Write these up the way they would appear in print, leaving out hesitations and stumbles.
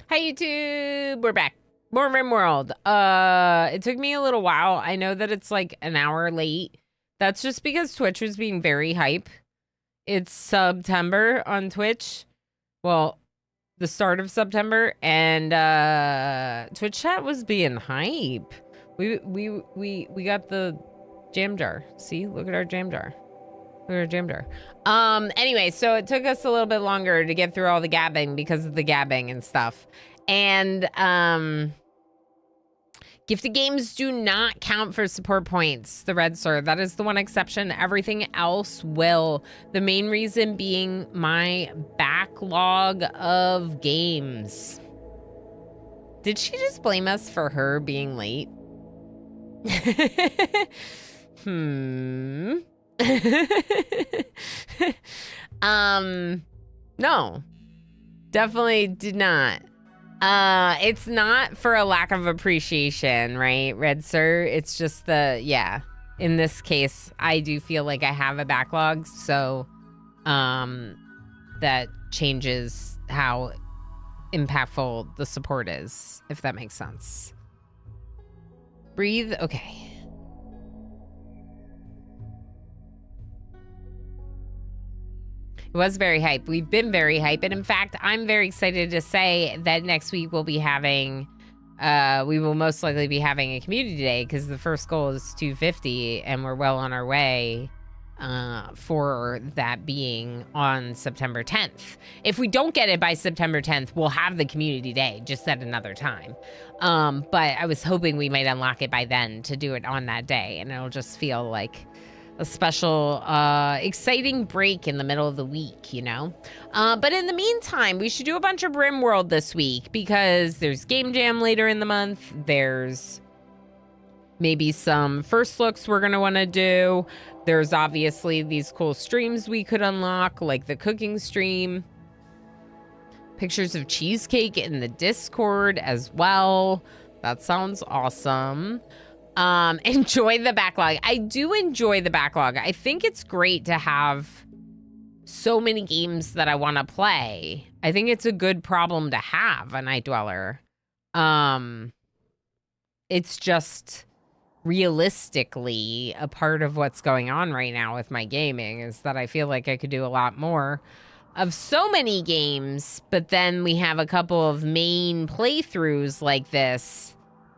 Hi YouTube, we're back. More RimWorld. It took me a little while. I know that it's like an hour late. That's just because Twitch was being very hype. It's September on Twitch. Well, the start of September, and Twitch chat was being hype. We got the jam jar. See, look at our jam jar. Look at our jam jar. Anyway, so it took us a little bit longer to get through all the gabbing because of the gabbing and stuff. And gifted games do not count for support points, the red sir. That is the one exception. Everything else will. The main reason being my backlog of games. Did she just blame us for her being late? No. Definitely did not. It's not for a lack of appreciation, right, Red Sir? It's just yeah. In this case, I do feel like I have a backlog, so that changes how impactful the support is, if that makes sense. Breathe, okay. It was very hype. We've been very hype. And in fact, I'm very excited to say that next week we'll be having, we will most likely be having a community day because the first goal is 250 and we're well on our way for that being on September 10th. If we don't get it by September 10th, we'll have the community day just at another time. But I was hoping we might unlock it by then to do it on that day. And it'll just feel like a special, exciting break in the middle of the week, you know? But in the meantime, we should do a bunch of RimWorld this week because there's Game Jam later in the month. There's maybe some first looks we're gonna wanna do. There's obviously these cool streams we could unlock, like the cooking stream. Pictures of cheesecake in the Discord as well. That sounds awesome. Enjoy the backlog. I do enjoy the backlog. I think it's great to have so many games that I want to play. I think it's a good problem to have, a Night Dweller. It's just realistically a part of what's going on right now with my gaming is that I feel like I could do a lot more of so many games, but then we have a couple of main playthroughs like this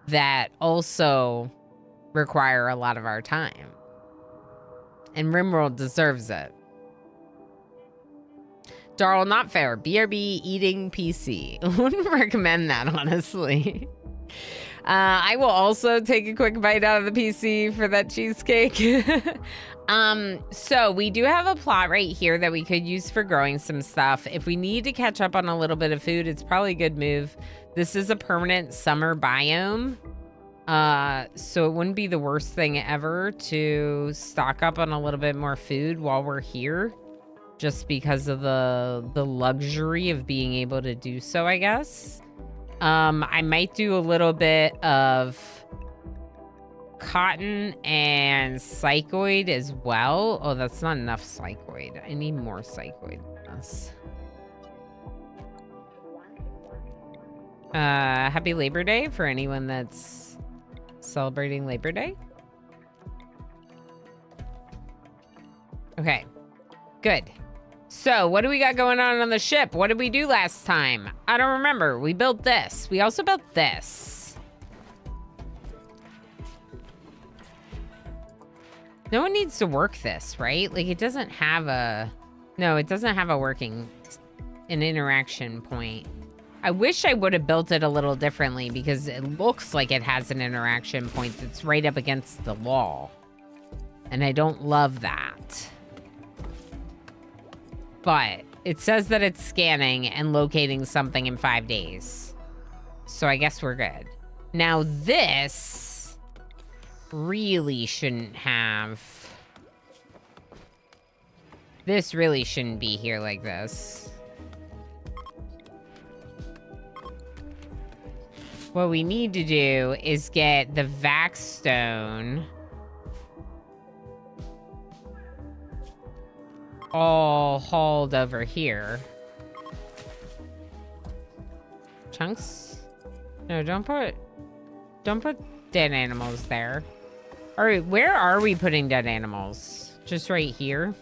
that also require a lot of our time. And RimWorld deserves it. Darl, not fair. BRB eating PC. I wouldn't recommend that, honestly. I will also take a quick bite out of the PC for that cheesecake. So we do have a plot right here that we could use for growing some stuff. If we need to catch up on a little bit of food, it's probably a good move. This is a permanent summer biome. So it wouldn't be the worst thing ever to stock up on a little bit more food while we're here, just because of the luxury of being able to do so, I guess. I might do a little bit of cotton and psychoid as well. Oh, that's not enough psychoid. I need more psychoid than this. Happy Labor Day for anyone that's celebrating Labor Day. Okay, good. So what do we got going on the ship? What did we do last time? I don't remember. We built this. We also built this. No one needs to work this, right? Like it doesn't have a, no, it doesn't have a working, an interaction point. I wish I would have built it a little differently because it looks like it has an interaction point that's right up against the wall. And I don't love that. But it says that it's scanning and locating something in 5 days. So I guess we're good. Now this really shouldn't have... This really shouldn't be here like this. What we need to do is get the Vax Stone all hauled over here. Chunks? No, don't put dead animals there. All right, where are we putting dead animals? Just right here?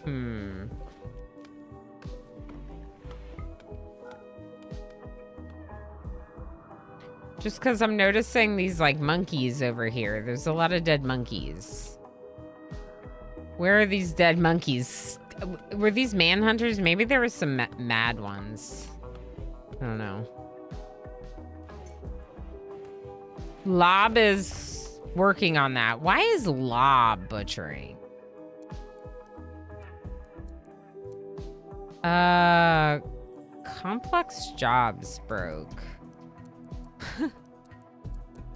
Just because I'm noticing these, like, monkeys over here. There's a lot of dead monkeys. Where are these dead monkeys? Were these manhunters? Maybe there were some mad ones. I don't know. Lob is working on that. Why is Lob butchering? Complex jobs broke.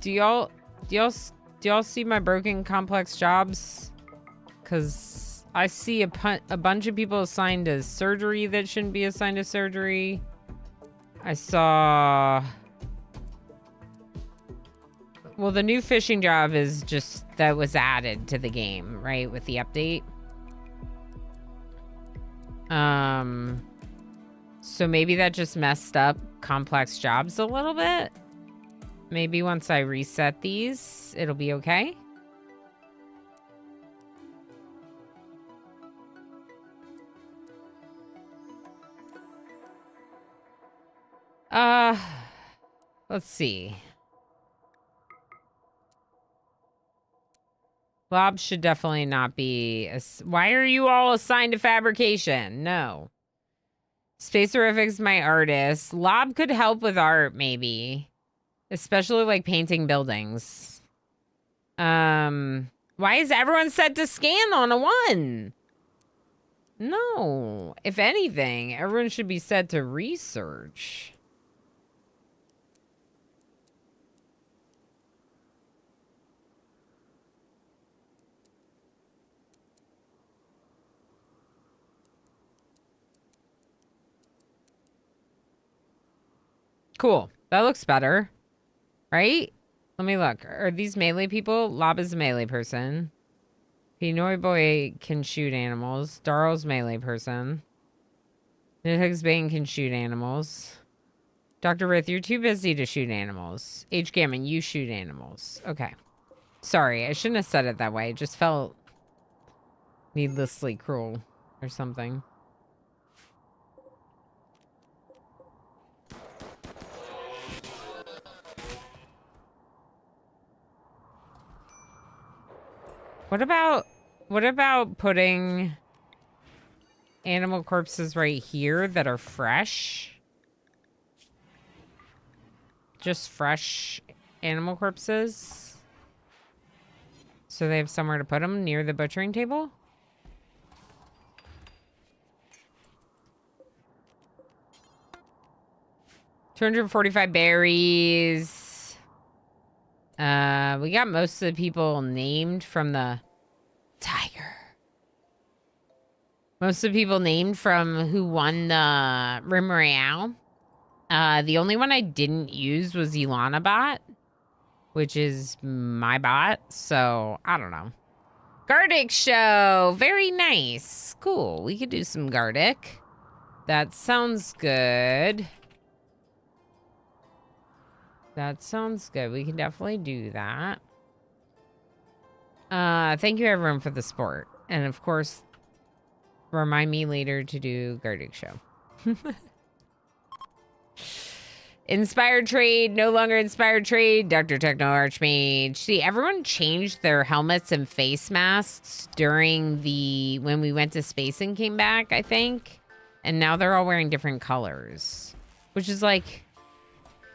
Do y'all see my broken complex jobs? Cause I see a bunch of people assigned to surgery that shouldn't be assigned to surgery. I saw. Well, the new fishing job is just that was added to the game, right, with the update. So maybe that just messed up complex jobs a little bit. Maybe once I reset these, it'll be okay. Let's see. Lob should definitely not be. Why are you all assigned to fabrication? No. Space Horrific's my artist. Lob could help with art, maybe. Especially like painting buildings. Why is everyone set to scan on a 1? No. If anything, everyone should be set to research. Cool. That looks better. Right? Let me look. Are these melee people? Lob is a melee person. Pinoy Boy can shoot animals. Darl's melee person. Nidhugs Bane can shoot animals. Dr. Rith, you're too busy to shoot animals. H. Gammon, you shoot animals. Okay. Sorry, I shouldn't have said it that way. It just felt needlessly cruel or something. What about putting animal corpses right here that are fresh? Just fresh animal corpses? So they have somewhere to put them near the butchering table? $245 berries. We got most of the people named from the tiger. Most of the people named from who won the Rim Royale. The only one I didn't use was Ilana Bot, which is my bot. So I don't know. Gardic show. Very nice. Cool. We could do some Gardic. That sounds good. That sounds good. We can definitely do that. Thank you everyone for the support. And of course, remind me later to do Gardic show. Inspired trade, no longer inspired trade. Dr. Techno Archmage. See, everyone changed their helmets and face masks during when we went to space and came back, I think. And now they're all wearing different colors, which is like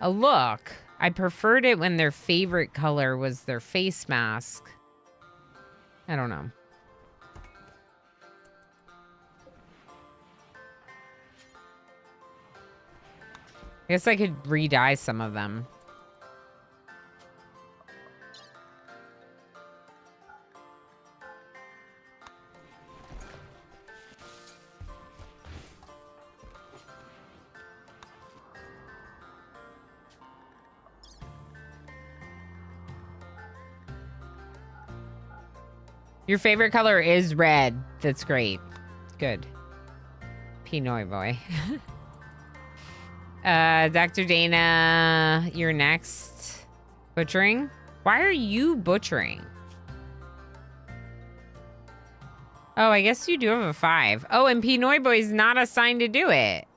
a look. I preferred it when their favorite color was their face mask. I don't know. I guess I could re-dye some of them. Your favorite color is red. That's great. Good. Pinoy boy. Dr. Dana, you're next. Butchering? Why are you butchering? Oh, I guess you do have a 5. Oh, and Pinoy Boy's not assigned to do it.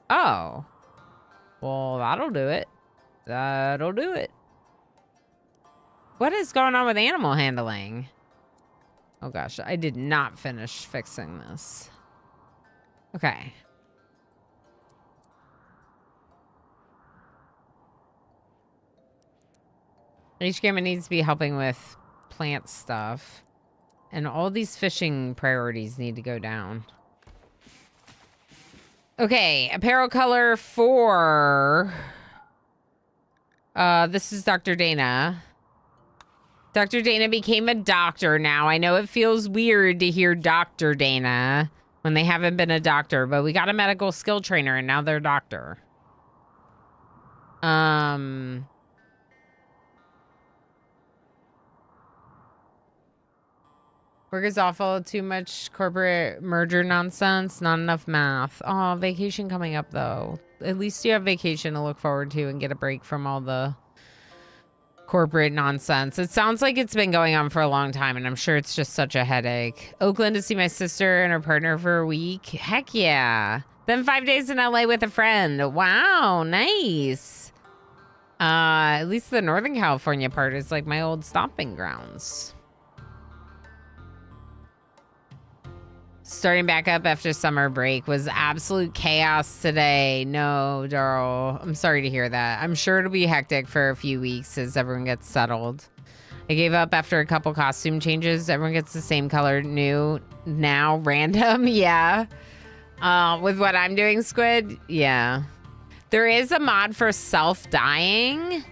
Oh. Well, that'll do it. That'll do it. What is going on with animal handling? Oh gosh, I did not finish fixing this. Okay. Each gamer needs to be helping with plant stuff. And all these fishing priorities need to go down. Okay, apparel color 4. This is Dr. Dana. Dr. Dana became a doctor now. I know it feels weird to hear Dr. Dana when they haven't been a doctor, but we got a medical skill trainer and now they're a doctor. Work is awful. Too much corporate merger nonsense. Not enough math. Oh, vacation coming up, though. At least you have vacation to look forward to and get a break from all the corporate nonsense. It sounds like it's been going on for a long time, and I'm sure it's just such a headache. Oakland to see my sister and her partner for a week. Heck yeah. Then 5 days in LA with a friend. Wow, nice. At least the Northern California part is like my old stomping grounds. Starting back up after summer break was absolute chaos today. No, Darryl. I'm sorry to hear that. I'm sure it'll be hectic for a few weeks as everyone gets settled. I gave up after a couple costume changes. Everyone gets the same color new now. Random. Yeah. With what I'm doing, Squid. Yeah. There is a mod for self-dyeing.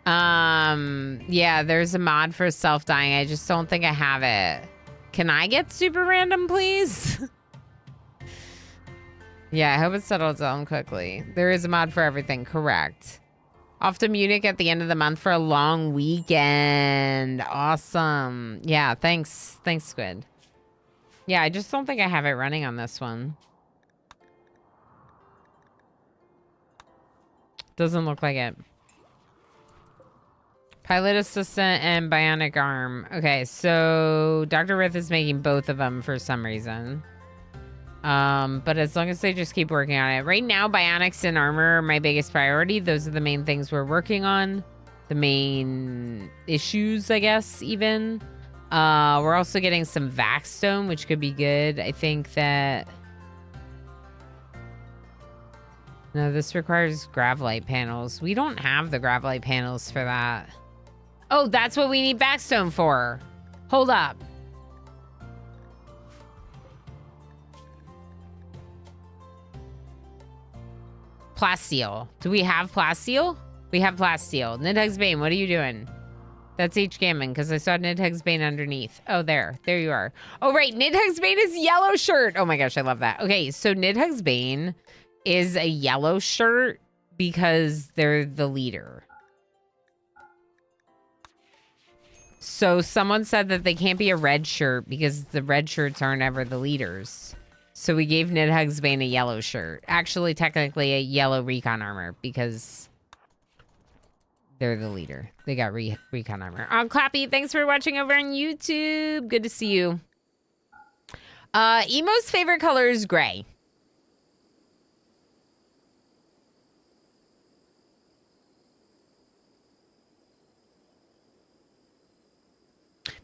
Yeah, there's a mod for self-dyeing. I just don't think I have it. Can I get super random, please? Yeah, I hope it settles down quickly. There is a mod for everything, correct. Off to Munich at the end of the month for a long weekend. Awesome. Yeah, thanks. Thanks, Squid. Yeah, I just don't think I have it running on this one. Doesn't look like it. Pilot assistant and bionic arm. Okay, so Dr. Rith is making both of them for some reason. But as long as they just keep working on it. Right now, bionics and armor are my biggest priority. Those are the main things we're working on. The main issues, I guess, even. We're also getting some vac stone, which could be good. I think that... No, this requires gravlite panels. We don't have the gravlite panels for that. Oh, that's what we need backstone for. Hold up. Plasteel. Do we have plasteel? We have plasteel. Nidhugg's Bane, what are you doing? That's H Gammon, because I saw Nidhugg's Bane underneath. Oh, there. There you are. Oh, right. Nidhugg's Bane is yellow shirt. Oh my gosh, I love that. Okay, so Nidhugg's Bane is a yellow shirt because they're the leader. So someone said that they can't be a red shirt because the red shirts aren't ever the leaders. So we gave Nidhugg's Bane a yellow shirt. Actually, technically a yellow recon armor because they're the leader. They got recon armor. Clappy, thanks for watching over on YouTube. Good to see you. Emo's favorite color is gray.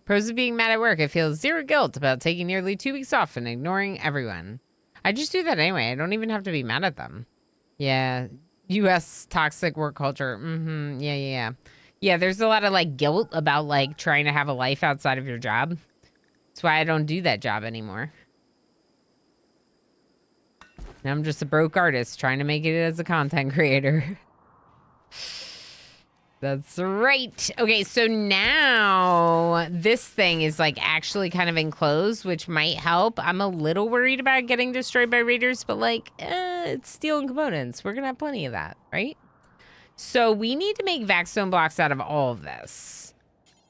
Pros of being mad at work. I feel zero guilt about taking nearly 2 weeks off and ignoring everyone. I just do that anyway. I don't even have to be mad at them. Yeah. U.S. toxic work culture. Mm-hmm. Yeah. Yeah, there's a lot of, like, guilt about, like, trying to have a life outside of your job. That's why I don't do that job anymore. Now I'm just a broke artist trying to make it as a content creator. That's right. Okay, so now this thing is like actually kind of enclosed, which might help. I'm a little worried about getting destroyed by raiders, but like, it's steel and components. We're gonna have plenty of that, right? So we need to make vaxstone blocks out of all of this.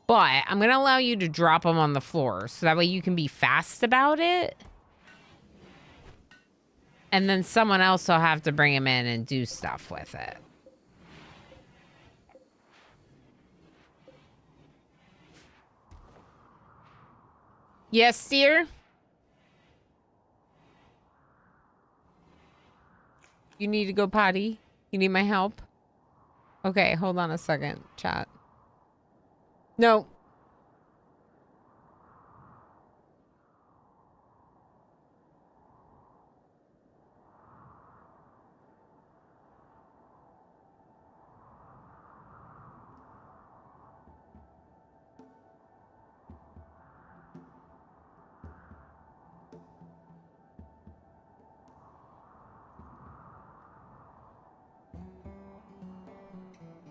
But I'm gonna allow you to drop them on the floor so that way you can be fast about it. And then someone else will have to bring him in and do stuff with it. Yes, dear? You need to go potty? You need my help? Okay, hold on a second, chat. No.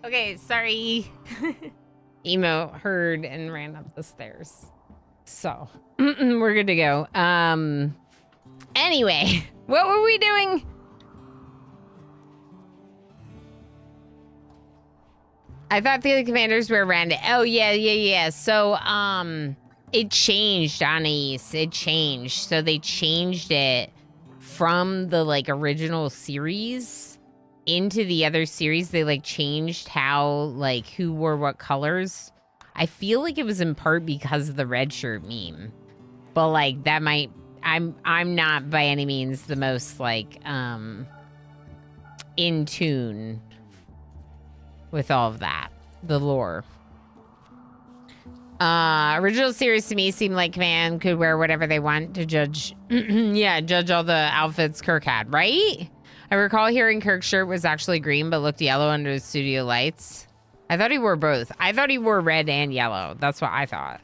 Okay, sorry. Emo heard and ran up the stairs. So, we're good to go. Anyway, what were we doing? I thought the other commanders were around it. Oh, yeah. So, it changed, Anais. It changed. So they changed it from the, like, original series into the other series. They, like, changed how, like, who wore what colors. I feel like it was in part because of the red shirt meme. But, like, that might... I'm not by any means the most, like, in tune with all of that. The lore. Original series to me seemed like Command could wear whatever they want to judge. Yeah, judge all the outfits Kirk had, right? I recall hearing Kirk's shirt was actually green, but looked yellow under the studio lights. I thought he wore both. I thought he wore red and yellow. That's what I thought.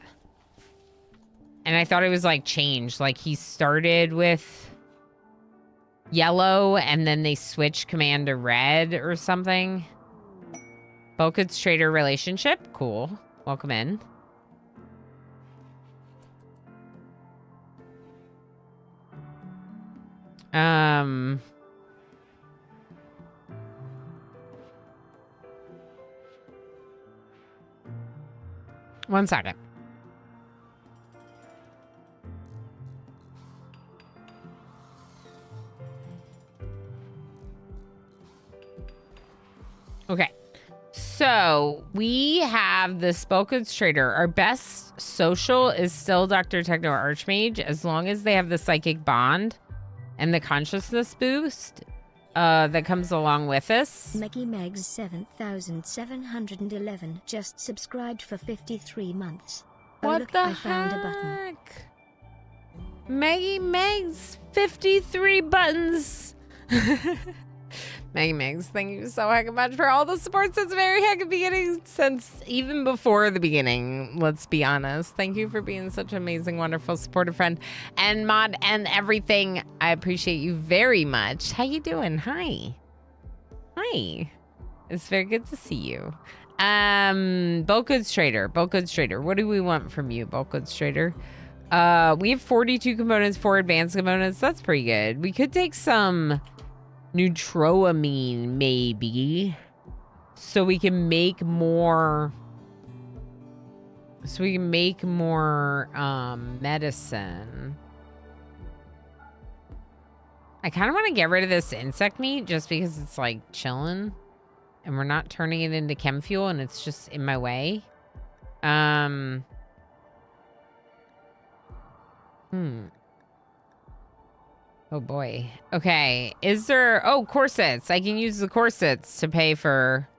And I thought it was like changed. Like he started with yellow and then they switched Command to red or something. Bulkhead's trader relationship. Cool. Welcome in. One second. Okay. So we have the Bulkhead's trader. Our best social is still Dr. Techno Archmage, as long as they have the psychic bond and the consciousness boost that comes along with this. Meggy Megs 7711 just subscribed for 53 months. What oh, look, the I heck? found a button. Meggy Megs 53 buttons. Meggy Megs, thank you so heck much for all the support since the very heck of beginning, since even before the beginning, let's be honest. Thank you for being such an amazing, wonderful, supportive friend and mod and everything. I appreciate you very much. How you doing? Hi. Hi. It's very good to see you. Bulkhead's trader. Bulkhead's trader. What do we want from you, Bulkhead's trader? We have 42 components, 4 advanced components. That's pretty good. We could take some neutroamine, maybe, so we can make more medicine. I kind of want to get rid of this insect meat just because it's like chilling and we're not turning it into chem fuel and it's just in my way. Oh boy. Okay. Is there... Oh, corsets. I can use the corsets to pay for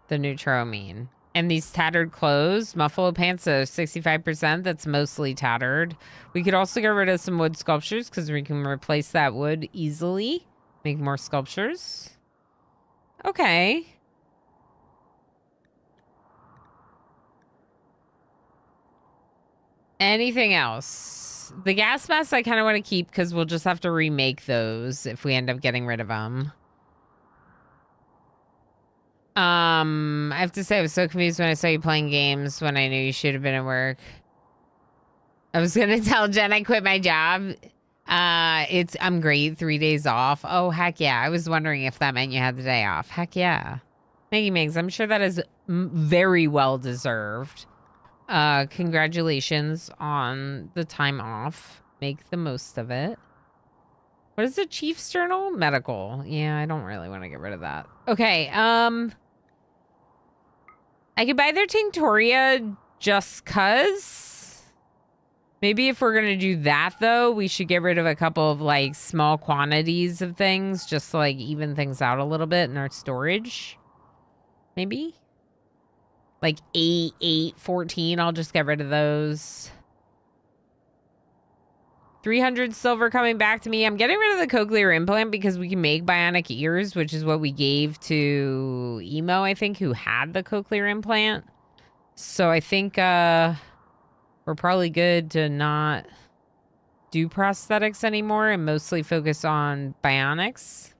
the neutroamine. And these tattered clothes. Muffalo pants are 65%. That's mostly tattered. We could also get rid of some wood sculptures because we can replace that wood easily. Make more sculptures. Okay. Anything else? The gas masks I kind of want to keep because we'll just have to remake those if we end up getting rid of them. I have to say I was so confused when I saw you playing games when I knew you should have been at work. I was going to tell Jen I quit my job. I'm great. 3 days off. Oh, heck yeah. I was wondering if that meant you had the day off. Heck yeah. Maggie Migs, I'm sure that is very well deserved. Congratulations on the time off. Make the most of it. What is the Chief's Journal? Medical. Yeah, I don't really want to get rid of that. Okay, I could buy their Tinctoria just cuz. Maybe if we're gonna do that though, we should get rid of a couple of like small quantities of things just to like even things out a little bit in our storage. Maybe? Like 8, 8, 14, I'll just get rid of those. 300 silver coming back to me. I'm getting rid of the cochlear implant because we can make bionic ears, which is what we gave to Emo, I think, who had the cochlear implant. So I think we're probably good to not do prosthetics anymore and mostly focus on bionics.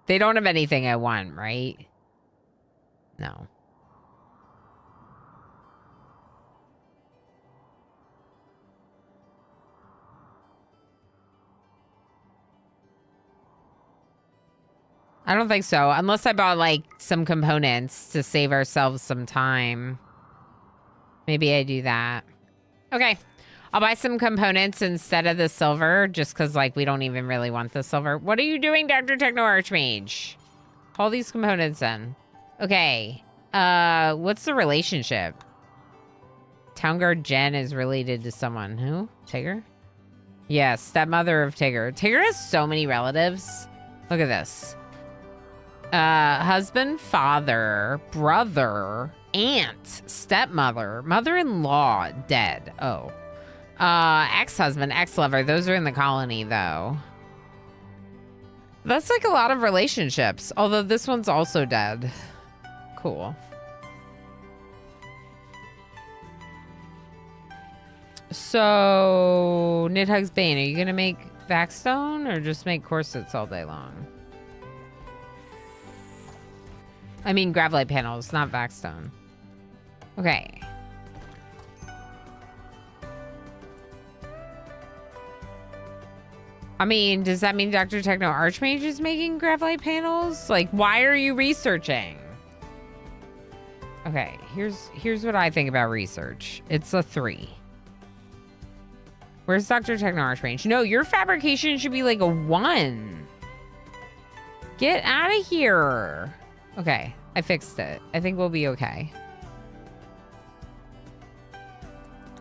They don't have anything I want, right? No. I don't think so. Unless I bought, like, some components to save ourselves some time. Maybe I do that. Okay. I'll buy some components instead of the silver, just because, like, we don't even really want the silver. What are you doing, Dr. Techno Archmage? Call these components in. Okay. What's the relationship? Town Guard Jen is related to someone. Who? Tigger? Yeah, stepmother of Tigger. Tigger has so many relatives. Look at this. Husband, father, brother, aunt, stepmother, mother-in-law, dead. Oh. Ex-husband, ex-lover. Those are in the colony, though. That's like a lot of relationships. Although this one's also dead. Cool. So, Nidhugg's Bane, are you going to make Vaxstone or just make corsets all day long? I mean, Gravlight panels, not Vaxstone. Okay. I mean, does that mean Dr. Techno Archmage is making Gravlight panels? Like, why are you researching? Okay, here's what I think about research. It's a 3. Where's Dr. Techno Archmage? No, your fabrication should be like a 1. Get out of here. Okay, I fixed it. I think we'll be okay.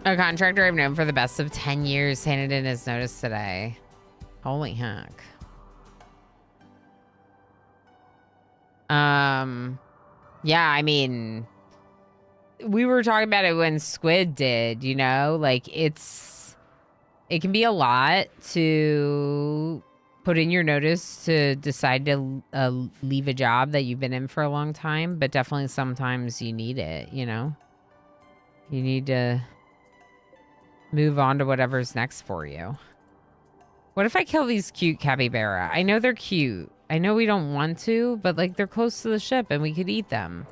A contractor I've known for the best of 10 years handed in his notice today. Holy heck. Yeah, I mean, we were talking about it when Squid did, you know? Like, it can be a lot to put in your notice to decide to leave a job that you've been in for a long time, but definitely sometimes you need it, you know? You need to move on to whatever's next for you. What if I kill these cute capybara? I know they're cute. I know we don't want to, but like they're close to the ship and we could eat them.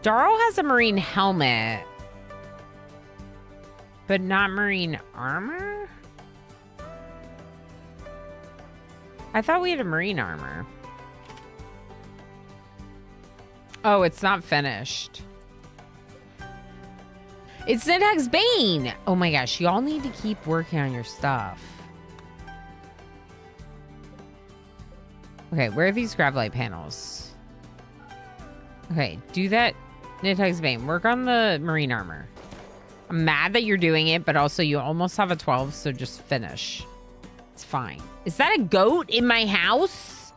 Darl has a marine helmet, but not marine armor? I thought we had a marine armor. Oh, it's not finished. It's Nidhugg's Bane! Oh my gosh, y'all need to keep working on your stuff. Okay, where are these Gravlight panels? Okay, do that. Nidhugg's Bane, work on the marine armor. I'm mad that you're doing it, but also you almost have a 12, so just finish. It's fine. Is that a goat in my house?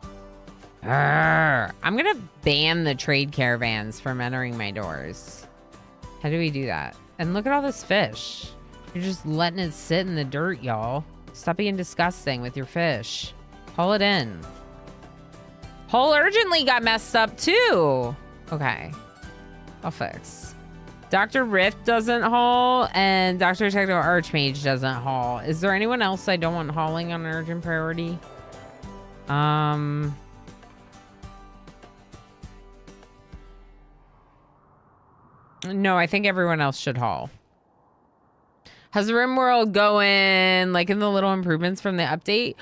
Arrgh. I'm gonna ban the trade caravans from entering my doors. How do we do that? And look at all this fish. You're just letting it sit in the dirt, y'all. Stop being disgusting with your fish. Haul it in. Haul urgently got messed up too. Okay. I'll fix. Dr. Rift doesn't haul and Dr. Techno Archmage doesn't haul. Is there anyone else I don't want hauling on urgent priority? No, I think everyone else should haul. How's the RimWorld going? Like in the little improvements from the update?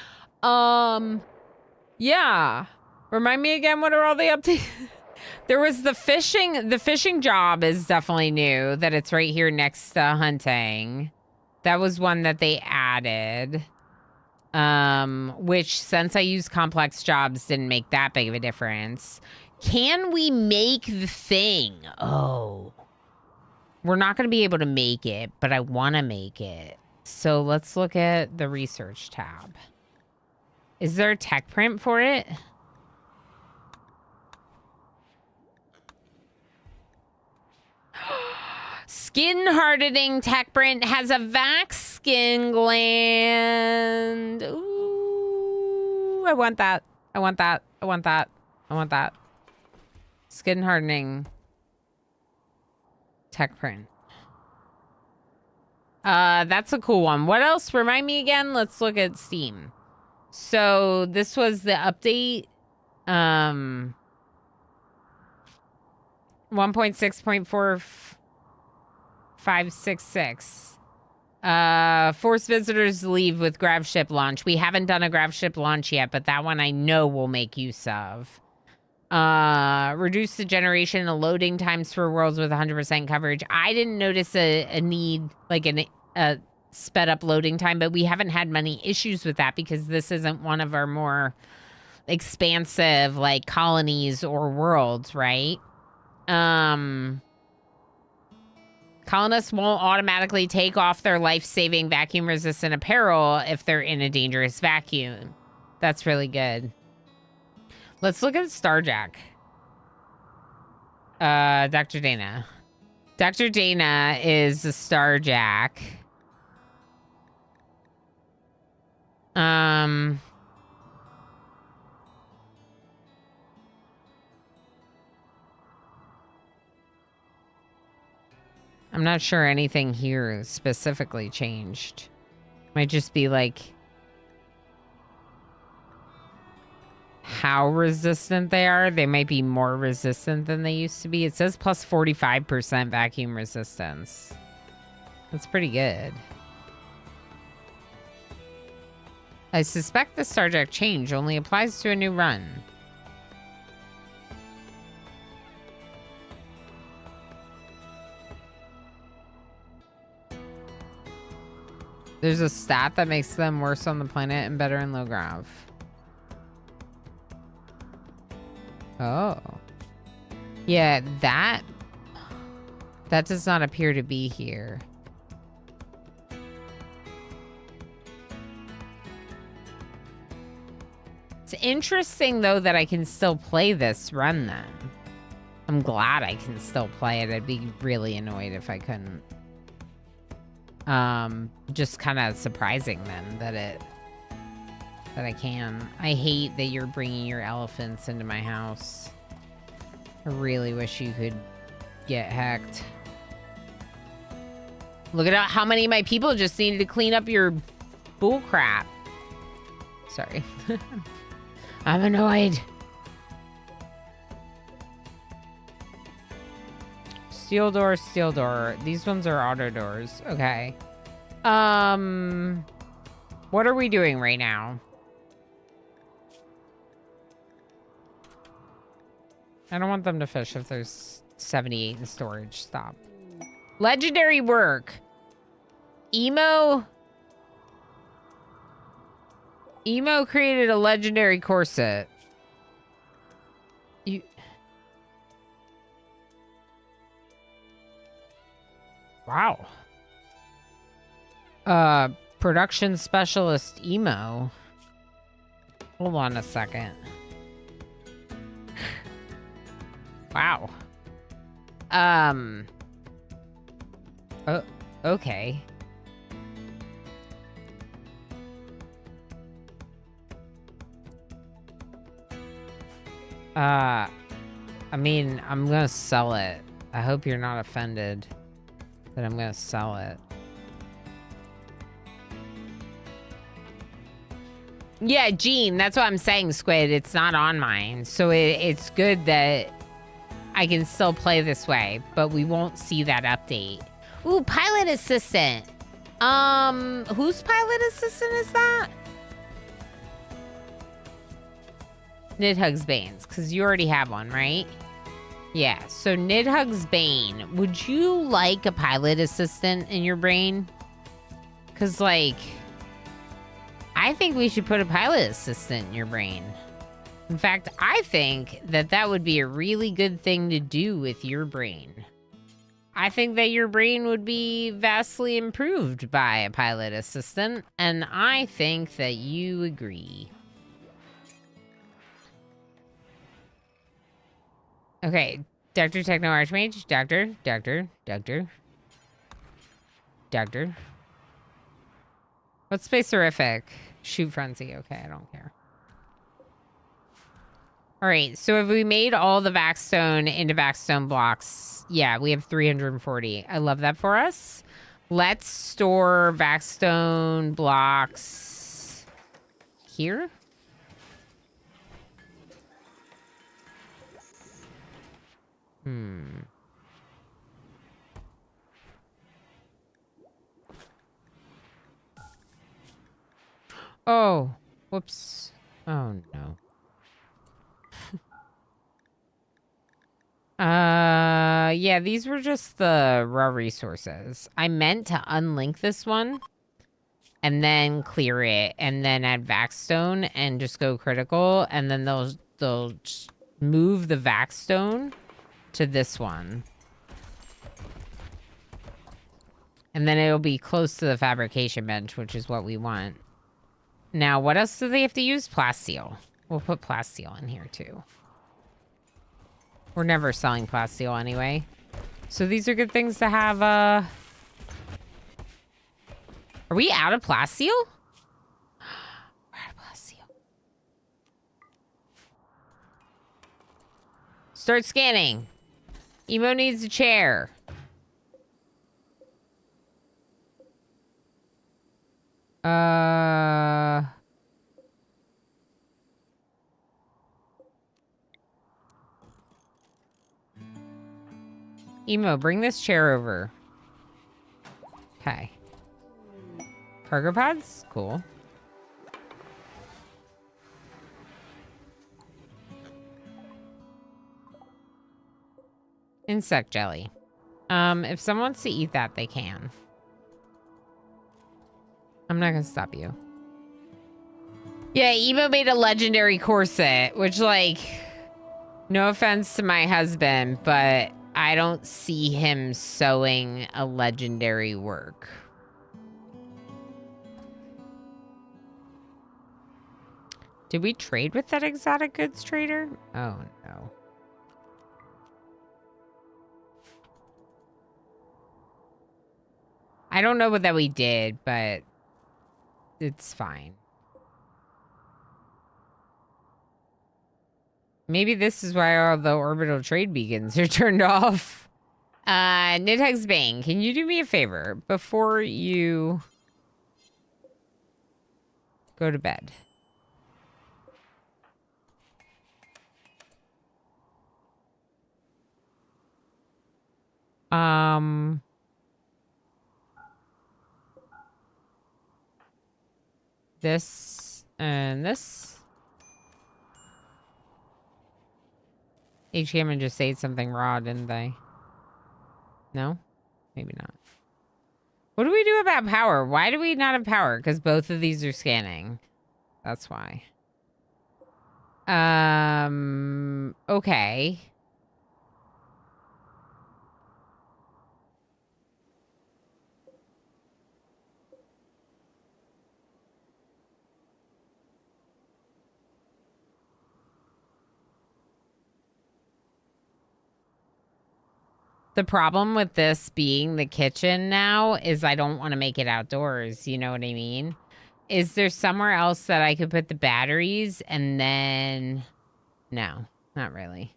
Yeah. Remind me again, what are all the updates? There was the fishing. The fishing job is definitely new, that it's right here next to hunting. That was one that they added. Which, since I used complex jobs, didn't make that big of a difference. Can we make the thing? Oh. We're not going to be able to make it, but I want to make it. So let's look at the research tab. Is there a tech print for it? Skin hardening tech print has a vax skin gland. Ooh, I want that. I want that. I want that. I want that. Skin hardening tech print. That's a cool one. What else? Remind me again. Let's look at Steam. So this was the update. 1.6.4566. Force visitors leave with grav ship launch. We haven't done a grav ship launch yet, but that one I know we'll make use of. Reduce the generation and loading times for worlds with 100% coverage. I didn't notice a need, like a sped up loading time, but we haven't had many issues with that because this isn't one of our more expansive like colonies or worlds, right? Colonists won't automatically take off their life-saving vacuum-resistant apparel if they're in a dangerous vacuum. That's really good. Let's look at Starjack. Dr. Dana. Dr. Dana is a Starjack. I'm not sure anything here specifically changed. Might just be like how resistant they are. They might be more resistant than they used to be. It says plus 45% vacuum resistance. That's pretty good. I suspect the Starjack change only applies to a new run. There's a stat that makes them worse on the planet and better in low grav. Oh. Yeah, that does not appear to be here. It's interesting, though, that I can still play this run, then. I'm glad I can still play it. I'd be really annoyed if I couldn't. Just kind of surprising, then, that I can. I hate that you're bringing your elephants into my house. I really wish you could get hacked. Look at how many of my people just needed to clean up your bull crap. Sorry. I'm annoyed. Steel door, steel door. These ones are auto doors. Okay. What are we doing right now? I don't want them to fish if there's 78 in storage. Stop. Legendary work. Emo created a legendary corset. Wow. Production specialist Emo. Hold on a second. Wow. Okay. I mean, I'm gonna sell it. I hope you're not offended that I'm gonna sell it. Yeah, Gene, that's what I'm saying, Squid. It's not on mine. So it's good that I can still play this way, but we won't see that update. Ooh, pilot assistant. Whose pilot assistant is that? Nidhugs Banes, because you already have one, right? Yeah, so Nidhugg's Bane. Would you like a pilot assistant in your brain? Because, like, I think we should put a pilot assistant in your brain. In fact, I think that that would be a really good thing to do with your brain. I think that your brain would be vastly improved by a pilot assistant, and I think that you agree. Okay, Dr. Techno Archmage, Doctor. What's Spacerific? Shoot Frenzy. Okay, I don't care. All right, so have we made all the Vaxstone into Vaxstone blocks? Yeah, we have 340. I love that for us. Let's store Vaxstone blocks here. Oh, whoops. Oh, no. Yeah, these were just the raw resources. I meant to unlink this one and then clear it and then add Vaxstone and just go critical, and then they'll just move the Vaxstone to this one. And then it'll be close to the fabrication bench, which is what we want. Now, what else do they have to use? Plasteel. We'll put Plasteel in here, too. We're never selling Plasteel anyway. So these are good things to have, Are we out of Plasteel? We're out of Plasteel. Start scanning. Emo needs a chair. Emo, bring this chair over. Okay. Cargo pods? Cool. Insect jelly. If someone wants to eat that, they can. I'm not gonna stop you. Yeah, Emo made a legendary corset, which, like, no offense to my husband, but I don't see him sewing a legendary work. Did we trade with that exotic goods trader? Oh, no. I don't know what that we did, but it's fine. Maybe this is why all the orbital trade beacons are turned off. Nidhugg's Bane, can you do me a favor before you go to bed? This and this. HCM just ate something raw, didn't they? No? Maybe not. What do we do about power? Why do we not have power? Because both of these are scanning. That's why. Okay. The problem with this being the kitchen now is I don't want to make it outdoors. You know what I mean? Is there somewhere else that I could put the batteries and then... No, not really.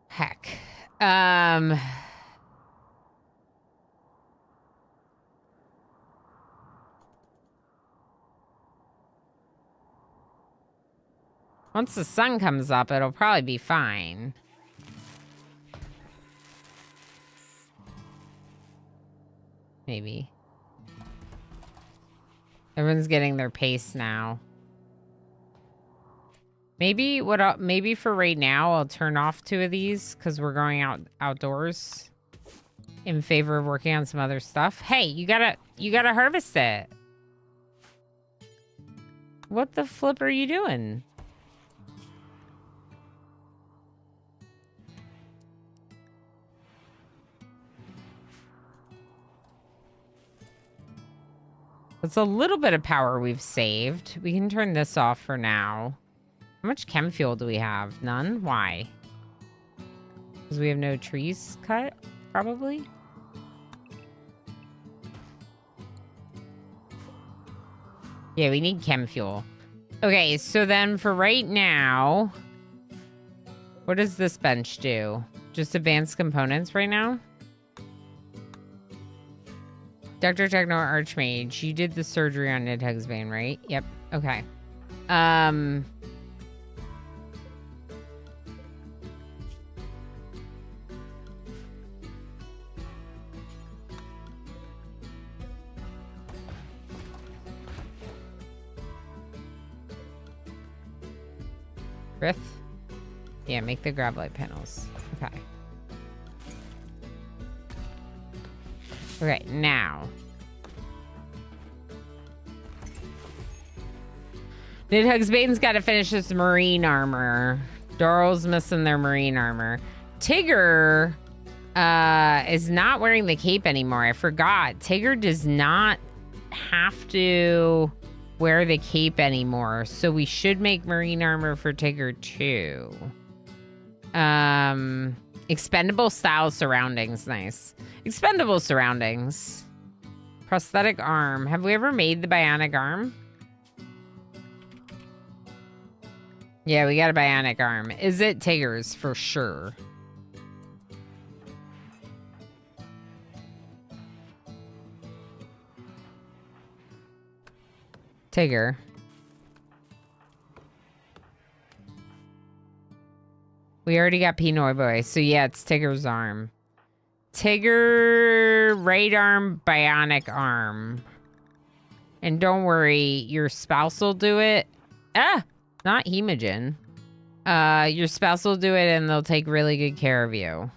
Heck. Once the sun comes up, it'll probably be fine. Maybe. Everyone's getting their pace now. Maybe maybe for right now, I'll turn off 2 of these because we're going outdoors in favor of working on some other stuff. Hey, you gotta harvest it. What the flip are you doing? That's a little bit of power we've saved. We can turn this off for now. How much chem fuel do we have? None? Why? Because we have no trees cut, probably? Yeah, we need chem fuel. Okay, so then for right now, what does this bench do? Just advanced components right now? Dr. Techno Archmage, you did the surgery on Nidhugg's vein, right? Yep. Okay. Frith? Yeah, make the gravelite panels. Okay. Okay, now. Nidhugg's Bane's got to finish this marine armor. Darl's missing their marine armor. Tigger is not wearing the cape anymore. I forgot. Tigger does not have to wear the cape anymore. So we should make marine armor for Tigger too. Expendable style surroundings. Nice. Expendable surroundings. Prosthetic arm. Have we ever made the bionic arm? Yeah, we got a bionic arm. Is it Tigger's? For sure. Tigger. We already got Pinoy Boy. So yeah, it's Tigger's arm. Tigger, right arm, bionic arm. And don't worry, your spouse will do it. Ah! Not Hemogen. Your spouse will do it and they'll take really good care of you.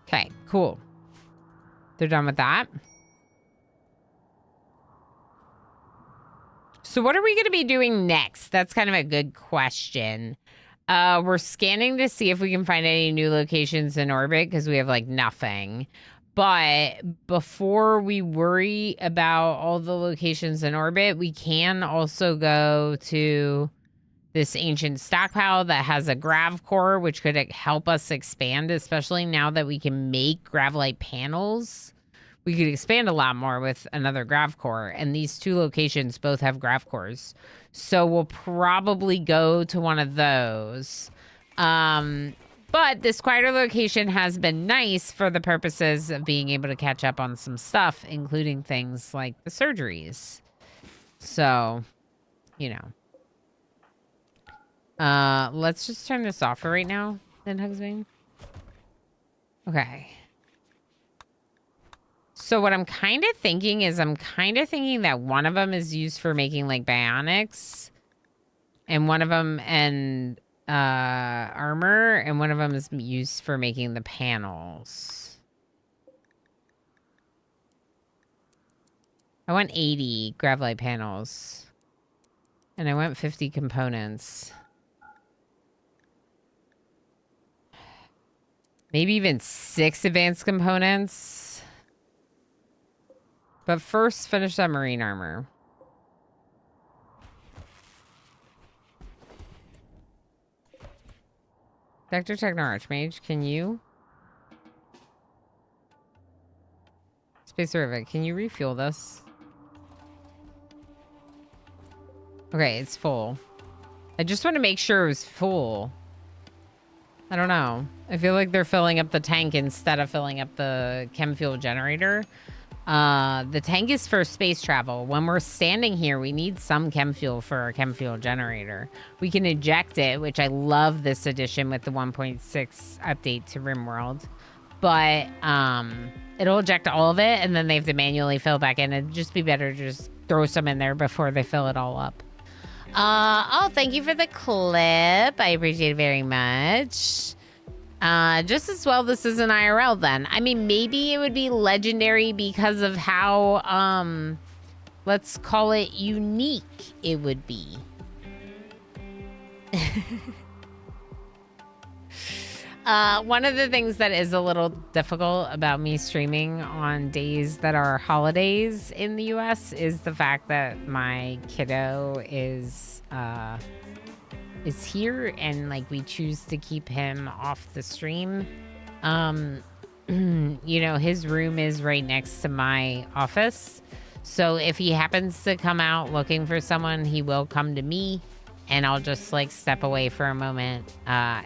Okay, cool. They're done with that. So what are we going to be doing next? That's kind of a good question. We're scanning to see if we can find any new locations in orbit because we have like nothing. But before we worry about all the locations in orbit, we can also go to this ancient stockpile that has a grav core, which could help us expand, especially now that we can make gravelite panels. We could expand a lot more with another grav core, and these 2 locations both have grav cores. So we'll probably go to one of those. But this quieter location has been nice for the purposes of being able to catch up on some stuff, including things like the surgeries. So, you know. Let's just turn this off for right now, then, Hugsbane. Okay. So what I'm kind of thinking is that one of them is used for making like bionics, and one of them armor, and one of them is used for making the panels. I want 80 gravelite panels, and I want 50 components. Maybe even 6 advanced components. But first, finish that marine armor. Dr. Techno Archmage, can you? Space Rivet, can you refuel this? Okay, it's full. I just want to make sure it was full. I don't know. I feel like they're filling up the tank instead of filling up the chem fuel generator. The tank is for space travel. When we're standing here, we need some chem fuel for our chem fuel generator. We can eject it, which I love this edition with the 1.6 update to RimWorld. But it'll eject all of it, and then they have to manually fill back in. It'd just be better to just throw some in there before they fill it all up. Oh, thank you for the clip. I appreciate it very much. Just as well this is an IRL then. I mean, maybe it would be legendary because of how, let's call it unique it would be. One of the things that is a little difficult about me streaming on days that are holidays in the US is the fact that my kiddo is here, and like we choose to keep him off the stream. You know, his room is right next to my office, so if he happens to come out looking for someone, he will come to me, and I'll just like step away for a moment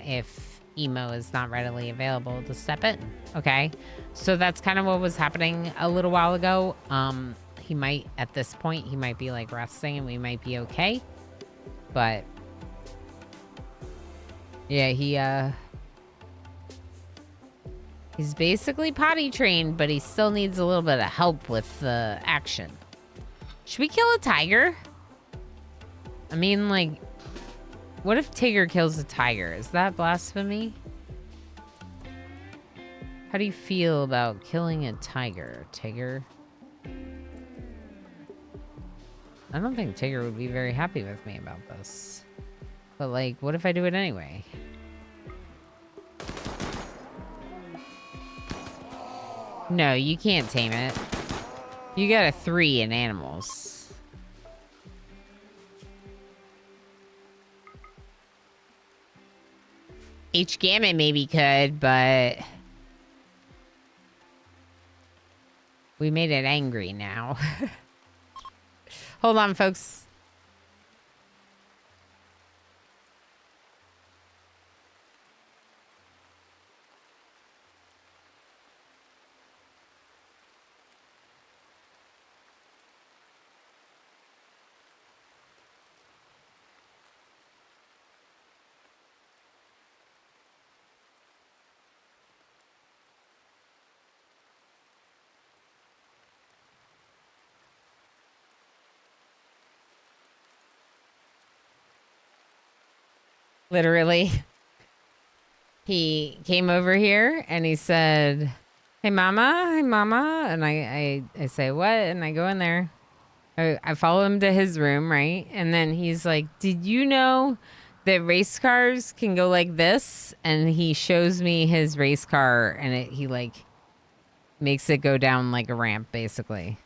if emo is not readily available to step in. Okay, so that's kind of what was happening a little while ago. He might, at this point, he might be like resting and we might be okay, but yeah, he's basically potty trained, but he still needs a little bit of help with the action. Should we kill a tiger? I mean, like, what if Tigger kills a tiger? Is that blasphemy? How do you feel about killing a tiger, Tigger? I don't think Tigger would be very happy with me about this. But, like, what if I do it anyway? No, you can't tame it. You got a 3 in animals. H-Gamma maybe could, but we made it angry now. Hold on, folks. Literally, he came over here and he said, hey mama, and I say, what? And I go in there. I follow him to his room, right? And then he's like, did you know that race cars can go like this? And he shows me his race car, and he like makes it go down like a ramp, basically.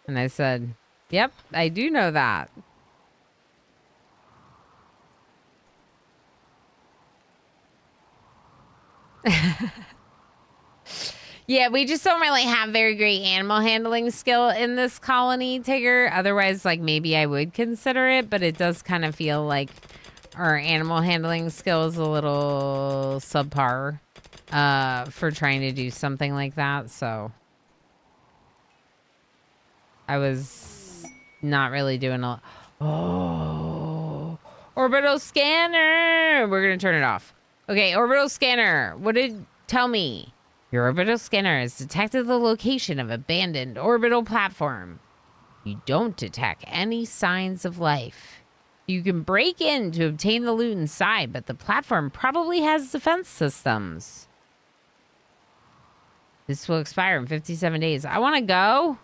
And I said, yep, I do know that. Yeah, we just don't really have very great animal handling skill in this colony, Tigger. Otherwise, like, maybe I would consider it, but it does kind of feel like our animal handling skill is a little subpar for trying to do something like that, so I was not really doing a... Oh, orbital scanner! We're gonna turn it off. Okay, orbital scanner. What did... Tell me. Your orbital scanner has detected the location of abandoned orbital platform. You don't detect any signs of life. You can break in to obtain the loot inside, but the platform probably has defense systems. This will expire in 57 days. I want to go.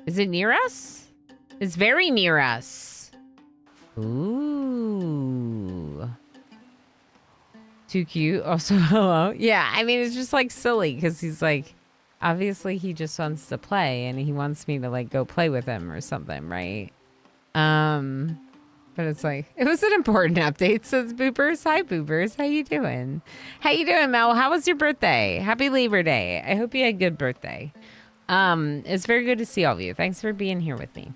Is it near us? It's very near us. Ooh. Too cute. Also, hello. Yeah, I mean, it's just like silly because he's like, obviously he just wants to play and he wants me to like go play with him or something, right? But it's like, it was an important update, says Boopers. Hi, Boopers. How you doing? How you doing, Mel? How was your birthday? Happy Labor Day. I hope you had a good birthday. It's very good to see all of you. Thanks for being here with me.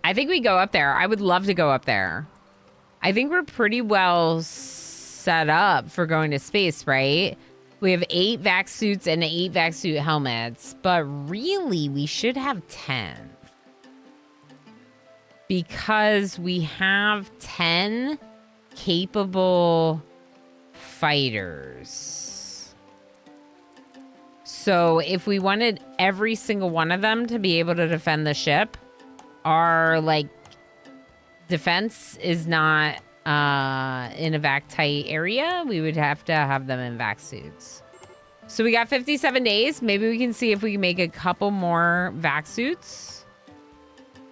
I think we go up there. I would love to go up there. I think we're pretty well set up for going to space, right? We have 8 vac suits and 8 vac suit helmets, but really we should have 10. Because we have 10 capable fighters. So if we wanted every single one of them to be able to defend the ship, our like defense is not in a vac tight area. We would have to have them in vac suits. So we got 57 days. Maybe we can see if we can make a couple more vac suits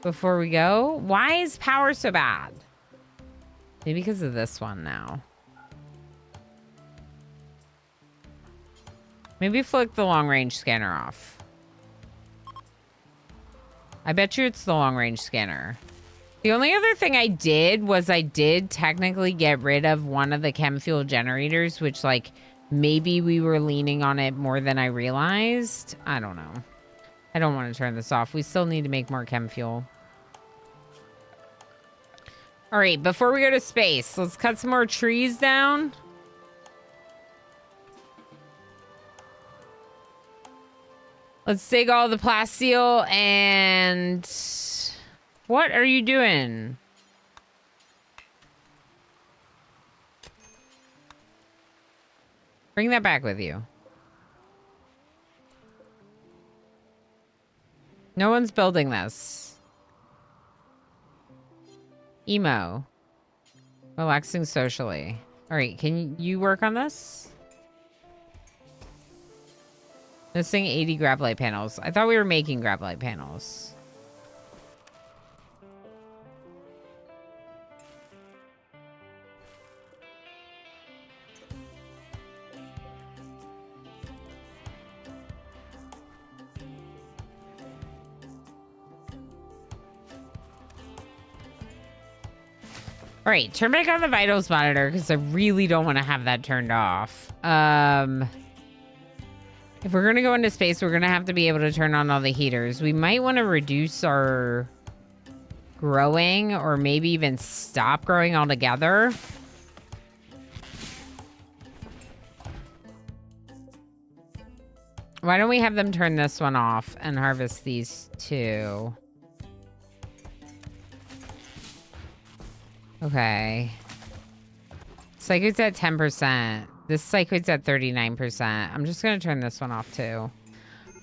before we go. Why is power so bad? Maybe because of this one now. Maybe flick the long range scanner off. I bet you it's the long range scanner. The only other thing I did was I did technically get rid of one of the chem fuel generators, which like maybe we were leaning on it more than I realized. I don't know. I don't want to turn this off. We still need to make more chem fuel. All right, before we go to space, let's cut some more trees down. Let's dig all the plasteel and... What are you doing? Bring that back with you. No one's building this. Emo. Relaxing socially. All right, can you work on this? Missing 80 graphite panels. I thought we were making graphite panels. All right, turn back on the vitals monitor because I really don't want to have that turned off. If we're going to go into space, we're going to have to be able to turn on all the heaters. We might want to reduce our growing or maybe even stop growing altogether. Why don't we have them turn this one off and harvest these two? Okay. Psychoid's at 10%. This Psychoid's at 39%. I'm just going to turn this one off too.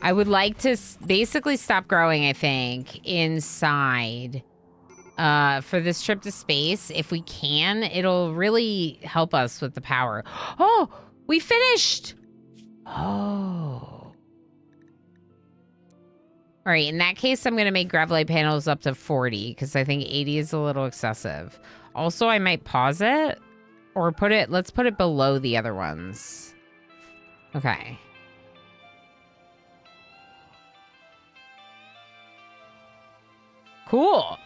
I would like to basically stop growing, I think, inside for this trip to space. If we can, it'll really help us with the power. Oh, we finished. Oh. All right, in that case, I'm going to make graphite panels up to 40 because I think 80 is a little excessive. Also, I might pause it or put it, let's put it below the other ones. Okay. Cool.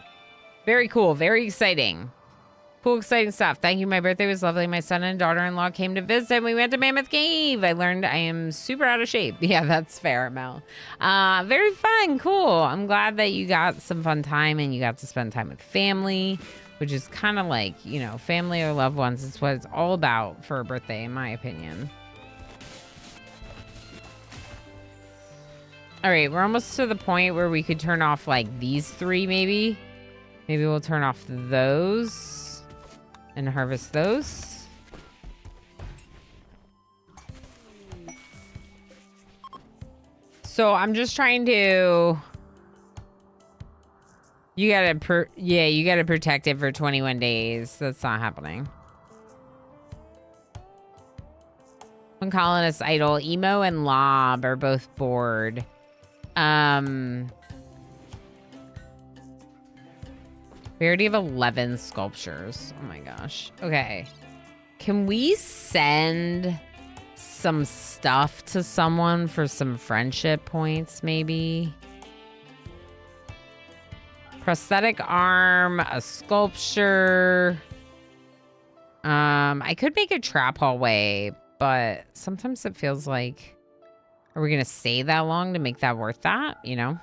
Very cool. Very exciting. Cool, exciting stuff. Thank you. My birthday was lovely. My son and daughter-in-law came to visit and we went to Mammoth Cave. I learned I am super out of shape. Yeah, that's fair, Mel. Very fun. Cool. I'm glad that you got some fun time and you got to spend time with family, which is kind of like, you know, family or loved ones. It's what it's all about for a birthday, in my opinion. All right, we're almost to the point where we could turn off like these three, maybe. Maybe we'll turn off those and harvest those. So I'm just trying to... You gotta protect it for 21 days. That's not happening. One colonist idle. Emo and Lob are both bored. We already have 11 sculptures. Oh my gosh. Okay. Can we send some stuff to someone for some friendship points, maybe? Prosthetic arm, a sculpture. I could make a trap hallway, but sometimes it feels like, are we going to stay that long to make that worth that? You know?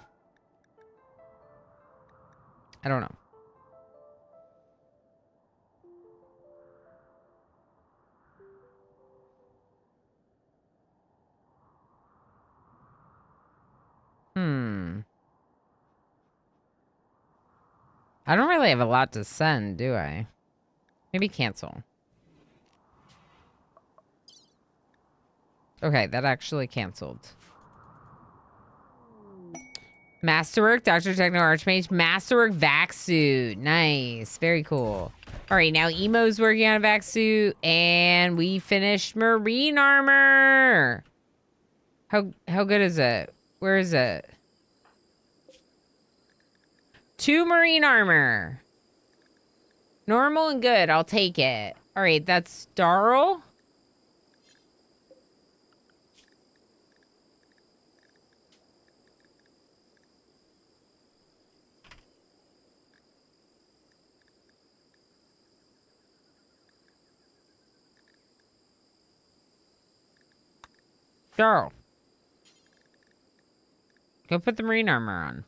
I don't know. I don't really have a lot to send, do I? Maybe cancel. Okay, that actually canceled. Masterwork, Dr. Techno Archmage, Masterwork vac suit. Nice. Very cool. All right, now Emo's working on a vac suit, and we finished marine armor. How good is it? Where is it? 2 marine armor. Normal and good. I'll take it. All right, that's Darl. Darl. Go put the marine armor on.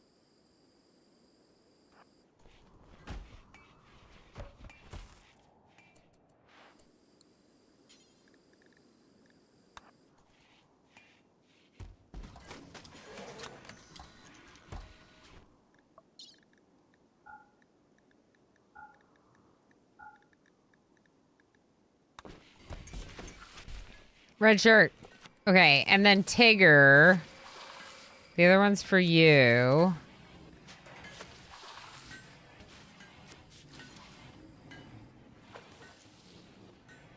Red shirt. Okay, and then Tigger. The other one's for you.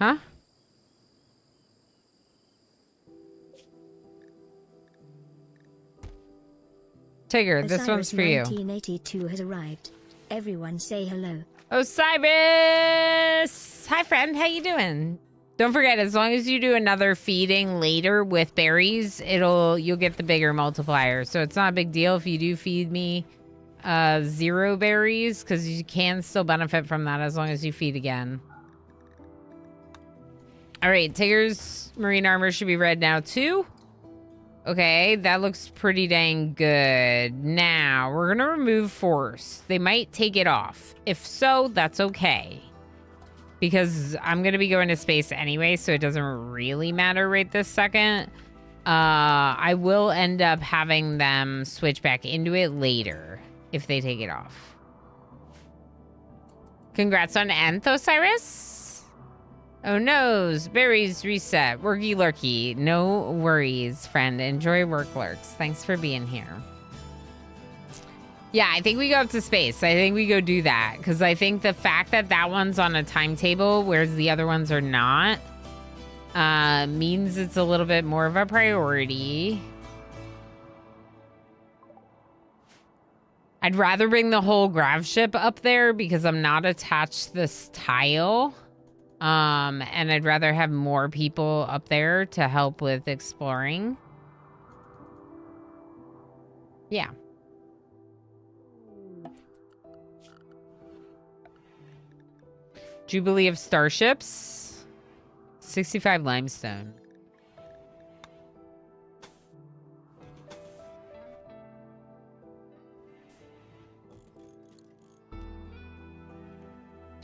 Huh? Tigger, this one's for you. 1982 has arrived. Everyone say hello. Osiris! Hi, friend. How you doing? Don't forget, as long as you do another feeding later with berries, you'll get the bigger multiplier. So it's not a big deal if you do feed me 0 berries, because you can still benefit from that as long as you feed again. All right, Tigger's marine armor should be red now too. Okay, that looks pretty dang good. Now, we're gonna remove force. They might take it off. If so, that's okay. Because I'm going to be going to space anyway, so it doesn't really matter right this second. I will end up having them switch back into it later if they take it off. Congrats on Nth, Osiris. Oh noes, berries reset. Worky lurky. No worries, friend. Enjoy work lurks. Thanks for being here. Yeah, I think we go up to space. I think we go do that. Because I think the fact that that one's on a timetable, whereas the other ones are not, means it's a little bit more of a priority. I'd rather bring the whole grav ship up there because I'm not attached to this tile. And I'd rather have more people up there to help with exploring. Yeah. Jubilee of Starships. 65 limestone.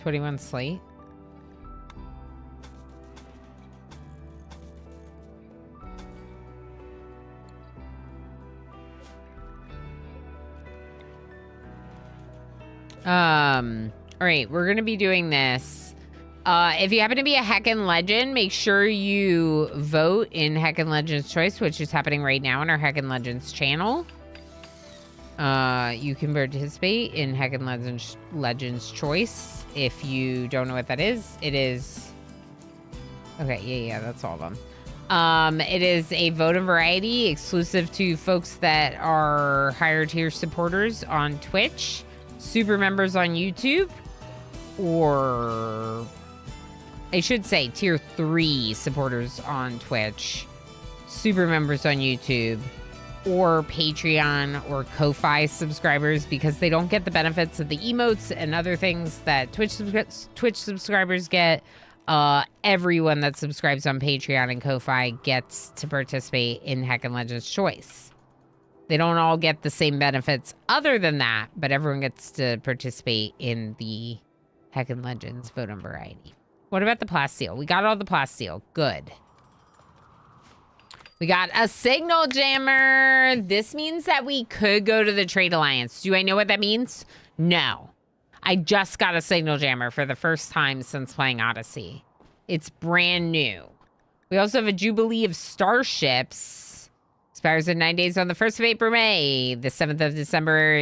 $21 slate. All right, we're gonna be doing this. If you happen to be a Heckin' Legend, make sure you vote in Heckin' Legends Choice, which is happening right now on our Heckin' Legends channel. You can participate in Heckin' Legends Choice. If you don't know what that is, it is... Okay, yeah, that's all of them. It is a vote of variety exclusive to folks that are higher tier supporters on Twitch, super members on YouTube, or I should say tier 3 supporters on Twitch, super members on YouTube, or Patreon or Ko-Fi subscribers, because they don't get the benefits of the emotes and other things that Twitch subscribers get. Everyone that subscribes on Patreon and Ko-Fi gets to participate in Heckin' Legends Choice. They don't all get the same benefits other than that, but everyone gets to participate in the Heckin' Legends vote on variety. What about the plasteel? We got all the plasteel. Good. We got a signal jammer. This means that we could go to the Trade Alliance. Do I know what that means? No. I just got a signal jammer for the first time since playing Odyssey. It's brand new. We also have a Jubilee of Starships. Expires in 9 days on the 1st of April, May. The 7th of December.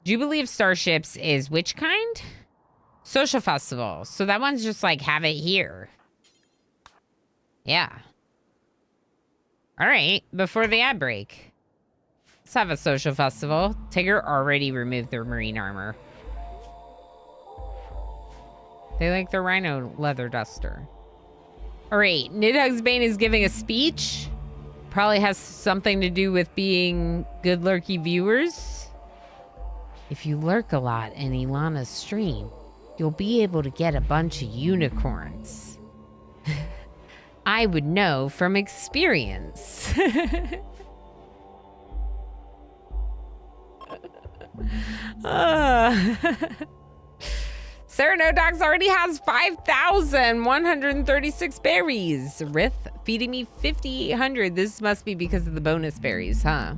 Jubilee of Starships is which kind? Social Festival. So that one's just like, have it here. Yeah. All right. Before the ad break. Let's have a social festival. Tigger already removed their marine armor. They like the rhino leather duster. All right, Nidhugs Bane is giving a speech. Probably has something to do with being good lurky viewers. If you lurk a lot in Ilana's stream, you'll be able to get a bunch of unicorns. I would know from experience. Sarah No Dogs already has 5,136 berries. Rith feeding me 5,800. This must be because of the bonus berries, huh?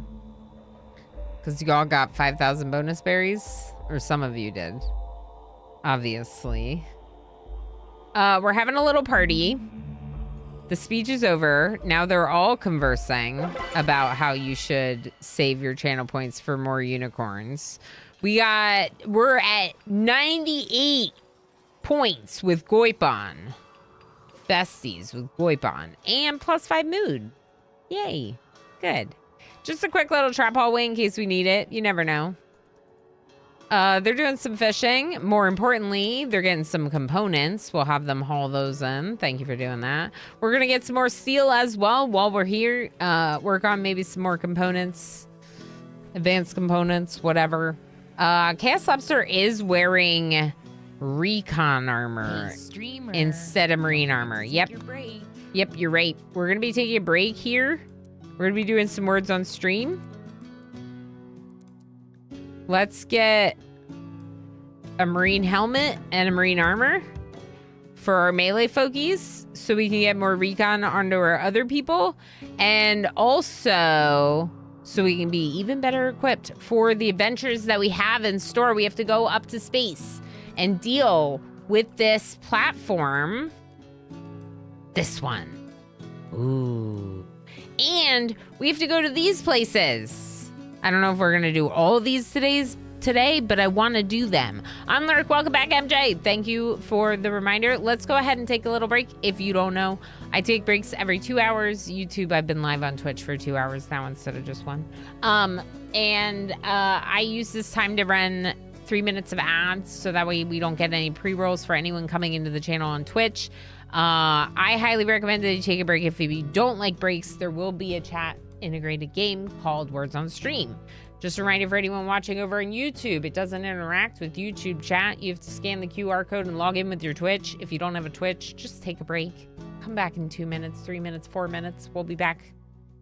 Because you all got 5,000 bonus berries? Or some of you did. Obviously. We're having a little party. The speech is over. Now they're all conversing about how you should save your channel points for more unicorns. We're at 98 points with Goipon. Besties with Goipon. And +5 mood. Yay. Good. Just a quick little trap hallway in case we need it. You never know. They're doing some fishing. More importantly, they're getting some components. We'll have them haul those in. Thank you for doing that. We're going to get some more steel as well while we're here. Work on maybe some more components. Advanced components, whatever. Chaos Lobster is wearing recon armor instead of marine armor. Yep. Yep, you're right. We're going to be taking a break here. We're going to be doing some words on stream. Let's get a marine helmet and a marine armor for our melee folkies so we can get more recon onto our other people. And also so we can be even better equipped for the adventures that we have in store. We have to go up to space and deal with this platform. This one. Ooh. And we have to go to these places. I don't know if we're going to do all of these today, but I want to do them. I'm Lurk. Welcome back, MJ. Thank you for the reminder. Let's go ahead and take a little break. If you don't know, I take breaks every 2 hours. YouTube, I've been live on Twitch for 2 hours now instead of just 1. I use this time to run 3 minutes of ads so that way we don't get any pre-rolls for anyone coming into the channel on Twitch. I highly recommend that you take a break. If you don't like breaks, there will be a chat integrated game called Words on Stream. Just a reminder for anyone watching over on YouTube, it doesn't interact with YouTube chat. You have to scan the QR code and log in with your Twitch. If you don't have a Twitch, just take a break. Come back in 2 minutes, 3 minutes, 4 minutes. We'll be back.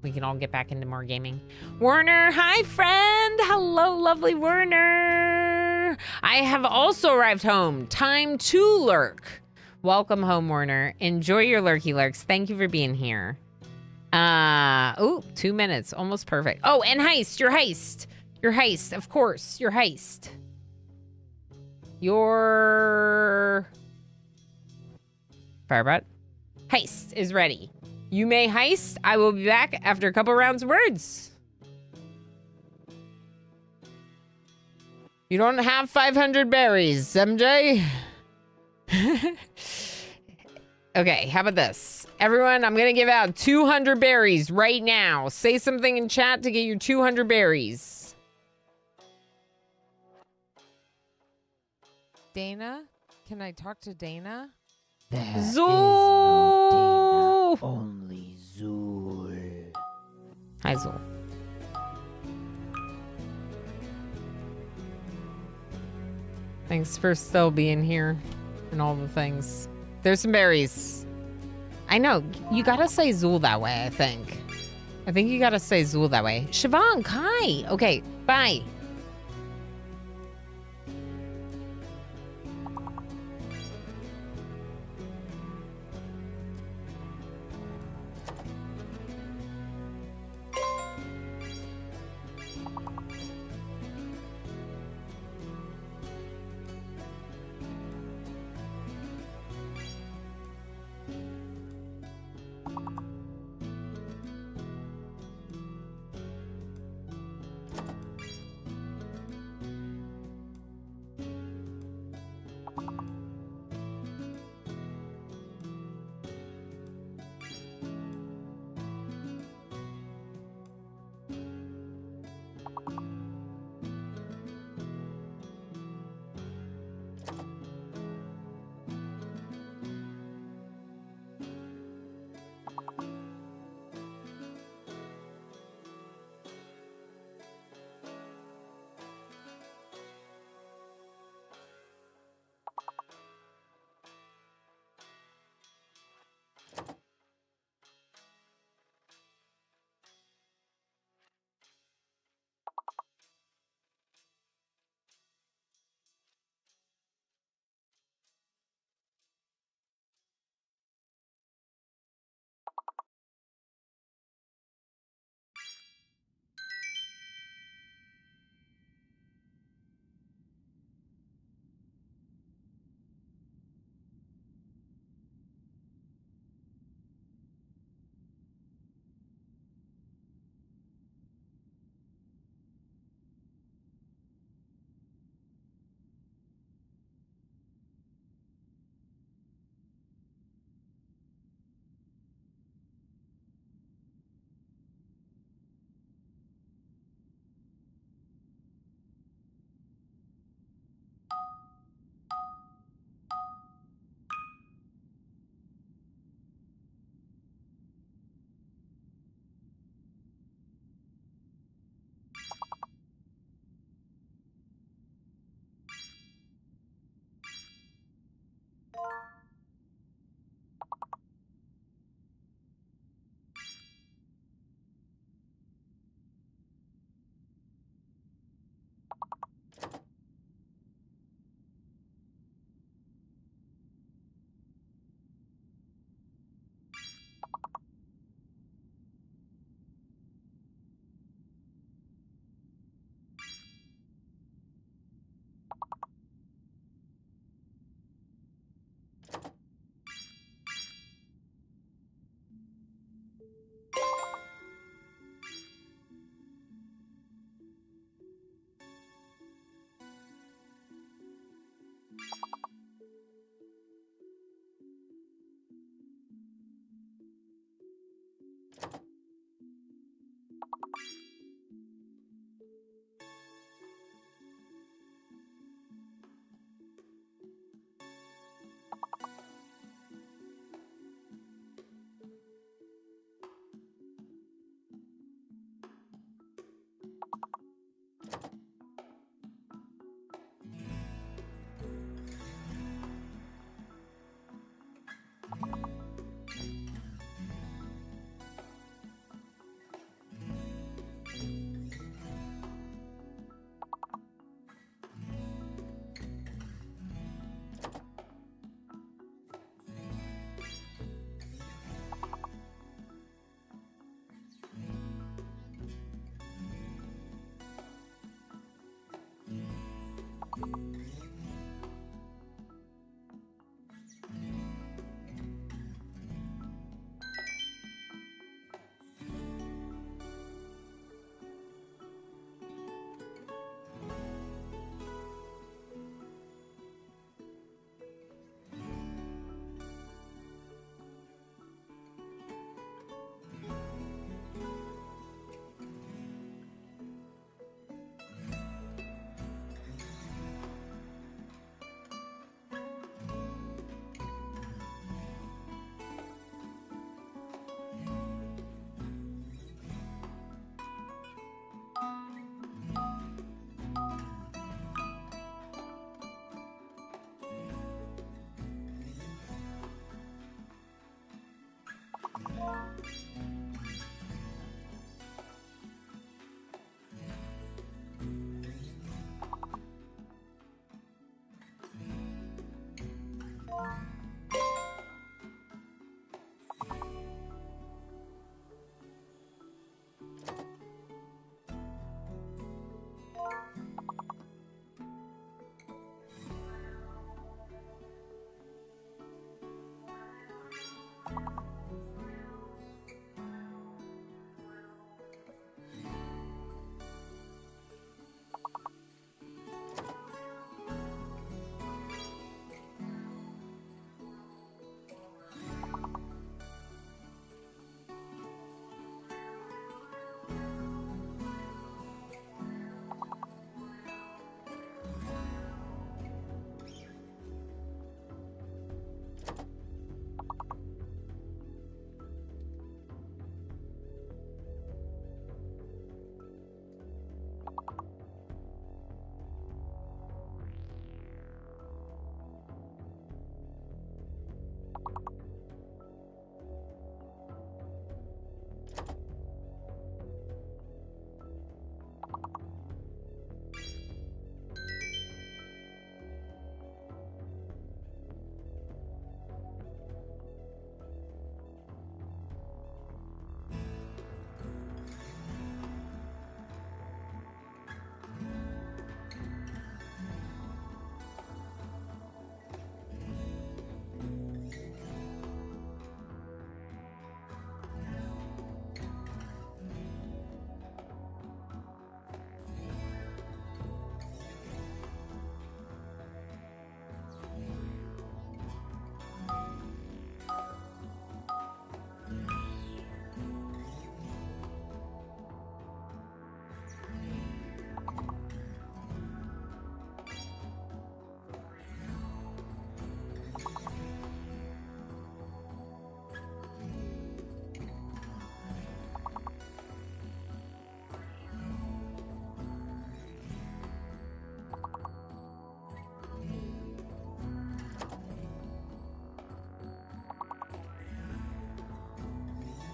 We can all get back into more gaming. Werner, hi friend. Hello, lovely Werner. I have also arrived home. Time to lurk. Welcome home, Werner. Enjoy your lurky lurks. Thank you for being here. 2 minutes. Almost perfect. Oh, and heist. Your heist. Your heist. Of course. Your heist. Your Firebot. Heist is ready. You may heist. I will be back after a couple rounds of words. You don't have 500 berries, MJ. Okay, how about this? Everyone, I'm going to give out 200 berries right now. Say something in chat to get your 200 berries. Dana? Can I talk to Dana? Zool! No Dana, only Zool. Hi, Zool. Thanks for still being here and all the things. There's some berries. I know. You gotta say Zool that way, I think. I think you gotta say Zool that way. Siobhan, hi. Okay, bye.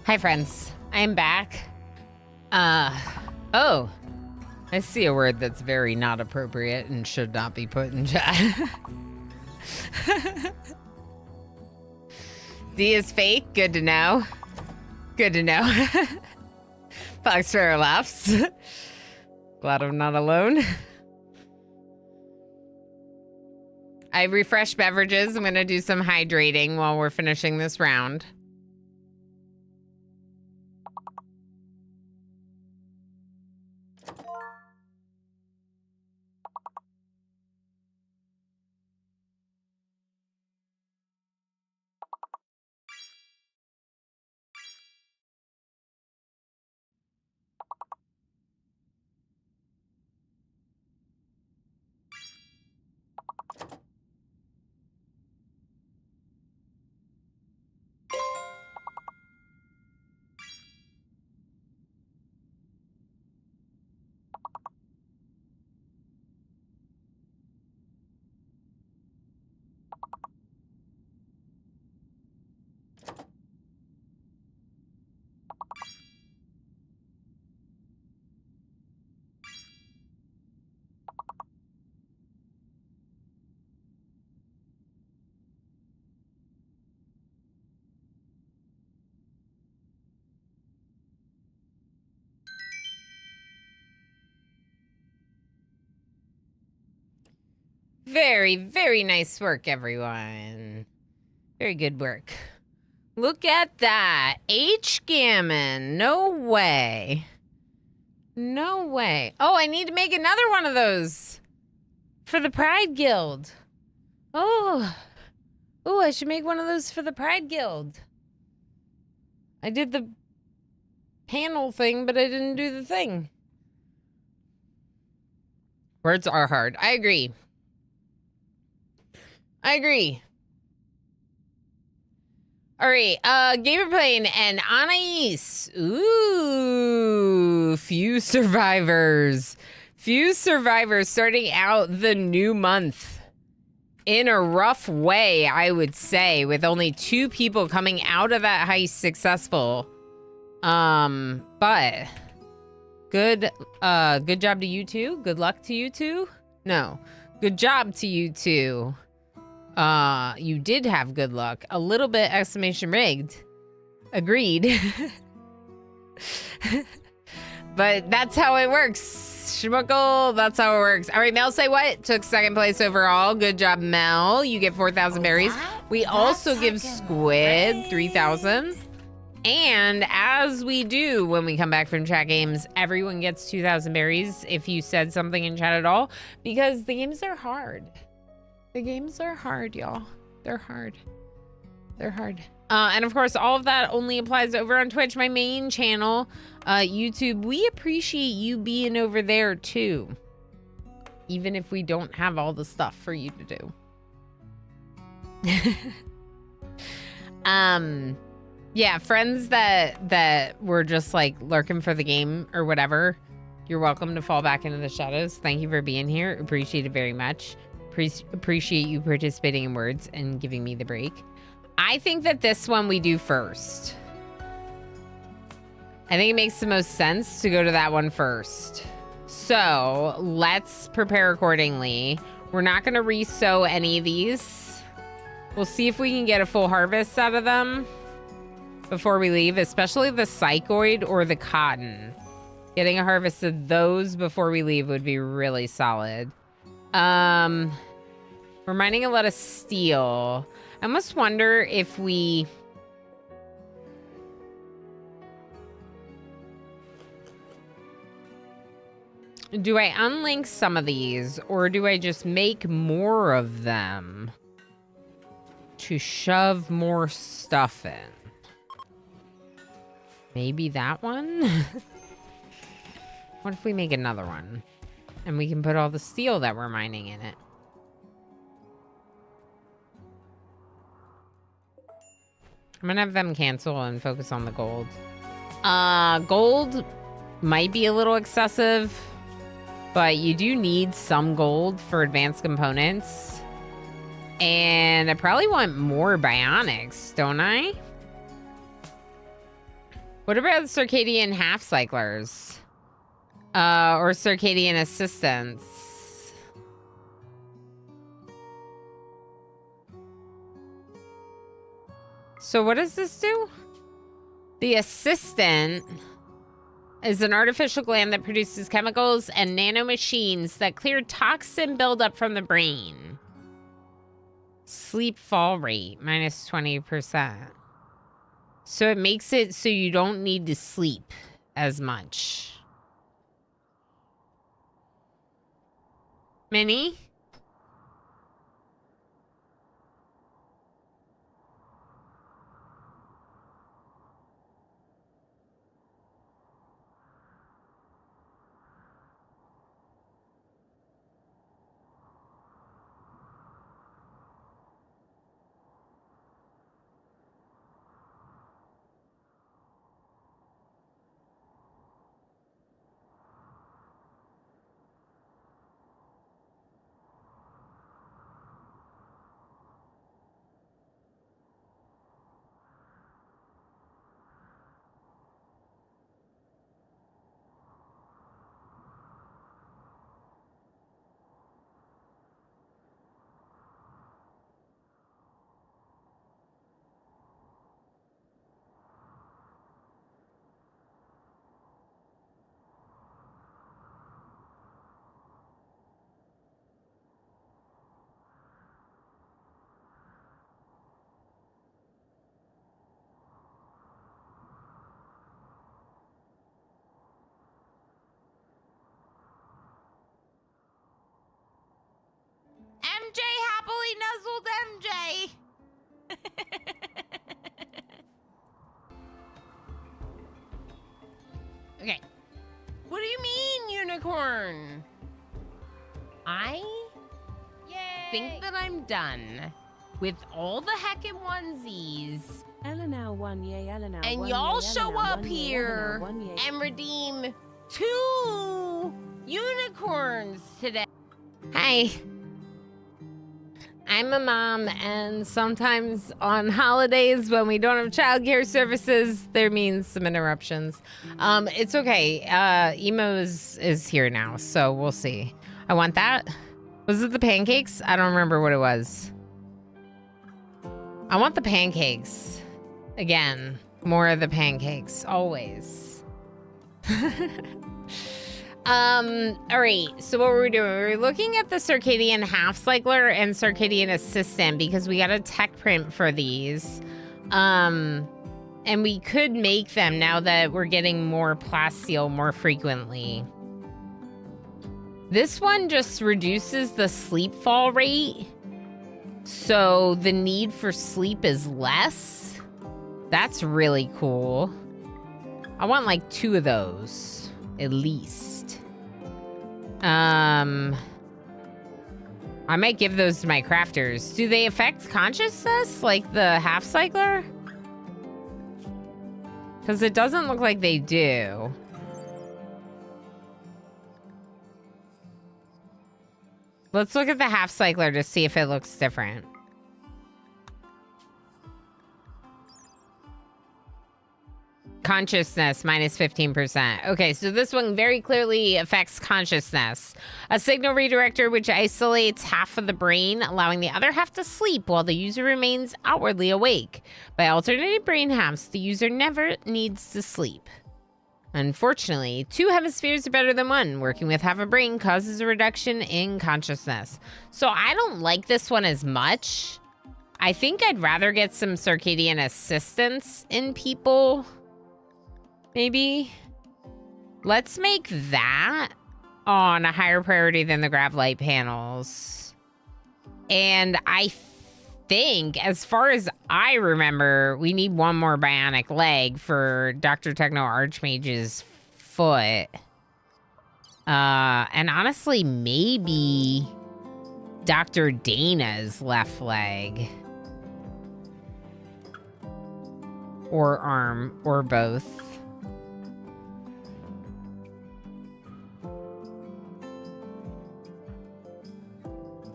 Hi, friends. I am back. Oh. I see a word that's very not appropriate and should not be put in chat. D is fake. Good to know. Good to know. Fox Sparrow laughs. Glad I'm not alone. I refreshed beverages. I'm going to do some hydrating while we're finishing this round. Very, very nice work, everyone. Very good work. Look at that. H-Gammon. No way. No way. Oh, I need to make another one of those for the Pride Guild. Oh. Oh, I should make one of those for the Pride Guild. I did the panel thing, but I didn't do the thing. Words are hard. I agree. I agree. All right, Gamer Plane and Anais. Ooh, few survivors. Few survivors starting out the new month in a rough way, I would say, with only 2 people coming out of that heist successful. But good job to you two. Good luck to you two. No, good job to you two. You did have good luck. A little bit exclamation rigged. Agreed. But that's how it works. Schmuckle, that's how it works. All right, Mel, say what? Took 2nd place overall. Good job, Mel. You get 4,000 berries. We also give Squid 3,000. And as we do when we come back from chat games, everyone gets 2,000 berries if you said something in chat at all, because the games are hard. The games are hard, y'all. They're hard. They're hard. And of course, all of that only applies over on Twitch, my main channel. YouTube, we appreciate you being over there too. Even if we don't have all the stuff for you to do. Yeah, friends that were just like lurking for the game or whatever, you're welcome to fall back into the shadows. Thank you for being here. Appreciate it very much. Appreciate you participating in words and giving me the break. I think that this one we do first. I think it makes the most sense to go to that one first. So let's prepare accordingly. We're not going to re-sow any of these. We'll see if we can get a full harvest out of them before we leave, especially the psychoid or the cotton. Getting a harvest of those before we leave would be really solid. We're mining a lot of steel. I almost wonder if we... Do I unlink some of these, or do I just make more of them to shove more stuff in? Maybe that one? What if we make another one? And we can put all the steel that we're mining in it. I'm gonna have them cancel and focus on the gold. Gold might be a little excessive, but you do need some gold for advanced components. And I probably want more bionics, don't I? What about circadian half cyclers? Or circadian assistants? So what does this do? The assistant is an artificial gland that produces chemicals and nanomachines that clear toxin buildup from the brain. Sleep fall rate, minus 20%. So it makes it so you don't need to sleep as much. Minnie? unicorn. I think that I'm done with all the heckin' onesies. And y'all show up here and redeem 2 unicorns today. Hi. I'm a mom, and sometimes on holidays when we don't have childcare services, there means some interruptions. It's okay. Emo is here now, so we'll see. I want that. Was it the pancakes? I don't remember what it was. I want the pancakes. Again, more of the pancakes, always. All right, so what were we doing? We were looking at the circadian half cycler and circadian assistant because we got a tech print for these. And we could make them now that we're getting more plasteel more frequently. This one just reduces the sleep fall rate, so the need for sleep is less. That's really cool. I want like 2 of those, at least. I might give those to my crafters. Do they affect consciousness, like the half cycler? Because it doesn't look like they do. Let's look at the half cycler to see if it looks different. Consciousness, minus 15%. Okay, so this one very clearly affects consciousness. A signal redirector which isolates half of the brain, allowing the other half to sleep while the user remains outwardly awake. By alternating brain halves, the user never needs to sleep. Unfortunately, 2 hemispheres are better than 1. Working with half a brain causes a reduction in consciousness. So I don't like this one as much. I think I'd rather get some circadian assistance in people. Maybe. Let's make that on a higher priority than the grav light panels. And I think, as far as I remember, we need 1 more bionic leg for Dr. Techno Archmage's foot. And honestly, maybe Dr. Dana's left leg. Or arm, or both.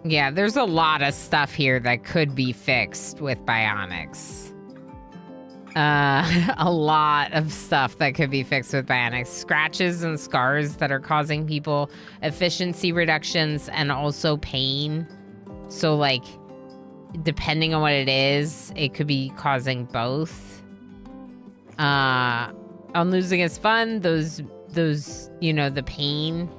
Yeah, there's a lot of stuff here that could be fixed with bionics. A lot of stuff that could be fixed with bionics. Scratches and scars that are causing people efficiency reductions and also pain. So, like, depending on what it is, it could be causing both. On losing is fun, those, you know, the pain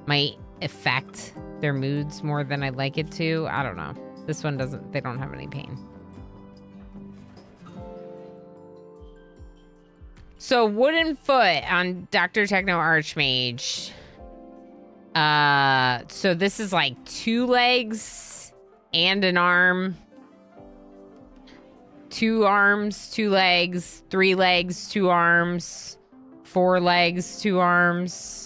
might affect their moods more than I'd like it to. I don't know. This one doesn't, they don't have any pain. So wooden foot on Dr. Techno Archmage. So this is like 2 legs and an arm. 2 arms, 2 legs, 3 legs, 2 arms, 4 legs, 2 arms.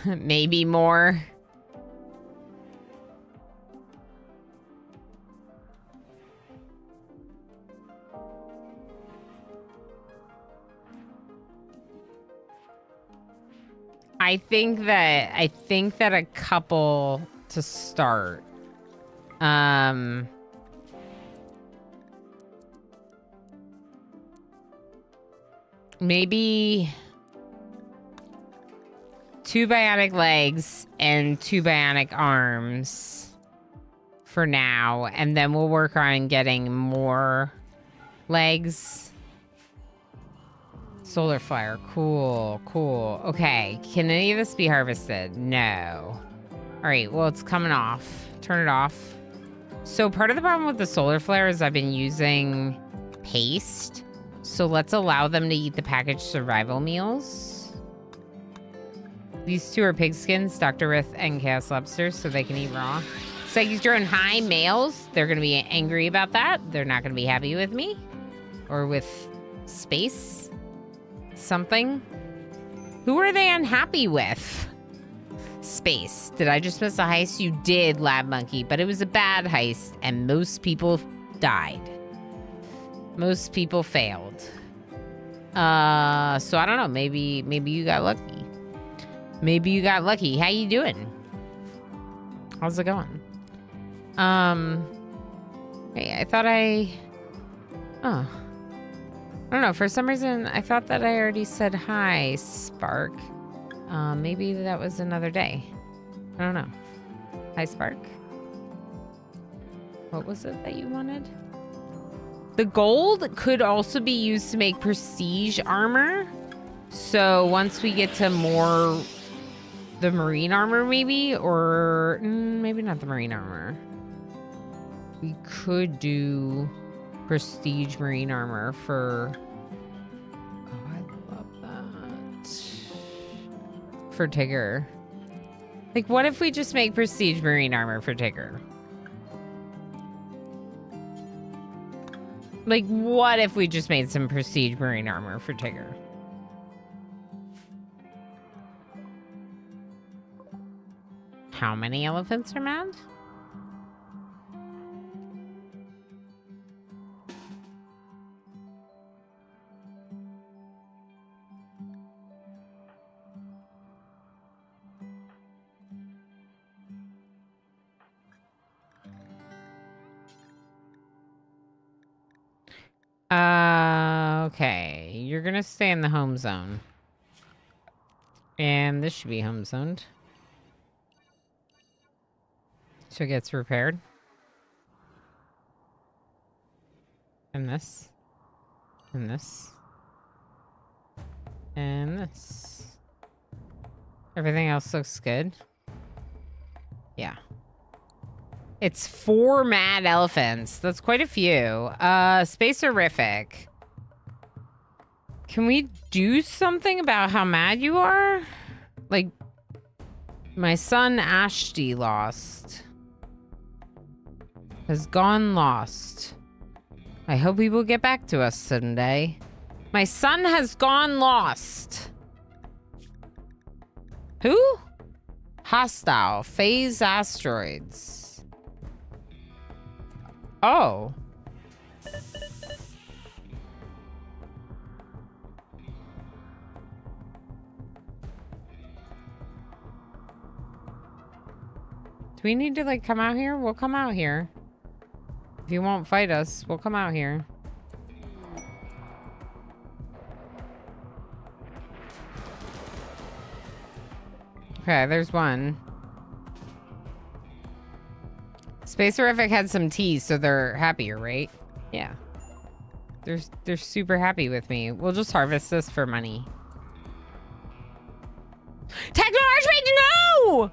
Maybe more. I think that a couple to start. Maybe 2 bionic legs and 2 bionic arms for now, and then we'll work on getting more legs. Solar flare, cool, cool. Okay, can any of this be harvested? No. All right, well, it's coming off. Turn it off. So part of the problem with the solar flare is I've been using paste. So let's allow them to eat the packaged survival meals. These 2 are pigskins, Dr. Rith and Chaos Lobsters, so they can eat raw. Psychic drone high males. They're going to be angry about that. They're not going to be happy with me. Or with space. Something. Who are they unhappy with? Space. Did I just miss a heist? You did, Lab Monkey, but it was a bad heist, and most people died. Most people failed. So I don't know. Maybe you got lucky. Maybe you got lucky. How you doing? How's it going? Hey, I thought oh. I don't know. For some reason, I thought that I already said hi, Spark. Maybe that was another day. I don't know. Hi, Spark. What was it that you wanted? The gold could also be used to make prestige armor. So once we get to more... the marine armor, maybe? Or maybe not the marine armor. We could do prestige marine armor for... oh, I love that. For Tigger. Like, what if we just make prestige marine armor for Tigger? Like, what if we just made some prestige marine armor for Tigger? How many elephants are mad? Okay. You're gonna stay in the home zone. And this should be home zoned. So it gets repaired. And this. And this. And this. Everything else looks good. Yeah. It's 4 mad elephants. That's quite a few. Space-orific. Can we do something about how mad you are? Like, my son Ashty lost. Has gone lost. I hope he will get back to us someday. My son has gone lost. Who? Hostile. Phase asteroids. Oh. Do we need to, like, come out here? We'll come out here. If you won't fight us, we'll come out here. Okay, there's one. Space-orific had some tea, so they're happier, right? Yeah. They're super happy with me. We'll just harvest this for money. Techno Archmage, no!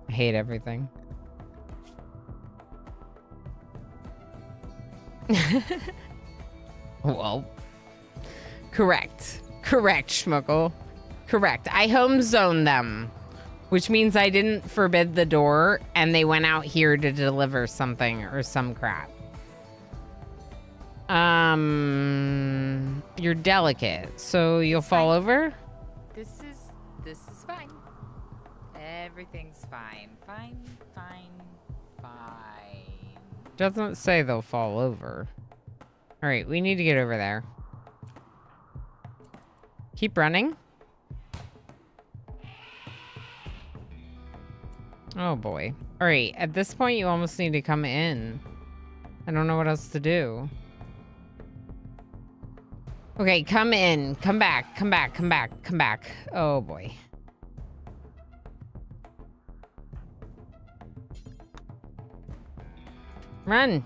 I hate everything. Well, correct. Correct, Schmuckle. Correct. I home zoned them, which means I didn't forbid the door and they went out here to deliver something or some crap. You're delicate, so you'll fall over? This is fine. Everything's fine. Fine. Doesn't say they'll fall over. All right, we need to get over there. Keep running. Oh boy. All right, at this point you almost need to come in. I don't know what else to do. Okay, come in. Come back. Come back. Come back. Come back. Oh boy. Run.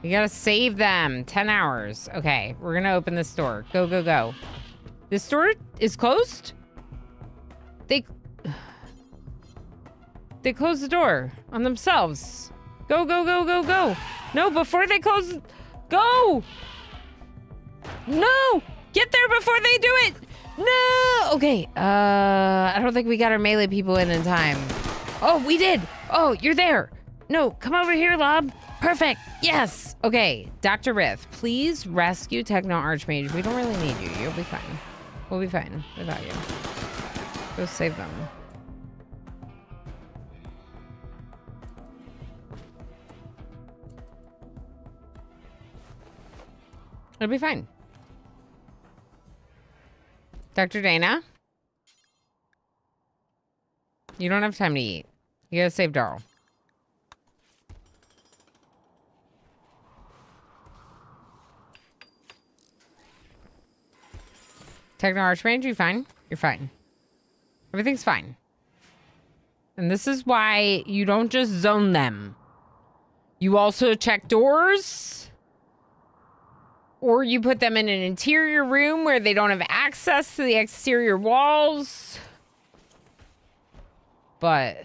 You gotta save them. 10 hours. Okay, we're gonna open this door. Go, go, go. This door is closed? They closed the door on themselves. Go, go, go, go, go. No, before they close. Go. No. Get there before they do it. No! Okay, I don't think we got our melee people in time. Oh, we did! Oh, you're there! No, come over here, Lob! Perfect! Yes! Okay, Dr. Rith, please rescue Techno Archmage. We don't really need you. You'll be fine. We'll be fine without you. Go save them. It'll be fine. Dr. Dana? You don't have time to eat. You gotta save Darl. Techno Archmage, you fine? You're fine. Everything's fine. And this is why you don't just zone them. You also check doors. Or you put them in an interior room where they don't have access to the exterior walls. But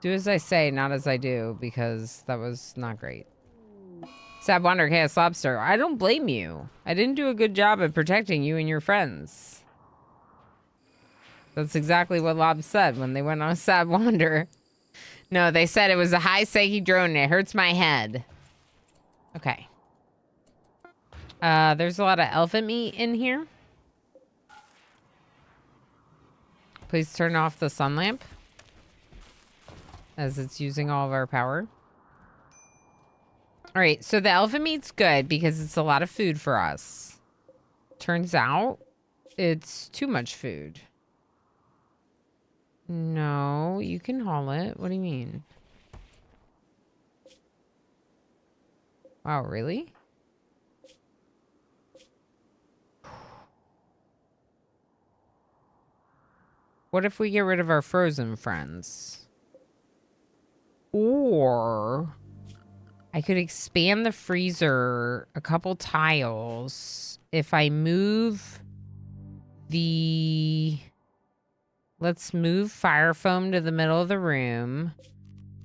do as I say, not as I do, because that was not great. Sad Wander Chaos Lobster. I don't blame you. I didn't do a good job of protecting you and your friends. That's exactly what Lob said when they went on a Sad Wander. No, they said it was a high Psyche drone and it hurts my head. Okay. There's a lot of elephant meat in here. Please turn off the sun lamp, as it's using all of our power. All right, so the elephant meat's good because it's a lot of food for us. Turns out it's too much food. No, you can haul it. What do you mean? Wow, really? What if we get rid of our frozen friends? Or I could expand the freezer a couple tiles if I move the... Let's move fire foam to the middle of the room.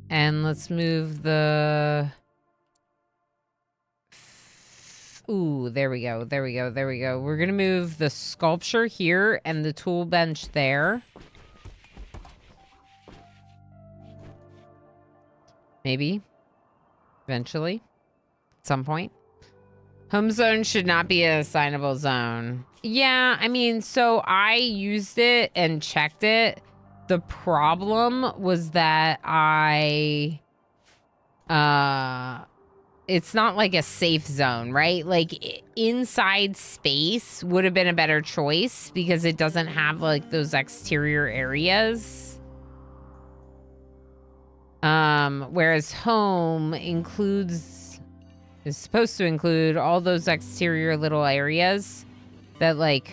And let's move the... Ooh, there we go. There we go. There we go. We're going to move the sculpture here and the tool bench there. Maybe. Eventually. At some point. Home zone should not be an assignable zone. Yeah, I mean, so I used it and checked it. The problem was that it's not like a safe zone, right? Like inside space would have been a better choice because it doesn't have like those exterior areas. Whereas home is supposed to include all those exterior little areas that like,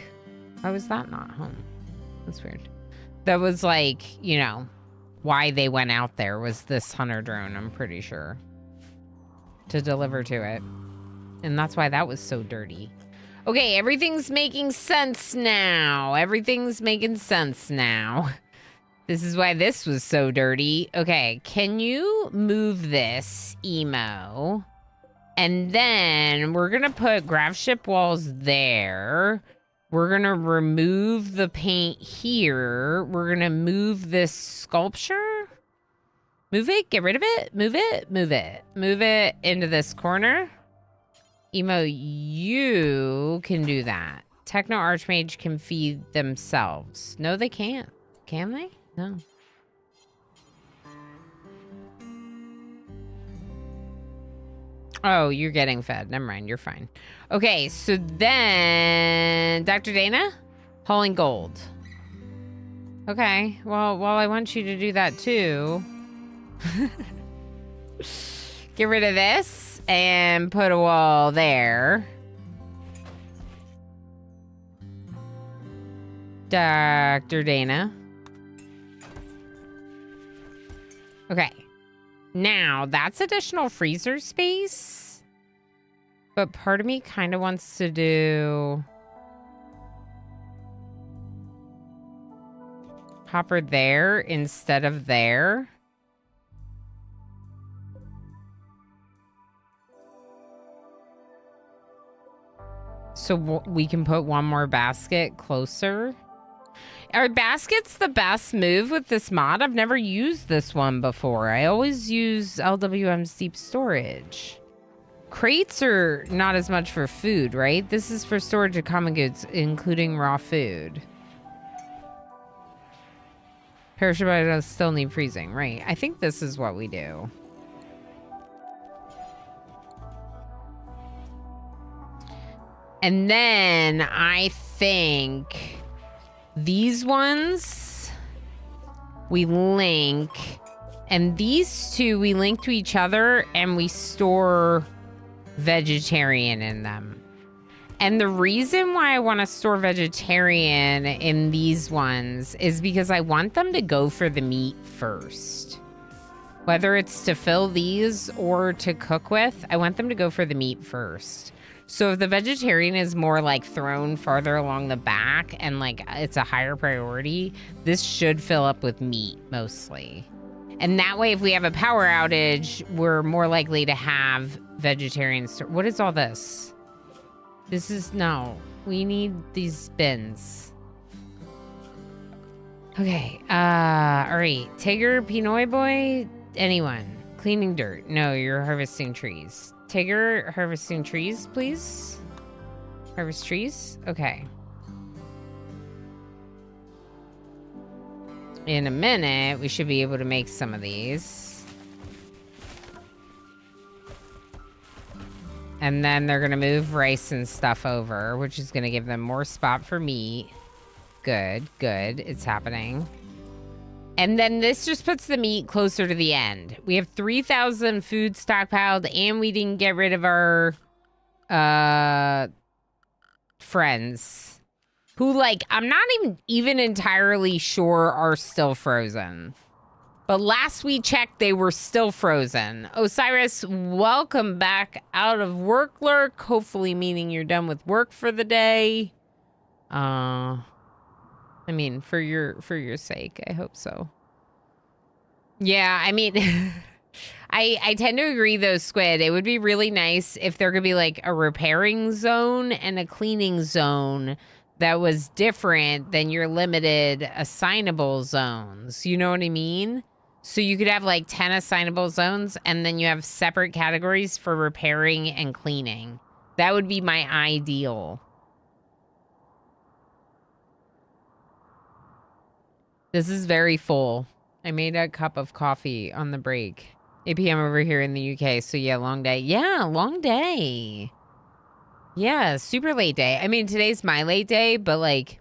why was that not home? That's weird. That was like, you know, why they went out there was this hunter drone, I'm pretty sure. To deliver to it. And that's why that was so dirty. Okay, everything's making sense now. Everything's making sense now. This is why this was so dirty. Okay, can you move this, Emo? And then we're gonna put grav ship walls there. We're gonna remove the paint here. We're gonna move this sculpture. Move it, get rid of it, move it, move it. Move it into this corner. Emo, you can do that. Techno Archmage can feed themselves. No, they can't. Can they? No. Oh, you're getting fed. Never mind, you're fine. Okay, so then... Dr. Dana? Hauling gold. Okay, well, I want you to do that too... Get rid of this and put a wall there. Dr. Dana. Okay. Now, that's additional freezer space. But part of me kind of wants to do... hopper there instead of there. So we can put one more basket closer. Are baskets the best move with this mod? I've never used this one before. I always use LWM's deep storage. Crates are not as much for food, right? This is for storage of common goods, including raw food. Perishable items still need freezing, right? I think this is what we do. And then I think these ones we link, and these two we link to each other and we store vegetarian in them. And the reason why I want to store vegetarian in these ones is because I want them to go for the meat first. Whether it's to fill these or to cook with, I want them to go for the meat first. So if the vegetarian is more like thrown farther along the back and like it's a higher priority, this should fill up with meat mostly. And that way, if we have a power outage, we're more likely to have vegetarians. What is all this? This is, no, we need these bins. Okay, all right. Tigger, Pinoy boy, anyone? Cleaning dirt. No, you're harvesting trees. Tigger, harvesting trees, please. Harvest trees? Okay. In a minute, we should be able to make some of these. And then they're going to move rice and stuff over, which is going to give them more spot for meat. Good, good. It's happening. And then this just puts the meat closer to the end. We have 3,000 food stockpiled, and we didn't get rid of our friends. Who, like, I'm not even entirely sure are still frozen. But last we checked, they were still frozen. Osiris, welcome back out of work lurk. Hopefully meaning you're done with work for the day. I mean, for your sake, I hope so. Yeah, I mean, I tend to agree though, Squid. It would be really nice if there could be like a repairing zone and a cleaning zone that was different than your limited assignable zones. You know what I mean? So you could have like 10 assignable zones and then you have separate categories for repairing and cleaning. That would be my ideal. This is very full. I made a cup of coffee on the break. 8 p.m. over here in the UK. So yeah, long day. Yeah, long day. Yeah, super late day. I mean, today's my late day, but like,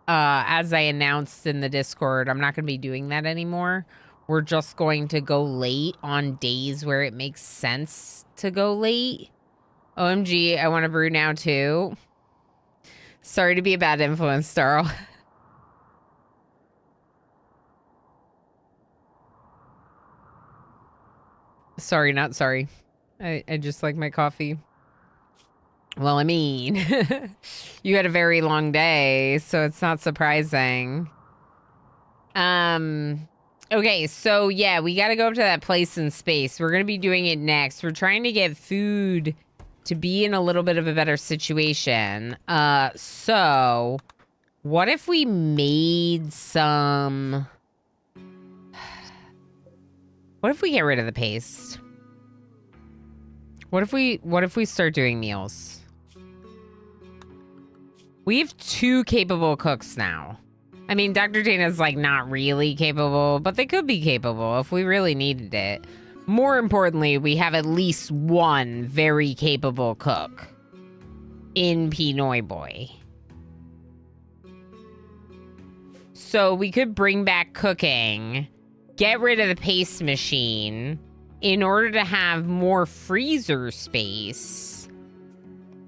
as I announced in the Discord, I'm not going to be doing that anymore. We're just going to go late on days where it makes sense to go late. OMG, I want to brew now too. Sorry to be a bad influence, Darl. Sorry, not sorry. I just like my coffee. Well, I mean, you had a very long day, so it's not surprising. Okay, so yeah, we got to go up to that place in space. We're going to be doing it next. We're trying to get food to be in a little bit of a better situation. So what if we made some... What if we get rid of the paste? What if we start doing meals? We have 2 capable cooks now. I mean, Dr. Dana's like not really capable, but they could be capable if we really needed it. More importantly, we have at least 1 very capable cook in Pinoy Boy. So we could bring back cooking, get rid of the paste machine in order to have more freezer space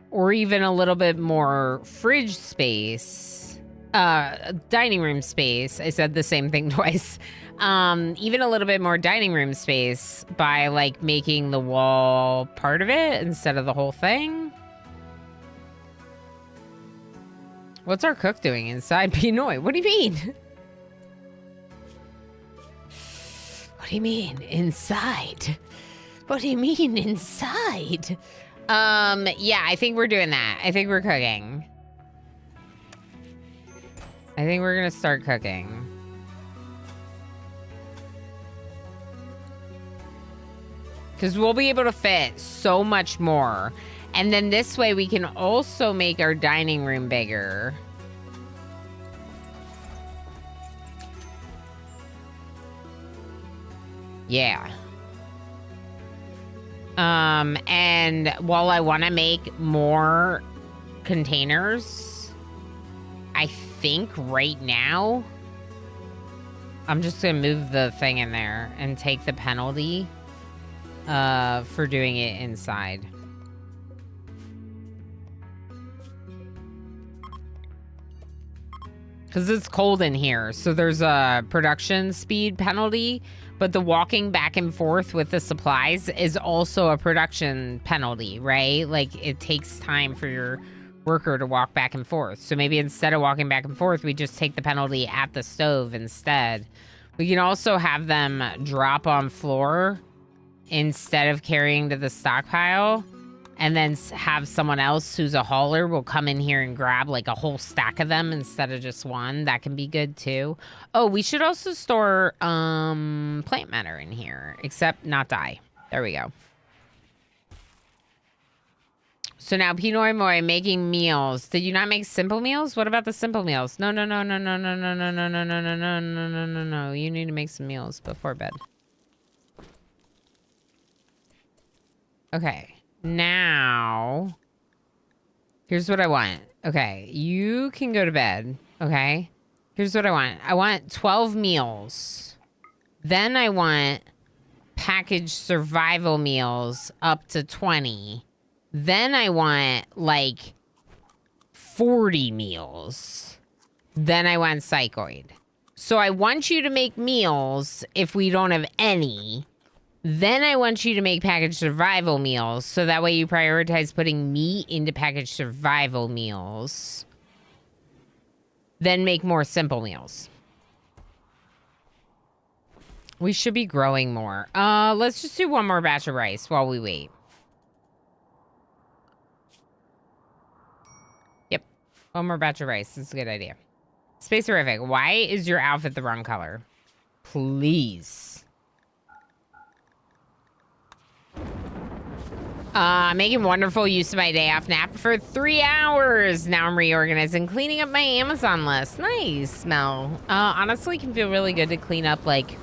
or even a little bit more fridge space, dining room space. I said the same thing twice. Even a little bit more dining room space by like making the wall part of it instead of the whole thing. What's our cook doing inside Pinoy? What do you mean? What do you mean, inside? What do you mean, inside? Yeah, I think we're doing that. I think we're cooking. I think we're gonna start cooking. Because we'll be able to fit so much more. And then this way we can also make our dining room bigger. Yeah. And while I want to make more containers, I think right now I'm just gonna move the thing in there and take the penalty for doing it inside. Because it's cold in here, so there's a production speed penalty, but the walking back and forth with the supplies is also a production penalty, right? Like, it takes time for your worker to walk back and forth. So maybe instead of walking back and forth, we just take the penalty at the stove instead. We can also have them drop on floor instead of carrying to the stockpile, and then have someone else who's a hauler will come in here and grab like a whole stack of them instead of just one. That can be good too. Oh, we should also store plant matter in here, except not dye. There we go. So now Pinoy Moy making meals. Did you not make simple meals? What about the simple meals? No. You need to make some meals before bed. Okay. Now, here's what I want. Okay, you can go to bed. Okay, here's what I want. I want 12 meals. Then I want packaged survival meals up to 20. Then I want like 40 meals. Then I want psychoid. So I want you to make meals if we don't have any. Then I want you to make packaged survival meals, so that way you prioritize putting meat into packaged survival meals. Then make more simple meals. We should be growing more. Let's just do one more batch of rice while we wait. Yep, one more batch of rice. That's a good idea. Space Horrific, why is your outfit the wrong color? Please. Making wonderful use of my day off nap for 3 hours. Now I'm reorganizing, cleaning up my Amazon list. Nice, Mel. Honestly, can feel really good to clean up, like,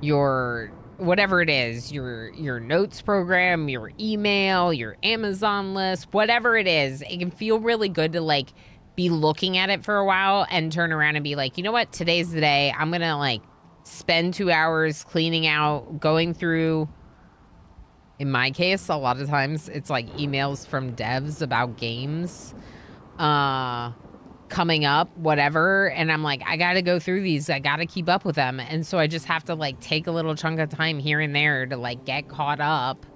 your, whatever it is, your notes program, your email, your Amazon list, whatever it is. It can feel really good to, like, be looking at it for a while and turn around and be like, you know what? Today's the day. I'm gonna, like, spend 2 hours cleaning out, going through. In my case, a lot of times it's like emails from devs about games coming up, whatever. And I'm like, I got to go through these. I got to keep up with them. And so I just have to like take a little chunk of time here and there to like get caught up.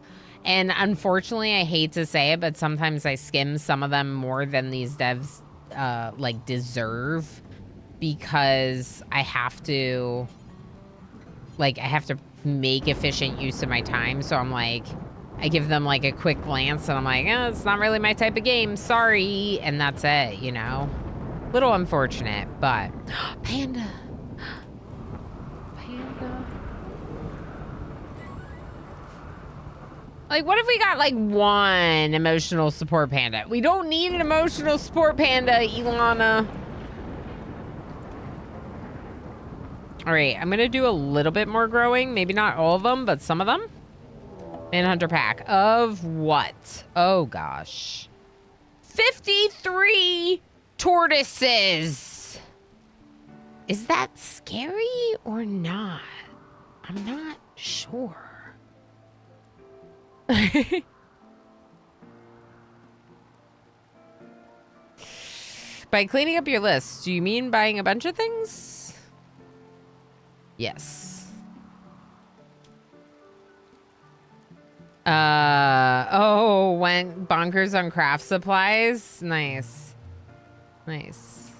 And unfortunately, I hate to say it, but sometimes I skim some of them more than these devs like deserve, because I have to make efficient use of my time. So I'm like, I give them like a quick glance and I'm like, oh, it's not really my type of game, sorry, and that's it, you know. Little unfortunate, but Panda. Like, what if we got like one emotional support panda? We don't need an emotional support panda, Ilana. All right, I'm gonna do a little bit more growing. Maybe not all of them, but some of them. Manhunter pack of what? Oh gosh. 53 tortoises. Is that scary or not? I'm not sure. By cleaning up your list, do you mean buying a bunch of things? Yes. Oh, went bonkers on craft supplies. Nice. Nice.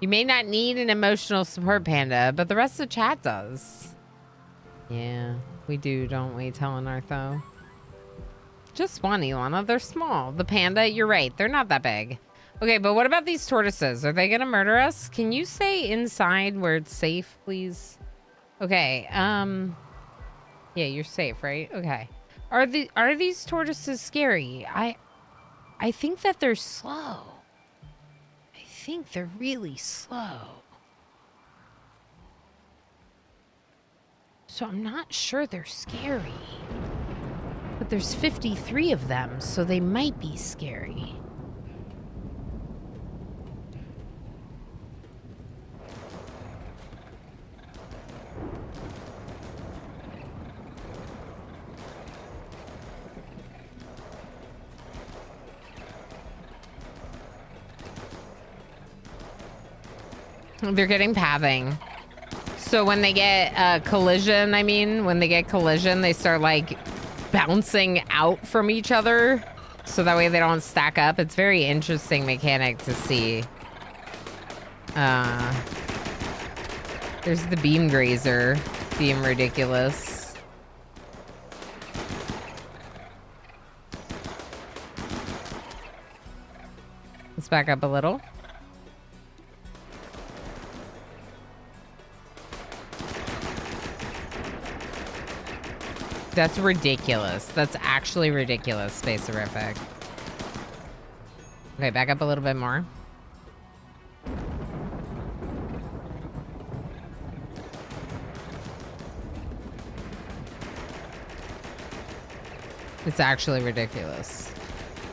You may not need an emotional support panda, but the rest of chat does. Yeah, we do, don't we, Telenartho? Just one, Ilana. They're small. The panda, you're right. They're not that big. Okay, but what about these tortoises? Are they gonna murder us? Can you stay inside where it's safe, please? Okay, yeah, you're safe, right? Okay. Are these tortoises scary? I think that they're slow. I think they're really slow. So I'm not sure they're scary. But there's 53 of them, so they might be scary. They're getting pathing. So when they get collision, when they get collision, they start like bouncing out from each other. So that way they don't stack up. It's very interesting mechanic to see. There's the beam grazer being ridiculous. Let's back up a little. That's ridiculous. That's actually ridiculous, Space Horrific. Okay, back up a little bit more. It's actually ridiculous.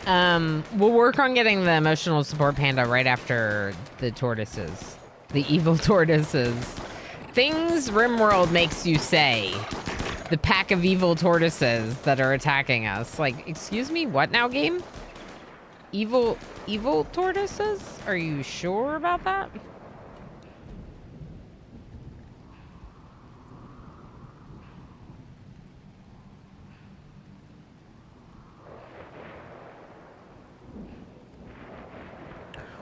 We'll work on getting the emotional support panda right after the tortoises. The evil tortoises. Things RimWorld makes you say. The pack of evil tortoises that are attacking us. Like, excuse me, what now, game? Evil tortoises? Are you sure about that?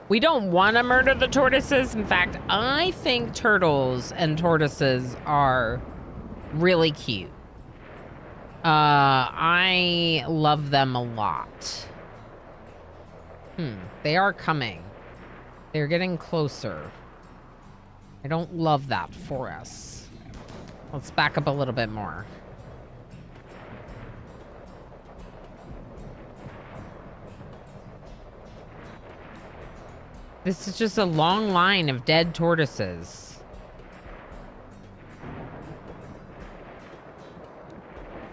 We don't want to murder the tortoises. In fact, I think turtles and tortoises are really cute. I love them a lot. They are coming. They're getting closer. I don't love that for us. Let's back up a little bit more. This is just a long line of dead tortoises.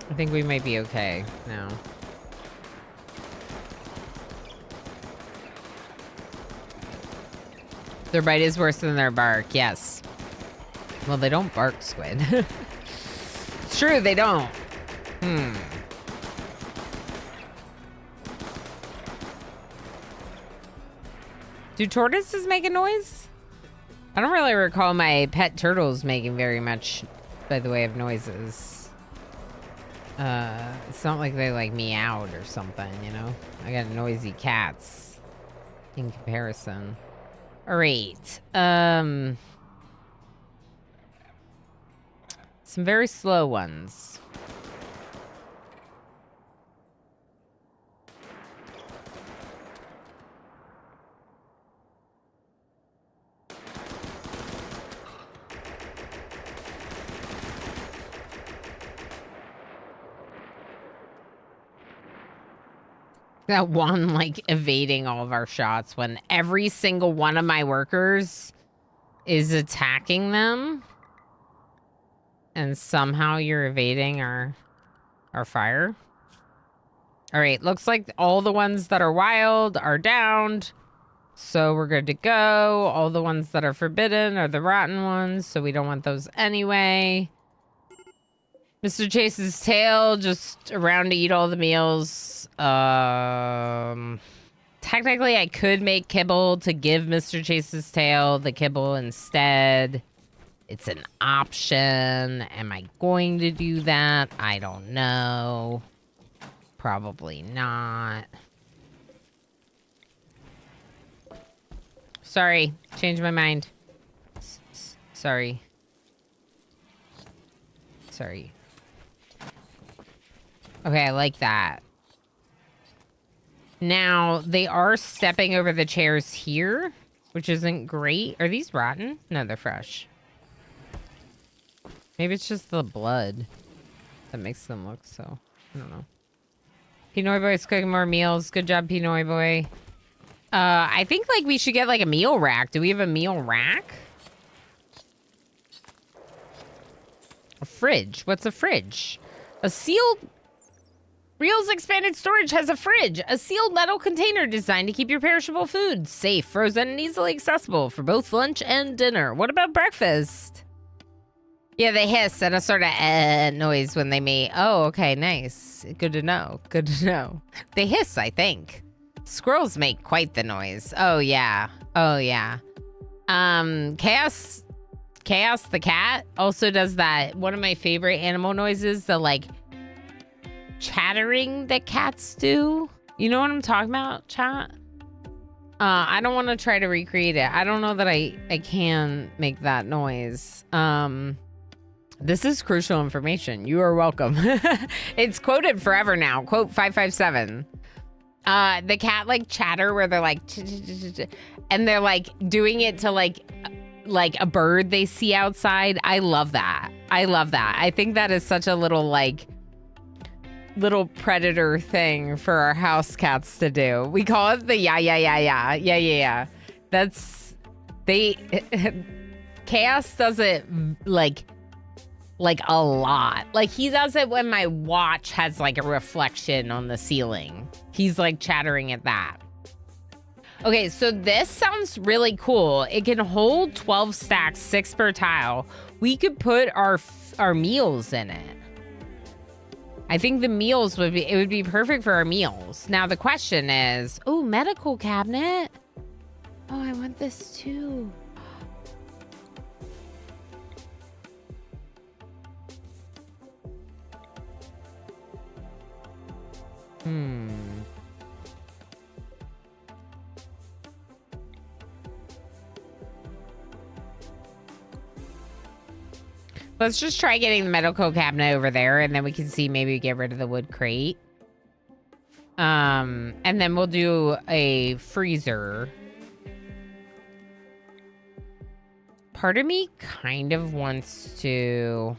I think we might be okay now. Their bite is worse than their bark, yes. Well, they don't bark, Squid. It's true, they don't. Do tortoises make a noise? I don't really recall my pet turtles making very much by the way of noises. It's not like they like meowed or something, you know? I got noisy cats in comparison. All right. Some very slow ones. That one, like, evading all of our shots when every single one of my workers is attacking them. And somehow you're evading our fire. All right, looks like all the ones that are wild are downed. So we're good to go. All the ones that are forbidden are the rotten ones, so we don't want those anyway. Mr. Chase's tail, just around to eat all the meals. Technically, I could make kibble to give Mr. Chase's tail the kibble instead. It's an option. Am I going to do that? I don't know. Probably not. Sorry, changed my mind. Sorry. Sorry. Okay, I like that. Now, they are stepping over the chairs here, which isn't great. Are these rotten? No, they're fresh. Maybe it's just the blood that makes them look so. I don't know. Pinoy Boy's cooking more meals. Good job, Pinoy Boy. I think, like, we should get, like, a meal rack. Do we have a meal rack? A fridge. What's a fridge? A sealed... Real's expanded storage has a fridge, a sealed metal container designed to keep your perishable foods safe, frozen, and easily accessible for both lunch and dinner. What about breakfast? Yeah, they hiss and a sort of noise when they mate. Oh, okay, nice. Good to know. Good to know. They hiss, I think. Squirrels make quite the noise. Oh, yeah. Oh, yeah. Chaos the cat also does that. One of my favorite animal noises, the, like, chattering that cats do. You know what I'm talking about, chat? I don't want to try to recreate it. I don't know that I can make that noise. This is crucial information. You are welcome. It's quoted forever now. Quote 557. The cat like chatter where they're like and they're like doing it to like a bird they see outside. I love that. I love that. I think that is such a little predator thing for our house cats to do. We call it the yeah. That's Chaos does it like a lot. Like he does it when my watch has like a reflection on the ceiling. He's like chattering at that. Okay, so this sounds really cool. It can hold 12 stacks, 6 per tile. We could put our meals in it. I think the meals would be perfect for our meals. Now the question is, oh, medical cabinet. Oh, I want this too. Let's just try getting the medical cabinet over there, and then we can see maybe get rid of the wood crate. And then we'll do a freezer. Part of me kind of wants to...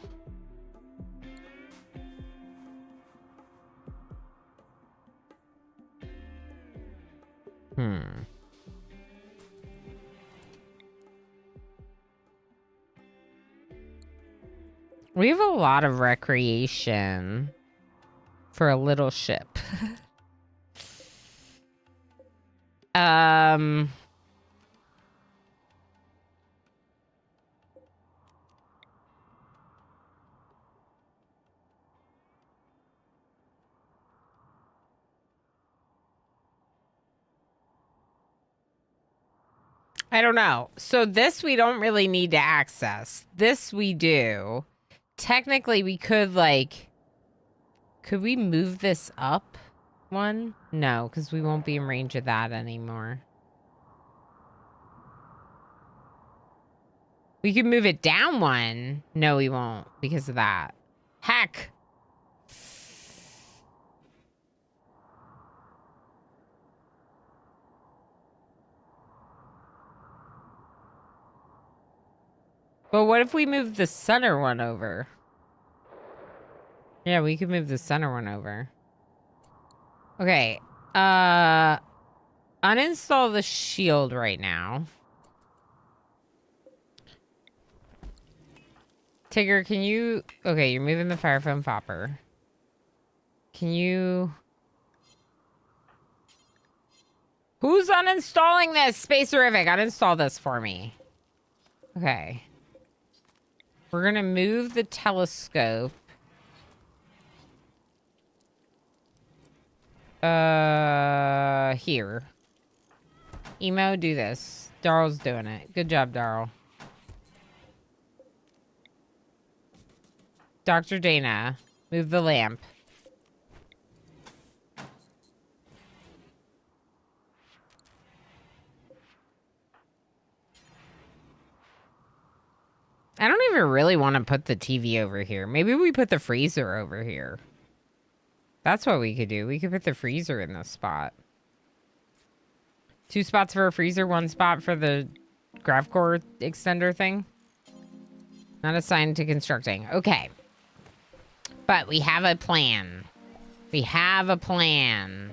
We have a lot of recreation for a little ship. I don't know. So this we don't really need to access. This we do. Technically, we could, like... Could we move this up one? No, because we won't be in range of that anymore. We could move it down one. No, we won't because of that. Heck! But what if we move the center one over? Yeah, we could move the center one over. Okay. Uninstall the shield right now. Tigger, can you... Okay, you're moving the fire foam popper. Can you... Who's uninstalling this? Spacerific, uninstall this for me. Okay. We're gonna move the telescope. Here. Emo, do this. Daryl's doing it. Good job, Daryl. Dr. Dana, move the lamp. I don't even really want to put the TV over here. Maybe we put the freezer over here. That's what we could do. We could put the freezer in this spot. 2 spots for a freezer, 1 spot for the GravCore extender thing. Not assigned to constructing. Okay. But we have a plan. We have a plan.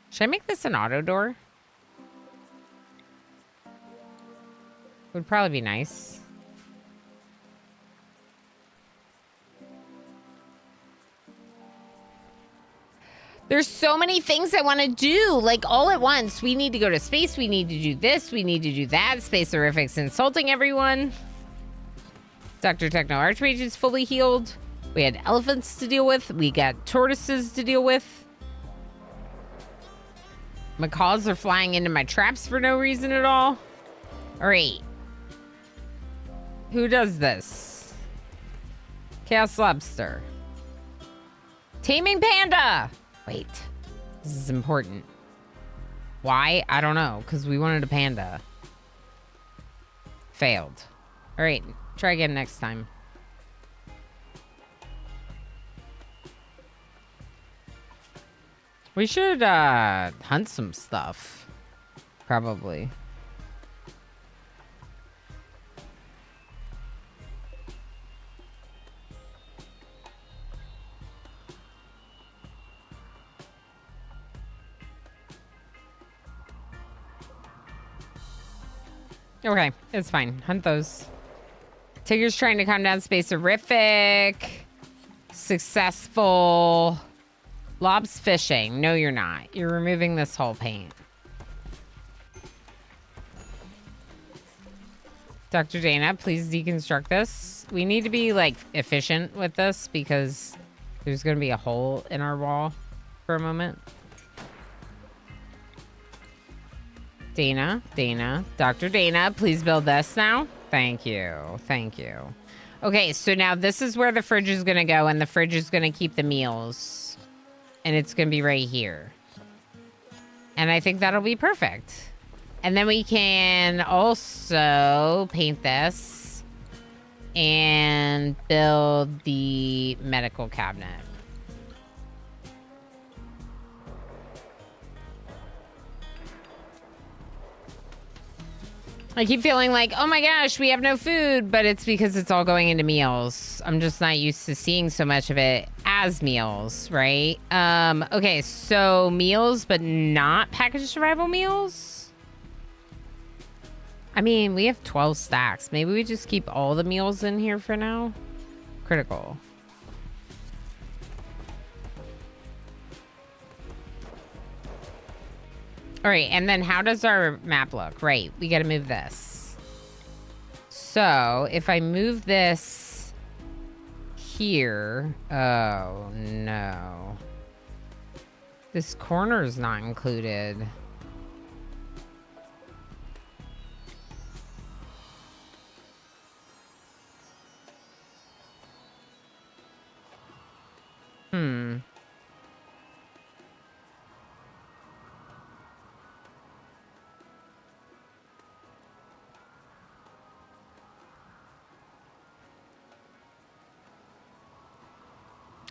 Should I make this an auto door? Would probably be nice. There's so many things I want to do, like all at once. We need to go to space. We need to do this. We need to do that. Space Horrific's insulting everyone. Dr. Techno Archmage is fully healed. We had elephants to deal with. We got tortoises to deal with. Macaws are flying into my traps for no reason at all. All right. Who does this? Chaos Lobster. Taming Panda! Wait. This is important. Why? I don't know. Because we wanted a panda. Failed. All right. Try again next time. We should hunt some stuff. Probably. Okay, it's fine. Hunt those. Tigger's trying to calm down Space Horrific. Successful. Lob's fishing. No, you're not. You're removing this whole paint. Dr. Dana, please deconstruct this. We need to be, like, efficient with this because there's going to be a hole in our wall for a moment. Dana, Dr. Dana, please build this now. Thank you. Thank you. Okay, so now this is where the fridge is going to go, and the fridge is going to keep the meals. And it's going to be right here. And I think that'll be perfect. And then we can also paint this and build the medical cabinet. I keep feeling like, oh my gosh, we have no food, but it's because it's all going into meals. I'm just not used to seeing so much of it as meals, right? Okay, so meals, but not packaged survival meals? I mean, we have 12 stacks. Maybe we just keep all the meals in here for now. Critical. All right, and then how does our map look? Right, we got to move this. So if I move this here, oh no. This corner is not included.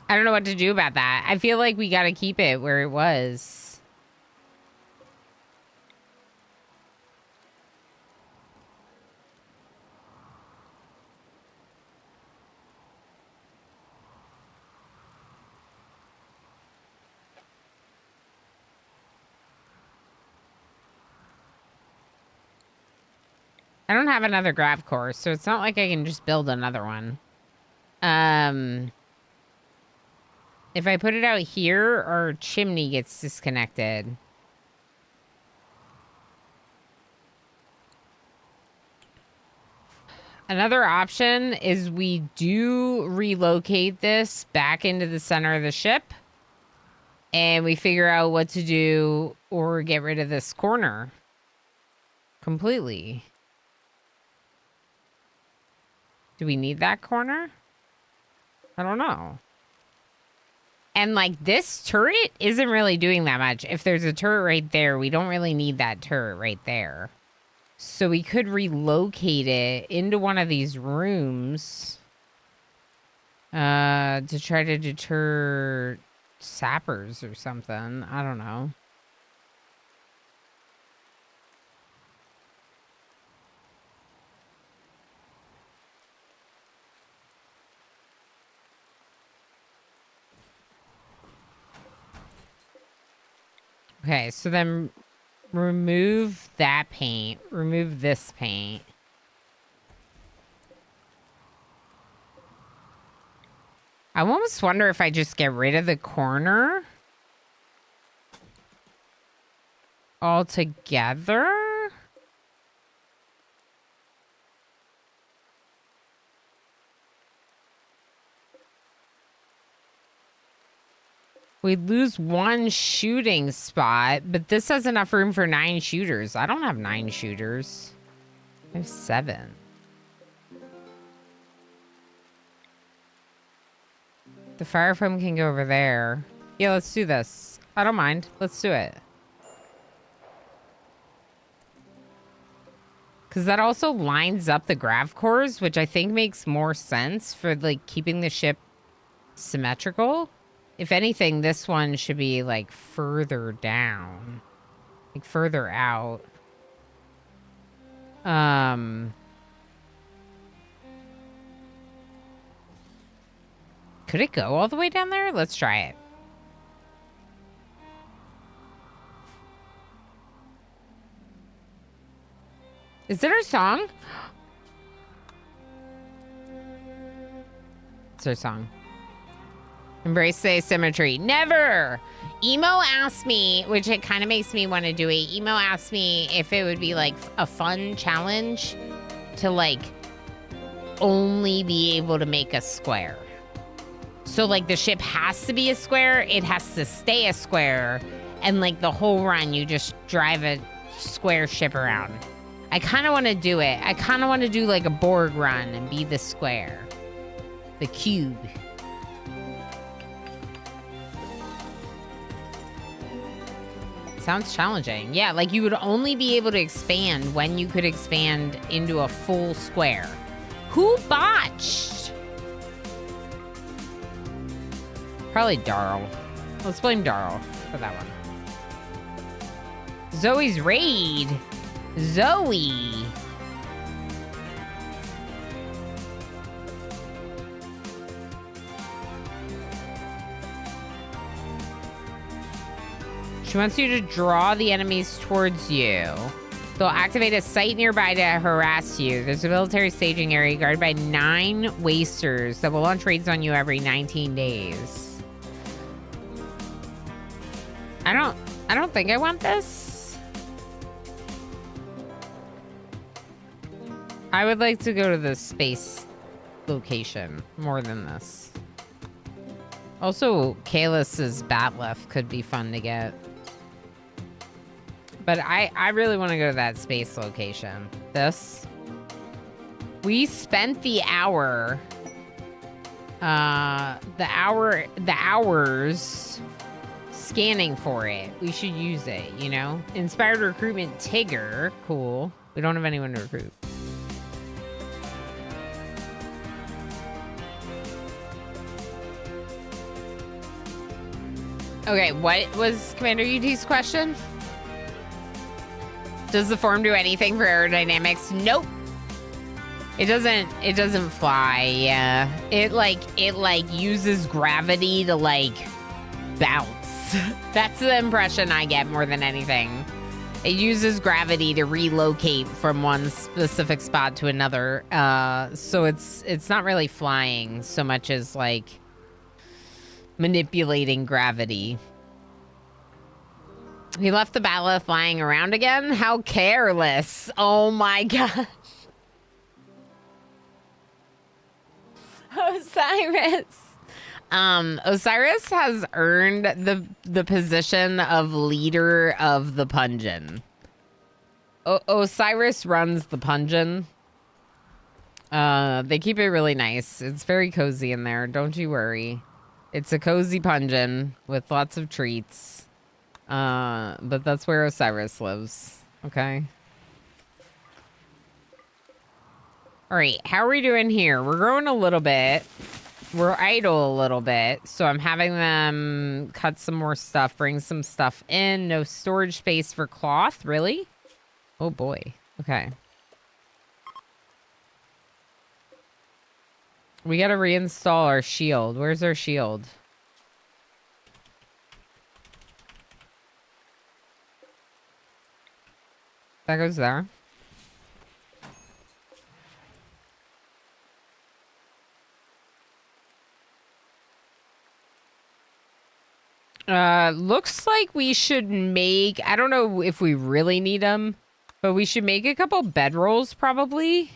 I don't know what to do about that. I feel like we got to keep it where it was. I don't have another grav core, so it's not like I can just build another one. If I put it out here, our chimney gets disconnected. Another option is we do relocate this back into the center of the ship. And we figure out what to do or get rid of this corner completely. Do we need that corner? I don't know. And, like, this turret isn't really doing that much. If there's a turret right there, we don't really need that turret right there. So we could relocate it into one of these rooms to try to deter sappers or something. I don't know. Okay, so then remove that paint. Remove this paint. I almost wonder if I just get rid of the corner altogether. We'd lose 1 shooting spot, but this has enough room for 9 shooters. I don't have 9 shooters. I have 7. The fire foam can go over there. Yeah, let's do this. I don't mind. Let's do it. Because that also lines up the grav cores, which I think makes more sense for, like, keeping the ship symmetrical. If anything, this one should be, like, further down. Like, further out. Could it go all the way down there? Let's try it. Is it our song? It's our song. Embrace the asymmetry. Never! Emo asked me, which it kind of makes me want to do it. Emo asked me if it would be like a fun challenge to like only be able to make a square. So like the ship has to be a square. It has to stay a square. And like the whole run, you just drive a square ship around. I kind of want to do it. I kind of want to do like a Borg run and be the square. The cube. Sounds challenging. Yeah, like you would only be able to expand when you could expand into a full square. Who botched? Probably Darl. Let's blame Darl for that one. Zoe's raid. Zoe. She wants you to draw the enemies towards you. They'll activate a site nearby to harass you. There's a military staging area guarded by 9 wasters that will launch raids on you every 19 days. I don't think I want this. I would like to go to the space location more than this. Also, Kalis's Batleth could be fun to get. But I really want to go to that space location. This. We spent the hour. The hours scanning for it. We should use it, you know? Inspired recruitment Tigger. Cool. We don't have anyone to recruit. Okay, what was Commander UT's question? Does the form do anything for aerodynamics? Nope. It doesn't fly. Yeah. It uses gravity to like bounce. That's the impression I get more than anything. It uses gravity to relocate from one specific spot to another. So it's not really flying so much as like manipulating gravity. He left the Batla flying around again? How careless. Oh my gosh. Osiris. Osiris has earned the position of leader of the Pungeon. Osiris runs the Pungeon. They keep it really nice. It's very cozy in there. Don't you worry. It's a cozy Pungeon with lots of treats. But that's where Osiris lives. Okay. All right. How are we doing here? We're growing a little bit. We're idle a little bit. So I'm having them cut some more stuff, bring some stuff in. No storage space for cloth. Really? Oh boy. Okay. We got to reinstall our shield. Where's our shield? That goes there. Looks like we should make, I don't know if we really need them, but we should make a couple bedrolls probably.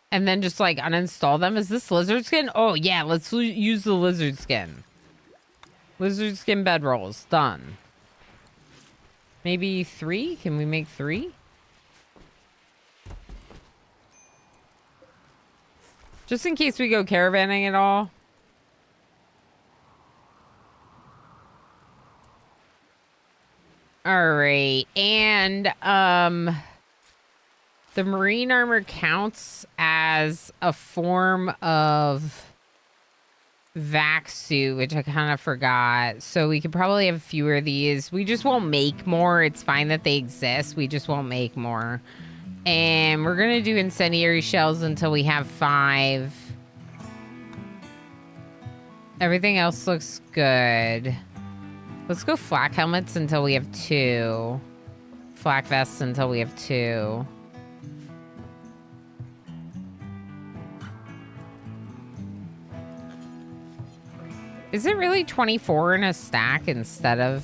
And then just like uninstall them. Is this lizard skin? Oh yeah, let's use the lizard skin. Lizard skin bedrolls, done. Maybe 3? Can we make 3? Just in case we go caravanning at all. All right, and the marine armor counts as a form of vac suit, which I kind of forgot. So we could probably have fewer of these. We just won't make more. It's fine that they exist. We just won't make more. And we're gonna do incendiary shells until we have 5. Everything else looks good. Let's go flak helmets until we have 2. Flak vests until we have 2. Is it really 24 in a stack instead of...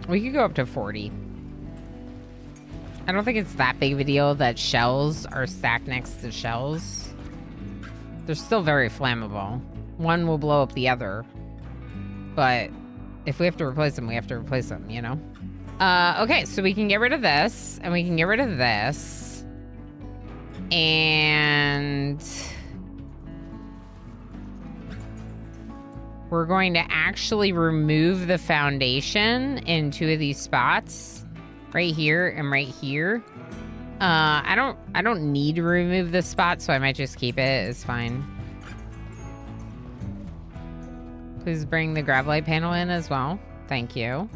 We could go up to 40. I don't think it's that big of a deal that shells are stacked next to shells. They're still very flammable. One will blow up the other. But if we have to replace them, we have to replace them, you know? Okay, so we can get rid of this, and we can get rid of this. And... we're going to actually remove the foundation in 2 of these spots. Right here and right here. I don't need to remove this spot, so I might just keep it. It's fine. Please bring the gravelite panel in as well. Thank you.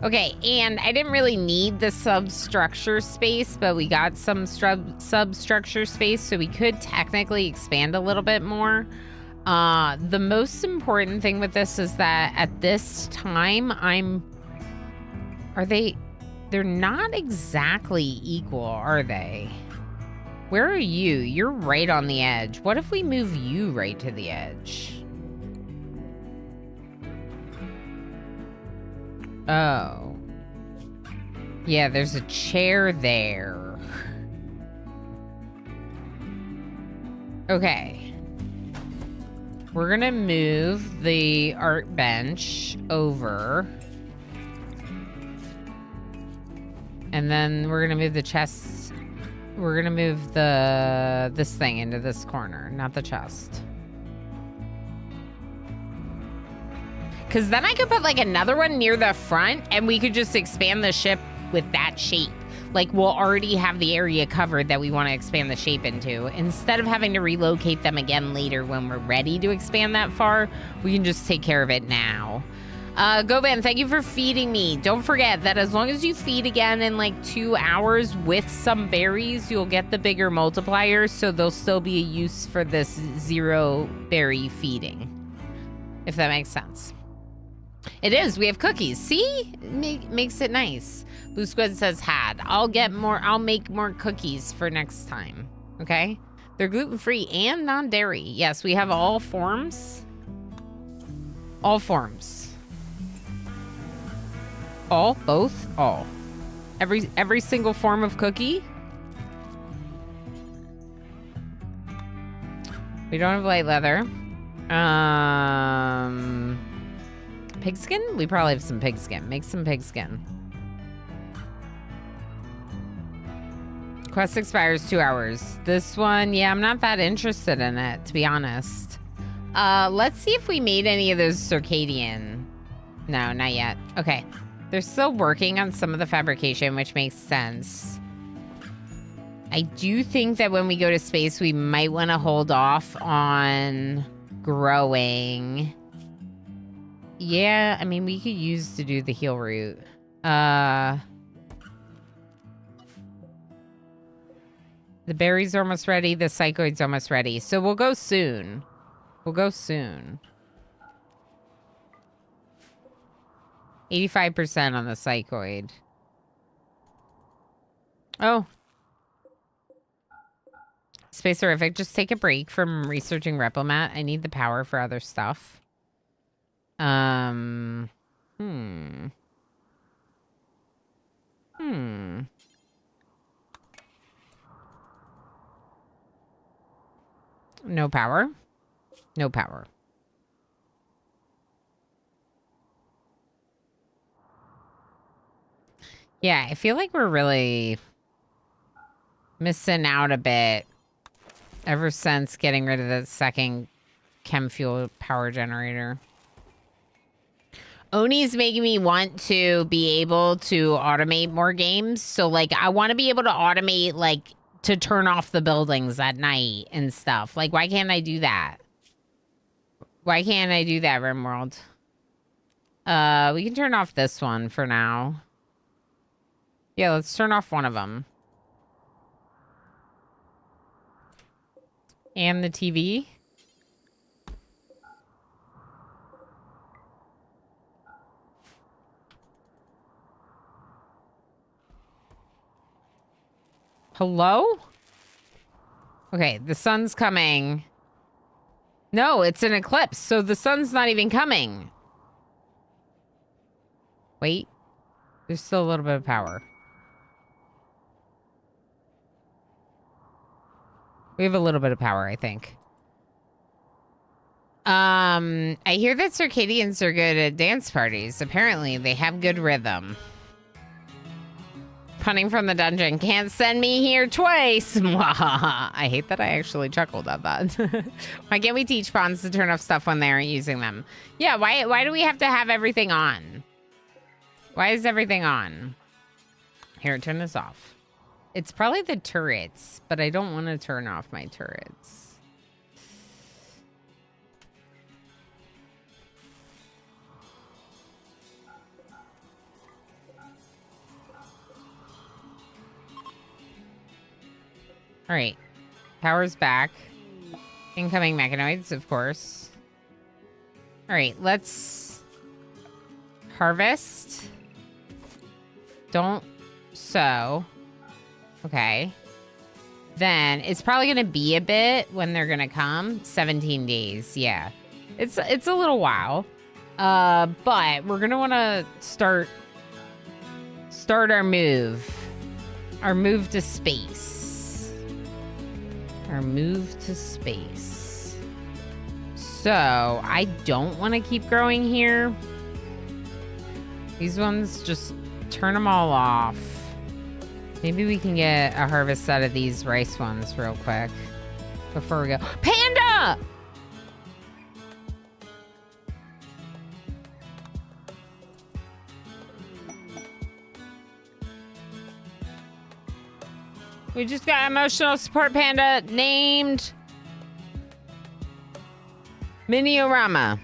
Okay, and I didn't really need the substructure space, but we got some substructure space, so we could technically expand a little bit more. The most important thing with this is that at this time, they're not exactly equal, are they? Where are you? You're right on the edge. What if we move you right to the edge? Oh. Yeah, there's a chair there. Okay. We're gonna move the art bench over. And then we're gonna move the chest. We're gonna move this thing into this corner, not the chest. Cause then I could put like another one near the front and we could just expand the ship with that shape. Like we'll already have the area covered that we want to expand the shape into. Instead of having to relocate them again later when we're ready to expand that far, we can just take care of it now. Govan, thank you for feeding me. Don't forget that as long as you feed again in like 2 hours with some berries, you'll get the bigger multipliers, so there'll still be a use for this 0 berry feeding. If that makes sense. It is. We have cookies. See? Makes it nice. Blue Squid says had. I'll make more cookies for next time. Okay? They're gluten-free and non-dairy. Yes, we have all forms. All forms. All? Both? All. Every single form of cookie? We don't have light leather. Pigskin? We probably have some pigskin. Make some pigskin. Quest expires 2 hours. This one, yeah, I'm not that interested in it, to be honest. Let's see if we made any of those circadian. No, not yet. Okay. They're still working on some of the fabrication, which makes sense. I do think that when we go to space, we might want to hold off on growing. Yeah, I mean, we could use to do the heal route. The berries are almost ready. The psychoid's almost ready. So we'll go soon. We'll go soon. 85% on the psychoid. Oh. Space Horrific, just take a break from researching Replimat. I need the power for other stuff. Hmm. No power? No power. Yeah, I feel like we're really missing out a bit ever since getting rid of the second chem fuel power generator. Oni's making me want to be able to automate more games. So, like, I want to be able to automate, like, to turn off the buildings at night and stuff. Like, why can't I do that? Why can't I do that, RimWorld? We can turn off this one for now. Yeah, let's turn off one of them. And the TV. Hello? Okay, the sun's coming. No, it's an eclipse, so the sun's not even coming. Wait. There's still a little bit of power. We have a little bit of power, I think. I hear that circadians are good at dance parties. Apparently, they have good rhythm. Punning from the dungeon. Can't send me here twice. I hate that I actually chuckled at that. Why can't we teach pawns to turn off stuff when they aren't using them? Yeah, why do we have to have everything on? Why is everything on? Here, turn this off. It's probably the turrets, but I don't want to turn off my turrets. All right. Power's back. Incoming mechanoids, of course. All right, let's harvest. Don't sow. Okay. Then it's probably going to be a bit when they're going to come. 17 days. Yeah. It's a little while. But we're going to want to start our move. Our move to space. Our move to space. So, I don't want to keep growing here. These ones, just turn them all off. Maybe we can get a harvest out of these rice ones real quick before we go. Panda! We just got emotional support panda named Miniorama.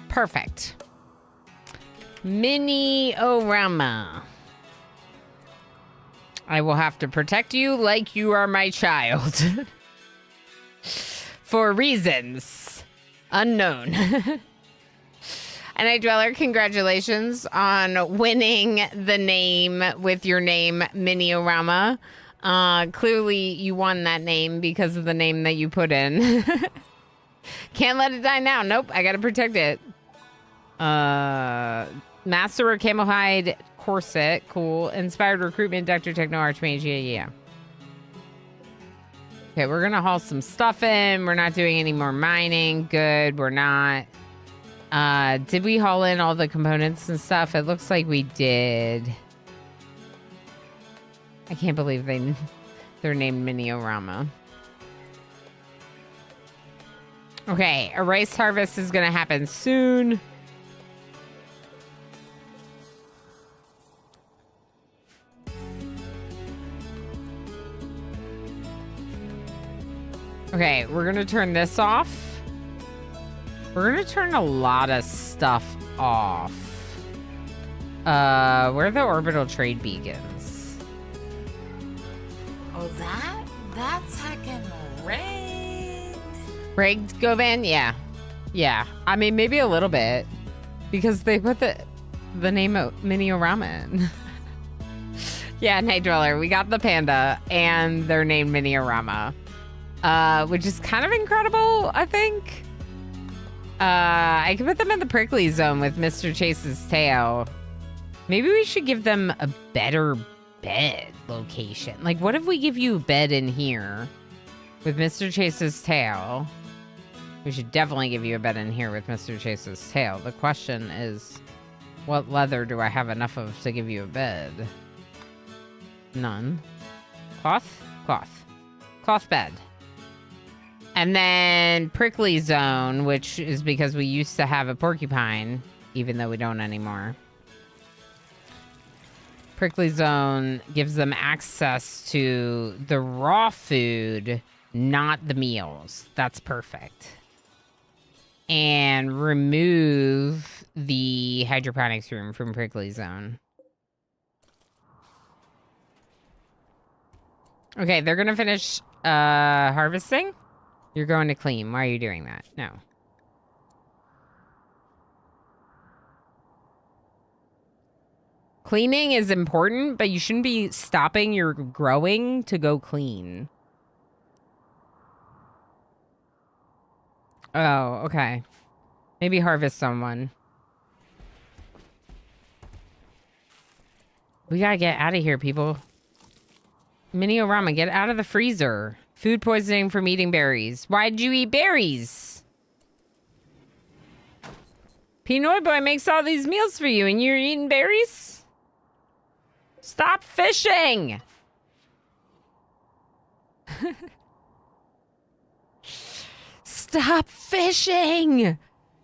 Perfect. Miniorama. I will have to protect you like you are my child. For reasons unknown. And I Dweller, congratulations on winning the name with your name, Miniorama. Clearly, you won that name because of the name that you put in. Can't let it die now. Nope, I gotta protect it. Master Camo Hide Corset, cool. Inspired Recruitment, Dr. Techno Archmage, yeah. Okay, we're gonna haul some stuff in. We're not doing any more mining. Good, we're not. Did we haul in all the components and stuff? It looks like we did. I can't believe they're named Miniorama. Okay, a rice harvest is gonna happen soon. Okay, we're gonna turn this off. We're gonna turn a lot of stuff off. Where are the orbital trade beacons? Oh, that's heckin' rigged. Rigged, Govan? Yeah. Yeah. I mean, maybe a little bit. Because they put the name of Mini-O-Rama in. Yeah, Night Dweller. We got the panda, and they're named Mini-O-Rama. Which is kind of incredible, I think. I could put them in the prickly zone with Mr. Chase's tail. Maybe we should give them a better bed location. Like, what if we give you a bed in here with Mr. Chase's tail? We should definitely give you a bed in here with Mr. Chase's tail. The question is, what leather do I have enough of to give you a bed? None. Cloth? Cloth. Cloth bed. And then prickly zone, which is because we used to have a porcupine, even though we don't anymore. Prickly zone gives them access to the raw food, not the meals. That's perfect. And remove the hydroponics room from prickly zone. Okay, they're gonna finish harvesting. You're going to clean. Why are you doing that? No. Cleaning is important, but you shouldn't be stopping your growing to go clean. Oh, okay. Maybe harvest someone. We gotta get out of here, people. Mini-O-Rama, get out of the freezer. Food poisoning from eating berries. Why'd you eat berries? Pinoy Boy makes all these meals for you and you're eating berries? Stop fishing! Stop fishing!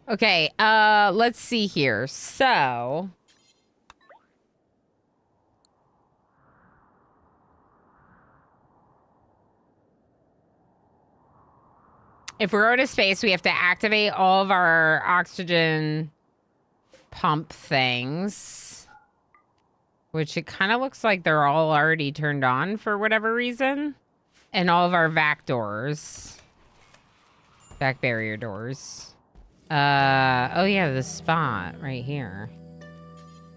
Okay, let's see here. So... if we're going to space, we have to activate all of our oxygen pump things. Which it kind of looks like they're all already turned on for whatever reason. And all of our vac doors. Vac barrier doors. Oh yeah, the spot right here.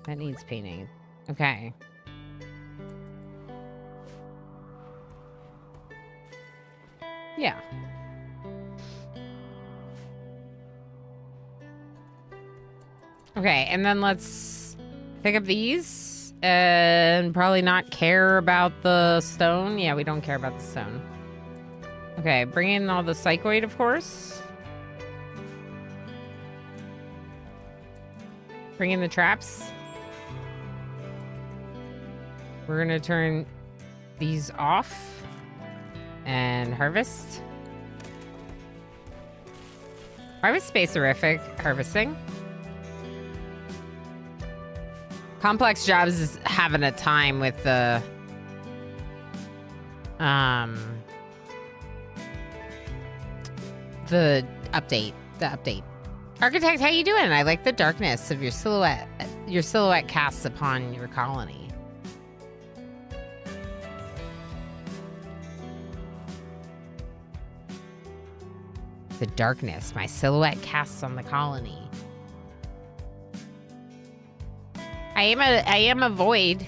That needs painting. Okay. Yeah. Okay, and then let's pick up these and probably not care about the stone. Yeah, we don't care about the stone. Okay, bring in all the psychoid, of course. Bring in the traps. We're gonna turn these off and harvest. Why was Spacerific harvesting? Complex Jobs is having a time with the update. Architect, how you doing? I like the darkness of your silhouette. Your silhouette casts upon your colony. The darkness my silhouette casts on the colony. I am a void.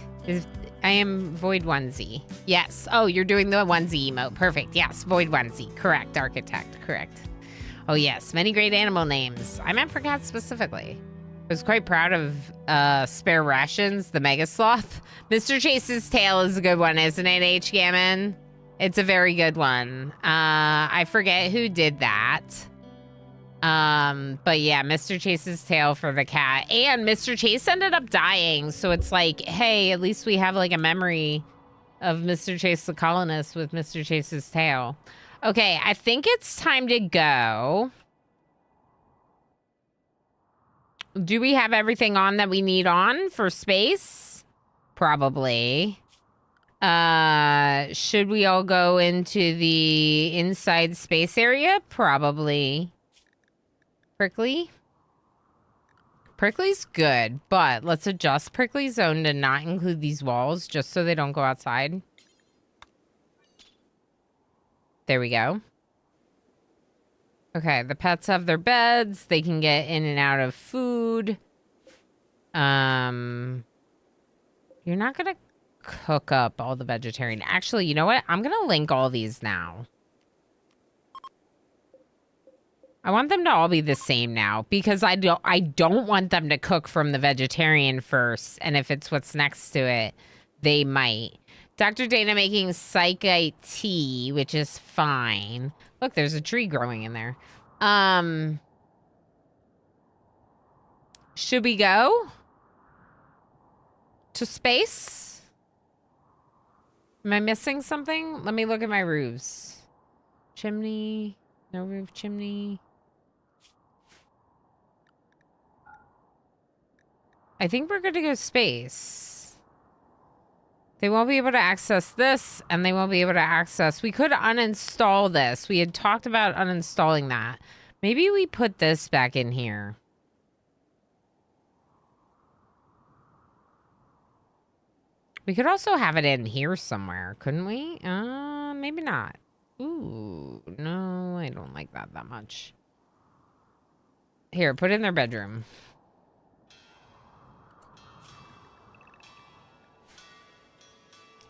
I am void onesie. Yes. Oh, you're doing the onesie emote. Perfect. Yes, void onesie. Correct, architect. Correct. Oh yes, many great animal names. I meant for cats specifically. I was quite proud of Spare Rations, the Mega Sloth. Mr. Chase's tail is a good one, isn't it, H. Gammon? It's a very good one. I forget who did that. But yeah, Mr. Chase's tail for the cat. And Mr. Chase ended up dying, so it's like, hey, at least we have like a memory of Mr. Chase the colonist with Mr. Chase's tail. Okay, I think it's time to go. Do we have everything on that we need on for space? Probably. Should we all go into the inside space area? Probably. Prickly? Prickly's good, but let's adjust Prickly Zone to not include these walls just so they don't go outside. There we go. Okay, the pets have their beds. They can get in and out of food. You're not gonna cook up all the vegetarian. Actually, you know what? I'm gonna link all these now. I want them to all be the same now because I don't want them to cook from the vegetarian first, and if it's what's next to it, they might. Dr. Dana making psychite tea, which is fine. Look, there's a tree growing in there. Should we go to space? Am I missing something? Let me look at my roofs. Chimney, no roof chimney. I think we're good to go space. They won't be able to access this, and they won't be able to access... We could uninstall this. We had talked about uninstalling that. Maybe we put this back in here. We could also have it in here somewhere, couldn't we? Maybe not. Ooh, no, I don't like that much. Here, put it in their bedroom.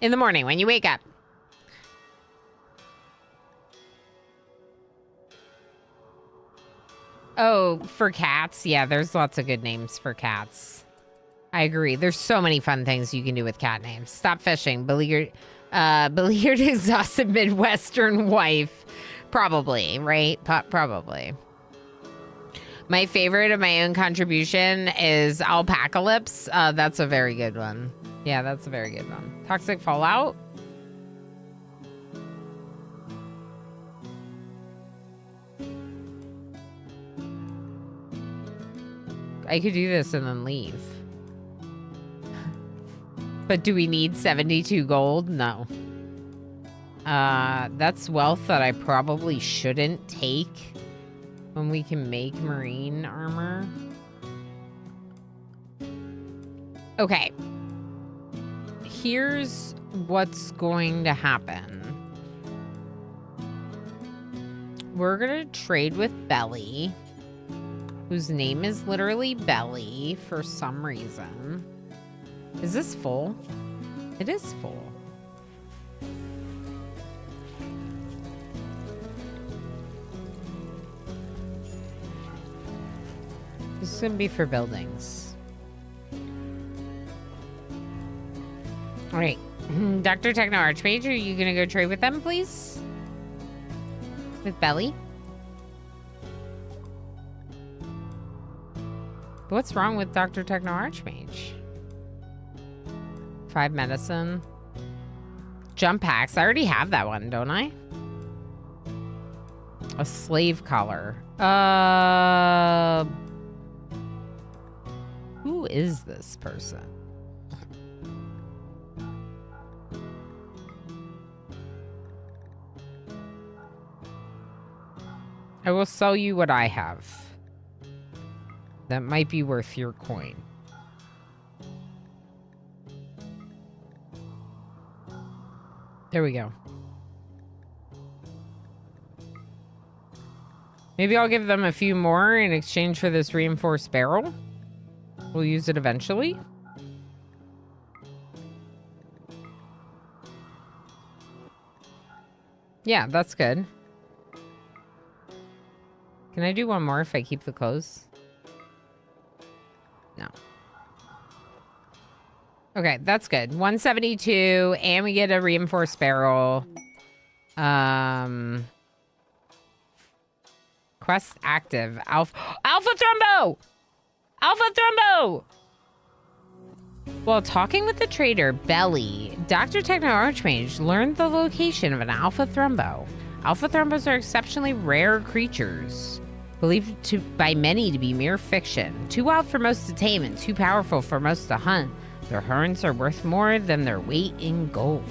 In the morning when you wake up. Oh, for cats? Yeah, there's lots of good names for cats. I agree. There's so many fun things you can do with cat names. Stop fishing. Beleaguered, exhausted Midwestern wife. Probably, right? Probably. My favorite of my own contribution is Alpacalypse. That's a very good one. Yeah, that's a very good one. Toxic Fallout. I could do this and then leave. But do we need 72 gold? No. That's wealth that I probably shouldn't take when we can make marine armor. Okay. Here's what's going to happen. We're gonna trade with Belly, whose name is literally Belly for some reason. Is this full? It is full. This is gonna be for buildings. All right, Dr. Techno Archmage, are you gonna go trade with them, please? With Belly? What's wrong with Dr. Techno Archmage? 5 medicine. Jump packs. I already have that one, don't I? A slave collar. Who is this person? I will sell you what I have. That might be worth your coin. There we go. Maybe I'll give them a few more in exchange for this reinforced barrel. We'll use it eventually. Yeah, that's good. Can I do one more if I keep the clothes? No. Okay, that's good. 172, and we get a reinforced barrel. Quest active. Alpha Thrumbo! Alpha Thrumbo! While talking with the trader, Belly, Dr. Techno Archmage learned the location of an Alpha Thrumbo. Alpha Thrumbos are exceptionally rare creatures, believed by many to be mere fiction. Too wild for most to tame and too powerful for most to hunt. Their horns are worth more than their weight in gold.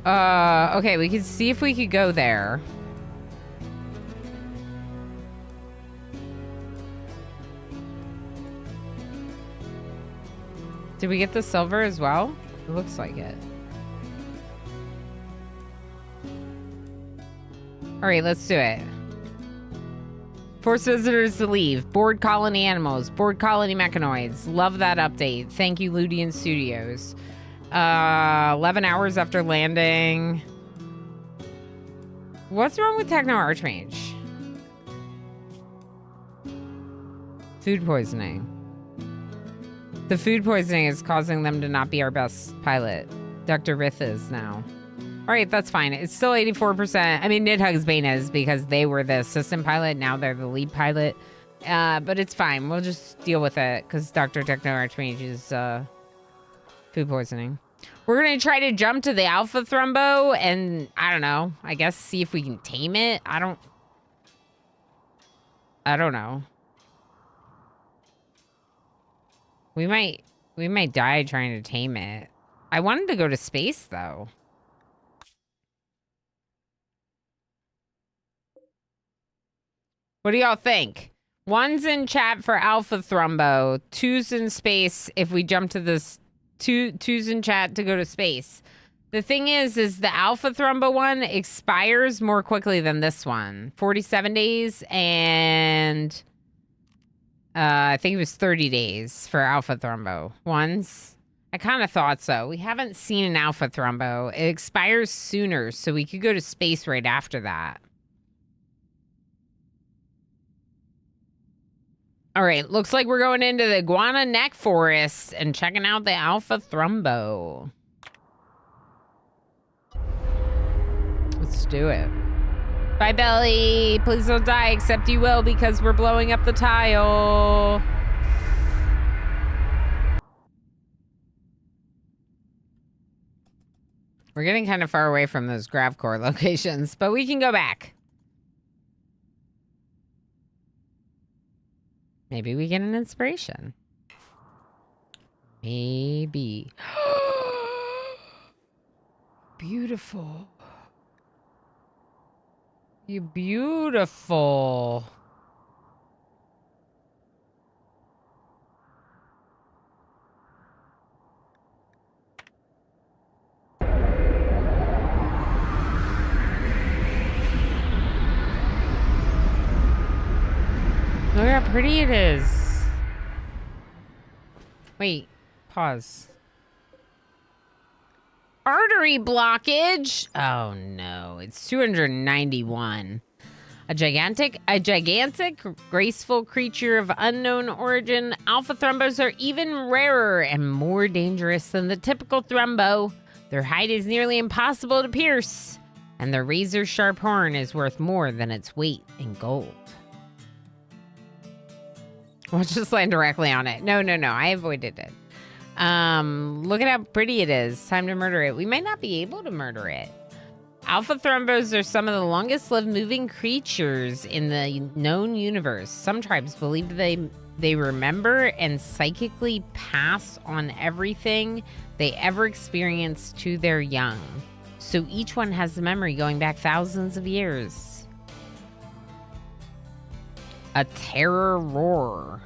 Okay, we could see if we could go there. Did we get the silver as well? It looks like it. All right, let's do it. Force visitors to leave. Board colony animals. Board colony mechanoids. Love that update. Thank you, Ludian Studios. 11 hours after landing. What's wrong with Techno Archmage? Food poisoning. The food poisoning is causing them to not be our best pilot. Dr. Rith is now. All right, that's fine. It's still 84%. I mean, Nidhugg's Bane is because they were the assistant pilot. Now they're the lead pilot. But it's fine. We'll just deal with it because Dr. Techno Archmage is food poisoning. We're going to try to jump to the Alpha Thrumbo and, I don't know, I guess see if we can tame it. I don't know. We might die trying to tame it. I wanted to go to space, though. What do y'all think? 1's in chat for Alpha Thrumbo. 2's in space if we jump to this. 2's in chat to go to space. The thing is the Alpha Thrumbo one expires more quickly than this one. 47 days and I think it was 30 days for Alpha Thrumbo. 1's. I kind of thought so. We haven't seen an Alpha Thrumbo. It expires sooner, so we could go to space right after that. All right, looks like we're going into the Iguana Neck Forest and checking out the Alpha Thrumbo. Let's do it. Bye, Belly. Please don't die, except you will because we're blowing up the tile. We're getting kind of far away from those Gravcore locations, but we can go back. Maybe we get an inspiration. Maybe. Beautiful. You're beautiful. Look how pretty it is. Wait, pause. Artery blockage. Oh no, it's 291. A gigantic, graceful creature of unknown origin. Alpha Thrumbos are even rarer and more dangerous than the typical Thrumbo. Their hide is nearly impossible to pierce, and their razor-sharp horn is worth more than its weight in gold. We'll just land directly on it. No, I avoided it. Look at how pretty it is. Time to murder it. We might not be able to murder it. Alpha Thrumbos are some of the longest lived moving creatures in the known universe. Some tribes believe they remember and psychically pass on everything they ever experienced to their young. So each one has a memory going back thousands of years. A terror roar.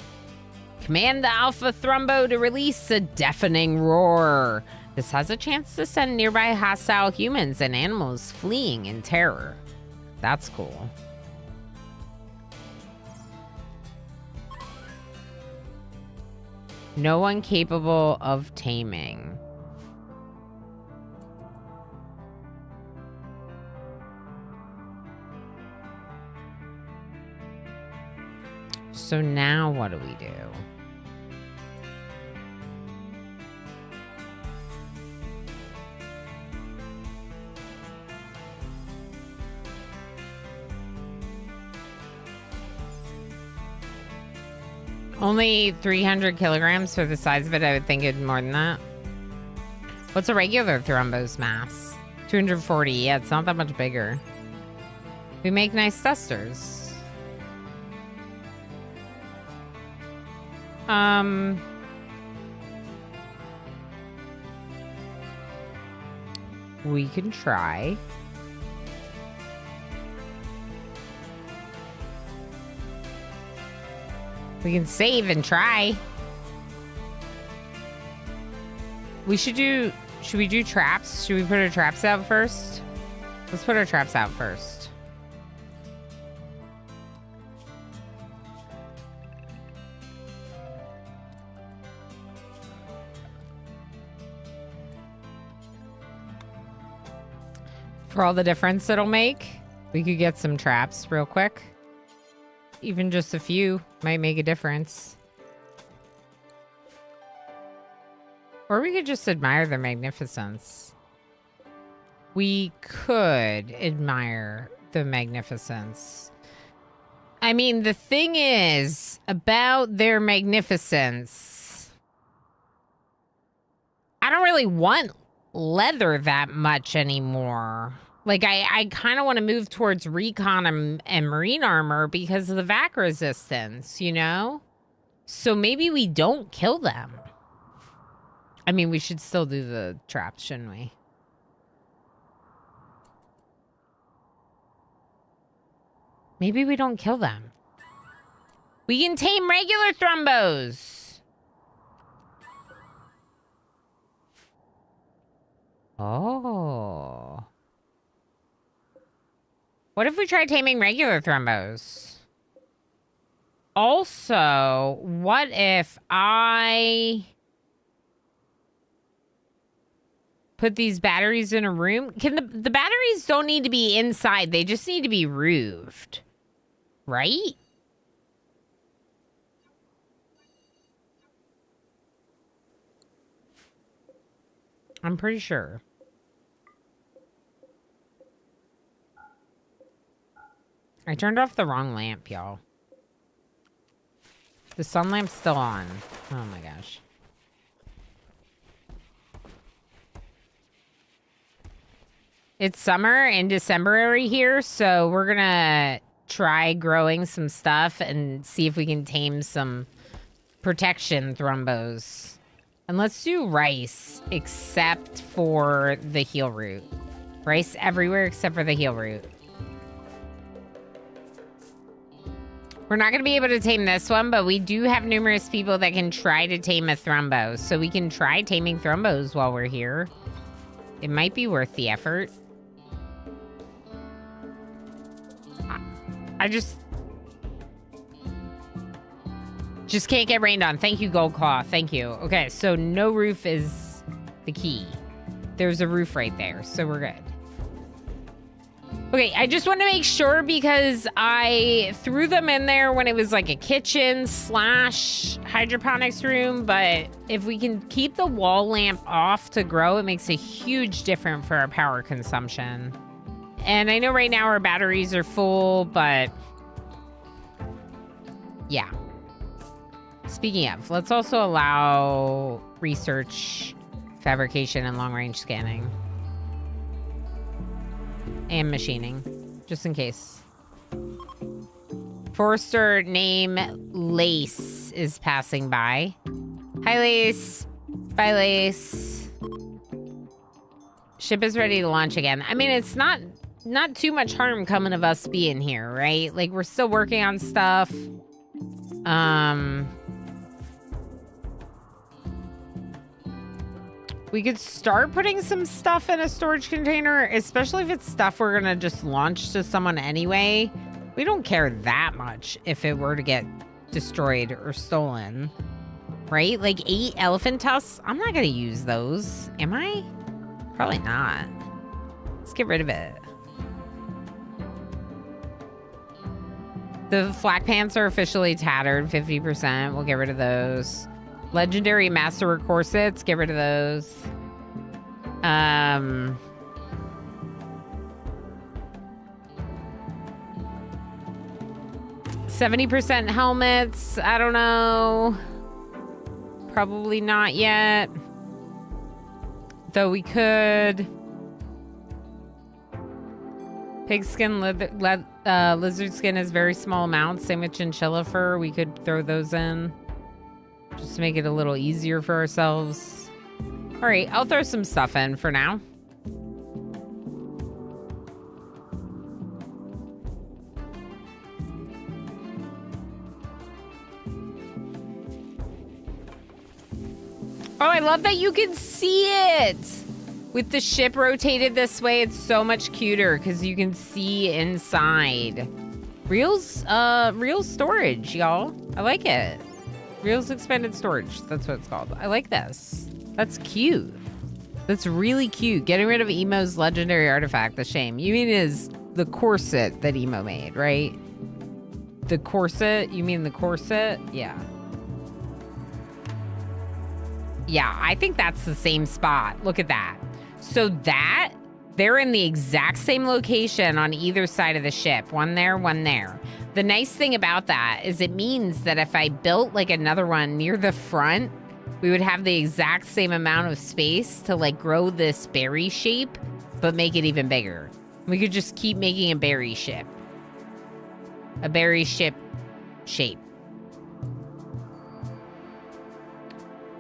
Command the Alpha Thrumbo to release a deafening roar. This has a chance to send nearby hostile humans and animals fleeing in terror. That's cool. No one capable of taming. So now what do we do? Only 300 kilograms for the size of it. I would think it'd more than that. What's a regular Thrumbo's mass? 240. Yeah, it's not that much bigger. We make nice dusters. We can try. We can save and try. Should we do traps? Should we put our traps out first? Let's put our traps out first. For all the difference it'll make, we could get some traps real quick. Even just a few might make a difference. Or we could just admire their magnificence. We could admire the magnificence. I mean, the thing is about their magnificence, I don't really want leather that much anymore. Like, I kind of want to move towards recon and marine armor because of the vac resistance, you know? So maybe we don't kill them. I mean, we should still do the traps, shouldn't we? Maybe we don't kill them. We can tame regular thrombos. Oh. What if we try taming regular thrombos? Also, what if I put these batteries in a room? Can the batteries don't need to be inside. They just need to be roofed. Right? I'm pretty sure. I turned off the wrong lamp, y'all. The sun lamp's still on. Oh my gosh. It's summer in December here, so we're gonna try growing some stuff and see if we can tame some protection thrombos. And let's do rice, except for the heal root. Rice everywhere except for the heal root. We're not going to be able to tame this one, but we do have numerous people that can try to tame a thrombo. So we can try taming thrombos while we're here. It might be worth the effort. I just can't get rained on. Thank you, Goldclaw. Thank you. Okay, so no roof is the key. There's a roof right there, so we're good. Okay, I just want to make sure because I threw them in there when it was like a kitchen / hydroponics room, but if we can keep the wall lamp off to grow, it makes a huge difference for our power consumption. And I know right now our batteries are full, but yeah. Speaking of, let's also allow research, fabrication, and long-range scanning. And machining, just in case. Forester name Lace is passing by. Hi, Lace. Bye, Lace. Ship is ready to launch again. I mean, it's not too much harm coming of us being here, right? Like, we're still working on stuff. We could start putting some stuff in a storage container, especially if it's stuff we're gonna just launch to someone anyway. We don't care that much if it were to get destroyed or stolen, right? Like 8 elephant tusks, I'm not gonna use those, am I? Probably not. Let's get rid of it. The flak pants are officially tattered, 50%. We'll get rid of those. Legendary Master corsets, get rid of those. 70% helmets, I don't know. Probably not yet. Though we could. Pigskin, lizard skin is very small amounts. Same with chinchilla fur. We could throw those in. Just to make it a little easier for ourselves. All right, I'll throw some stuff in for now. Oh, I love that you can see it. With the ship rotated this way, it's so much cuter because you can see inside. Real storage, y'all. I like it. Reels expanded storage. That's what it's called. I like this. That's cute. That's really cute. Getting rid of Emo's legendary artifact. The shame. You mean is the corset that Emo made, right? The corset? You mean the corset? Yeah. Yeah, I think that's the same spot. Look at that. So that, they're in the exact same location on either side of the ship. One there, one there. The nice thing about that is it means that if I built like another one near the front, we would have the exact same amount of space to like grow this berry shape, but make it even bigger. We could just keep making a berry ship. A berry ship shape.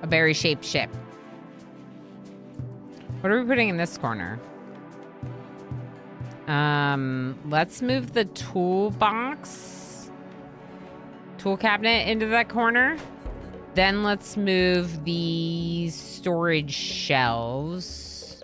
A berry shaped ship. What are we putting in this corner? Let's move the toolbox, tool cabinet into that corner. Then let's move the storage shelves.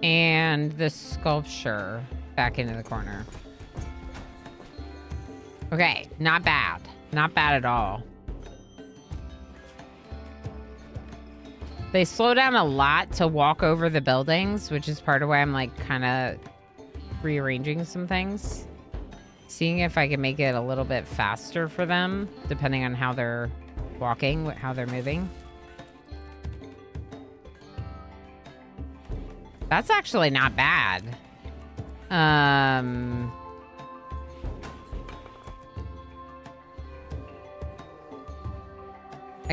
And the sculpture back into the corner. Okay, not bad. Not bad at all. They slow down a lot to walk over the buildings, which is part of why I'm like kind of rearranging some things. Seeing if I can make it a little bit faster for them, depending on how they're walking, how they're moving. That's actually not bad. I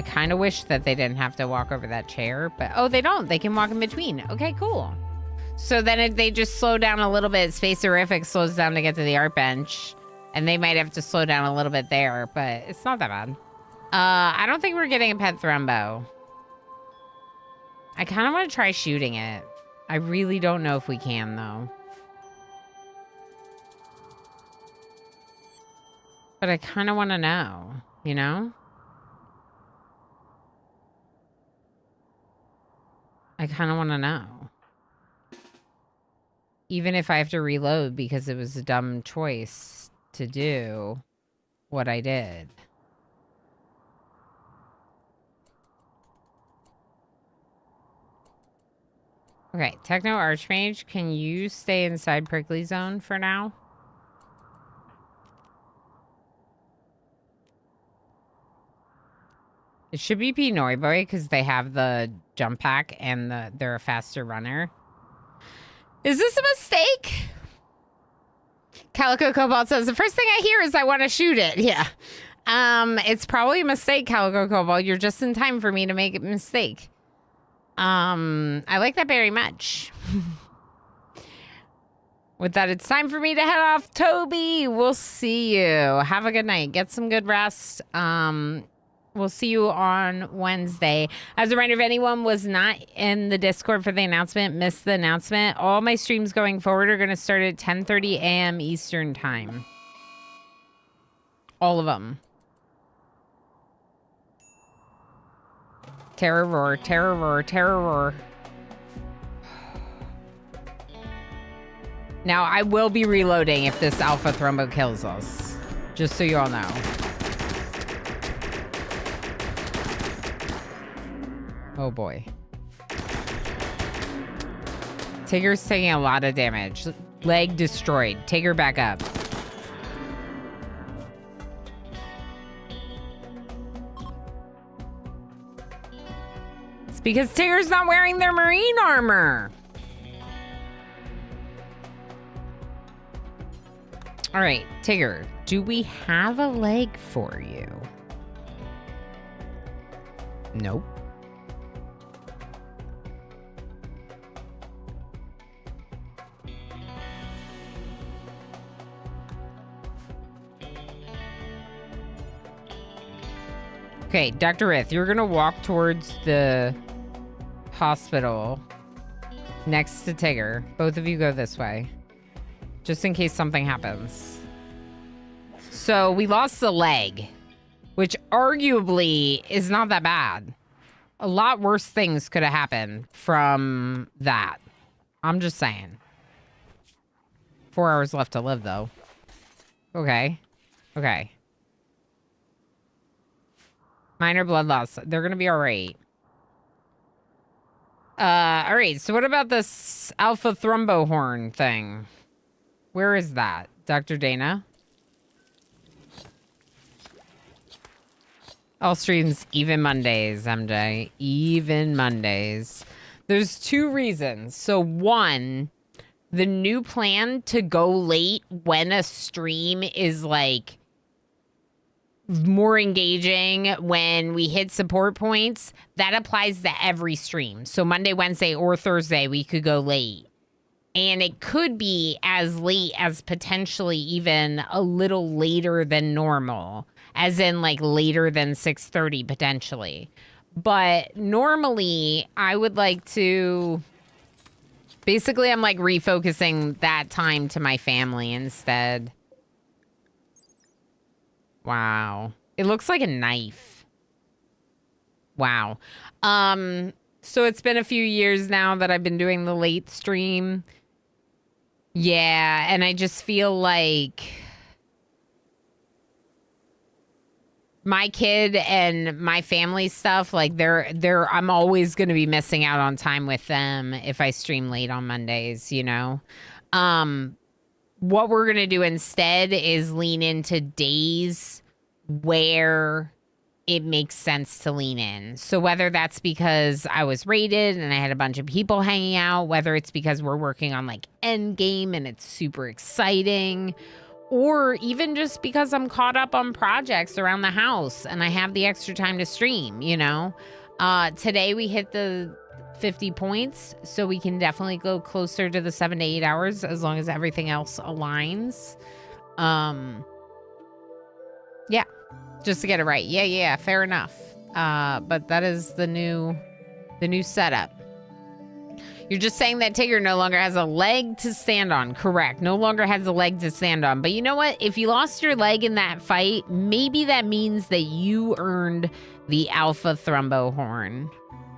kind of wish that they didn't have to walk over that chair, but oh, they don't. They can walk in between. Okay, cool. So then they just slow down a little bit. Space-erific slows down to get to the art bench, and they might have to slow down a little bit there, but it's not that bad. I don't think we're getting a pet Thrumbo. I kind of want to try shooting it. I really don't know if we can, though. But I kind of want to know, you know? I kind of want to know. Even if I have to reload because it was a dumb choice to do what I did. Okay, Techno Archmage, can you stay inside Prickly Zone for now? It should be Pinoy Boy because they have the jump pack and they're a faster runner. Is this a mistake? Calico Cobalt says, the first thing I hear is I want to shoot it. Yeah. It's probably a mistake, Calico Cobalt. You're just in time for me to make a mistake. I like that very much. With that, it's time for me to head off. Toby, we'll see you. Have a good night. Get some good rest. We'll see you on Wednesday. As a reminder, if anyone was not in the Discord for the announcement, missed the announcement, all my streams going forward are going to start at 10:30 a.m. Eastern Time. All of them. Terror roar, terror roar, terror roar. Now, I will be reloading if this Alpha Thrumbo kills us. Just so you all know. Oh boy. Tigger's taking a lot of damage. Leg destroyed. Take her back up. It's because Tigger's not wearing their marine armor. All right, Tigger, do we have a leg for you? Nope. Okay, Dr. Rith, you're gonna walk towards the hospital next to Tigger. Both of you go this way. Just in case something happens. So we lost the leg, which arguably is not that bad. A lot worse things could have happened from that. I'm just saying. 4 hours left to live, though. Okay. Okay. Minor blood loss. They're gonna be alright. Alright, so what about this alpha thrombohorn thing? Where is that? Dr. Dana? All streams, even Mondays, MJ. Even Mondays. There's 2 reasons. So, 1, the new plan to go late when a stream is, like, more engaging when we hit support points, that applies to every stream. So Monday, Wednesday, or Thursday, we could go late. And it could be as late as potentially even a little later than normal, as in like later than 6:30 potentially. But normally I would like to, basically I'm like refocusing that time to my family instead. Wow. It looks like a knife. Wow. So it's been a few years now that I've been doing the late stream. Yeah, and I just feel like my kid and my family stuff, like I'm always going to be missing out on time with them if I stream late on Mondays, you know? What we're going to do instead is lean into days where it makes sense to lean in. So whether that's because I was raided and I had a bunch of people hanging out, whether it's because we're working on like end game and it's super exciting, or even just because I'm caught up on projects around the house and I have the extra time to stream, you know? Today we hit the 50 points, so we can definitely go closer to the 7 to 8 hours as long as everything else aligns. Yeah, just to get it right. Yeah, fair enough. But that is the new setup. You're just saying that Tigger no longer has a leg to stand on. Correct. No longer has a leg to stand on. But you know what? If you lost your leg in that fight, maybe that means that you earned the alpha thrombo horn.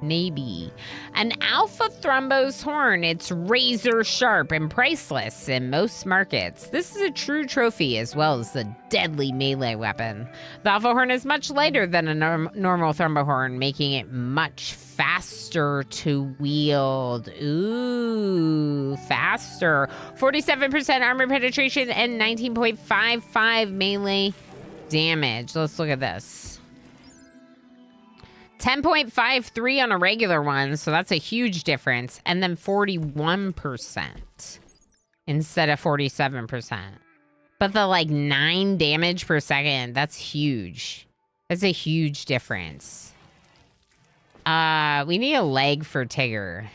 Maybe. An alpha thrombose horn, it's razor sharp and priceless in most markets. This is a true trophy as well as the deadly melee weapon. The alpha horn is much lighter than a normal thrombo horn, making it much faster to wield. Ooh, faster. 47% armor penetration and 19.55 melee damage. Let's look at this. 10.53 on a regular one, so that's a huge difference. And then 41% instead of 47%. But the like 9 damage per second, that's huge. That's a huge difference. We need a leg for Tigger.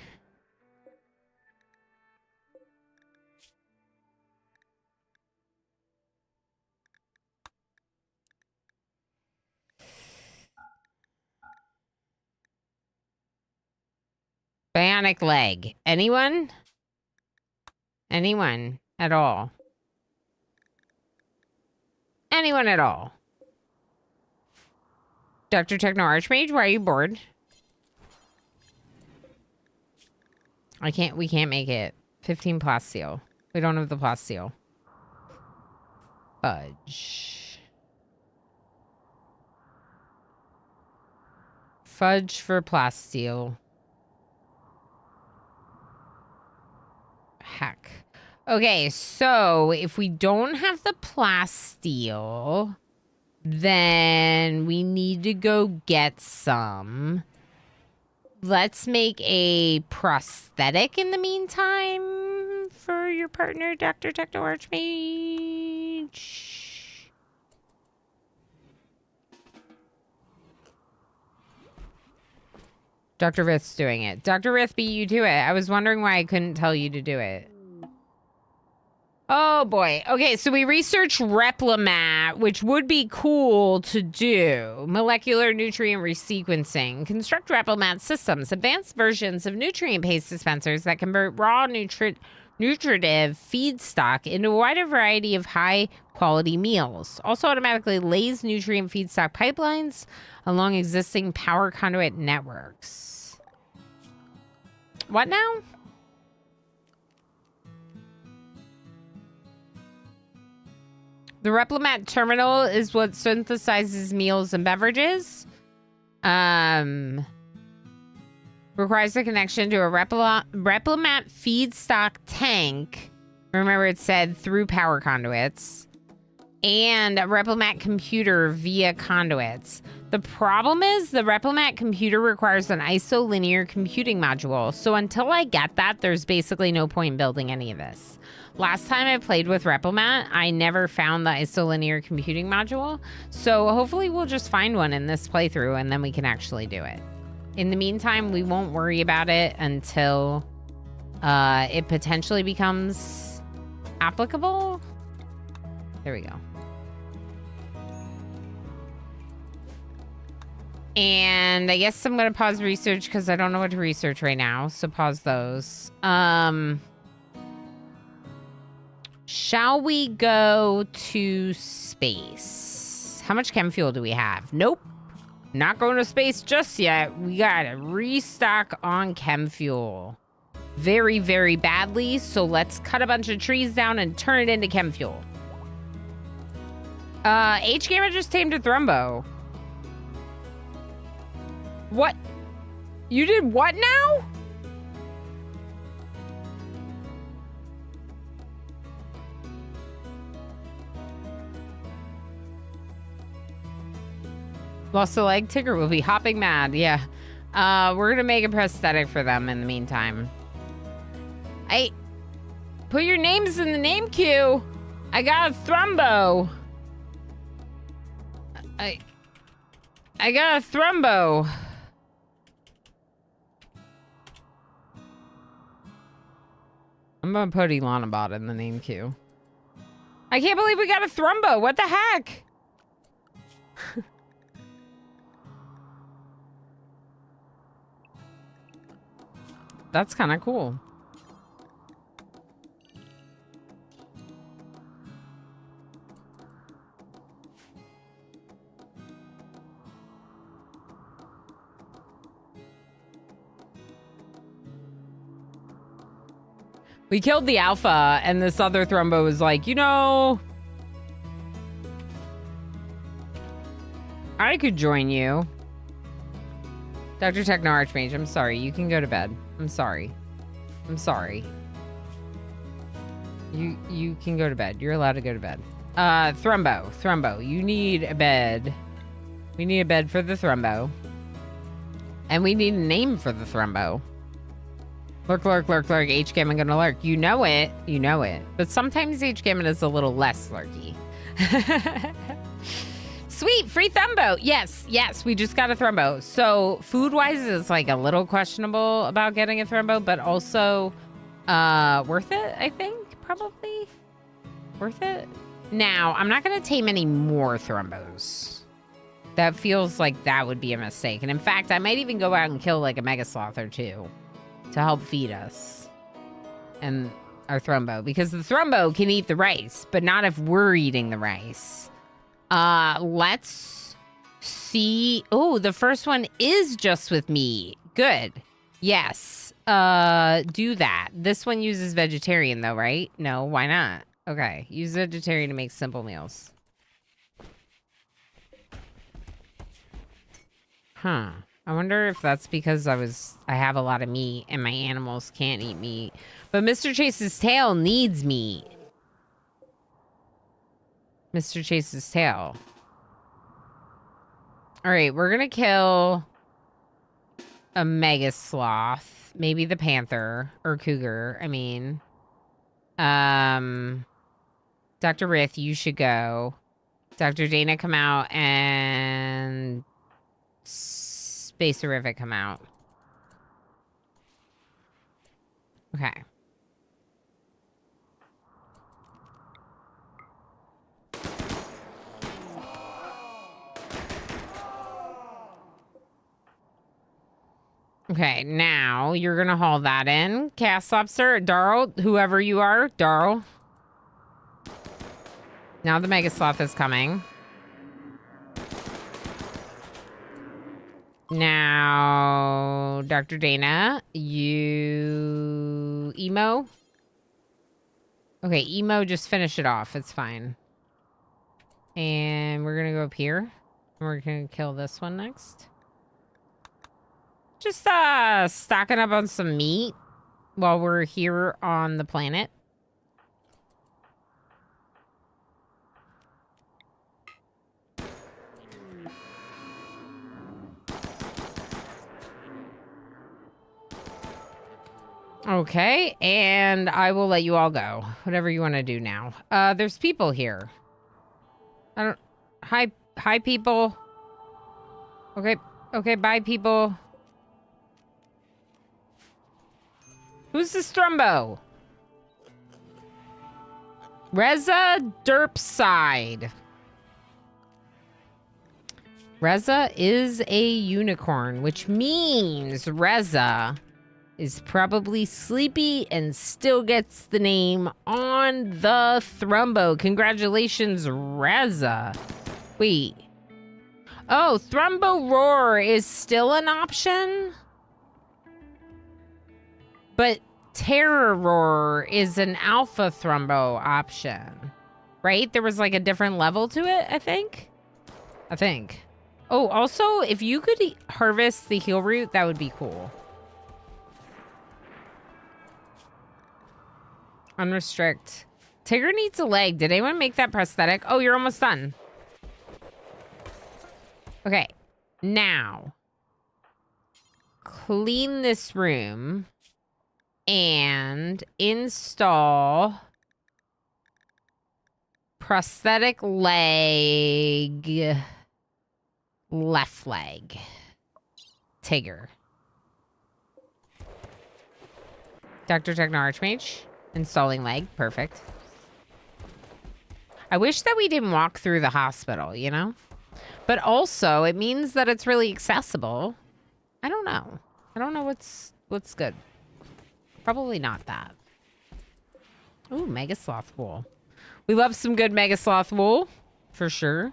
Bionic leg. Anyone? Anyone at all? Anyone at all? Dr. Techno Archmage, why are you bored? We can't make it. 15 plasteel. We don't have the plasteel. Fudge. Fudge for plasteel. Heck. Okay, so if we don't have the plasteel, then we need to go get some. Let's make a prosthetic in the meantime for your partner, Dr. Techno Archmage. Dr. Rith's doing it. Dr. Rith beat you to it. I was wondering why I couldn't tell you to do it. Oh boy. Okay, so we researched Replimat, which would be cool to do. Molecular nutrient resequencing. Construct Replimat systems. Advanced versions of nutrient-based dispensers that convert raw nutritive feedstock into a wider variety of high-quality meals. Also automatically lays nutrient feedstock pipelines along existing power conduit networks. What now? The Replimat terminal is what synthesizes meals and beverages. Requires a connection to a Replimat feedstock tank. Remember, it said through power conduits. And a Replimat computer via conduits. The problem is the Replimat computer requires an isolinear computing module. So until I get that, there's basically no point in building any of this. Last time I played with Replimat, I never found the isolinear computing module. So hopefully we'll just find one in this playthrough and then we can actually do it. In the meantime, we won't worry about it until it potentially becomes applicable. There we go. And I guess I'm going to pause research because I don't know what to research right now. So pause those. Shall we go to space? How much chem fuel do we have? Nope. Not going to space just yet. We got to restock on chem fuel. Very, very badly. So let's cut a bunch of trees down and turn it into chem fuel. H-Gamer just tamed a Thrumbo. What? You did what now? Lost a leg? Tigger will be hopping mad. Yeah. We're gonna make a prosthetic for them in the meantime. Put your names in the name queue. I got a Thrumbo. I got a Thrumbo. I'm gonna put Elanabot in the name queue. I can't believe we got a Thrumbo. What the heck? That's kind of cool. We killed the alpha, and this other Thrumbo was like, you know, I could join you. Dr. Techno Archmage, I'm sorry. You can go to bed. I'm sorry. I'm sorry. You can go to bed. You're allowed to go to bed. Thrumbo, you need a bed. We need a bed for the Thrumbo. And we need a name for the Thrumbo. Lurk, H-Gammon gonna lurk. You know it. You know it. But sometimes H-Gammon is a little less lurky. Sweet, free Thrumbo. Yes, we just got a Thrumbo. So food-wise, it's like a little questionable about getting a Thrumbo, but also worth it, I think, probably. Worth it. Now, I'm not going to tame any more Thrumbos. That feels like that would be a mistake. And in fact, I might even go out and kill like a Mega Sloth or two to help feed us and our Thrumbo, because the Thrumbo can eat the rice, but not if we're eating the rice. Let's see. Oh, the first one is just with me. Good. Yes. Do that. This one uses vegetarian though, right? No, why not? Okay. Use vegetarian to make simple meals. Huh. I wonder if that's because I have a lot of meat and my animals can't eat meat. But Mr. Chase's tail needs meat. Mr. Chase's tail. All right, we're going to kill a Mega Sloth. Maybe the Panther or Cougar, I mean. Dr. Rith, you should go. Dr. Dana, come out, and Space Horrific, come out. Okay. Okay, now you're gonna haul that in. Cast Lobster, Darl, whoever you are, Darl. Now the Mega Sloth is coming. Now, Dr. Dana, you... Emo? Okay, Emo, just finish it off. It's fine. And we're gonna go up here. And we're gonna kill this one next. Just stocking up on some meat while we're here on the planet. Okay, and I will let you all go. Whatever you want to do now. There's people here. Hi people. Okay, bye people. Who's this Strumbo? Reza Derpside. Reza is a unicorn, which means Reza is probably sleepy and still gets the name on the Thrumbo. Congratulations, Reza. Wait. Oh, Thrumbo Roar is still an option? But Terror Roar is an Alpha Thrumbo option. Right? There was like a different level to it, I think. Oh, also, if you could harvest the heal root, that would be cool. Unrestrict. Tigger needs a leg. Did anyone make that prosthetic? Oh, you're almost done. Okay. Now, clean this room and install prosthetic leg, left leg. Tigger. Dr. Techno Archmage. Installing leg. Perfect. I wish that we didn't walk through the hospital, you know? But also, it means that it's really accessible. I don't know. I don't know what's good. Probably not that. Ooh, Mega Sloth wool. We love some good Mega Sloth wool. For sure.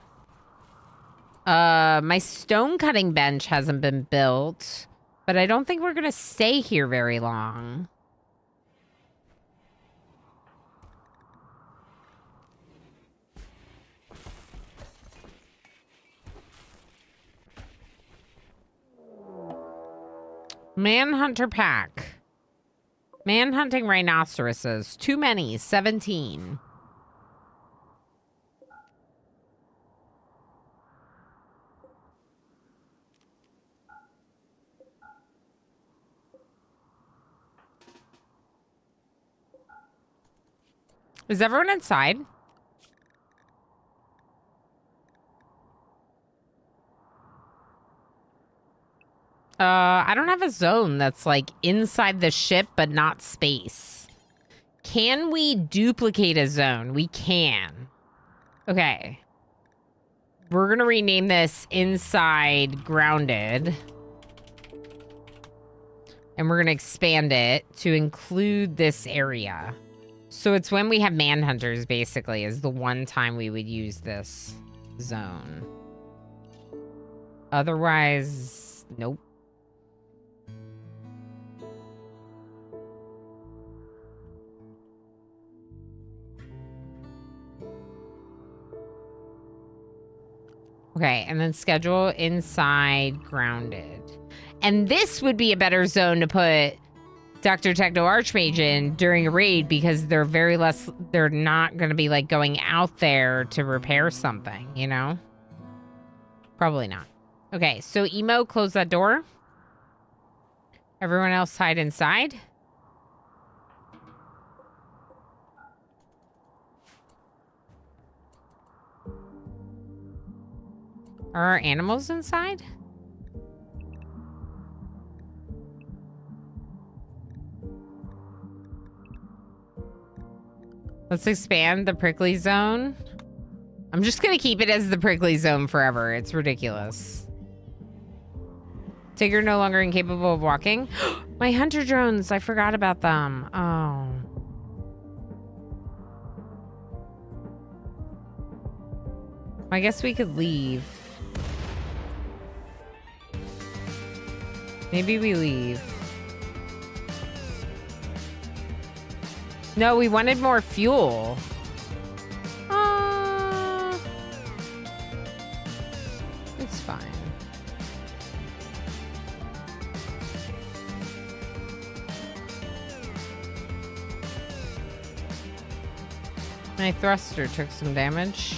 My stone cutting bench hasn't been built. But I don't think we're going to stay here very long. Manhunter pack. Manhunting rhinoceroses. Too many. 17. Is everyone inside? I don't have a zone that's like inside the ship, but not space. Can we duplicate a zone? We can. Okay. We're going to rename this Inside Grounded. And we're going to expand it to include this area. So it's when we have manhunters, basically, is the one time we would use this zone. Otherwise, nope. Okay, and then schedule Inside Grounded. And this would be a better zone to put Dr. Techno Archmage in during a raid because they're not going to be like going out there to repair something, you know? Probably not. Okay, so Emo, close that door. Everyone else hide inside. Are our animals inside? Let's expand the prickly zone. I'm just gonna keep it as the prickly zone forever. It's ridiculous. Tigger no longer incapable of walking. My hunter drones, I forgot about them. Oh. I guess we could leave. Maybe we leave. No, we wanted more fuel. My thruster took some damage.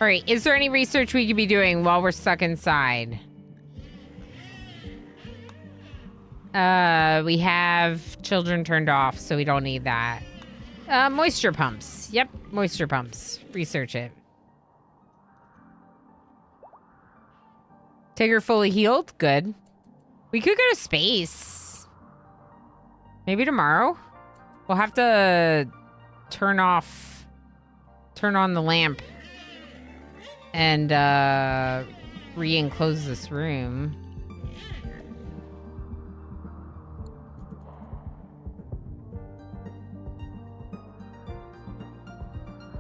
All right, is there any research we could be doing while we're stuck inside? We have children turned off, so we don't need that. Moisture pumps. Yep, moisture pumps. Research it. Tigger fully healed. Good. We could go to space. Maybe tomorrow? We'll have to turn on the lamp and re-enclose this room.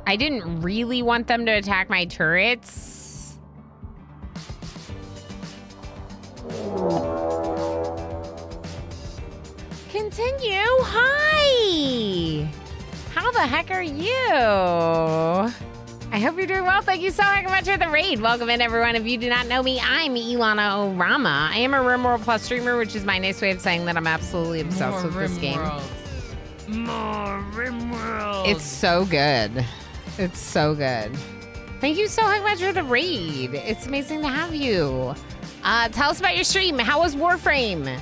I didn't really want them to attack my turrets. Continue. Hi. How the heck are you? I hope you're doing well. Thank you so much for the raid. Welcome in, everyone. If you do not know me, I'm Ilana Orama. I am a RimWorld Plus streamer, which is my nice way of saying that I'm absolutely obsessed with this game. More RimWorld. It's so good. It's so good. Thank you so much for the raid. It's amazing to have you. Tell us about your stream. How was Warframe?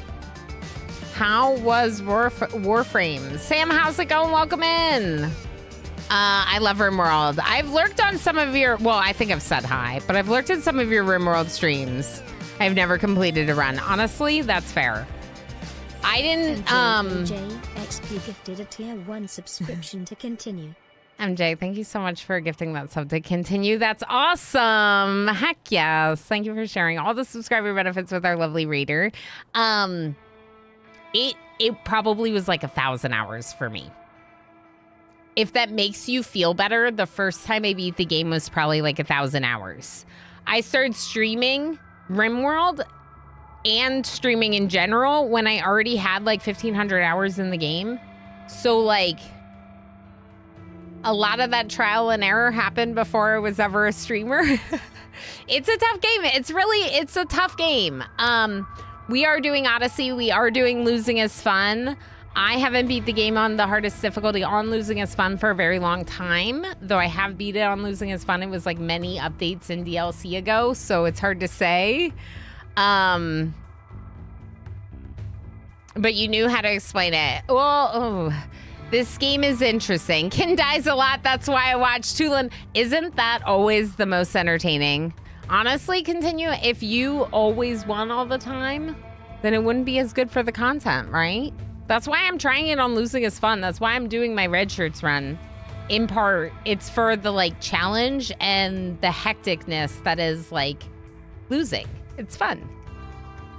How was Warframe? Sam, how's it going? Welcome in. I love RimWorld. I've lurked on some of your, well, I think I've said hi, but I've lurked in some of your RimWorld streams. I've never completed a run. Honestly, that's fair. I didn't, MJ XP gifted a tier 1 subscription to continue. MJ, thank you so much for gifting that sub to continue. That's awesome. Heck yes. Thank you for sharing all the subscriber benefits with our lovely reader. It probably was like 1,000 hours for me. If that makes you feel better, the first time I beat the game was probably like 1,000 hours. I started streaming RimWorld and streaming in general when I already had like 1,500 hours in the game. So like a lot of that trial and error happened before I was ever a streamer. It's a tough game. It's a tough game. We are doing Odyssey. We are doing Losing is Fun. I haven't beat the game on the hardest difficulty on Losing is Fun for a very long time, though I have beat it on Losing is Fun. It was like many updates in DLC ago, so it's hard to say. But you knew how to explain it. Well, this game is interesting. Kin dies a lot. That's why I watch Tulin. Isn't that always the most entertaining? Honestly, continue. If you always won all the time, then it wouldn't be as good for the content, right? That's why I'm trying it on Losing is Fun. That's why I'm doing my red shirts run. In part, it's for the like challenge and the hecticness that is like losing. It's fun.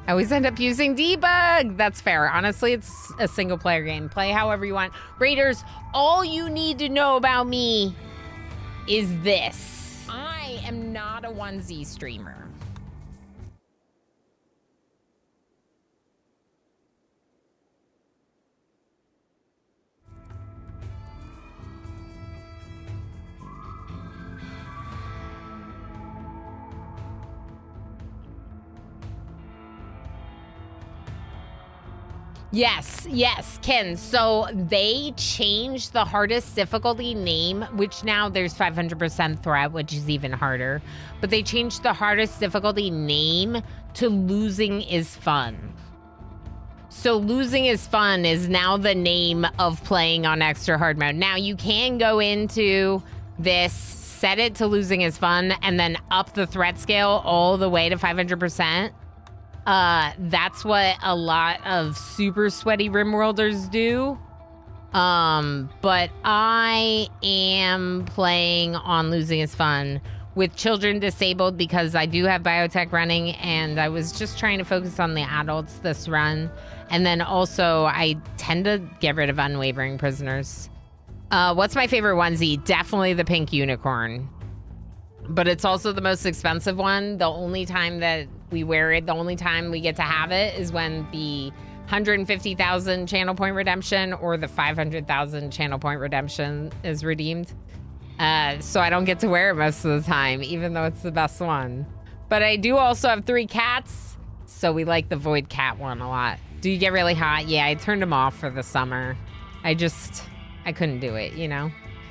I always end up using debug. That's fair. Honestly, it's a single player game. Play however you want. Raiders, all you need to know about me is this. I am not a 1Z streamer. Yes, Ken. So they changed the hardest difficulty name, which now there's 500% threat, which is even harder. But they changed the hardest difficulty name to Losing is Fun. So Losing is Fun is now the name of playing on extra hard mode. Now you can go into this, set it to Losing is Fun, and then up the threat scale all the way to 500%. That's what a lot of super sweaty RimWorlders do. But I am playing on Losing is Fun with children disabled because I do have biotech running, and I was just trying to focus on the adults this run. And then also I tend to get rid of unwavering prisoners. What's my favorite onesie? Definitely the pink unicorn. But it's also the most expensive one. The only time that we wear it, the only time we get to have it is when the 150,000 channel point redemption or the 500,000 channel point redemption is redeemed. So I don't get to wear it most of the time, even though it's the best one. But I do also have 3 cats, so we like the Void Cat one a lot. Do you get really hot? Yeah, I turned them off for the summer. I couldn't do it, you know?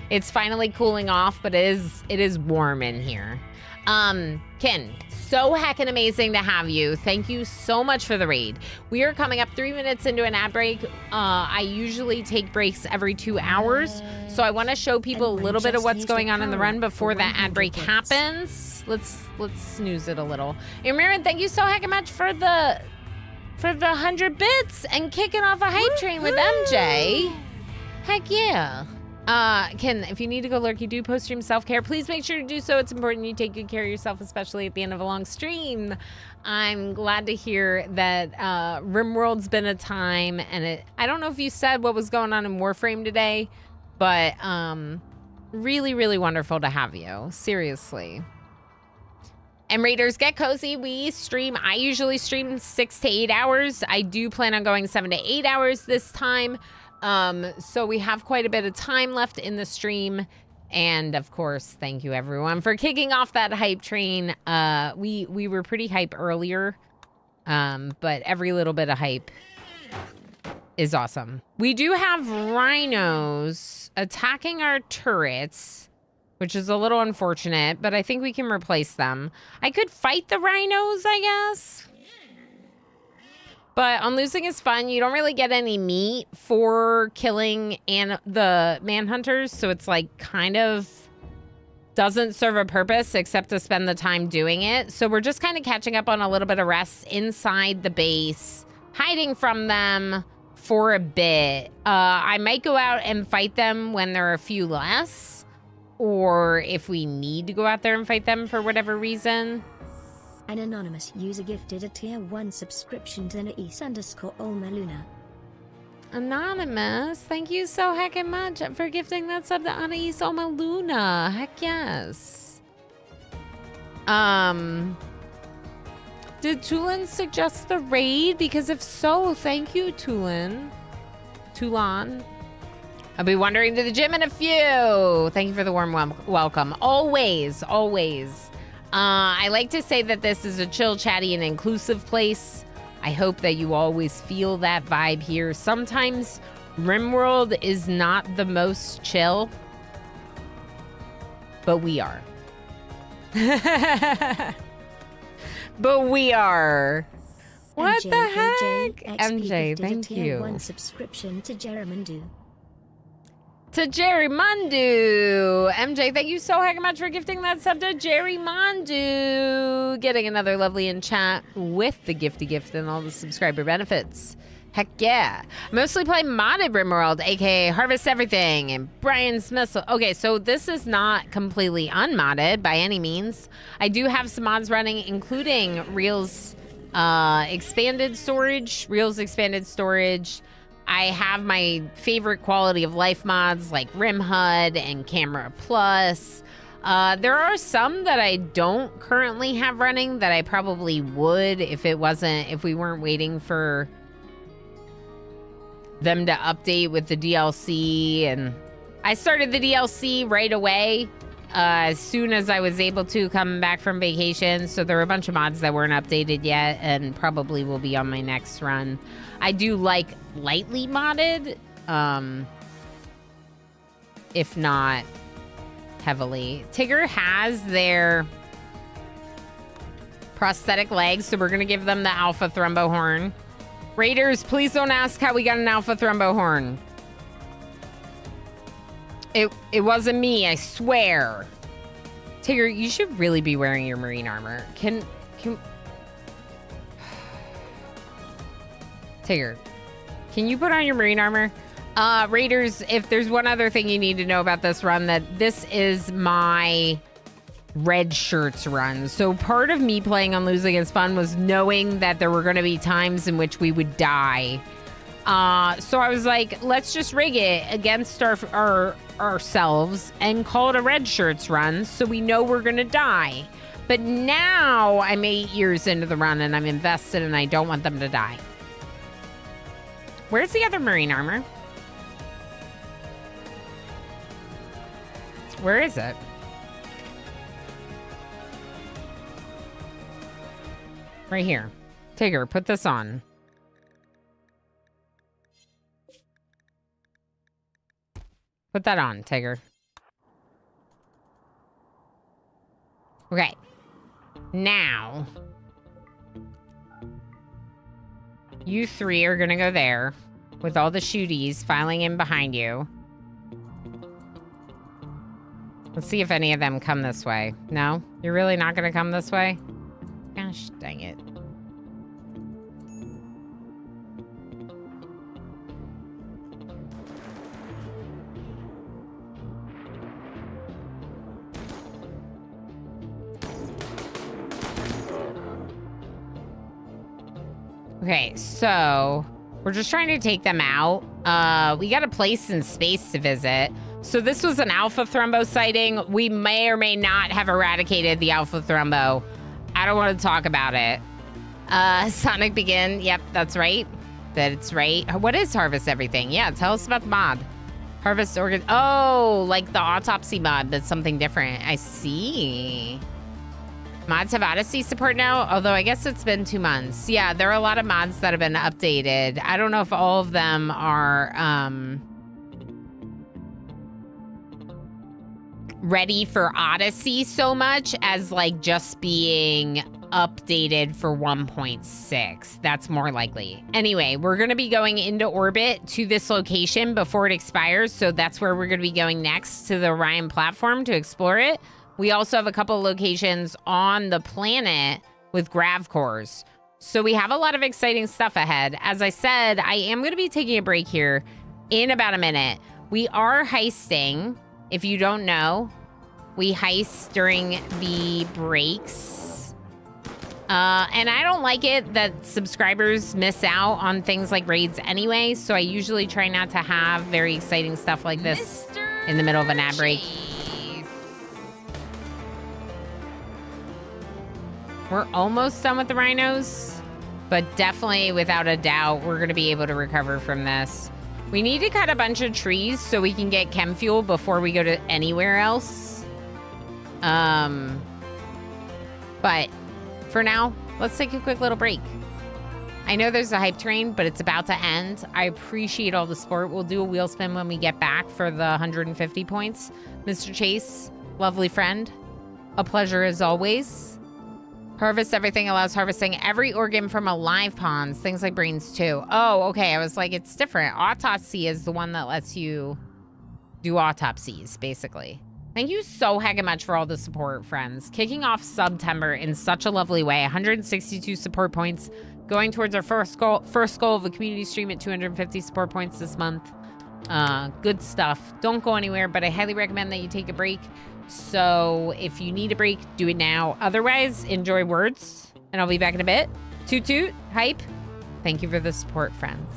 It's finally cooling off, but it is warm in here. Ken, so heckin' amazing to have you. Thank you so much for the raid. We are coming up 3 minutes into an ad break. I usually take breaks every 2 hours, so I want to show people a little bit of what's going on in the run before that ad break happens. Let's snooze it a little. And Mirren, thank you so heckin' much for the 100 bits and kicking off a hype train with MJ. Heck yeah. Ken, if you need to go lurky, do post-stream self-care. Please make sure to do so. It's important you take good care of yourself, especially at the end of a long stream. I'm glad to hear that RimWorld's been a time, and I don't know if you said what was going on in Warframe today, but really, really wonderful to have you. Seriously. And Raiders, get cozy. I usually stream 6 to 8 hours. I do plan on going 7 to 8 hours this time. So we have quite a bit of time left in the stream. And of course, thank you everyone for kicking off that hype train. We were pretty hype earlier, but every little bit of hype is awesome. We do have rhinos attacking our turrets, which is a little unfortunate, but I think we can replace them. I could fight the rhinos, I guess. But on Losing is Fun, you don't really get any meat for killing the manhunters, so it's like kind of doesn't serve a purpose except to spend the time doing it. So we're just kind of catching up on a little bit of rest inside the base, hiding from them for a bit. I might go out and fight them when there are a few less, or if we need to go out there and fight them for whatever reason. An anonymous user gifted a tier 1 subscription to Anais_Olmaluna. Anonymous, thank you so heckin' much for gifting that sub to Anais Olmaluna. Heck yes. Did Tulin suggest the raid? Because if so, thank you, Tulan. I'll be wandering to the gym in a few. Thank you for the warm welcome. Always, always. I like to say that this is a chill, chatty, and inclusive place. I hope that you always feel that vibe here. Sometimes RimWorld is not the most chill, but we are. But we are. What MJ, the heck? MJ, thank you. 1 subscription to Jeramandu. To Jerry Mandu. MJ, thank you so heckin' much for gifting that sub to Jerry Mandu. Getting another lovely in chat with the gifty gift and all the subscriber benefits. Heck yeah. Mostly play modded RimWorld, aka Harvest Everything and Brian Smith. Okay, so this is not completely unmodded by any means. I do have some mods running, including Reels expanded storage. I have my favorite quality of life mods like Rim HUD and Camera Plus. There are some that I don't currently have running that I probably would if we weren't waiting for them to update with the DLC. And I started the DLC right away as soon as I was able to come back from vacation. So there were a bunch of mods that weren't updated yet and probably will be on my next run. I do like lightly modded, if not heavily. Tigger has their prosthetic legs, so we're going to give them the Alpha Thrumbo Horn. Raiders, please don't ask how we got an Alpha Thrumbo Horn. It wasn't me, I swear. Tigger, you should really be wearing your marine armor. Tigger, can you put on your marine armor? Raiders, if there's one other thing you need to know about this run, that this is my red shirts run. So part of me playing on Losing is Fun was knowing that there were going to be times in which we would die. So I was like, let's just rig it against ourselves and call it a red shirts run so we know we're going to die. But now I'm 8 years into the run and I'm invested and I don't want them to die. Where's the other marine armor? Where is it? Right here. Tigger, put this on. Put that on, Tigger. Okay. Now, you three are gonna go there with all the shooties filing in behind you. Let's see if any of them come this way. No? You're really not gonna come this way? Gosh, dang it. Okay, so we're just trying to take them out. We got a place in space to visit. So this was an Alpha Thrumbo sighting. We may or may not have eradicated the Alpha Thrumbo. I don't want to talk about it. Sonic Begin. Yep, that's right. That's right. What is Harvest Everything? Yeah, tell us about the mod. Harvest Organ. Oh, like the autopsy mod. That's something different. I see. Mods have Odyssey support now, although I guess it's been 2 months. Yeah, there are a lot of mods that have been updated. I don't know if all of them are ready for Odyssey so much as like just being updated for 1.6. That's more likely. Anyway, we're going to be going into orbit to this location before it expires. So that's where we're going to be going next, to the Orion platform to explore it. We also have a couple locations on the planet with grav cores. So we have a lot of exciting stuff ahead. As I said, I am going to be taking a break here in about a minute. We are heisting. If you don't know, we heist during the breaks. And I don't like it that subscribers miss out on things like raids anyway. So I usually try not to have very exciting stuff like this in the middle of an ad break. We're almost done with the rhinos, but definitely, without a doubt, we're going to be able to recover from this. We need to cut a bunch of trees so we can get chem fuel before we go to anywhere else. But for now, let's take a quick little break. I know there's a hype train, but it's about to end. I appreciate all the support. We'll do a wheel spin when we get back for the 150 points. Mr. Chase, lovely friend, a pleasure as always. Harvest Everything allows harvesting every organ from alive pawns, things like brains too. Oh, okay. I was like, it's different. Autopsy is the one that lets you do autopsies, basically. Thank you so heckin' much for all the support, friends. Kicking off September in such a lovely way. 162 support points, going towards our first goal of the community stream at 250 support points this month. Good stuff. Don't go anywhere, but I highly recommend that you take a break. So if you need a break, do it now. Otherwise, enjoy words, and I'll be back in a bit. Toot toot, hype. Thank you for the support, friends.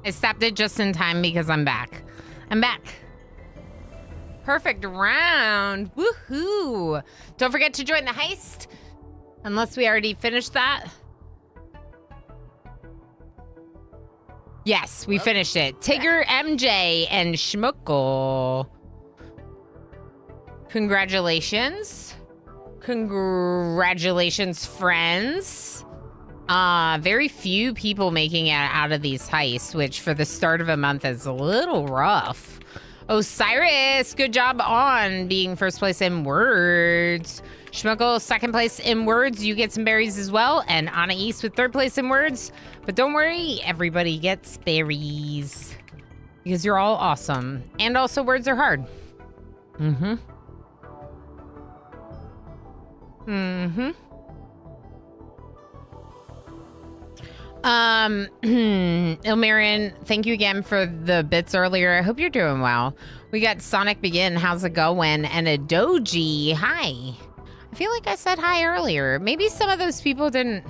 I stopped it just in time because I'm back. I'm back. Perfect round. Woohoo. Don't forget to join the heist. Unless we already finished that. Yes, we finished it. Tigger, MJ, and Schmuckle. Congratulations. Congratulations, friends. Very few people making it out of these heists, which for the start of a month is a little rough. Osiris, good job on being first place in words. Schmuckle, second place in words. You get some berries as well. And Anna East with third place in words. But don't worry, everybody gets berries. Because you're all awesome. And also words are hard. Mm-hmm. Mm-hmm. Ilmarian, thank you again for the bits earlier. I hope you're doing well. We got Sonic Begin, how's it going? And a Doji, hi. I feel like I said hi earlier. Maybe some of those people didn't.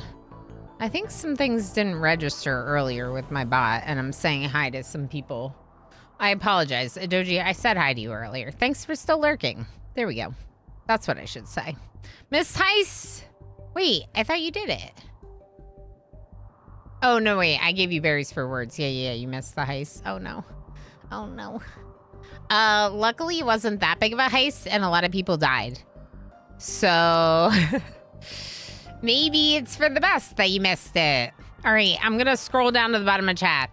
I think some things didn't register earlier with my bot, and I'm saying hi to some people. I apologize. Doji, I said hi to you earlier. Thanks for still lurking. There we go. That's what I should say. Miss Heist! Wait, I thought you did it. Oh, no, wait. I gave you berries for words. Yeah, you missed the heist. Oh, no. Oh, no. Luckily, it wasn't that big of a heist, and a lot of people died. So, maybe it's for the best that you missed it. All right, I'm going to scroll down to the bottom of chat.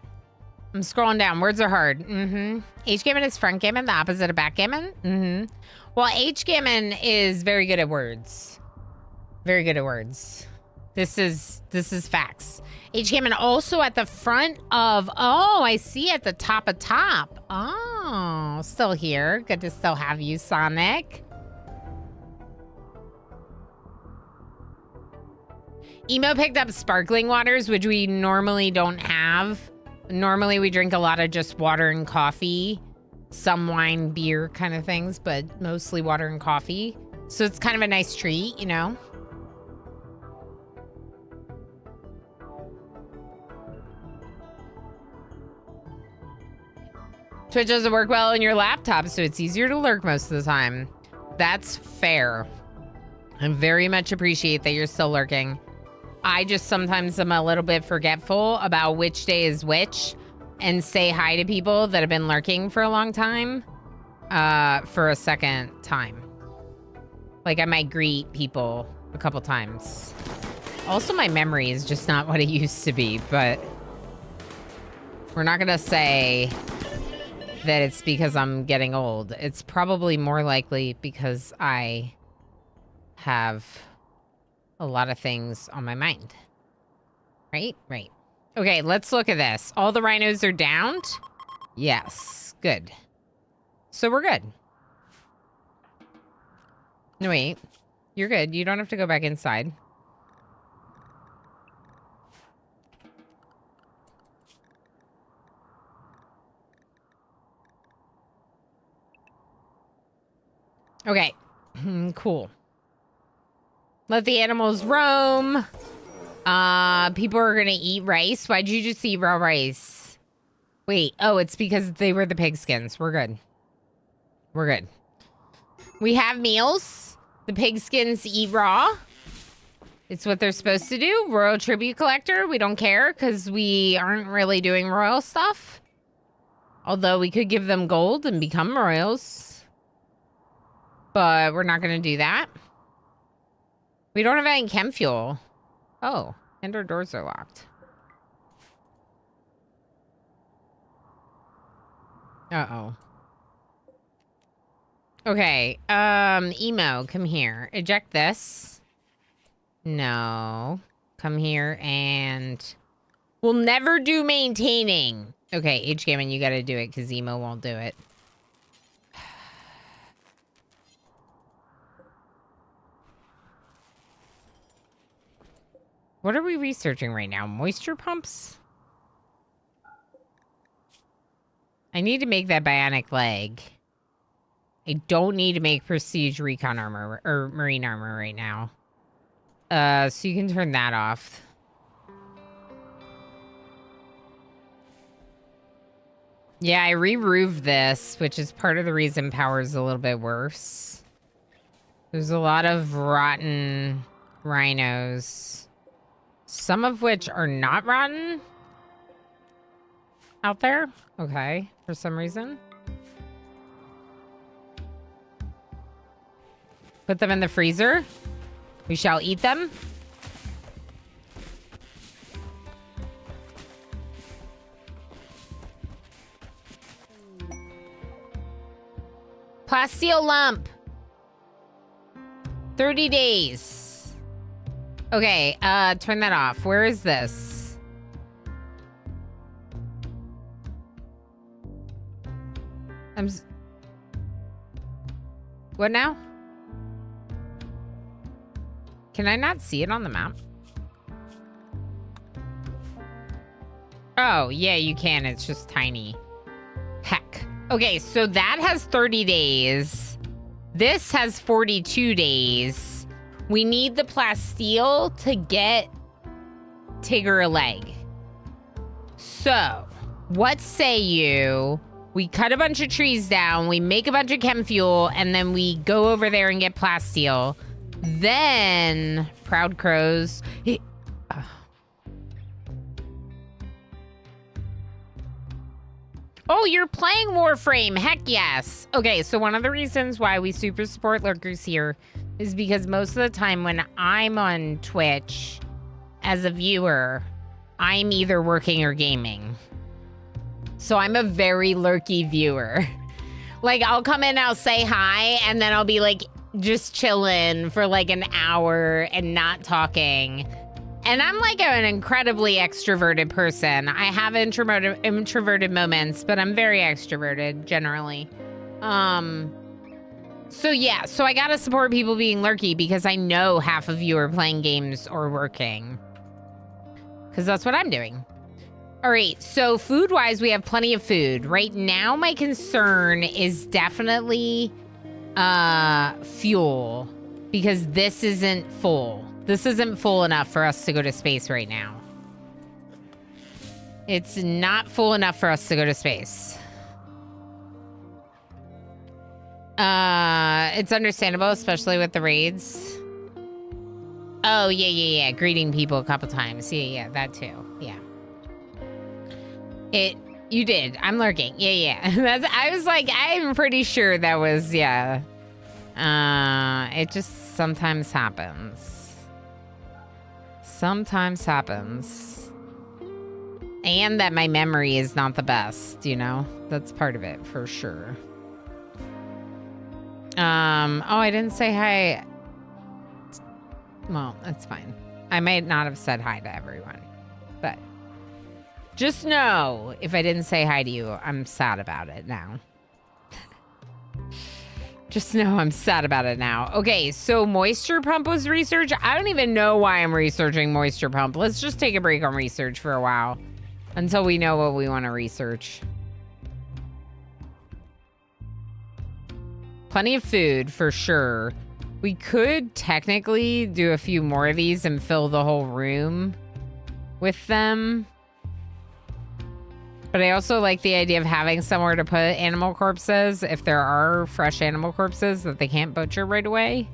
I'm scrolling down. Words are hard. Mm-hmm. H-Gammon is front gammon, the opposite of backgammon. Mm-hmm. Well, H-Gammon is very good at words. Very good at words. This is facts. H-Gammon also at the front of, oh, I see at the top of top. Oh, still here. Good to still have you, Sonic. Emo picked up sparkling waters, which we normally don't have. Normally we drink a lot of just water and coffee, some wine, beer kind of things, but mostly water and coffee. So it's kind of a nice treat, you know? Twitch doesn't work well on your laptop, so it's easier to lurk most of the time. That's fair. I very much appreciate that you're still lurking. I just sometimes am a little bit forgetful about which day is which and say hi to people that have been lurking for a long time for a second time. Like I might greet people a couple times. Also, my memory is just not what it used to be, but we're not going to say that it's because I'm getting old. It's probably more likely because I have a lot of things on my mind. Right? Right. Okay, let's look at this. All the rhinos are downed? Yes. Good. So we're good. No, wait. You're good. You don't have to go back inside. Okay. Cool. Let the animals roam. People are gonna eat rice. Why'd you just eat raw rice? Wait, oh, it's because they were the pigskins. We're good. We're good. We have meals. The pigskins eat raw. It's what they're supposed to do. Royal tribute collector. We don't care because we aren't really doing royal stuff. Although we could give them gold and become royals. But we're not gonna do that. We don't have any chem fuel. Oh, and our doors are locked. Uh-oh. Okay, Emo, come here. Eject this. No. Come here and... We'll never do maintaining. Okay, H-Gammon, you gotta do it because Emo won't do it. What are we researching right now? Moisture pumps? I need to make that bionic leg. I don't need to make prestige recon armor or marine armor right now. So you can turn that off. Yeah, I re-roofed this, which is part of the reason power's a little bit worse. There's a lot of rotten rhinos. Some of which are not rotten out there. Okay, for some reason. Put them in the freezer. We shall eat them. Plasteel lump. 30 days. Okay, turn that off. Where is this? What now? Can I not see it on the map? Oh, yeah, you can. It's just tiny. Heck. Okay, so that has 30 days. This has 42 days. We need the plasteel to get Tigger a leg. So, what say you? We cut a bunch of trees down, we make a bunch of chem fuel, and then we go over there and get plasteel. Then, Proud Crows. Oh, you're playing Warframe. Heck yes. Okay, so one of the reasons why we super support lurkers here is because most of the time when I'm on Twitch as a viewer, I'm either working or gaming. So I'm a very lurky viewer. Like, I'll come in, I'll say hi, and then I'll be like just chilling for like an hour and not talking. And I'm like an incredibly extroverted person. I have introverted moments, but I'm very extroverted generally. So yeah, so I gotta support people being lurky because I know half of you are playing games or working. Because that's what I'm doing. All right, so food-wise, we have plenty of food. Right now, my concern is definitely fuel. Because this isn't full. This isn't full enough for us to go to space right now. It's not full enough for us to go to space. It's understandable, especially with the raids. Oh, yeah. Greeting people a couple times. Yeah, that too. Yeah. You did. I'm lurking. Yeah. I was like, I'm pretty sure that was, yeah. It just sometimes happens. Sometimes happens. And that my memory is not the best, you know? That's part of it, for sure. Oh, I didn't say hi. Well, that's fine. I might not have said hi to everyone. But just know, if I didn't say hi to you, I'm sad about it now. Just know I'm sad about it now. Okay, so moisture pump was research. I don't even know why I'm researching moisture pump. Let's just take a break on research for a while until we know what we want to research. Plenty of food for sure. We could technically do a few more of these and fill the whole room with them. But I also like the idea of having somewhere to put animal corpses if there are fresh animal corpses that they can't butcher right away.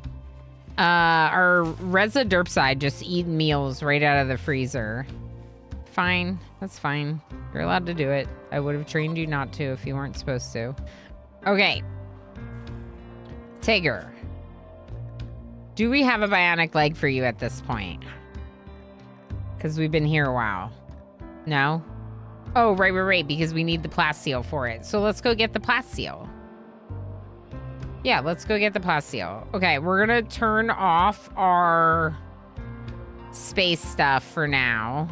Our Reza Derpside just eat meals right out of the freezer. Fine. That's fine. You're allowed to do it. I would have trained you not to if you weren't supposed to. Okay. Tigger. Do we have a bionic leg for you at this point? Because we've been here a while. No? Oh, right, because we need the plasteel for it. So let's go get the plasteel. Yeah, let's go get the plasteel. Okay, we're gonna turn off our space stuff for now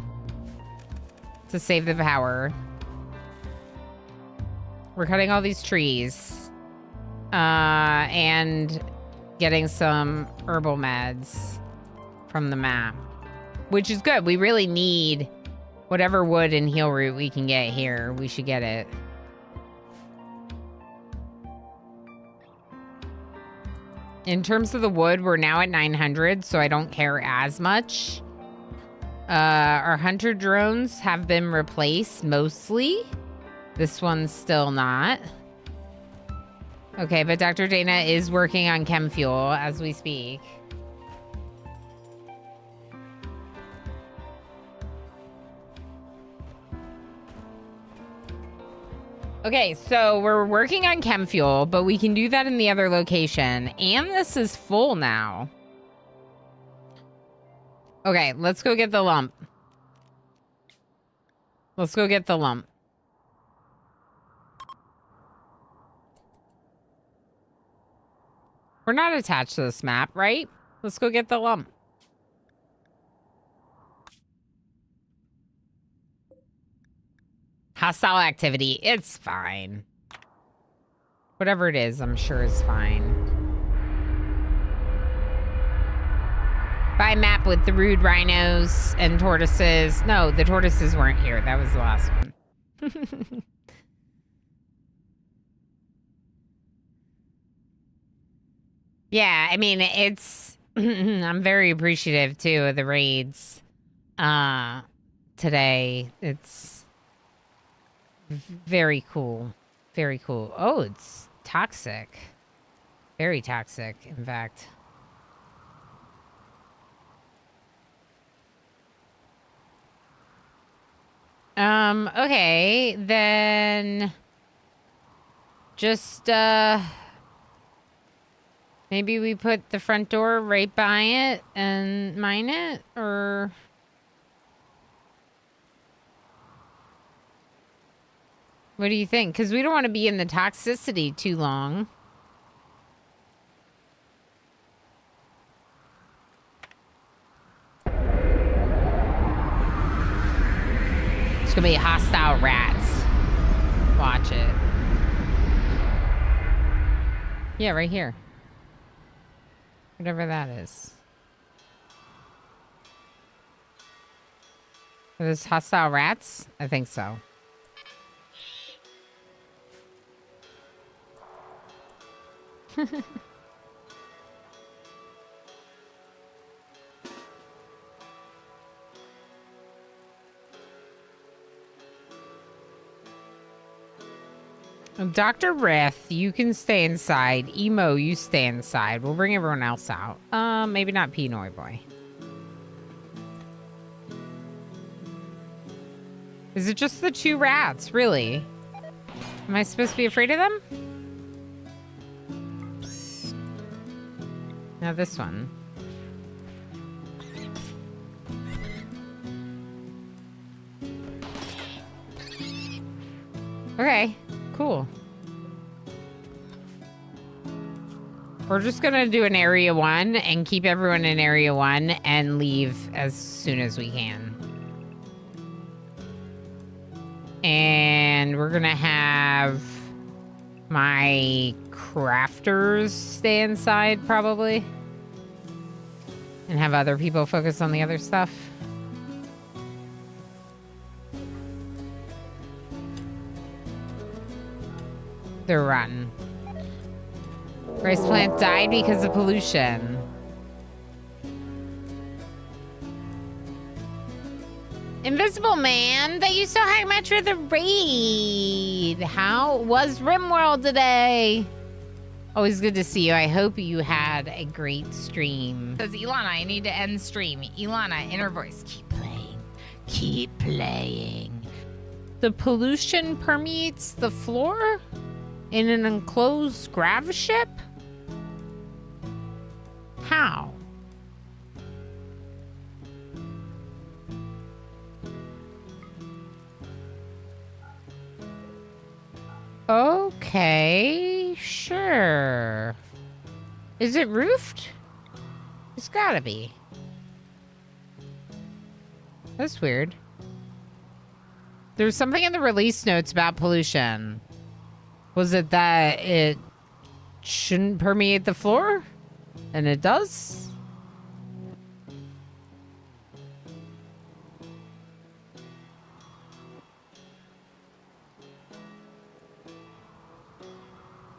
to save the power. We're cutting all these trees. And getting some herbal meds from the map, which is good. We really need whatever wood and heal root we can get here. We should get it. In terms of the wood, we're now at 900, so I don't care as much. Our hunter drones have been replaced mostly. This one's still not. Okay, but Dr. Dana is working on chem fuel as we speak. Okay, so we're working on chem fuel, but we can do that in the other location. And this is full now. Okay, let's go get the lump. Let's go get the lump. We're not attached to this map, right? Let's go get the lump. Hostile activity. It's fine. Whatever it is, I'm sure is fine. By map with the rude rhinos and tortoises. No, the tortoises weren't here. That was the last one. Yeah, I mean, it's... I'm very appreciative, too, of the raids today. It's very cool. Very cool. Oh, it's toxic. Very toxic, in fact. Okay, then... Just, maybe we put the front door right by it and mine it, or... What do you think? Because we don't want to be in the toxicity too long. It's going to be hostile rats. Watch it. Yeah, right here. Whatever that is. Are those hostile rats? I think so. Dr. Riff, you can stay inside. Emo, you stay inside. We'll bring everyone else out. Maybe not Pinoy Boy. Is it just the two rats, really? Am I supposed to be afraid of them? Now this one. Okay, cool. We're just gonna do an area 1 and keep everyone in area 1 and leave as soon as we can. And we're gonna have my crafters stay inside probably. And have other people focus on the other stuff. They're rotten. Rice plant died because of pollution. Invisible Man, thank you so much for the raid. How was RimWorld today? Always good to see you. I hope you had a great stream. Says Ilana, I need to end stream. Ilana, inner voice, keep playing. Keep playing. The pollution permeates the floor in an enclosed grav ship? How? Okay, sure. Is it roofed? It's gotta be. That's weird. There's something in the release notes about pollution. Was it that it shouldn't permeate the floor? And it does?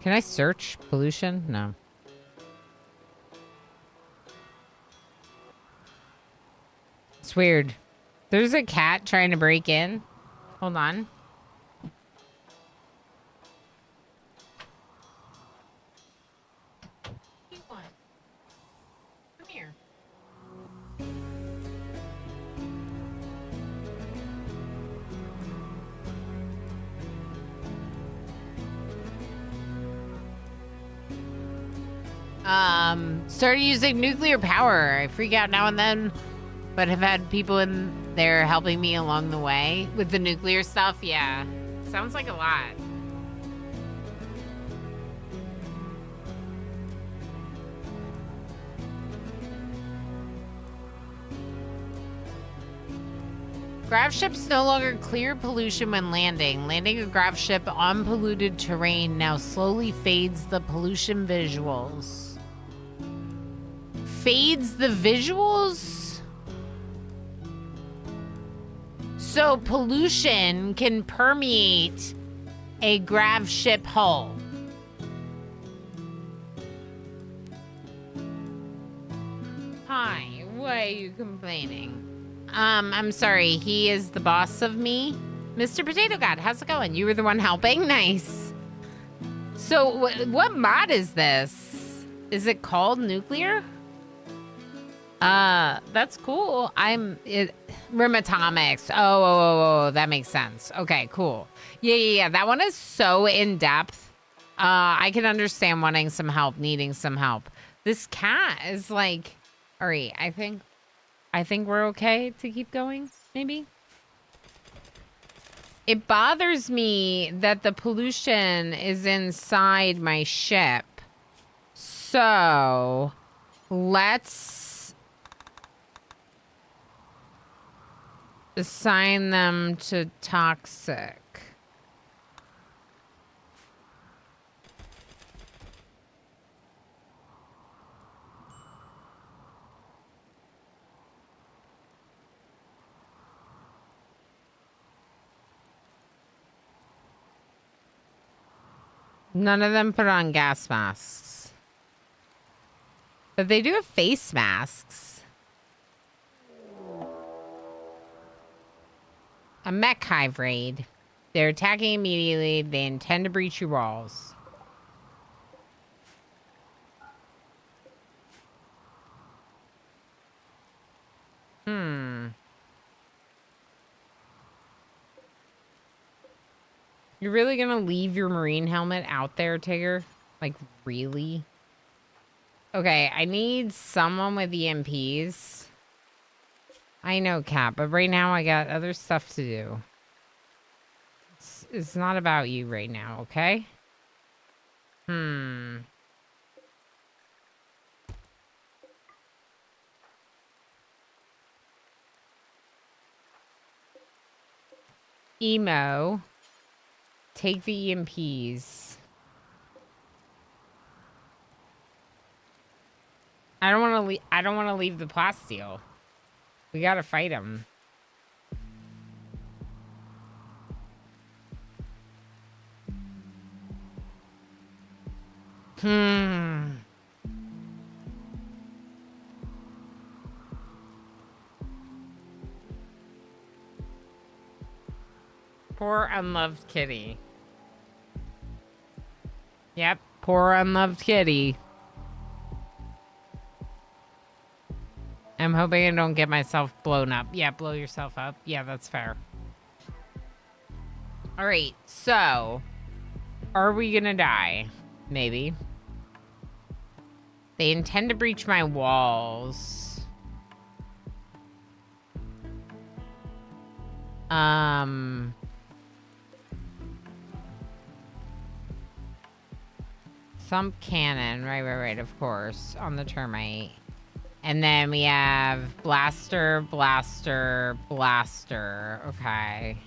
Can I search pollution? No. It's weird. There's a cat trying to break in. Hold on. Started using nuclear power. I freak out now and then, but have had people in there helping me along the way with the nuclear stuff. Yeah, sounds like a lot. Grav ships no longer clear pollution when landing. Landing a grav ship on polluted terrain now slowly fades the pollution visuals. Fades the visuals? So pollution can permeate a grav ship hull. Hi, why are you complaining? I'm sorry, he is the boss of me. Mr. Potato God, how's it going? You were the one helping? Nice. So, what mod is this? Is it called nuclear? That's cool. Rim Atomics. Oh, that makes sense. Okay, cool. Yeah. That one is so in-depth. I can understand wanting some help, needing some help. This cat is like, all right, I think we're okay to keep going, maybe? It bothers me that the pollution is inside my ship. So, let's assign them to toxic. None of them put on gas masks. But they do have face masks. A mech hive raid. They're attacking immediately. They intend to breach your walls. You're really gonna leave your marine helmet out there, Tigger? Like, really? Okay, I need someone with EMPs. I know, Cap, but right now I got other stuff to do. It's not about you right now, okay? Emo. Take the EMPs. I don't want to leave the plasteel. We gotta fight him. Poor unloved kitty. Yep, poor unloved kitty. I'm hoping I don't get myself blown up. Yeah, blow yourself up. Yeah, that's fair. All right, so are we gonna die? Maybe. They intend to breach my walls. Thump cannon, right, of course, on the termite. And then we have blaster, blaster, blaster. Okay.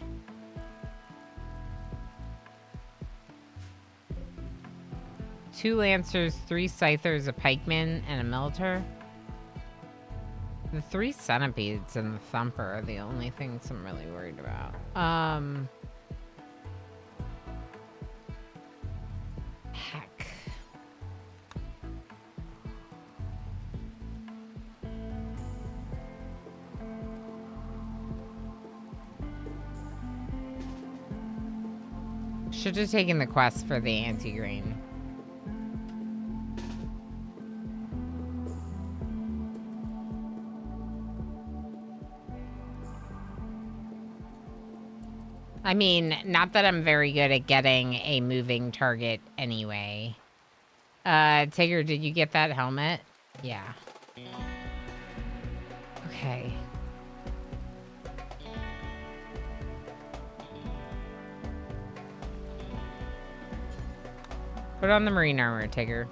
Two lancers, three scythers, a pikeman, and a militar. The three centipedes and the thumper are the only things I'm really worried about. Heck. Should have taken the quest for the anti-green. I mean, not that I'm very good at getting a moving target anyway. Tigger, did you get that helmet? Yeah. Okay. Put on the marine armor, Tigger.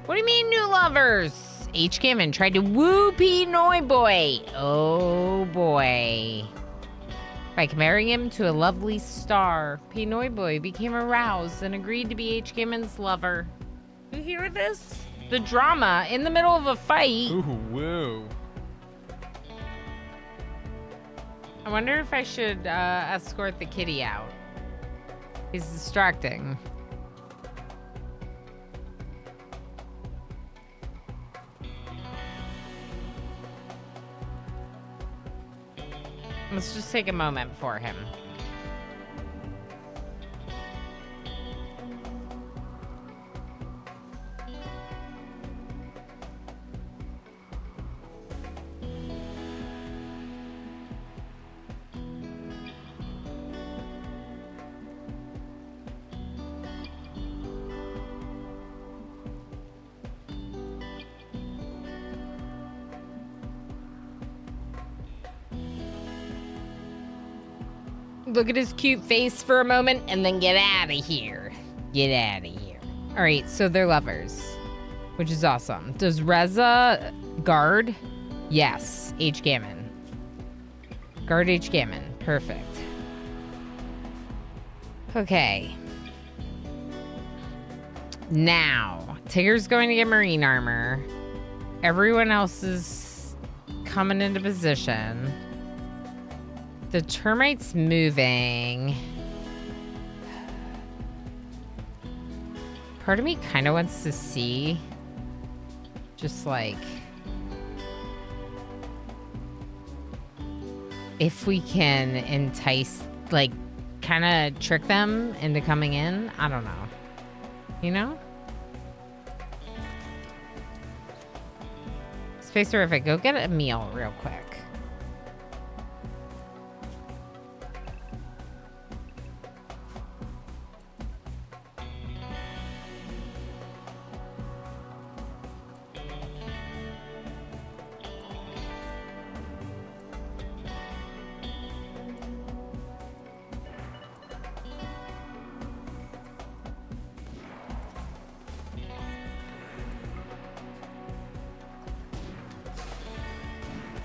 What do you mean, new lovers? H. Gammon tried to woo P. Noi Boy. Oh, boy. By comparing him to a lovely star, P. Noi Boy became aroused and agreed to be H. Gammon's lover. You hear this? The drama in the middle of a fight. Ooh, woo. I wonder if I should escort the kitty out. He's distracting. Let's just take a moment for him. Look at his cute face for a moment and then get out of here. Get out of here. All right, so they're lovers, which is awesome. Does Reza guard? Yes, H. Gammon. Guard H. Gammon. Perfect. Okay. Now, Tigger's going to get marine armor. Everyone else is coming into position. The termite's moving. Part of me kind of wants to see just like if we can entice, like kind of trick them into coming in. I don't know. You know? Space Terrific, go get a meal real quick.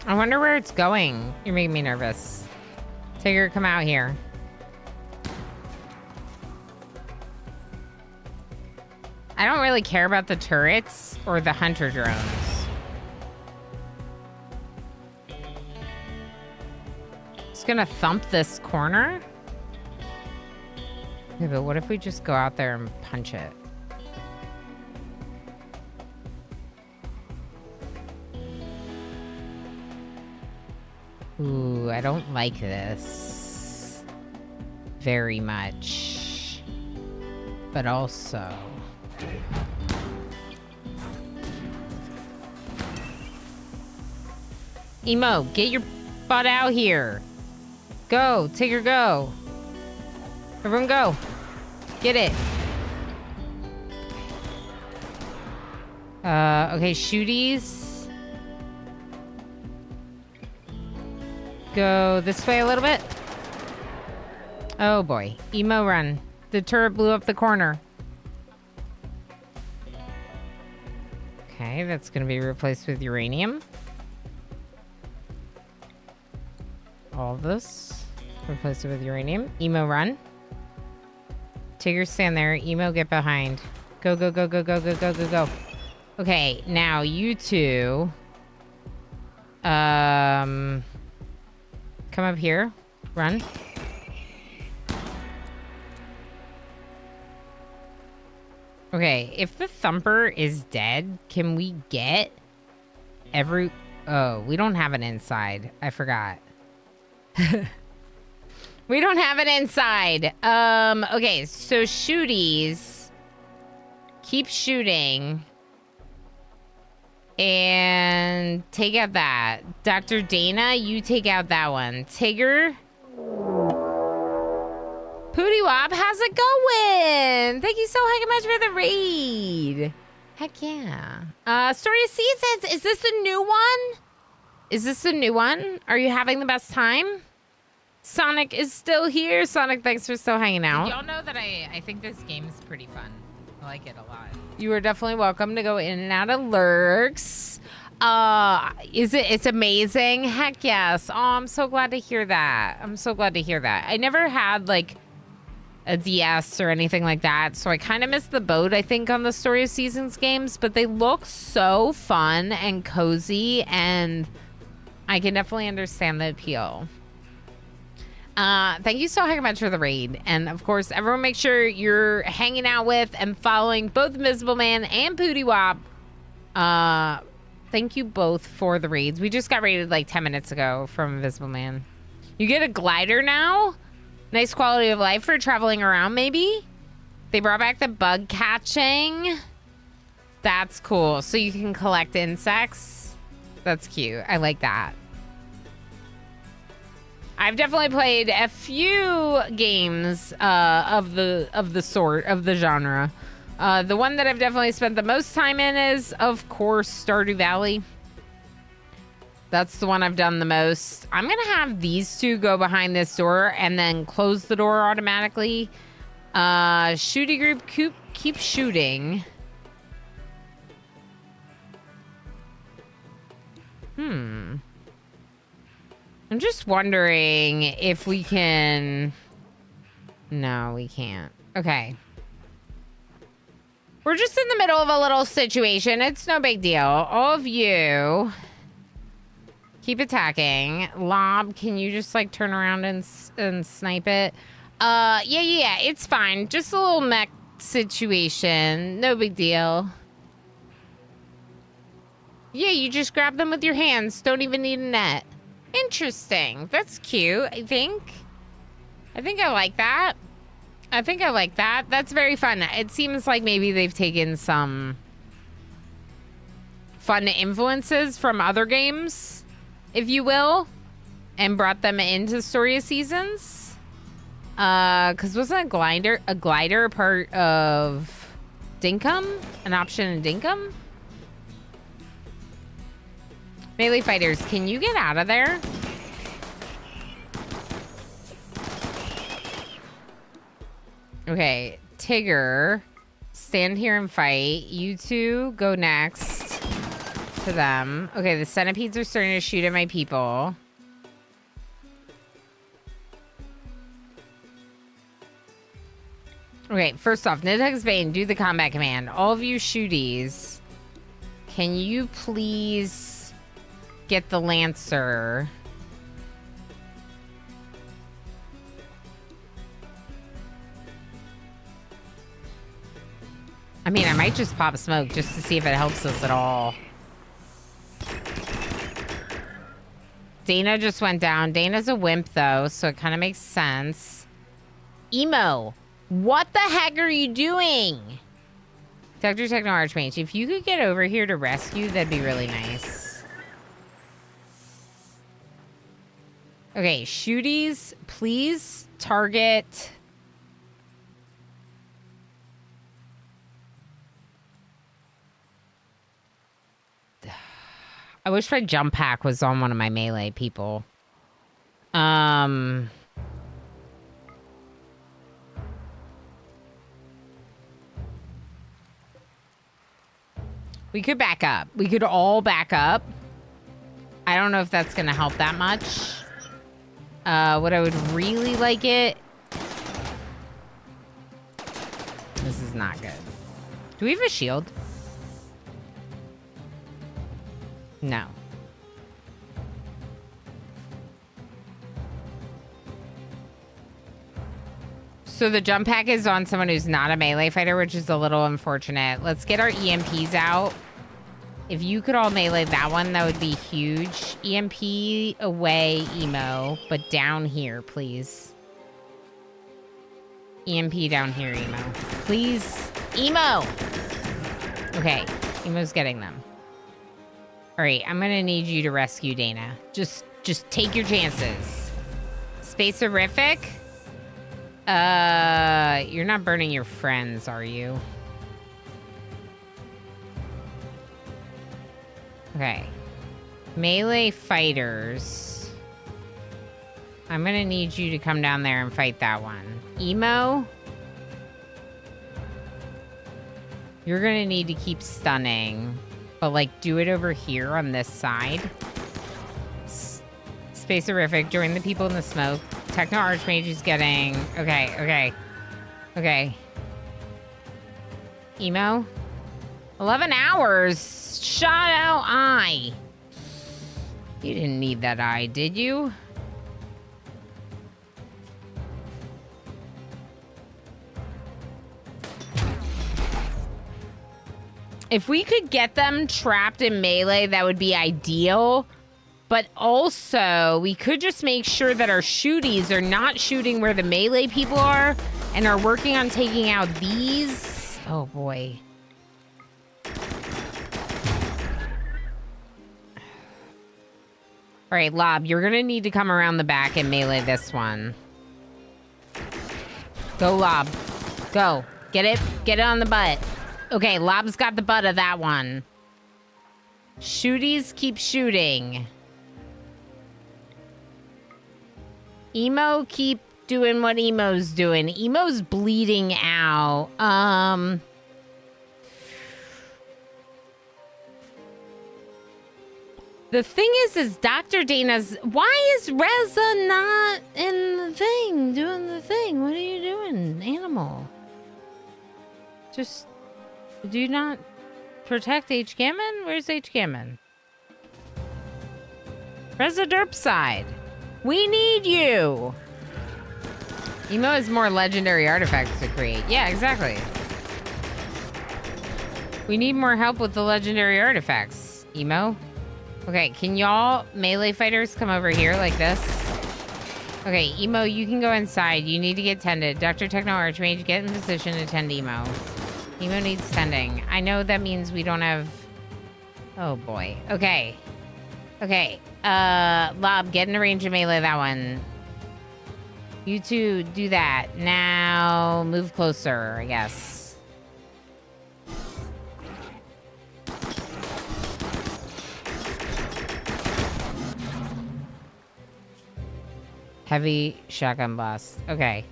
I wonder where it's going. You're making me nervous. Tigger, come out here. I don't really care about the turrets or the hunter drones. It's gonna thump this corner. Okay, but what if we just go out there and punch it? Ooh, I don't like this very much. But also... Emo, get your butt out here. Go, Tigger, go. Everyone go. Get it. Okay, shooties. Go this way a little bit. Oh boy. Emo, run. The turret blew up the corner. Okay, that's going to be replaced with uranium. All of this. Replace it with uranium. Emo, run. Tigger, stand there. Emo, get behind. Go, go, go, go, go, go, go, go, go. Okay, now you two... Come up here. Run. Okay, if the thumper is dead, can we get every... Oh, we don't have an inside. I forgot. We don't have it inside. Okay, so shooties. Keep shooting. And take out that. Dr. Dana, you take out that one. Tigger. Pootie Wop, how's it going? Thank you so much for the raid. Heck yeah. Story of Seasons, is this a new one? Is this a new one? Are you having the best time? Sonic is still here. Sonic, thanks for still hanging out. Y'all know that I think this game is pretty fun. I like it a lot. You are definitely welcome to go in and out of lurks. It's amazing? Heck yes. Oh, I'm so glad to hear that. I'm so glad to hear that. I never had like a DS or anything like that, so I kind of missed the boat, I think, on the Story of Seasons games, but they look so fun and cozy, and I can definitely understand the appeal. Thank you so much for the raid. And of course, everyone make sure you're hanging out with and following both Invisible Man and Pootie Wop. Thank you both for the raids. We just got raided like 10 minutes ago from Invisible Man. You get a glider now? Nice quality of life for traveling around, maybe? They brought back the bug catching. That's cool. So you can collect insects. That's cute. I like that. I've definitely played a few games of the genre. The one that I've definitely spent the most time in is, of course, Stardew Valley. That's the one I've done the most. I'm gonna have these two go behind this door and then close the door automatically. Shooty group, keep shooting. I'm just wondering if we can... No, we can't. Okay. We're just in the middle of a little situation. It's no big deal. All of you... keep attacking. Lob, can you just like turn around and snipe it? Yeah, it's fine. Just a little mech situation. No big deal. Yeah, you just grab them with your hands. Don't even need a net. Interesting. That's cute, I think. I like that. That's very fun. It seems like maybe they've taken some fun influences from other games, if you will, and brought them into Story of Seasons. Because wasn't a glider part of Dinkum? An option in Dinkum? Melee fighters, can you get out of there? Okay, Tigger, stand here and fight. You two go next to them. Okay, the centipedes are starting to shoot at my people. Okay, first off, Nidhugg's Bane, do the combat command. All of you shooties, can you please get the Lancer? I mean, I might just pop smoke just to see if it helps us at all. Dana just went down. Dana's a wimp, though, so it kind of makes sense. Emo, what the heck are you doing? Dr. Techno Archmage, if you could get over here to rescue, that'd be really nice. Okay, shooties, please target... I wish my jump pack was on one of my melee people. We could back up. We could all back up. I don't know if that's going to help that much. What I would really like it... This is not good. Do we have a shield? No. So the jump pack is on someone who's not a melee fighter, which is a little unfortunate. Let's get our EMPs out. If you could all melee that one, that would be huge. EMP away, Emo, but down here, please. EMP down here, Emo. Please, Emo! Okay, Emo's getting them. All right, I'm gonna need you to rescue Dana. Just take your chances. Space-orific. You're not burning your friends, are you? Okay. Melee fighters. I'm gonna need you to come down there and fight that one. Emo? You're gonna need to keep stunning. But, like, do it over here on this side. Space-orific, join the people in the smoke. Techno Archmage is getting... Okay. Emo? 11 hours? Shot out eye. You didn't need that eye, did you? If we could get them trapped in melee, that would be ideal. But also, we could just make sure that our shooties are not shooting where the melee people are and are working on taking out these. Oh, boy. All right, Lob, you're going to need to come around the back and melee this one. Go, Lob. Go. Get it. Get it on the butt. Okay, Lob's got the butt of that one. Shooties keep shooting. Emo, keep doing what Emo's doing. Emo's bleeding out. The thing is Dr. Dana's... Why is Reza not in the thing, doing the thing? What are you doing, animal? Just... Do you not protect H. Gammon? Where's H. Gammon? Reza Derpside. We need you. Emo has more legendary artifacts to create. Yeah, exactly. We need more help with the legendary artifacts, Emo. Okay, can y'all melee fighters come over here like this? Okay, Emo, you can go inside. You need to get tended. Dr. Techno Archmage, get in position to tend Emo. Emo needs tending. I know that means we don't have... Oh, boy. Okay. Okay. Lob, get in a range of melee that one. You two do that. Now, move closer, I guess. Heavy shotgun blast. Okay.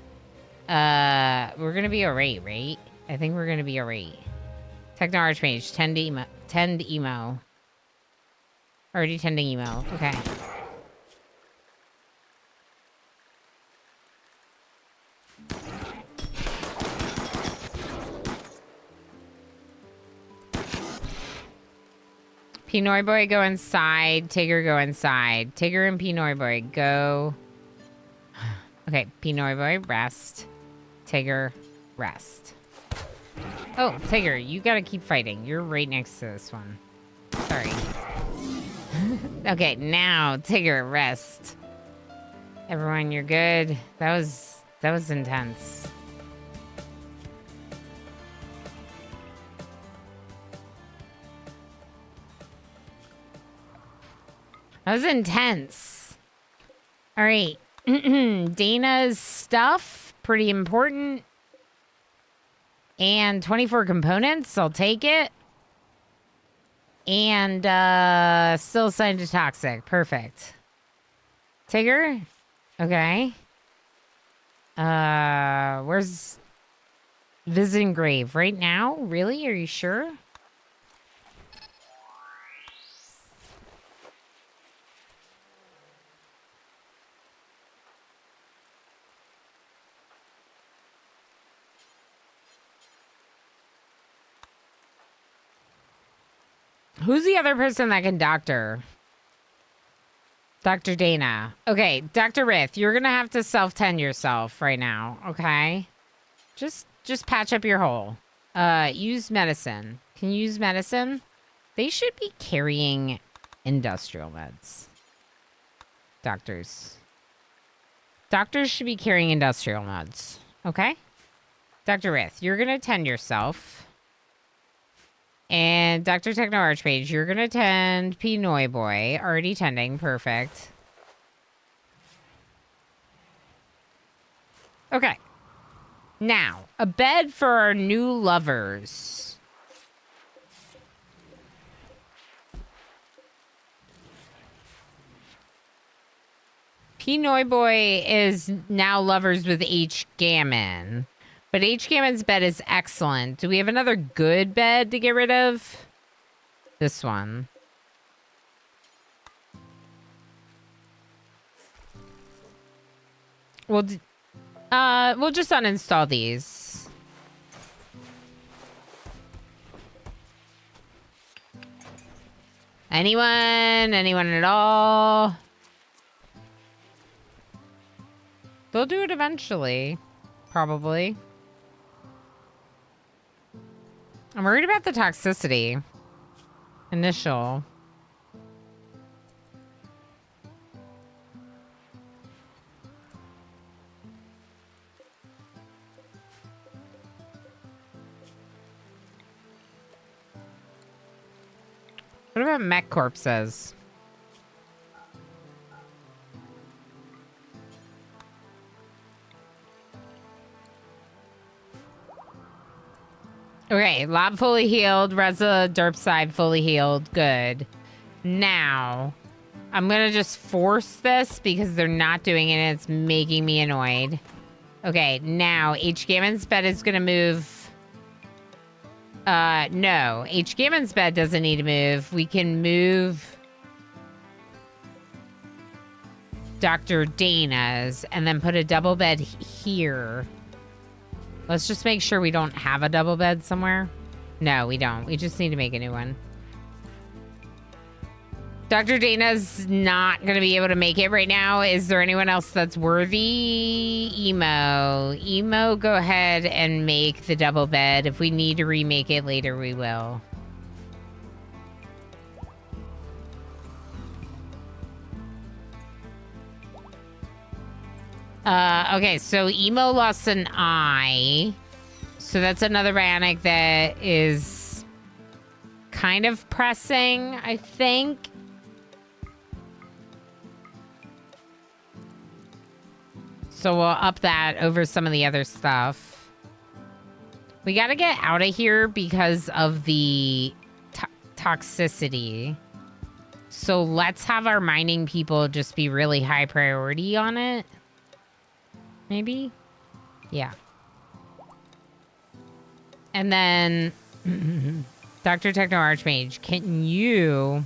We're gonna be alright, right? I think we're gonna be alright. Techno Archmage, tend emo. Already tending emo. Okay. Pinoy Boy, go inside. Tigger, go inside. Tigger and Pinoy Boy, go. Okay, Pinoy Boy, rest. Tigger, rest. Oh, Tigger, you gotta keep fighting. You're right next to this one. Sorry. Okay, now, Tigger, rest. Everyone, you're good. That was intense. That was intense. All right. Dana's stuff, pretty important. And 24 components, I'll take it. And still assigned to toxic. Perfect. Tigger? Okay. Where's visiting grave? Right now? Really? Are you sure? Who's the other person that can doctor? Dr. Dana. Okay, Dr. Rith, you're gonna have to self-tend yourself right now, okay? Just patch up your hole. Use medicine. Can you use medicine? They should be carrying industrial meds. Doctors. Doctors should be carrying industrial meds, okay? Dr. Rith, you're gonna tend yourself. And Dr. Techno Archmage, you're gonna tend Pinoy Boy. Already tending. Perfect. Okay. Now, a bed for our new lovers. P. Noiboy is now lovers with H. Gammon. But H. Gammon's bed is excellent. Do we have another good bed to get rid of? This one. We'll just uninstall these. Anyone? Anyone at all? They'll do it eventually. Probably. I'm worried about the toxicity. Initial. What about mech corpses? Okay, lab fully healed, Reza Derpside fully healed. Good. Now, I'm gonna just force this because they're not doing it and it's making me annoyed. Okay, now H. Gammon's bed is gonna move. No. H. Gammon's bed doesn't need to move. We can move Dr. Dana's and then put a double bed here. Let's just make sure we don't have a double bed somewhere. No, we don't. We just need to make a new one. Dr. Dana's not going to be able to make it right now. Is there anyone else that's worthy? Emo, go ahead and make the double bed. If we need to remake it later, we will. Okay, so Emo lost an eye. So that's another bionic that is kind of pressing, I think. So we'll up that over some of the other stuff. We got to get out of here because of the toxicity. So let's have our mining people just be really high priority on it. Maybe? Yeah. And then Dr. Techno Archmage, can you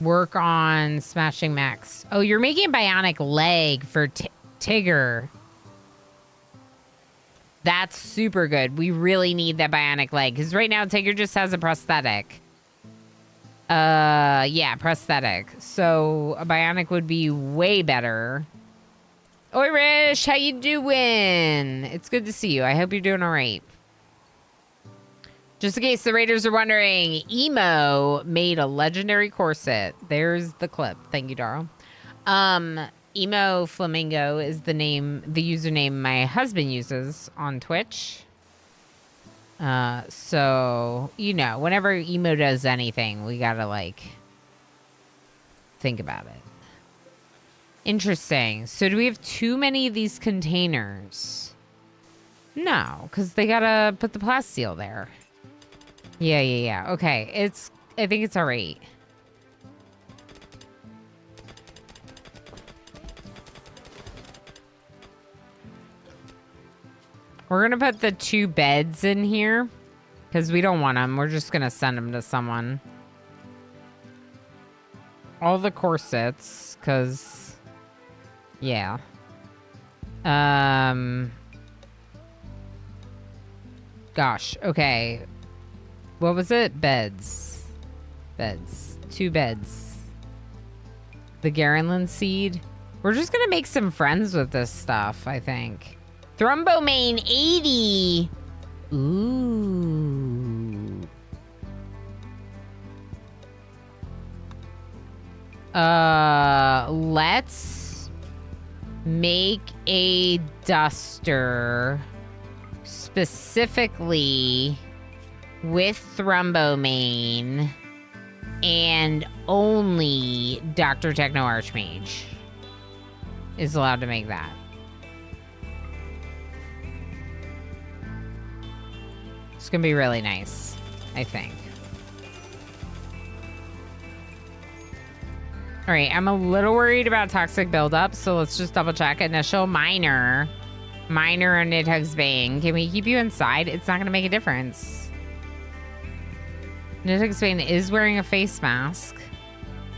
work on smashing mechs? Oh, you're making a bionic leg for Tigger. That's super good. We really need that bionic leg because right now Tigger just has a prosthetic. Yeah, prosthetic. So a bionic would be way better. Oi, Rish, how you doing? It's good to see you. I hope you're doing all right. Just in case the Raiders are wondering, Emo made a legendary corset. There's the clip. Thank you, Darl. Emo Flamingo is the username my husband uses on Twitch. So, you know, whenever Emo does anything, we gotta, like, think about it. Interesting. So do we have too many of these containers? No, because they gotta put the plasteel there. Yeah. Okay, I think it's all right. We're gonna put the 2 beds in here because we don't want them. We're just gonna send them to someone. All the corsets, because... yeah. Gosh, okay. What was it? Beds. 2 beds. The Garenlin seed. We're just gonna make some friends with this stuff, I think. Thrombomane 80. Ooh. Let's make a duster specifically with Thrombomane and only Dr. Techno Archmage is allowed to make that. It's gonna be really nice, I think. All right, I'm a little worried about toxic buildup, so let's just double check. Initial minor on Nidhugg's Bane. Can we keep you inside? It's not gonna make a difference. Nidhugg's Bane is wearing a face mask.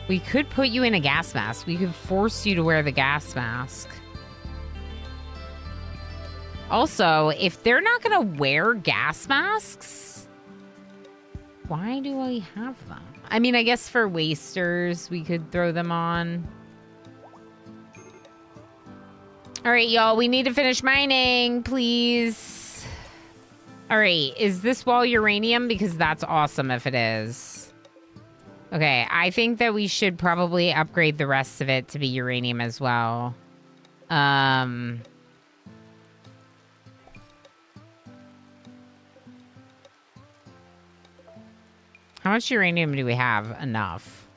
We could put you in a gas mask. We could force you to wear the gas mask. Also, if they're not gonna wear gas masks, why do we have them? I mean, I guess for wasters, we could throw them on. All right, y'all, we need to finish mining, please. All right, is this wall uranium? Because that's awesome if it is. Okay, I think that we should probably upgrade the rest of it to be uranium as well. How much uranium do we have? Enough.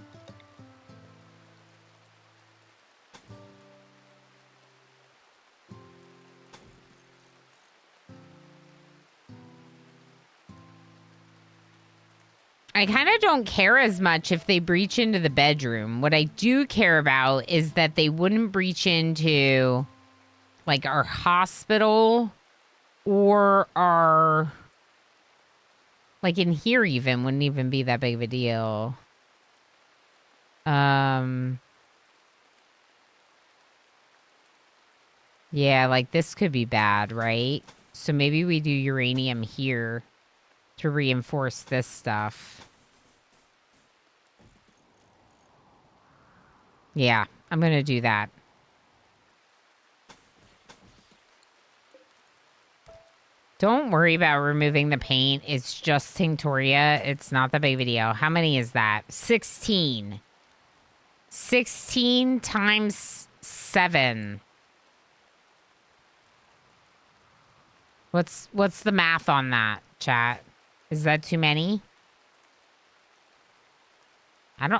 I kind of don't care as much if they breach into the bedroom. What I do care about is that they wouldn't breach into, like, our hospital or our... Like, in here even, wouldn't even be that big of a deal. Yeah, like, this could be bad, right? So maybe we do uranium here to reinforce this stuff. Yeah, I'm gonna do that. Don't worry about removing the paint. It's just Tinctoria. It's not the big of a deal. How many is that? 16. 16 times 7. What's the math on that, chat? Is that too many? I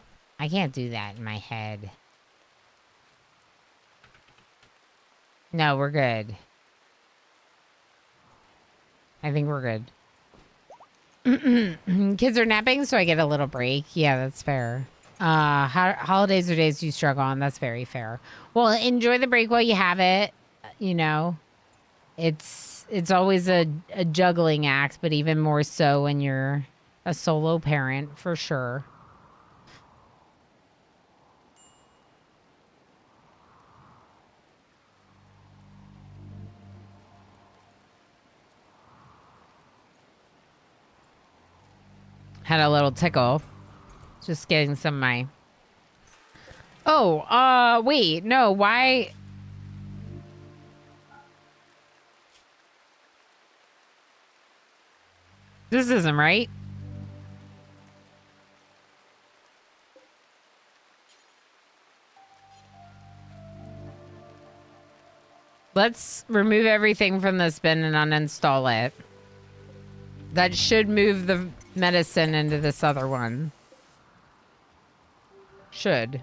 can't do that in my head. No, we're good. I think we're good. Kids are napping, so I get a little break. Yeah, that's fair. Holidays are days you struggle on. That's very fair. Well, enjoy the break while you have it. You know, it's always a juggling act, but even more so when you're a solo parent, for sure. Had a little tickle. Just getting some of my... Oh, wait. No, why... This isn't right. Let's remove everything from this bin and uninstall it. That should move the medicine into this other one. Should.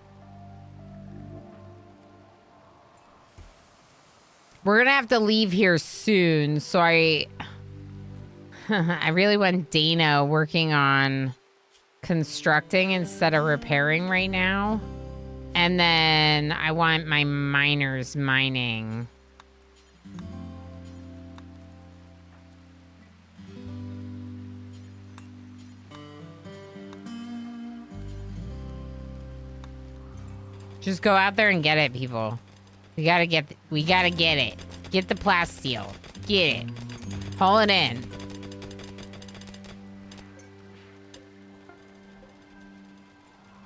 We're gonna have to leave here soon, so I really want Dana working on constructing instead of repairing right now. And then I want my miners mining. Just go out there and get it, people. We gotta get it. Get the plasteel. Get it. Haul it in.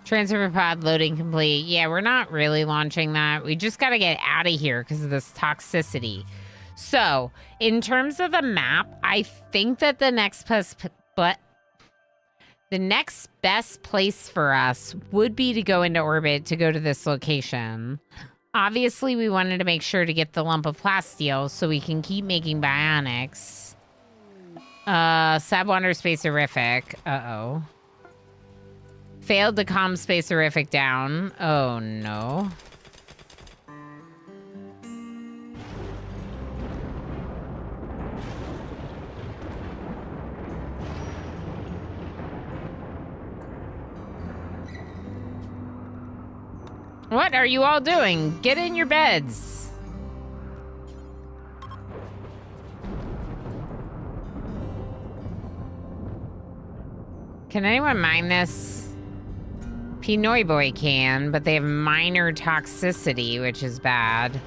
Transfer pod loading complete. Yeah, we're not really launching that. We just gotta get out of here because of this toxicity. So, in terms of the map, I think that the next best place for us would be to go into orbit to go to this location. Obviously, we wanted to make sure to get the lump of plasteel so we can keep making bionics. Sabwander Spacerific. Uh-oh. Failed to calm Spacerific down. Oh, no. What are you all doing? Get in your beds. Can anyone mine this? Pinoy Boy can, but they have minor toxicity, which is bad.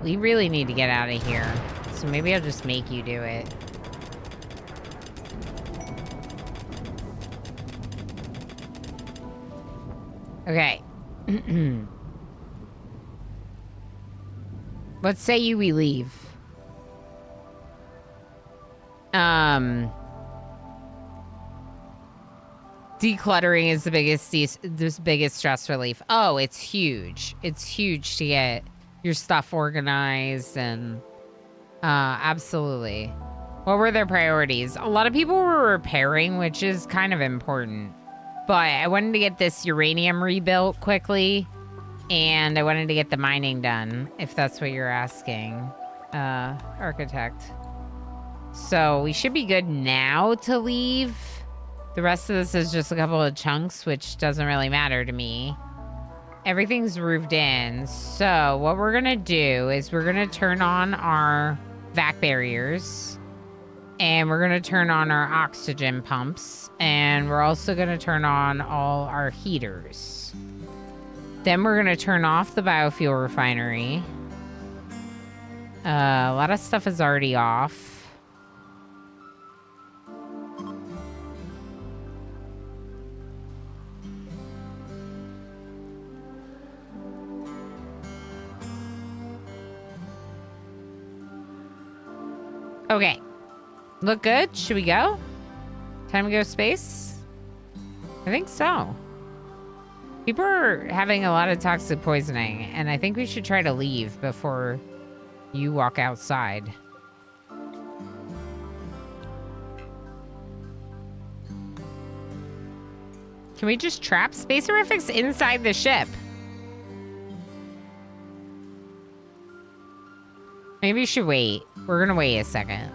We really need to get out of here. So maybe I'll just make you do it. Okay. Let's say we leave. Decluttering is the biggest stress relief. Oh, it's huge. It's huge to get your stuff organized and absolutely. What were their priorities? A lot of people were repairing, which is kind of important. But I wanted to get this uranium rebuilt quickly, and I wanted to get the mining done, if that's what you're asking, architect. So we should be good now to leave. The rest of this is just a couple of chunks, which doesn't really matter to me. Everything's roofed in. So what we're gonna do is we're gonna turn on our vac barriers, and we're gonna turn on our oxygen pumps, and we're also gonna turn on all our heaters. Then we're gonna turn off the biofuel refinery. A lot of stuff is already off. Okay. Look good? Should we go? Time to go space? I think so. People are having a lot of toxic poisoning, and I think we should try to leave before you walk outside. Can we just trap Spacerifics inside the ship? Maybe we should wait. We're gonna wait a second.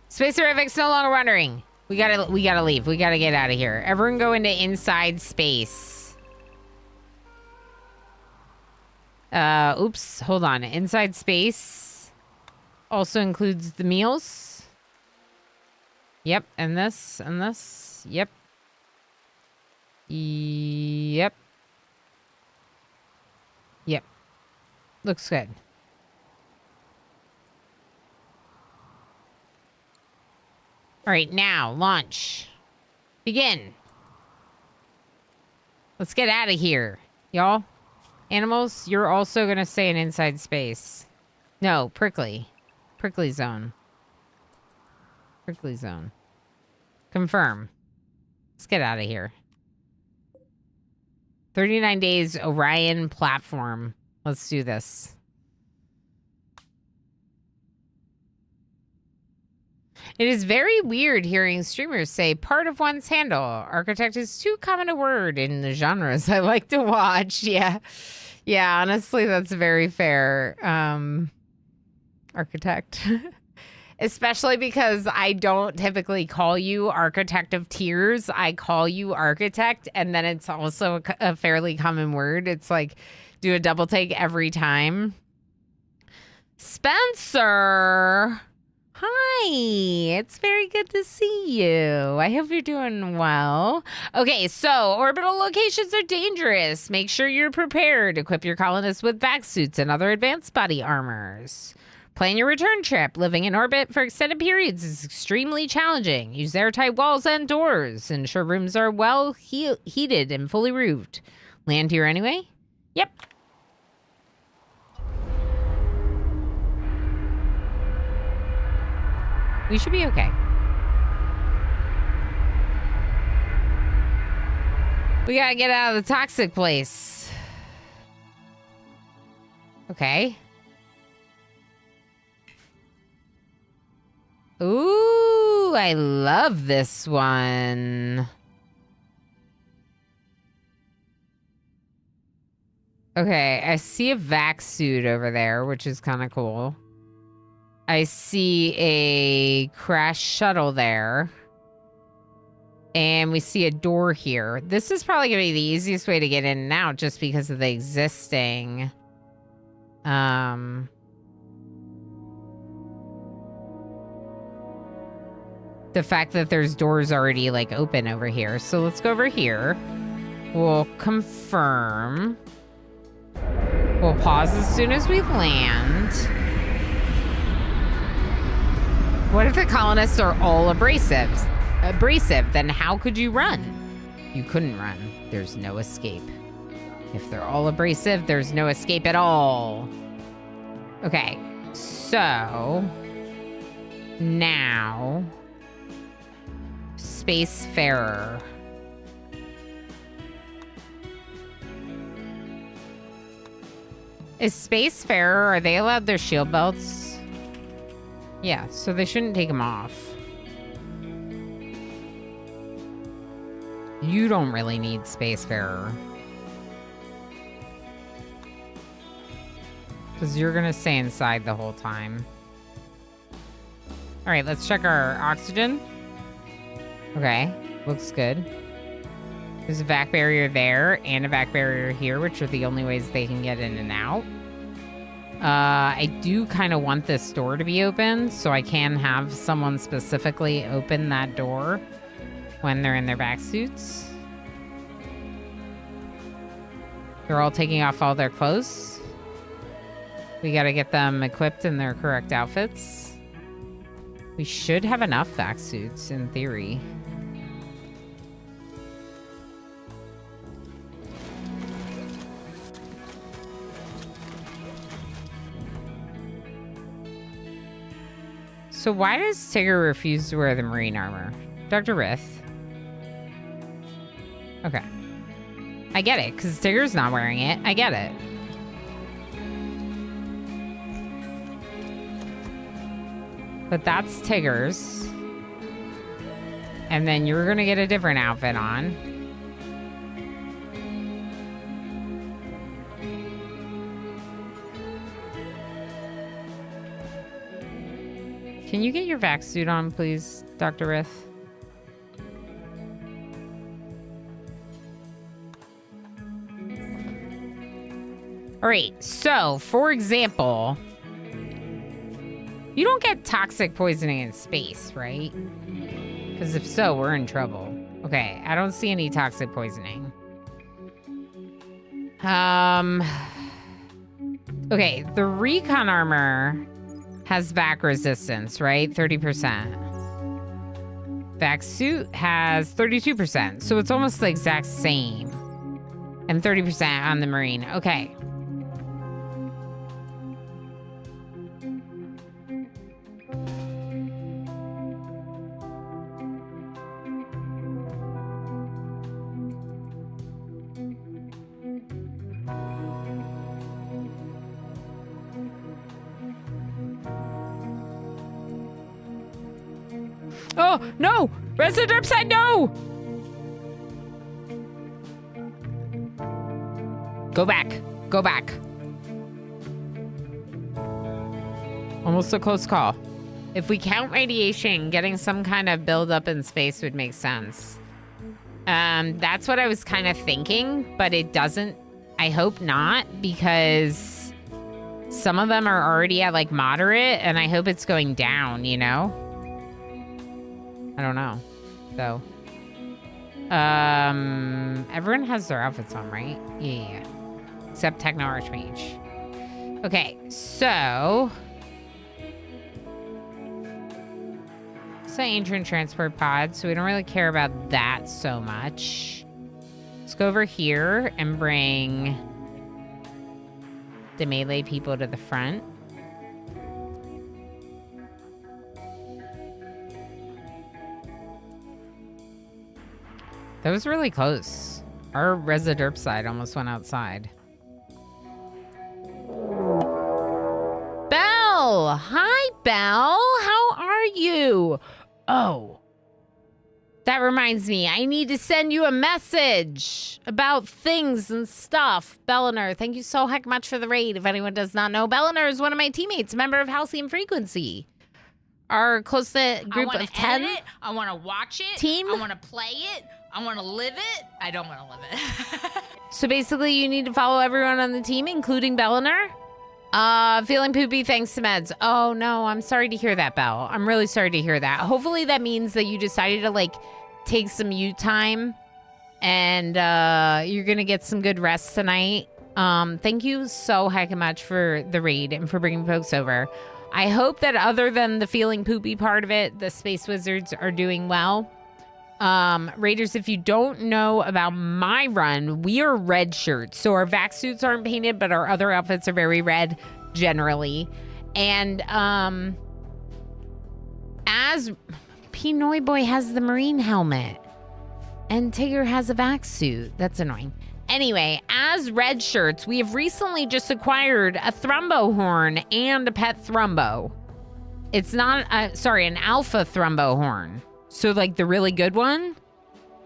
Spacerifics no longer wandering. We gotta leave. We gotta get out of here. Everyone go into inside space. Oops, hold on. Inside space also includes the meals. Yep, and this, and this. Yep. Yep. Yep. Looks good. All right, now, launch. Begin. Let's get out of here, y'all. Animals, you're also gonna stay in inside space. No, prickly. Prickly zone. Prickly zone. Confirm. Let's get out of here. 39 days Orion platform. Let's do this. It is very weird hearing streamers say part of one's handle. Architect is too common a word in the genres I like to watch. Yeah. Yeah, honestly, that's very fair. Architect. Especially because I don't typically call you Architect of Tears. I call you Architect, and then it's also a fairly common word. It's like, do a double take every time. Spencer! Hi, it's very good to see you. I hope you're doing well. Okay, so orbital locations are dangerous. Make sure you're prepared. Equip your colonists with vac suits and other advanced body armors. Plan your return trip. Living in orbit for extended periods is extremely challenging. Use airtight walls and doors. Ensure rooms are well heated and fully roofed. Land here anyway? Yep. We should be okay. We gotta get out of the toxic place. Okay. Ooh, I love this one. Okay, I see a vac suit over there, which is kind of cool. I see a crash shuttle there. And we see a door here. This is probably going to be the easiest way to get in and out just because of the existing... the fact that there's doors already, like, open over here. So let's go over here. We'll confirm. We'll pause as soon as we land. What if the colonists are all abrasive? Then how could you run? You couldn't run. There's no escape. If they're all abrasive, there's no escape at all. Okay, so now Spacefarer. Is Spacefarer, are they allowed their shield belts? Yeah, so they shouldn't take them off. You don't really need Spacefarer. Because you're going to stay inside the whole time. All right, let's check our oxygen. Okay, looks good. There's a vac barrier there and a vac barrier here, which are the only ways they can get in and out. I do kind of want this door to be open, so I can have someone specifically open that door when they're in their vac suits. They're all taking off all their clothes. We got to get them equipped in their correct outfits. We should have enough vac suits, in theory. So why does Tigger refuse to wear the marine armor? Dr. Rith. Okay. I get it, because Tigger's not wearing it. I get it. But that's Tigger's. And then you're going to get a different outfit on. Can you get your vac suit on, please, Dr. Rith? All right, so, for example, you don't get toxic poisoning in space, right? Because if so, we're in trouble. Okay, I don't see any toxic poisoning. Okay, the recon armor has vac resistance, right? 30%. Vac suit has 32%, so it's almost the exact same. And 30% on the marine. Okay. Oh, no! Resident Derp said no! Go back. Go back. Almost a close call. If we count radiation, getting some kind of buildup in space would make sense. That's what I was kind of thinking, but it doesn't. I hope not, because some of them are already at, like, moderate, and I hope it's going down, you know? I don't know. So, everyone has their outfits on, right? Yeah. Except Techno Archmage. Okay, so it's an ancient transport pod, so we don't really care about that so much. Let's go over here and bring the melee people to the front. That was really close. Our Residerp side almost went outside. Belle! Hi, Belle! How are you? Oh. That reminds me, I need to send you a message about things and stuff. Belliner, thank you so heck much for the raid. If anyone does not know, Belliner is one of my teammates, a member of Halcyon Frequency. our close-knit I group want of to 10 edit it. I want to watch it. team? I want to play it. I want to live it. I don't want to live it. So basically, you need to follow everyone on the team, including Belenar. Feeling poopy thanks to meds. Oh, no, I'm sorry to hear that, Belle. I'm really sorry to hear that. Hopefully that means that you decided to, like, take some you time and you're going to get some good rest tonight. Thank you so heckin' much for the raid and for bringing folks over. I hope that other than the feeling poopy part of it, the Space Wizards are doing well. Raiders, if you don't know about my run, we are red shirts. So our vac suits aren't painted, but our other outfits are very red generally. And as Pinoy Boy has the marine helmet and Tigger has a vac suit. That's annoying. Anyway, as red shirts, we have recently just acquired a Thrumbo horn and a pet Thrumbo. It's not, an alpha Thrumbo horn. So, like, the really good one.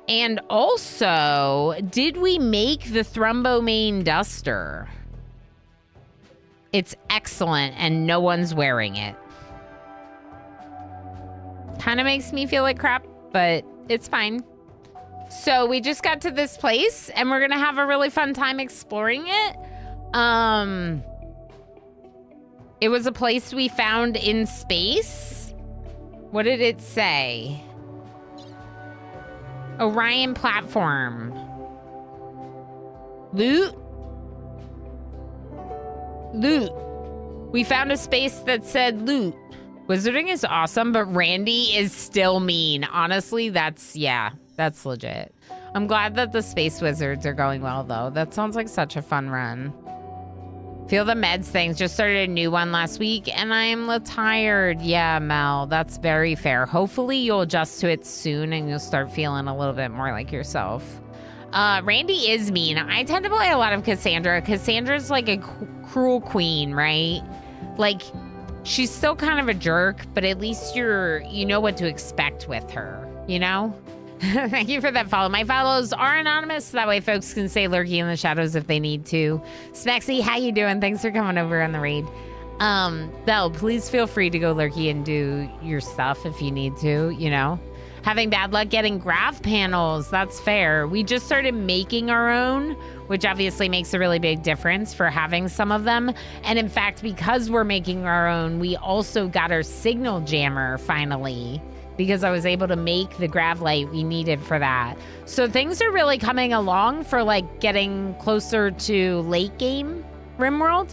And also, did we make the Thrumbo main duster? It's excellent, and no one's wearing it. Kind of makes me feel like crap, but it's fine. So, we just got to this place, and we're going to have a really fun time exploring it. It was a place we found in space. What did it say? Orion platform. Loot? Loot. We found a space that said loot. Wizarding is awesome, but Randy is still mean. Honestly, that's legit. I'm glad that the Space Wizards are going well, though. That sounds like such a fun run. Feel the meds things. Just started a new one last week, and I'm tired. Yeah, Mel, that's very fair. Hopefully, you'll adjust to it soon, and you'll start feeling a little bit more like yourself. Randy is mean. I tend to play a lot of Cassandra. Cassandra's like a cruel queen, right? Like, she's still kind of a jerk, but at least you know what to expect with her, you know? Thank you for that follow. My follows are anonymous, so that way folks can say lurky in the shadows if they need to. Smexy, how you doing? Thanks for coming over on the raid. Belle, please feel free to go lurky and do your stuff if you need to, you know. Having bad luck getting graph panels, that's fair. We just started making our own, which obviously makes a really big difference for having some of them. And in fact, because we're making our own, we also got our signal jammer finally, because I was able to make the grav light we needed for that. So things are really coming along for like getting closer to late game RimWorld.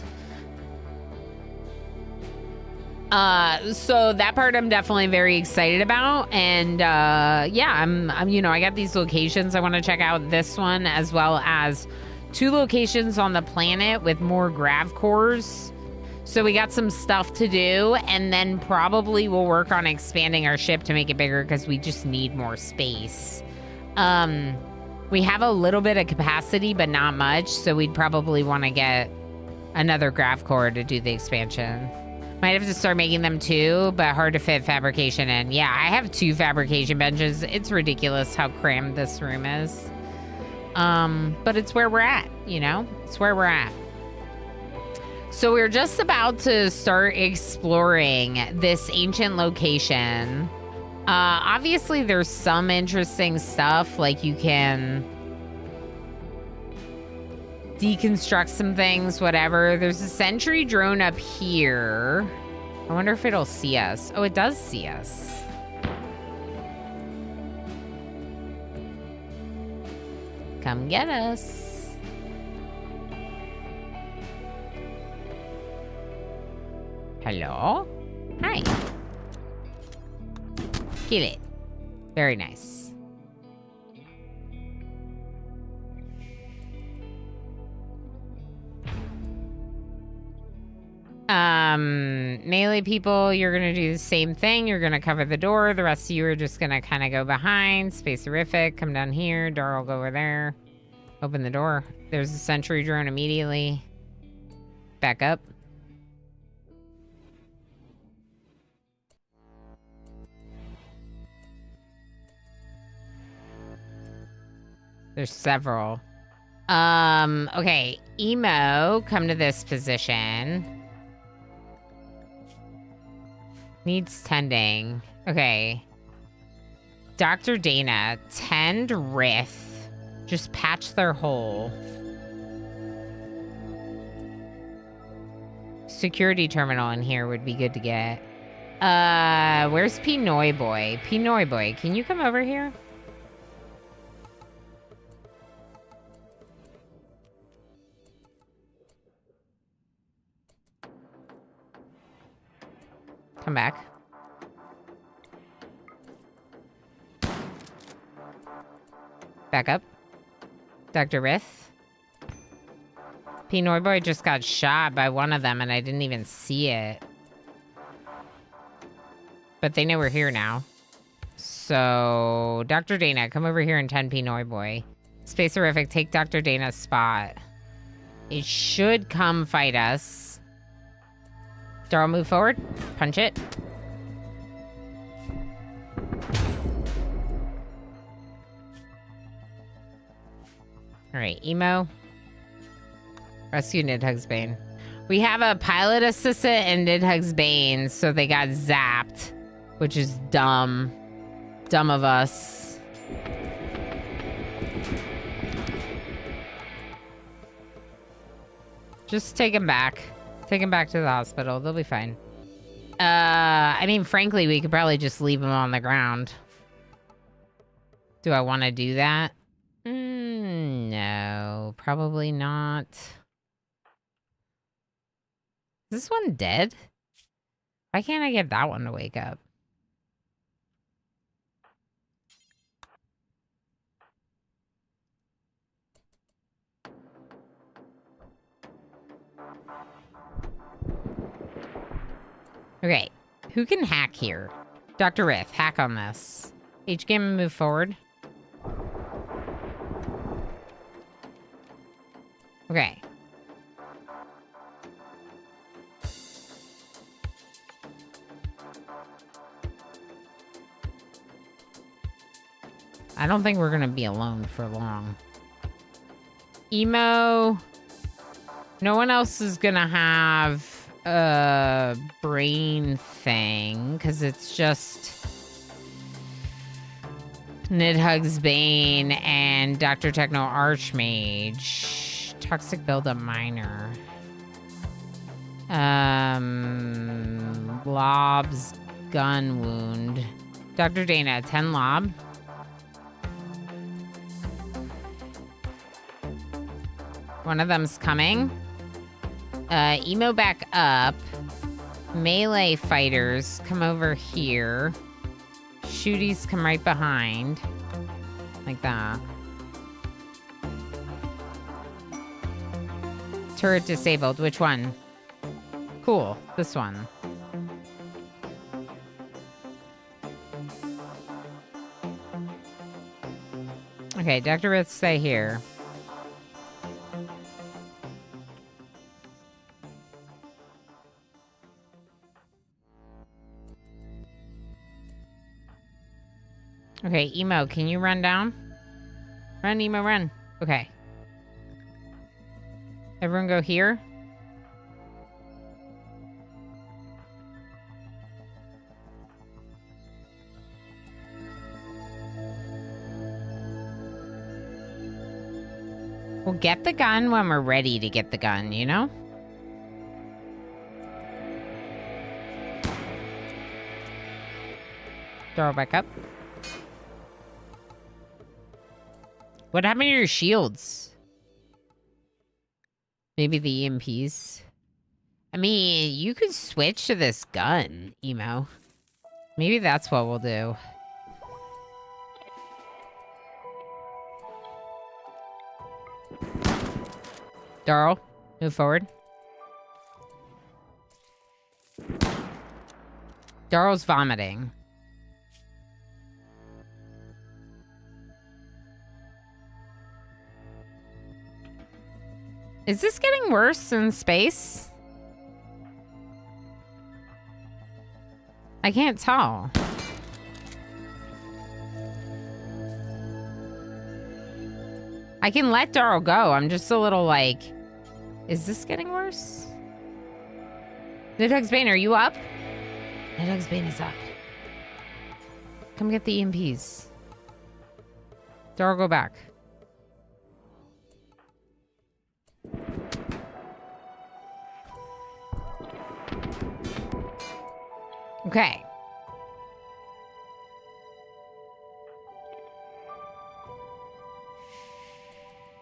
So that part I'm definitely very excited about. And yeah, I'm I got these locations. I want to check out this one as well as 2 locations on the planet with more grav cores. So we got some stuff to do, and then probably we'll work on expanding our ship to make it bigger because we just need more space. We have a little bit of capacity, but not much, so we'd probably want to get another grav core to do the expansion. Might have to start making them too, but hard to fit fabrication in. Yeah, I have 2 fabrication benches. It's ridiculous how crammed this room is. But it's where we're at, you know? It's where we're at. So we're just about to start exploring this ancient location. Obviously, there's some interesting stuff, like you can deconstruct some things, whatever. There's a sentry drone up here. I wonder if it'll see us. Oh, it does see us. Come get us. Hello? Hi. Kill it. Very nice. Melee people, you're gonna do the same thing. You're gonna cover the door. The rest of you are just gonna kind of go behind. Space-erific, come down here. Door will go over there. Open the door. There's a sentry drone immediately. Back up. There's several. Okay. Emo, come to this position. Needs tending. Okay. Dr. Dana, tend Rith. Just patch their hole. Security terminal in here would be good to get. Where's Pinoy Boy? Pinoy Boy, can you come over here? Come back. Back up. Dr. Rith. Pinoy Boy just got shot by one of them and I didn't even see it. But they know we're here now. So, Dr. Dana, come over here and tend Pinoy Boy. Space Horrific, take Dr. Dana's spot. It should come fight us. Darl, move forward. Punch it. Alright, Emo. Rescue Nidhugg's Bane. We have a pilot assistant and Nidhugg's Bane, so they got zapped. Which is dumb. Dumb of us. Just take him back. Take him back to the hospital. They'll be fine. I mean, frankly, we could probably just leave him on the ground. Do I want to do that? No, probably not. Is this one dead? Why can't I get that one to wake up? Okay, who can hack here? Dr. Rith, hack on this. H-Game, move forward. Okay. I don't think we're gonna be alone for long. Emo. No one else is gonna have a brain thing, because it's just Nidhugg's Bane and Dr. Techno Archmage. Toxic buildup minor. Lob's gun wound. Dr. Dana, 10 lob. One of them's coming. Emo back up. Melee fighters come over here. Shooties come right behind. Like that. Turret disabled. Which one? Cool. This one. Okay, Dr. Rith, stay here. Okay, Emo, can you run down? Run, Emo, run. Okay. Everyone go here. We'll get the gun when we're ready to get the gun, you know? Throw it back up. What happened to your shields? Maybe the EMPs? I mean, you could switch to this gun, Emo. Maybe that's what we'll do. Darl, move forward. Darl's vomiting. Is this getting worse in space? I can't tell. I can let Darl go. I'm just a little like, is this getting worse? Nidhugg's Bane, are you up? Nidhugg's Bane is up. Come get the EMPs. Dara, go back. Okay.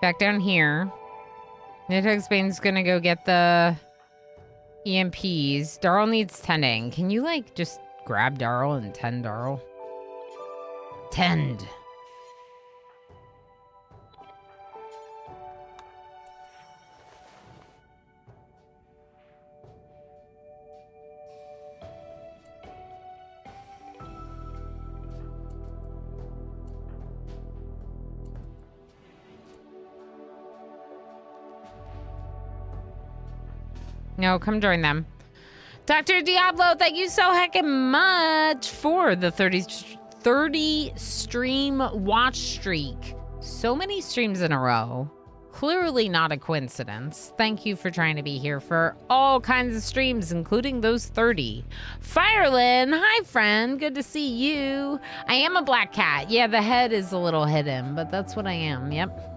Back down here. Nidhugg's Bane's gonna go get the EMPs. Darl needs tending. Can you, like, just grab Darl and tend Darl? Tend. No, come join them. Dr. Diablo, thank you so heckin' much for the 30 stream watch streak. So many streams in a row. Clearly not a coincidence. Thank you for trying to be here for all kinds of streams, including those 30. Firelin, hi friend, good to see you. I am a black cat. Yeah, the head is a little hidden, but that's what I am, yep.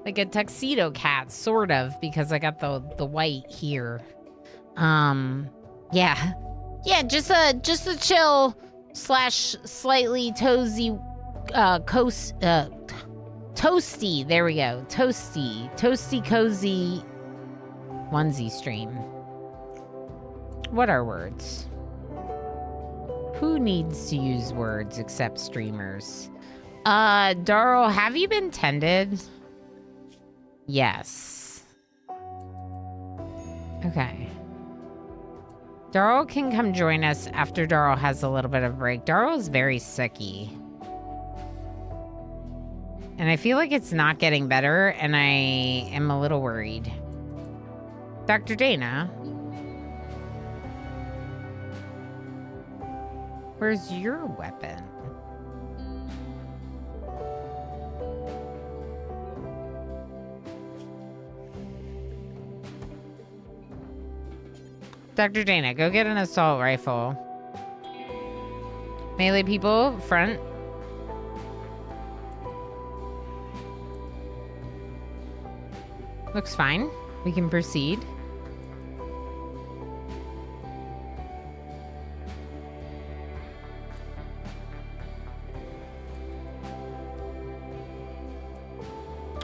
Like a tuxedo cat, sort of, because I got the white here. Yeah. Yeah, just a chill / slightly toasty, toasty, there we go. Toasty cozy onesie stream. What are words? Who needs to use words except streamers? Darl, have you been tended? Yes. Okay. Darl can come join us after Darl has a little bit of a break. Darl's very sicky. And I feel like it's not getting better, and I am a little worried. Dr. Dana? Where's your weapon? Dr. Dana, go get an assault rifle. Melee people, front. Looks fine. We can proceed.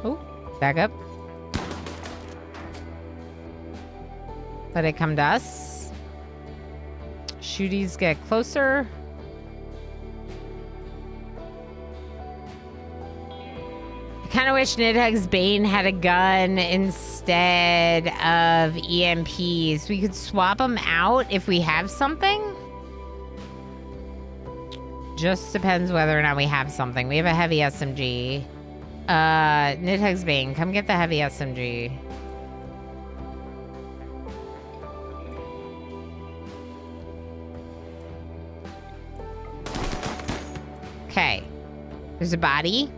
Oh, back up. Let it come to us. Shooties get closer. I kind of wish Nidhugg's Bane had a gun instead of EMPs. We could swap them out if we have something. Just depends whether or not we have something. We have a heavy SMG. Nidhugg's Bane, come get the heavy SMG. Okay. There's a body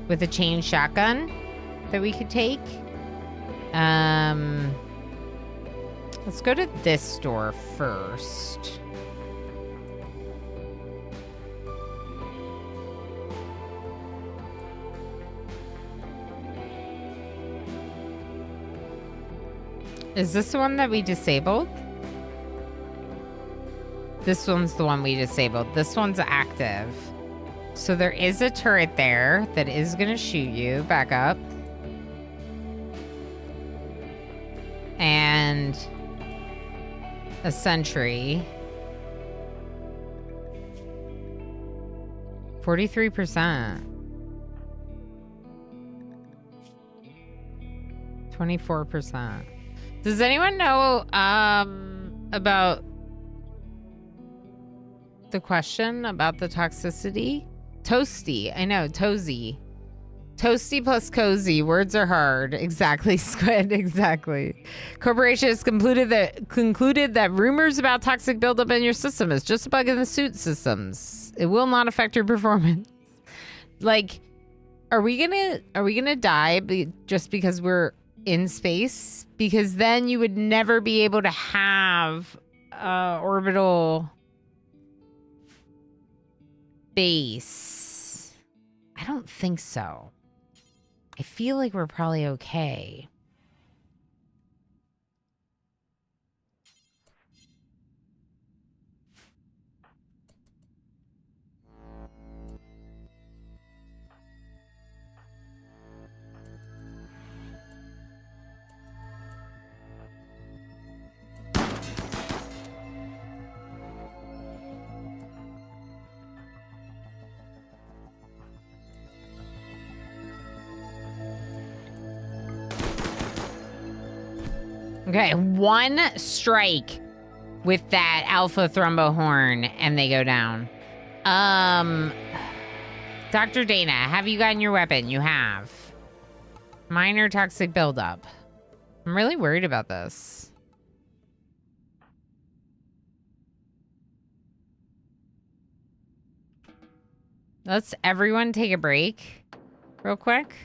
with a chain shotgun that we could take. Let's go to this door first. Is this the one that we disabled? This one's the one we disabled. This one's active. So there is a turret there that is going to shoot you. Back up. And a sentry. 43%. 24%. Does anyone know about the question about the toxicity? Toasty. I know. Toasty. Toasty plus cozy. Words are hard. Exactly, Squid. Exactly. Corporation has concluded that rumors about toxic buildup in your system is just a bug in the suit systems. It will not affect your performance. Like, are we gonna die just because we're in space? Because then you would never be able to have have orbital base? I don't think so. I feel like we're probably okay. Okay, one strike with that alpha thrombohorn and they go down. Dr. Dana, have you gotten your weapon? You have. Minor toxic buildup. I'm really worried about this. Let's everyone take a break real quick.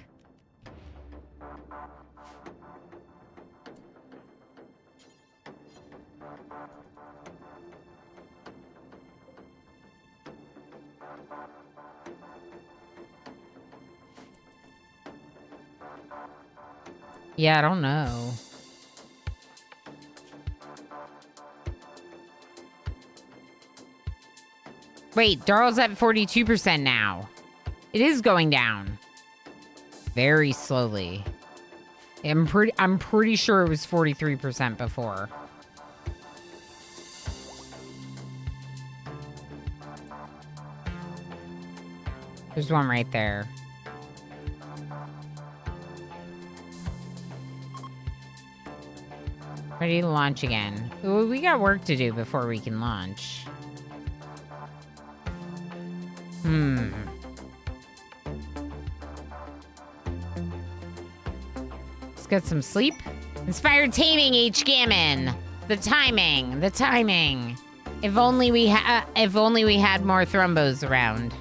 Yeah, I don't know. Wait, Darl's at 42% now. It is going down. Very slowly. I'm pretty sure it was 43% before. There's one right there. Ready to launch again. Ooh, we got work to do before we can launch. Let's get some sleep. Inspired taming, H. Gammon. The timing. If only we had more thrombos around.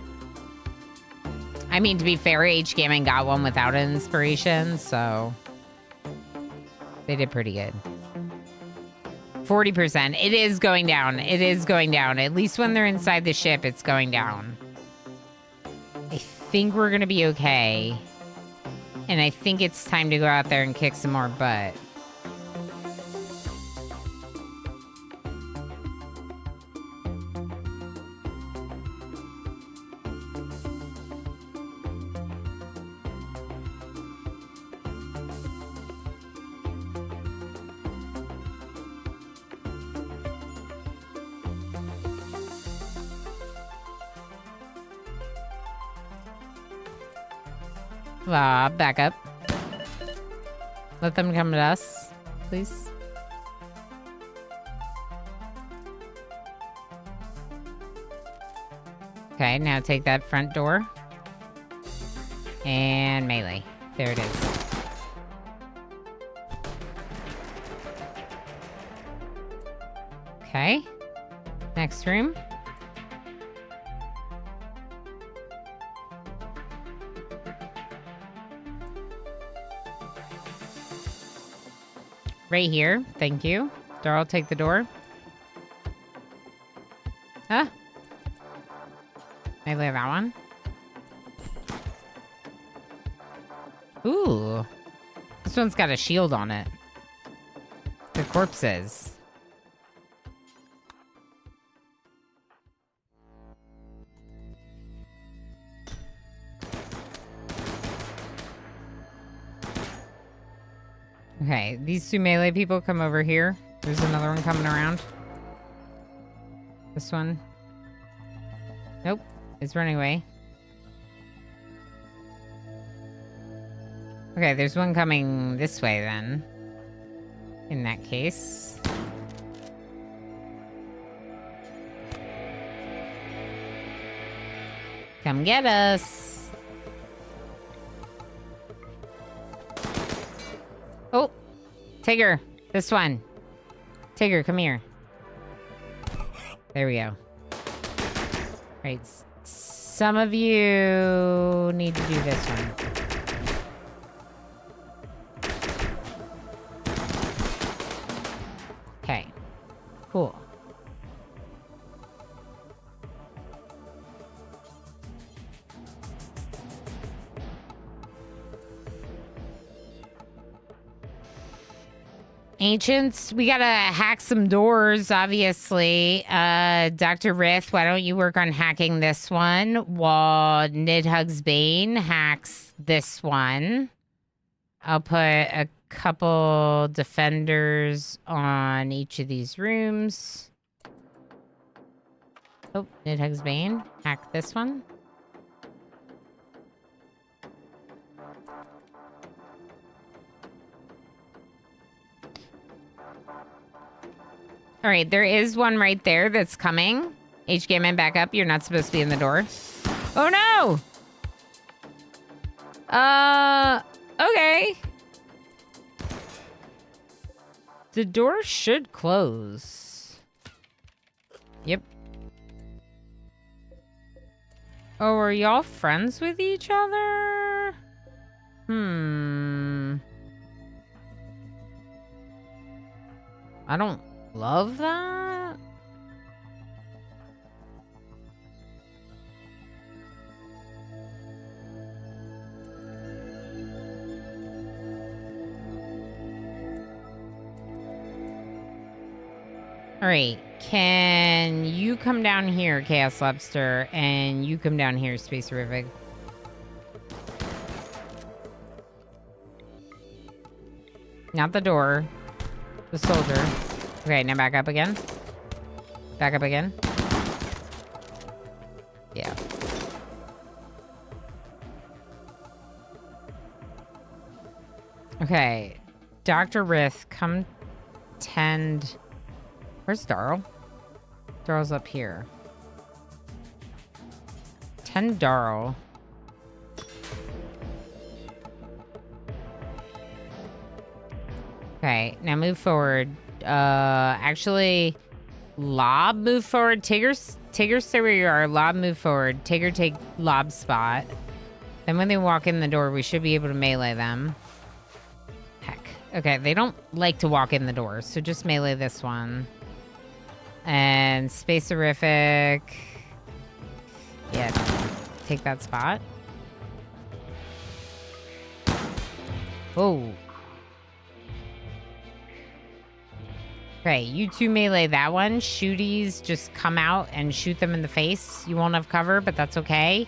I mean, to be fair, H. Gammon got one without an inspiration, so they did pretty good. 40%. It is going down. It is going down. At least when they're inside the ship, it's going down. I think we're going to be okay. And I think it's time to go out there and kick some more butt. Back up. Let them come to us, please. Okay, now take that front door. And melee. There it is. Okay. Next room. Right here. Thank you. Darl, take the door. Huh? Maybe that one. Ooh. This one's got a shield on it. The corpses. Okay, these two melee people come over here. There's another one coming around. This one. Nope, it's running away. Okay, there's one coming this way then. In that case. Come get us. Oh, Tigger, this one. Tigger, come here. There we go. Right, some of you need to do this one. Okay. Ancients, we gotta hack some doors, obviously. Dr. Rith, why don't you work on hacking this one while Nidhugs Bane hacks this one. I'll put a couple defenders on each of these rooms. Oh, Nidhugs Bane, hack this one. All right, there is one right there that's coming. HGMN, back up. You're not supposed to be in the door. Oh, no! Okay. The door should close. Yep. Oh, are y'all friends with each other? I don't love that. All right, can you come down here, Chaos Lobster, and you come down here, Space Terrific? Not the door, the soldier. Okay, now back up again. Back up again. Yeah. Okay. Dr. Rith, come tend... Where's Darl? Darl's up here. Tend Darl. Okay, now move forward. Actually, Lob, move forward. Tigger, stay where you are. Lob, move forward. Tigger, take Lob's spot. Then when they walk in the door, we should be able to melee them. Heck. Okay, they don't like to walk in the door, so just melee this one. And Spacerific. Yeah, take that spot. Whoa. Okay, you two melee that one. Shooties, just come out and shoot them in the face. You won't have cover, but that's okay.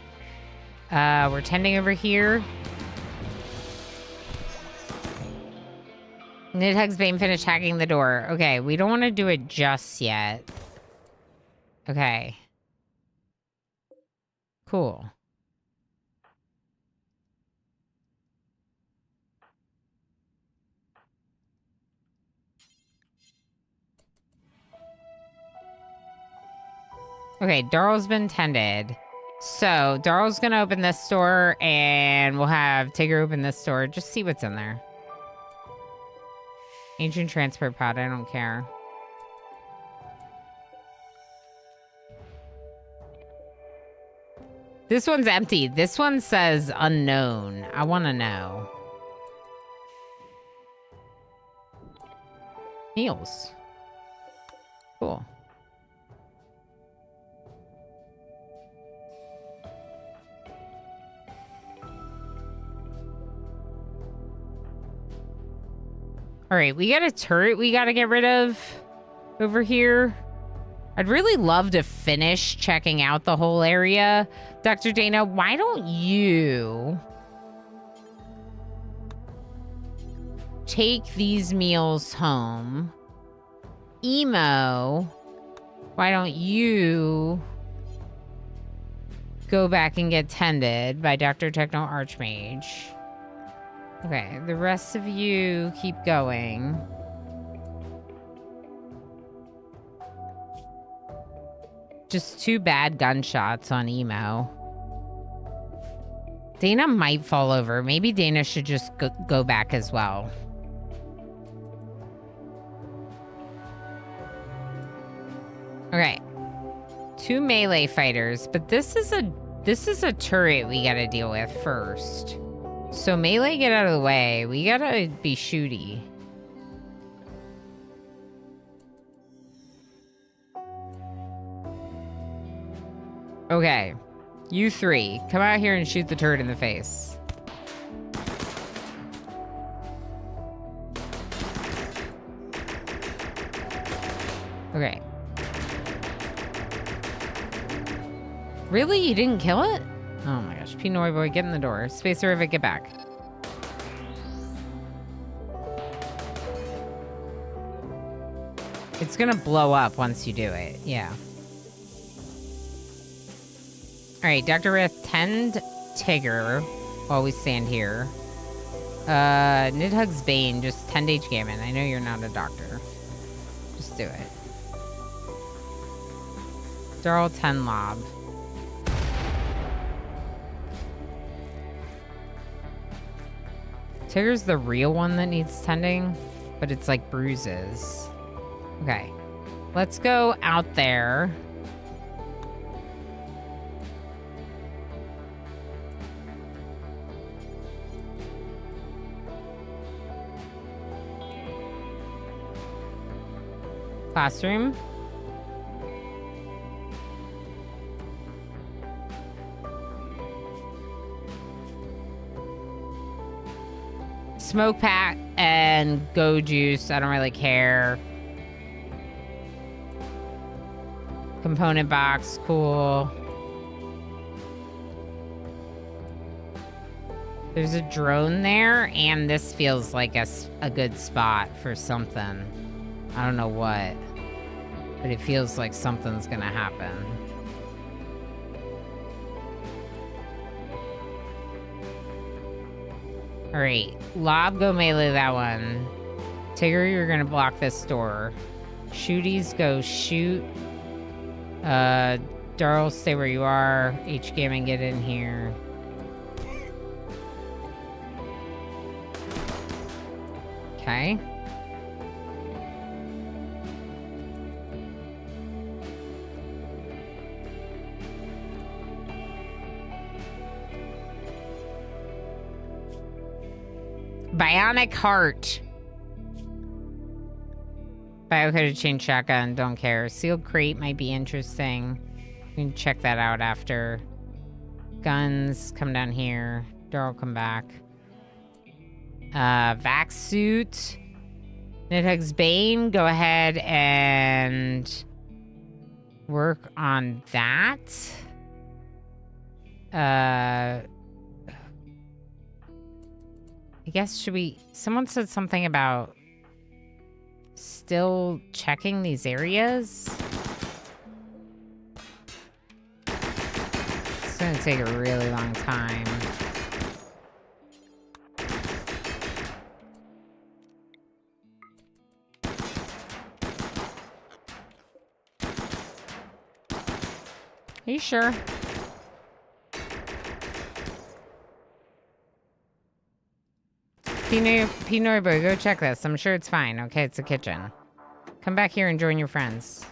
We're tending over here. Nidhugs Bane finished hacking the door. Okay, we don't want to do it just yet. Okay. Cool. Okay, Darl's been tended. So, Darl's gonna open this door, and we'll have Tigger open this door. Just see what's in there. Ancient transport pod, I don't care. This one's empty. This one says unknown. I want to know. Meals. Cool. All right, we got a turret we got to get rid of over here. I'd really love to finish checking out the whole area. Dr. Dana, why don't you take these meals home? Emo, why don't you go back and get tended by Dr. Techno Archmage? Okay, the rest of you keep going. Just 2 bad gunshots on Emo. Dana might fall over. Maybe Dana should just go back as well. Okay. 2 melee fighters, but this is a turret we gotta deal with first. So melee, get out of the way. We gotta be shooty. Okay. You 3, come out here and shoot the turret in the face. Okay. Really? You didn't kill it? Oh my gosh. Pinoy boy, get in the door. Space Rivet, get back. It's gonna blow up once you do it. Yeah. Alright, Dr. Rith, tend Tigger while we stand here. Nidhugg's Bane, just tend H. Gammon. I know you're not a doctor. Just do it. Darl, tend Lob. Tigger's the real one that needs tending, but it's like bruises. Okay. Let's go out there. Classroom. Smoke pack and go juice. I don't really care. Component box, cool. There's a drone there, and this feels like a good spot for something. I don't know what, but it feels like something's gonna happen. All right, Lob, go melee that one. Tigger, you're gonna block this door. Shooties, go shoot. Darl, stay where you are. H. Gammon, get in here. Okay. Bionic Heart. Biocoded chain shotgun, don't care. Sealed crate might be interesting. We can check that out after. Guns, come down here. Darl, come back. Vac suit. Nidhugg's Bane, go ahead and work on that. I guess, should we... Someone said something about still checking these areas. It's gonna take a really long time. Are you sure? Pinoy boy, go check this. I'm sure it's fine. Okay, it's a kitchen. Come back here and join your friends.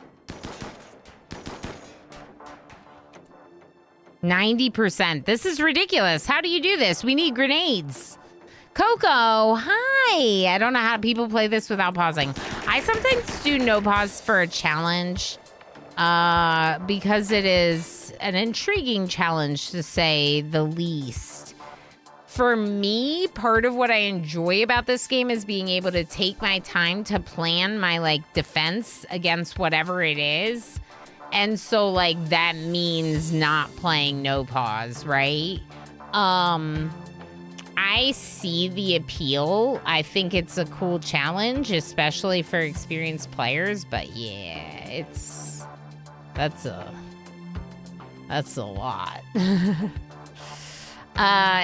90%. This is ridiculous. How do you do this? We need grenades. Coco, hi. I don't know how people play this without pausing. I sometimes do no pause for a challenge because it is an intriguing challenge, to say the least. For me, part of what I enjoy about this game is being able to take my time to plan my, like, defense against whatever it is. And so, like, that means not playing no pause, right? I see the appeal. I think it's a cool challenge, especially for experienced players. But yeah, that's a lot.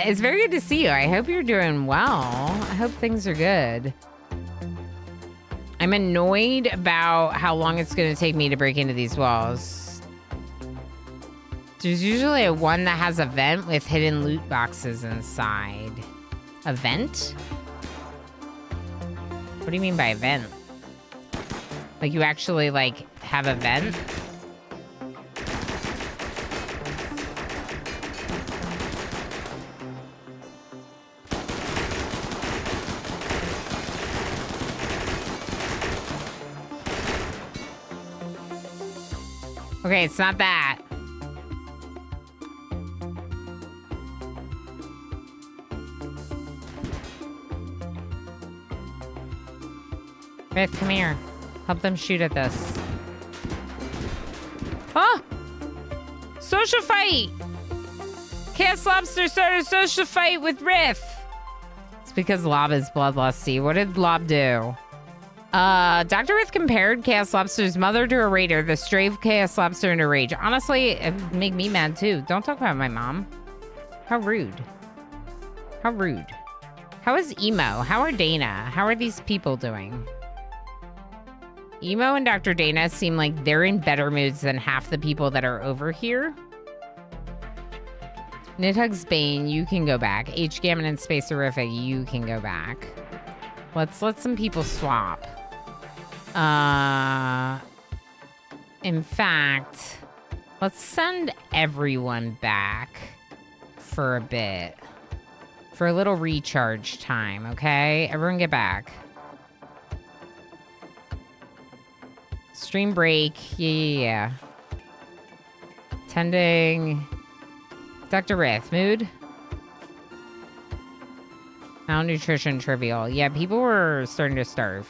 It's very good to see you. I hope you're doing well. I hope things are good. I'm annoyed about how long it's going to take me to break into these walls. There's usually a one that has a vent with hidden loot boxes inside. A vent? What do you mean by a vent? Like, you actually, like, have a vent? Okay, it's not that. Rick, come here. Help them shoot at this. Huh? Social fight! Chaos Lobster started a social fight with Riff. It's because Lob is bloodlusty. What did Lob do? Dr. Riff compared Chaos Lobster's mother to a raider. This drove Chaos Lobster into rage. Honestly, it would make me mad too. Don't talk about my mom. How rude. How rude. How is Emo? How are Dana? How are these people doing? Emo and Dr. Dana seem like they're in better moods than half the people that are over here. Nidhugg's Bane, you can go back. H. Gammon and Space Horrific, you can go back. Let's let some people swap. In fact, let's send everyone back for a bit. For a little recharge time, okay? Everyone get back. Stream break. Yeah. Tending. Dr. Riff, mood? Malnutrition trivial. Yeah, people were starting to starve.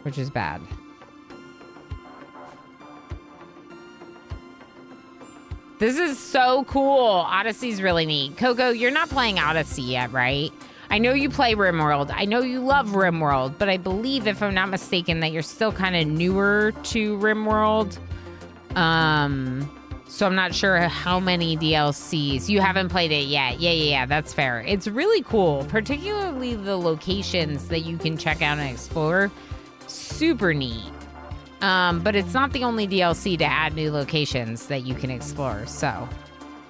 Which is bad. This is so cool. Odyssey's really neat. Coco, you're not playing Odyssey yet, right? I know you play RimWorld. I know you love RimWorld, but I believe, if I'm not mistaken, that you're still kind of newer to RimWorld. So I'm not sure how many DLCs. You haven't played it yet. Yeah, that's fair. It's really cool, particularly the locations that you can check out and explore. Super neat. But it's not the only DLC to add new locations that you can explore. So,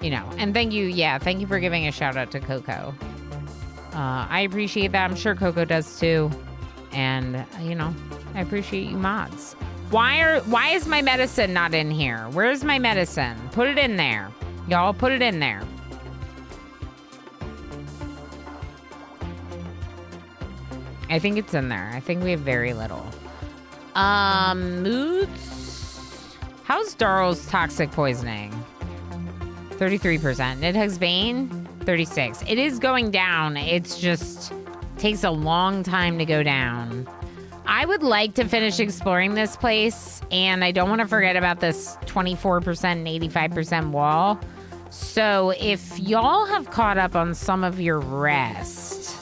you know, and thank you for giving a shout out to Coco. I appreciate that. I'm sure Coco does too. And, you know, I appreciate you mods. Why is my medicine not in here? Where's my medicine? Put it in there. Y'all put it in there. I think it's in there. I think we have very little. Moods? How's Darl's toxic poisoning? 33%. Nidhugg's Bane? 36. It is going down. It's just takes a long time to go down. I would like to finish exploring this place, and I don't want to forget about this 24% and 85% wall. So if y'all have caught up on some of your rest,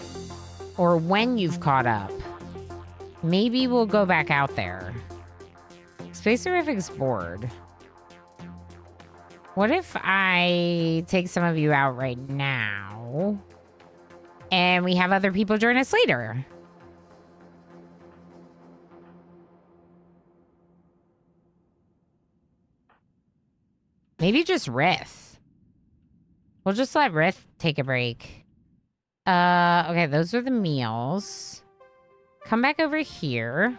or when you've caught up, maybe we'll go back out there. Space Horrific's bored. What if I take some of you out right now, and we have other people join us later? Maybe just Riff. We'll just let Riff take a break. Okay, those are the meals. Come back over here.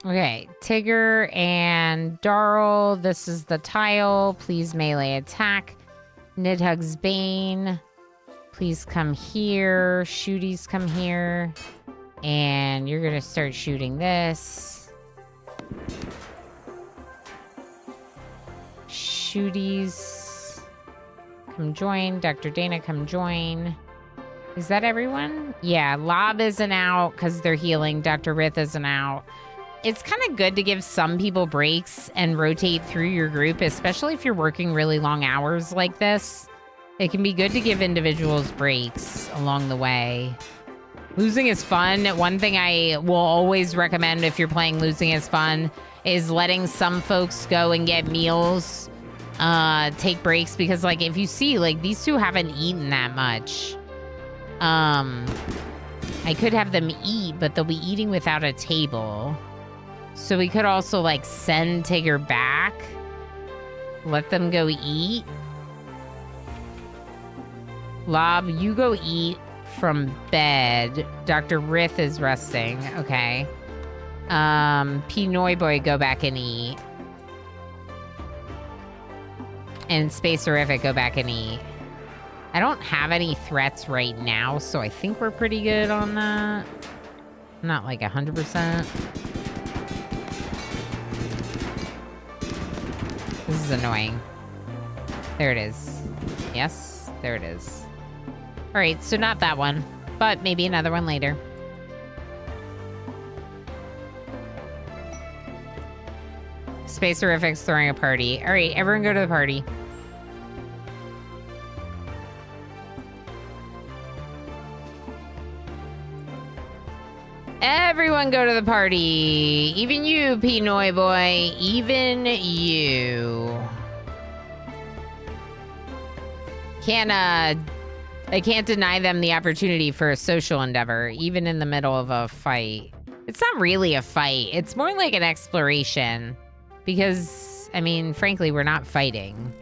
Okay, Tigger and Darl. This is the tile. Please melee attack. Nidhugg's Bane. Please come here. Shooties, come here. And you're gonna start shooting this. Shooties. Come join. Dr. Dana, come join. Is that everyone? Yeah, Lob isn't out because they're healing. Dr. Rith isn't out. It's kind of good to give some people breaks and rotate through your group, especially if you're working really long hours like this. It can be good to give individuals breaks along the way. Losing is fun. One thing I will always recommend if you're playing Losing is Fun is letting some folks go and get meals, take breaks, because like if you see like these two haven't eaten that much. I could have them eat, but they'll be eating without a table. So we could also like send Tigger back, let them go eat. Lob, you go eat from bed. Dr. Rith is resting. Okay. P. Noiboy, go back and eat. And Space Horrific, go back and eat. I don't have any threats right now, so I think we're pretty good on that. Not like 100%. This is annoying. There it is. Yes, there it is. All right, so not that one, but maybe another one later. Space Horrific's throwing a party. All right, everyone go to the party. Everyone go to the party. Even you, Pinoy boy. Even you. I can't deny them the opportunity for a social endeavor, even in the middle of a fight. It's not really a fight. It's more like an exploration. Because, I mean, frankly, we're not fighting.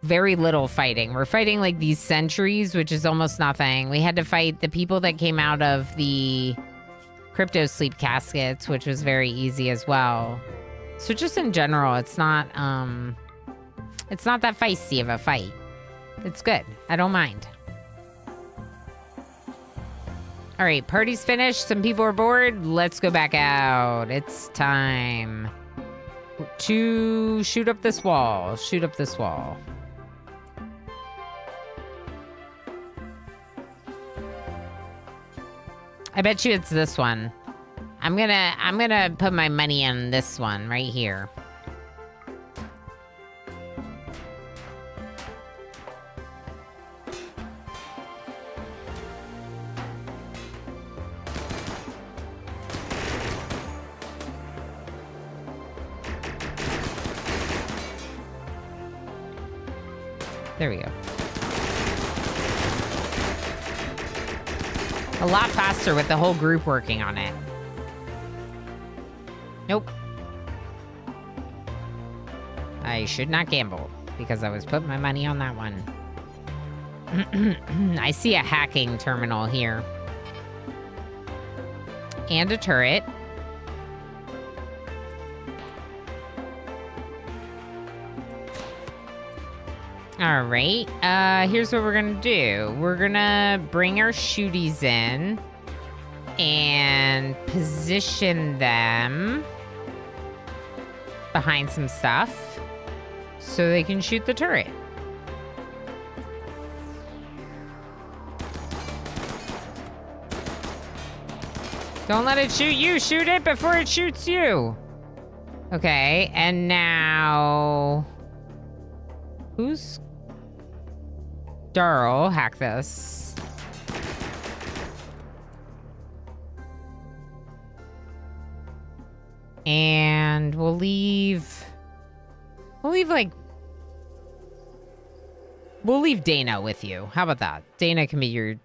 Very little fighting. We're fighting like these sentries, which is almost nothing. We had to fight the people that came out of the crypto sleep caskets, which was very easy as well. So just in general, it's not that feisty of a fight. It's good. I don't mind. All right, party's finished. Some people are bored. Let's go back out. It's time to shoot up this wall. Shoot up this wall. I bet you it's this one. I'm gonna put my money on this one right here. There we go. A lot faster with the whole group working on it. Nope. I should not gamble because I was putting my money on that one. I see a hacking terminal here. And a turret. All right, here's what we're gonna do. We're gonna bring our shooties in and position them behind some stuff so they can shoot the turret. Don't let it shoot you. Shoot it before it shoots you. Okay, and now... Who's... Darl, hack this. And we'll leave Dana with you. How about that? Dana can be your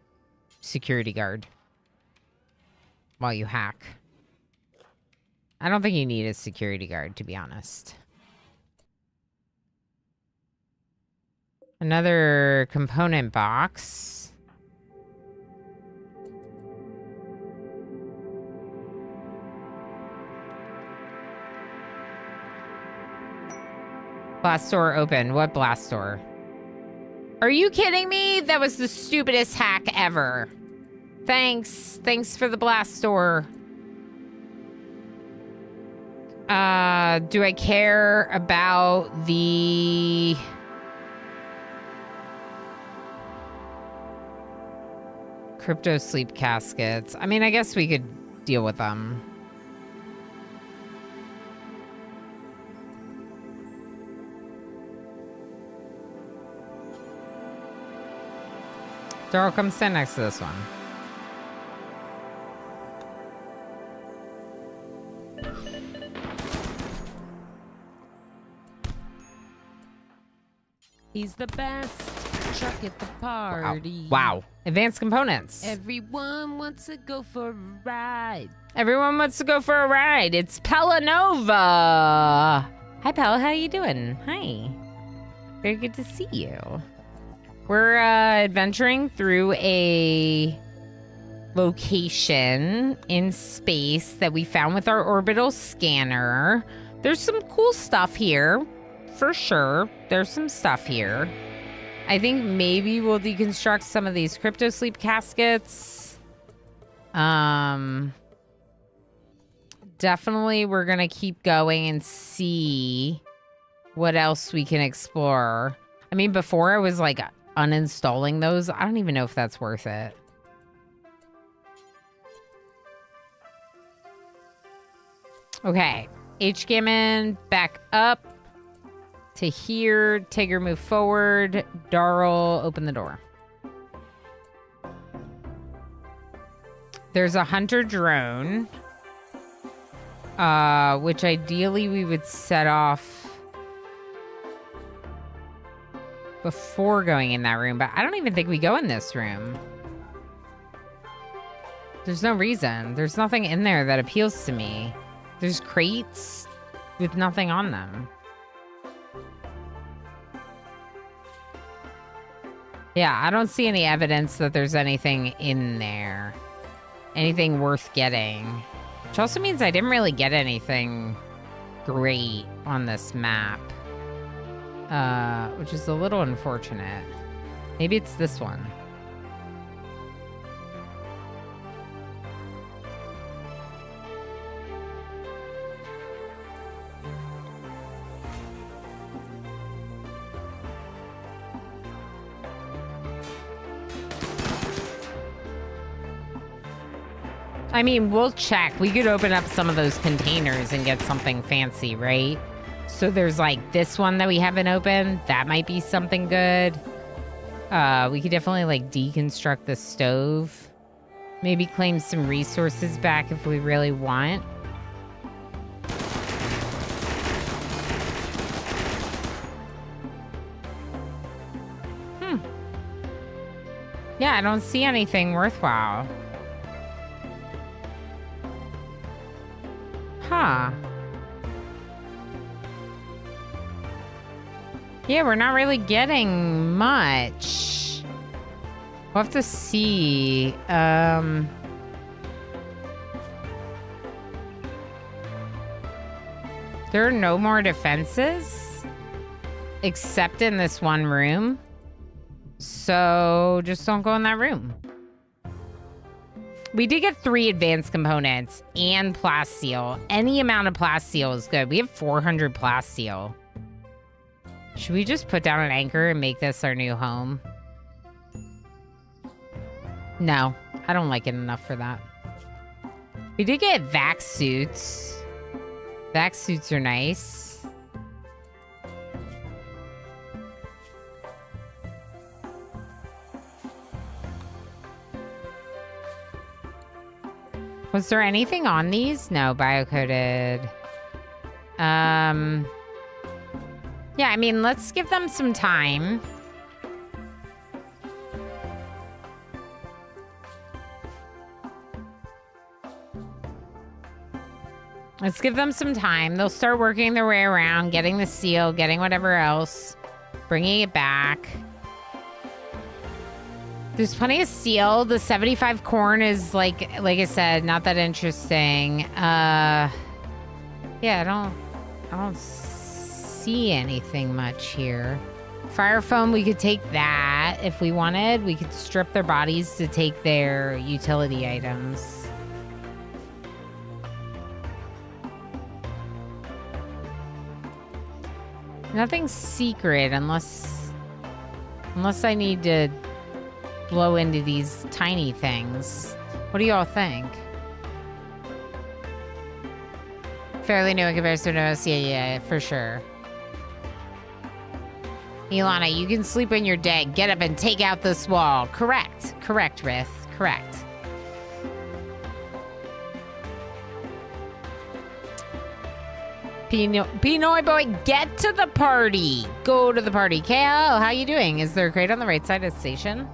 security guard while you hack. I don't think you need a security guard, to be honest. Another component box. Blast door open. What blast door? Are you kidding me? That was the stupidest hack ever. Thanks. Thanks for the blast door. Do I care about the... Crypto sleep caskets? I mean, I guess we could deal with them. Darl, come stand next to this one. He's the best. Chuck at the party. Wow. Advanced components. Everyone wants to go for a ride. Everyone wants to go for a ride. It's Pelanova. Hi, Pella. How you doing? Hi. Very good to see you. We're adventuring through a location in space that we found with our orbital scanner. There's some cool stuff here, for sure. There's some stuff here. I think maybe we'll deconstruct some of these crypto sleep caskets. Definitely we're gonna keep going and see what else we can explore. I mean, before I was like uninstalling those. I don't even know if that's worth it. Okay. H. Gammon, back up to here. Tigger, move forward. Darl, open the door. There's a hunter drone, which ideally we would set off before going in that room, but I don't even think we go in this room. There's no reason. There's nothing in there that appeals to me. There's crates with nothing on them. Yeah, I don't see any evidence that there's anything in there. Anything worth getting. Which also means I didn't really get anything great on this map. Which is a little unfortunate. Maybe it's this one. I mean, we'll check. We could open up some of those containers and get something fancy, right? So there's like this one that we haven't opened. That might be something good. We could definitely like deconstruct the stove. Maybe claim some resources back if we really want. Yeah, I don't see anything worthwhile. Huh. Yeah, we're not really getting much. We'll have to see. There are no more defenses except in this one room. So just don't go in that room. We did get 3 advanced components and plasteel. Any amount of plasteel is good. We have 400 plasteel. Should we just put down an anchor and make this our new home? No, I don't like it enough for that. We did get vac suits. Vac suits are nice. Was there anything on these? No, biocoded. Yeah, I mean, let's give them some time. Let's give them some time. They'll start working their way around, getting the seal, getting whatever else, bringing it back. There's plenty of steel. The 75 corn is like I said, not that interesting. Yeah, I don't see anything much here. Fire foam, we could take that if we wanted. We could strip their bodies to take their utility items. Nothing secret unless I need to blow into these tiny things. What do y'all think? Fairly new in comparison to us. Yeah, for sure. Ilana, you can sleep when you're dead. Get up and take out this wall. Correct, Rith. Correct. Pinoy boy, get to the party. Go to the party. KL, how you doing? Is there a crate on the right side of the station?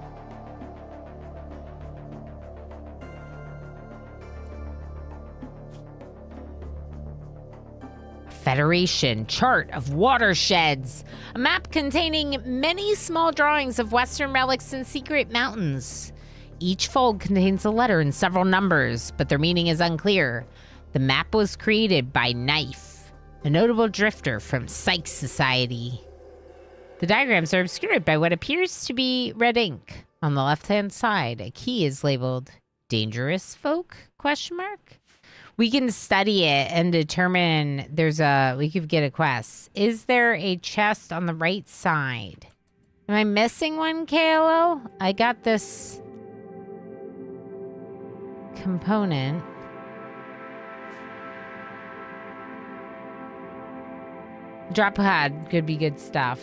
Federation chart of watersheds, a map containing many small drawings of western relics and secret mountains. Each fold contains a letter and several numbers, but their meaning is unclear. The map was created by Knife, a notable drifter from Sykes Society. The diagrams are obscured by what appears to be red ink. On the left-hand side, a key is labeled "Dangerous Folk?" ? We can study it and determine we could get a quest. Is there a chest on the right side? Am I missing one, KLO? I got this component. Drop pod could be good stuff.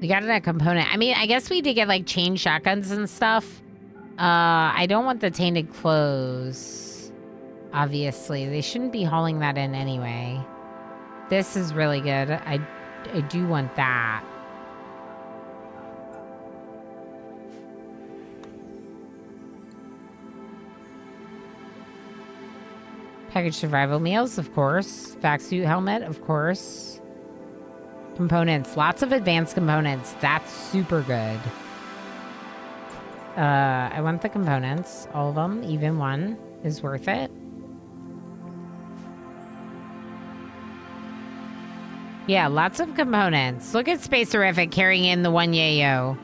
We got a component. I mean, I guess we did get like chain shotguns and stuff. I don't want the tainted clothes. Obviously, they shouldn't be hauling that in anyway. This is really good. I do want that. Package survival meals, of course. Vac suit helmet, of course. Components. Lots of advanced components. That's super good. I want the components. All of them. Even one is worth it. Yeah, lots of components. Look at Space Horrific carrying in the one yayo.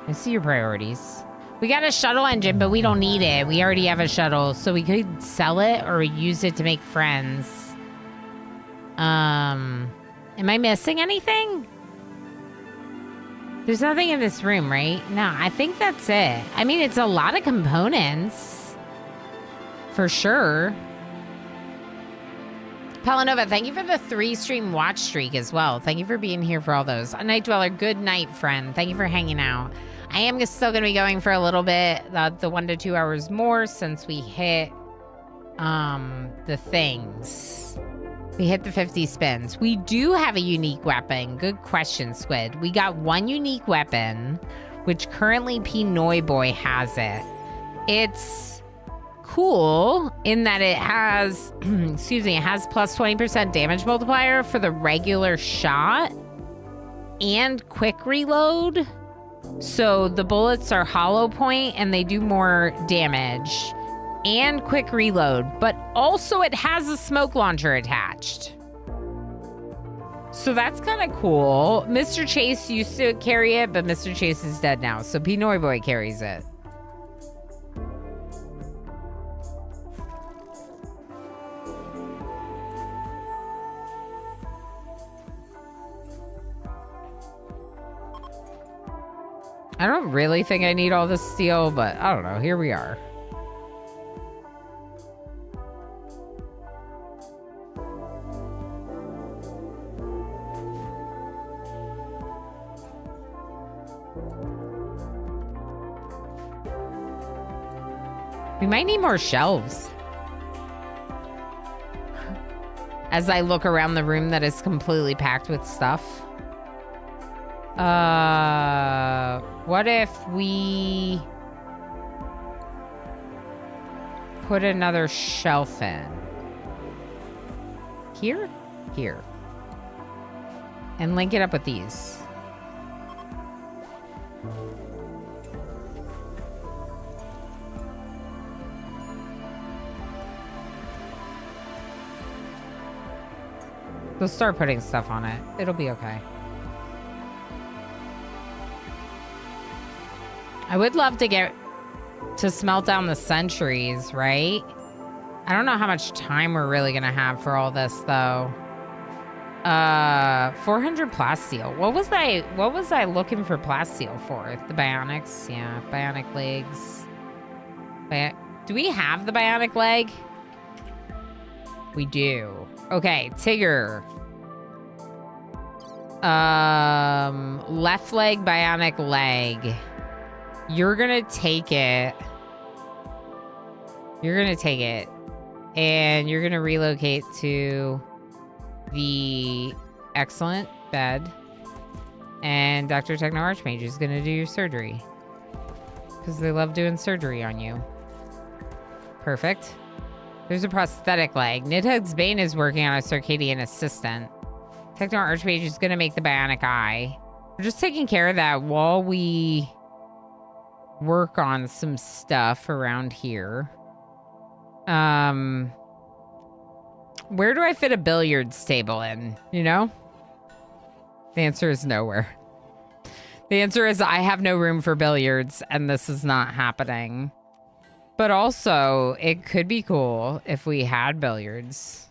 I see your priorities. We got a shuttle engine, but we don't need it. We already have a shuttle, so we could sell it or use it to make friends. Am I missing anything? There's nothing in this room, right? No, I think that's it. I mean, it's a lot of components. For sure. Palanova, thank you for the 3-stream watch streak as well. Thank you for being here for all those. A Night Dweller, good night, friend. Thank you for hanging out. I am still going to be going for a little bit, the 1 to 2 hours more since we hit the things. We hit the 50 spins. We do have a unique weapon. Good question, Squid. We got one unique weapon, which currently Pinoy Boy has it. It's cool in that it has, excuse me, it has plus 20% damage multiplier for the regular shot and quick reload. So the bullets are hollow point and they do more damage and quick reload, but also it has a smoke launcher attached. So that's kind of cool. Mr. Chase used to carry it, but Mr. Chase is dead now. So Pinoy Boy carries it. I don't really think I need all this steel, but I don't know. Here we are. We might need more shelves. As I look around the room that is completely packed with stuff. What if we put another shelf in? Here? Here. And link it up with these. We'll start putting stuff on it. It'll be okay. I would love to get to smelt down the centuries, right? I don't know how much time we're really gonna have for all this though. 400 plasteel. What was I looking for plasteel for? The bionics? Yeah, bionic legs. Do we have the bionic leg? We do. Okay, Tigger. Left leg, bionic leg. You're gonna take it. You're gonna take it. And you're gonna relocate to the excellent bed. And Dr. Techno Archmage is gonna do your surgery. Because they love doing surgery on you. Perfect. There's a prosthetic leg. Nidhugg's Bane is working on a circadian assistant. Techno Archmage is gonna make the bionic eye. We're just taking care of that while we work on some stuff around here. Where do I fit a billiards table in? You know? The answer is nowhere. The answer is I have no room for billiards, and this is not happening. But also, it could be cool if we had billiards.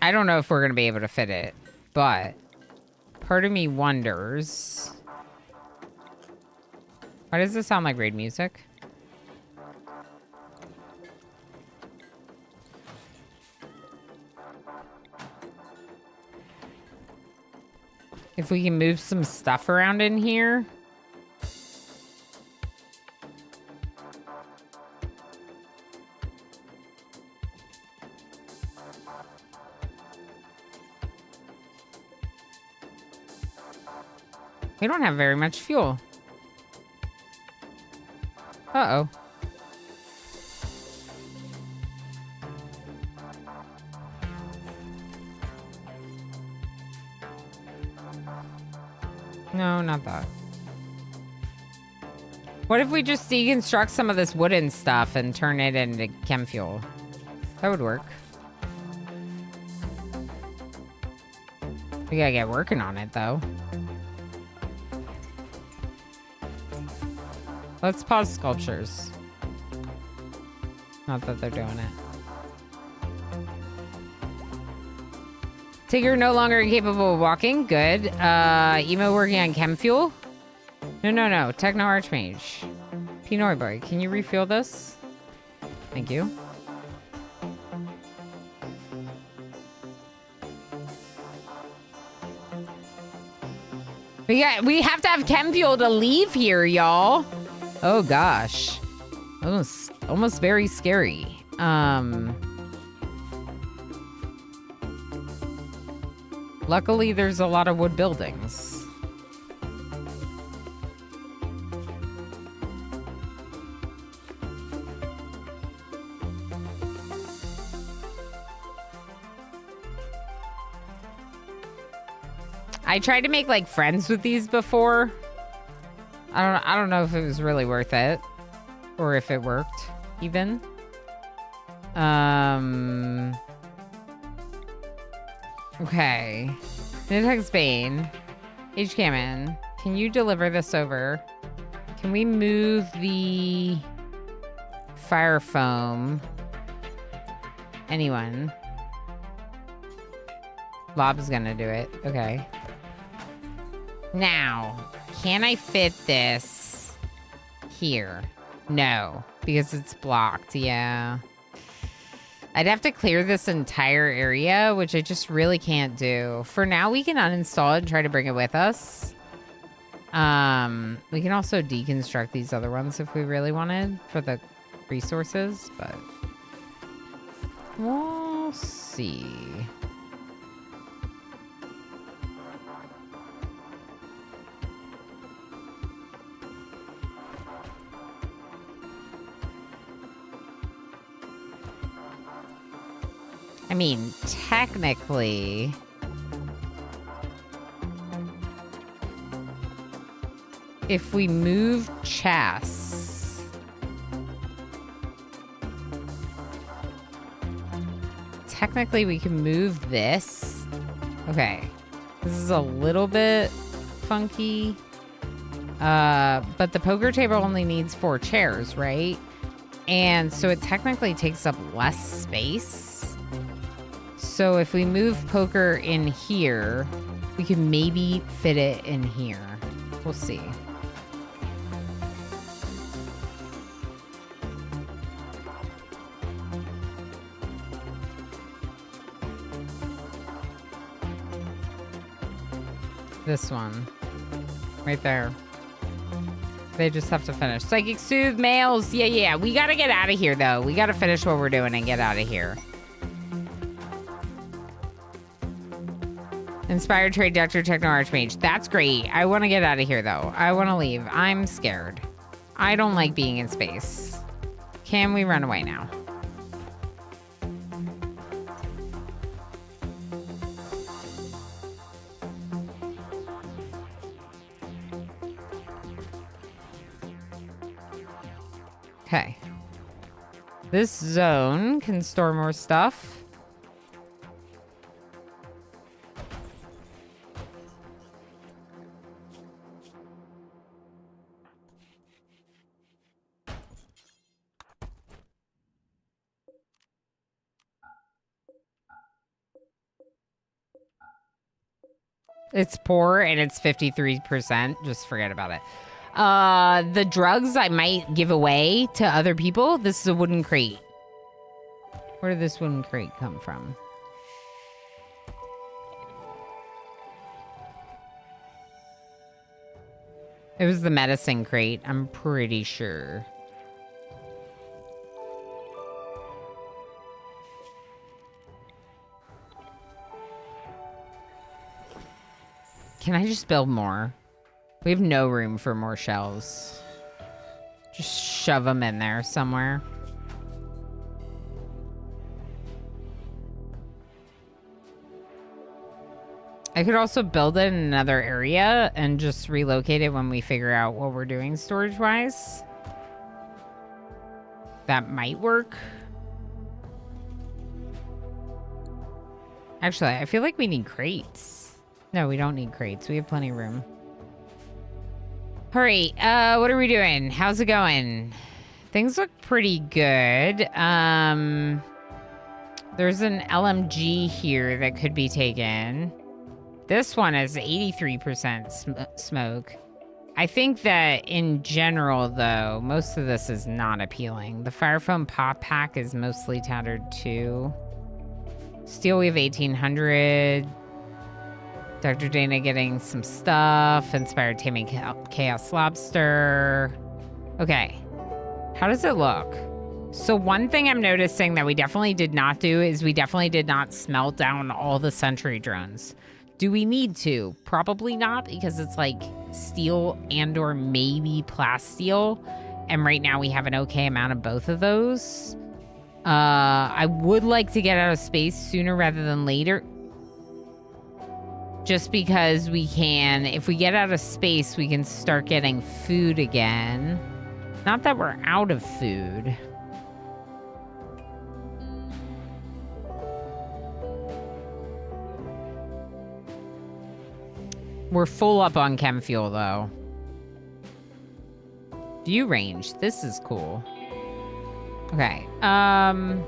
I don't know if we're going to be able to fit it, but part of me wonders. Why does this sound like raid music? If we can move some stuff around in here. We don't have very much fuel. Uh-oh. No, not that. What if we just deconstruct some of this wooden stuff and turn it into chem fuel? That would work. We gotta get working on it, though. Let's pause sculptures. Not that they're doing it. Tigger no longer incapable of walking. Good. Emo working on chem fuel. No. Techno Archmage. Pinoy boy, can you refuel this? Thank you. We have to have chem fuel to leave here, y'all. Oh gosh. Almost very scary. Luckily, there's a lot of wood buildings. I tried to make like friends with these before. I don't know if it was really worth it or if it worked even. Okay. Nitex Bane. H. Cameron, can you deliver this over? Can we move the fire foam? Anyone? Lob's gonna do it. Okay. Now, can I fit this here? No, because it's blocked. Yeah. I'd have to clear this entire area, which I just really can't do. For now, we can uninstall it and try to bring it with us. We can also deconstruct these other ones if we really wanted for the resources, but we'll see. I mean, technically, if we move chests, technically we can move this. Okay, this is a little bit funky, but the poker table only needs 4 chairs, right? And so it technically takes up less space. So if we move poker in here, we can maybe fit it in here. We'll see. This one. Right there. They just have to finish. Psychic Soothe males. Yeah. We gotta get out of here, though. We gotta finish what we're doing and get out of here. Inspired Trade Doctor Techno Archmage. That's great. I want to get out of here, though. I want to leave. I'm scared. I don't like being in space. Can we run away now? Okay. This zone can store more stuff. It's poor and it's 53%. Just forget about it. The drugs I might give away to other people. This is a wooden crate. Where did this wooden crate come from? It was the medicine crate, I'm pretty sure. Can I just build more? We have no room for more shelves. Just shove them in there somewhere. I could also build it in another area and just relocate it when we figure out what we're doing storage-wise. That might work. Actually, I feel like we need crates. No, we don't need crates. We have plenty of room. All right, what are we doing? How's it going? Things look pretty good. There's an LMG here that could be taken. This one is 83% smoke. I think that in general, though, most of this is not appealing. The Fire Foam Pop Pack is mostly tattered, too. Steel, we have 1,800. Dr. Dana getting some stuff. Inspired Taming Chaos Lobster. Okay. How does it look? So one thing I'm noticing that we definitely did not do is we definitely did not smelt down all the sentry drones. Do we need to? Probably not, because it's like steel and or maybe plasteel. And right now we have an okay amount of both of those. I would like to get out of space sooner rather than later. Just because we can, if we get out of space, we can start getting food again. Not that we're out of food. We're full up on chem fuel, though. View range. This is cool. Okay. Time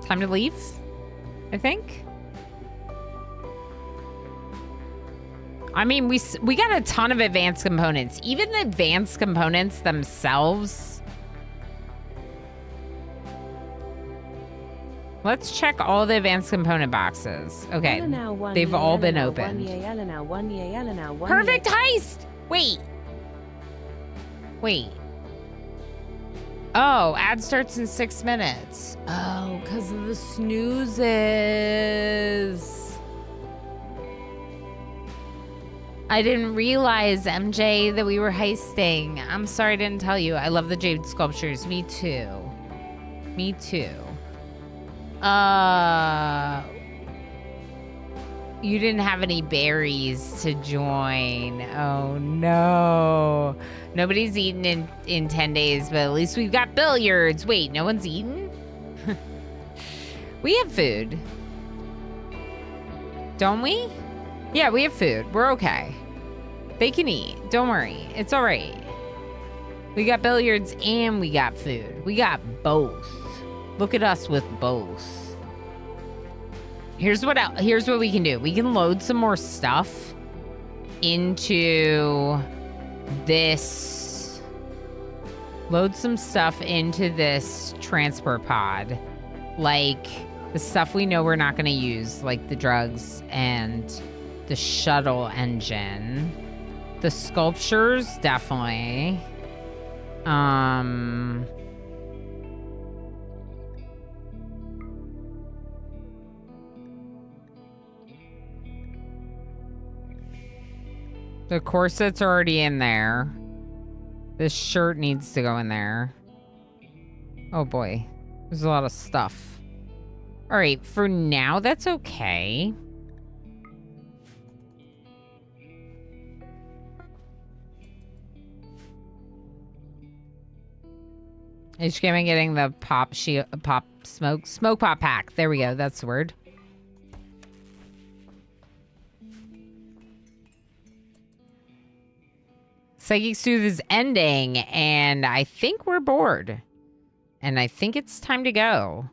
to leave, I think. I mean, we got a ton of advanced components. Even the advanced components themselves. Let's check all the advanced component boxes. Okay, they've all been opened. Perfect heist! Wait. Oh, ad starts in 6 minutes. Oh, because of the snoozes. I didn't realize, MJ, that we were heisting. I'm sorry I didn't tell you. I love the jade sculptures. Me too. Me too. You didn't have any berries to join. Oh, no. Nobody's eaten in 10 days, but at least we've got billiards. Wait, no one's eaten? We have food. Don't we? Yeah, we have food. We're okay. They can eat. Don't worry. It's all right. We got billiards and we got food. We got both. Look at us with both. Here's what we can do. We can load some more stuff into this. Load some stuff into this transport pod. Like the stuff we know we're not going to use, like the drugs and the shuttle engine. The sculptures, definitely. The corset's already in there. This shirt needs to go in there. Oh boy. There's a lot of stuff. All right, for now, that's okay. HKM getting the smoke pop pack. There we go. That's the word. Psychic Soothe is ending, and I think we're bored. And I think it's time to go.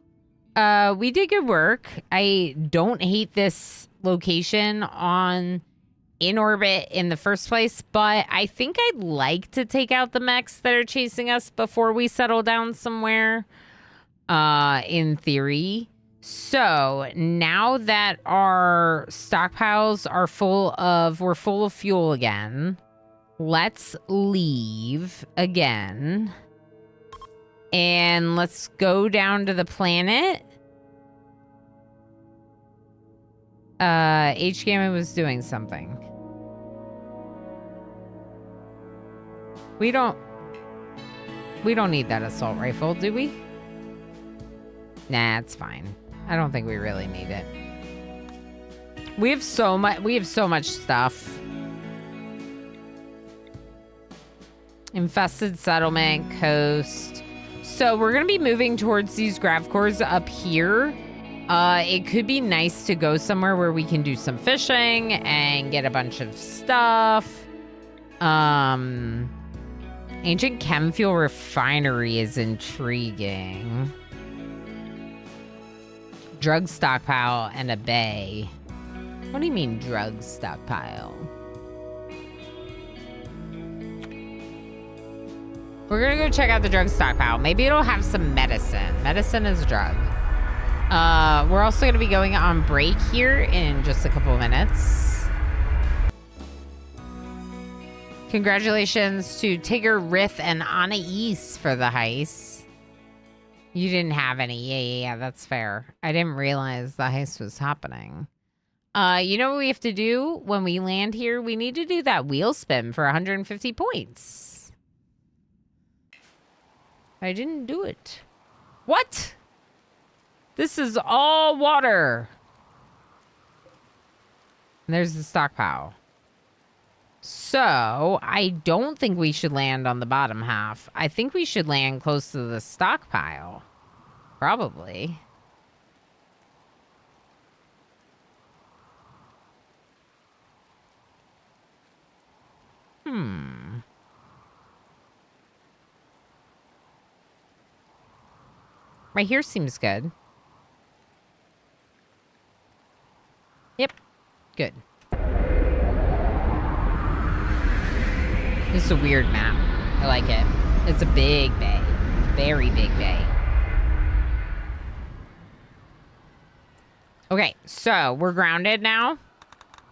We did good work. I don't hate this location in orbit in the first place, but I think I'd like to take out the mechs that are chasing us before we settle down somewhere, in theory. So now that our stockpiles are we're full of fuel again, let's leave again. And let's go down to the planet. H-Gamma was doing something. We don't need that assault rifle, do we? Nah, it's fine. I don't think we really need it. We have so much stuff. Infested settlement, coast. So we're going to be moving towards these grav cores up here. It could be nice to go somewhere where we can do some fishing and get a bunch of stuff. Ancient chem fuel refinery is intriguing. Drug stockpile and a bay. What do you mean drug stockpile? We're gonna go check out the drug stockpile. Maybe it'll have some medicine. Medicine is a drug. We're also gonna be going on break here in just a couple of minutes. Congratulations to Tigger, Rith, and Anais for the heist. You didn't have any. Yeah, that's fair. I didn't realize the heist was happening. You know what we have to do when we land here? We need to do that wheel spin for 150 points. I didn't do it. What? This is all water. And there's the stockpile. So, I don't think we should land on the bottom half. I think we should land close to the stockpile. Probably. Right here seems good. Yep. Good. This is a weird map. I like it. It's a big bay. Very big bay. Okay, so we're grounded now.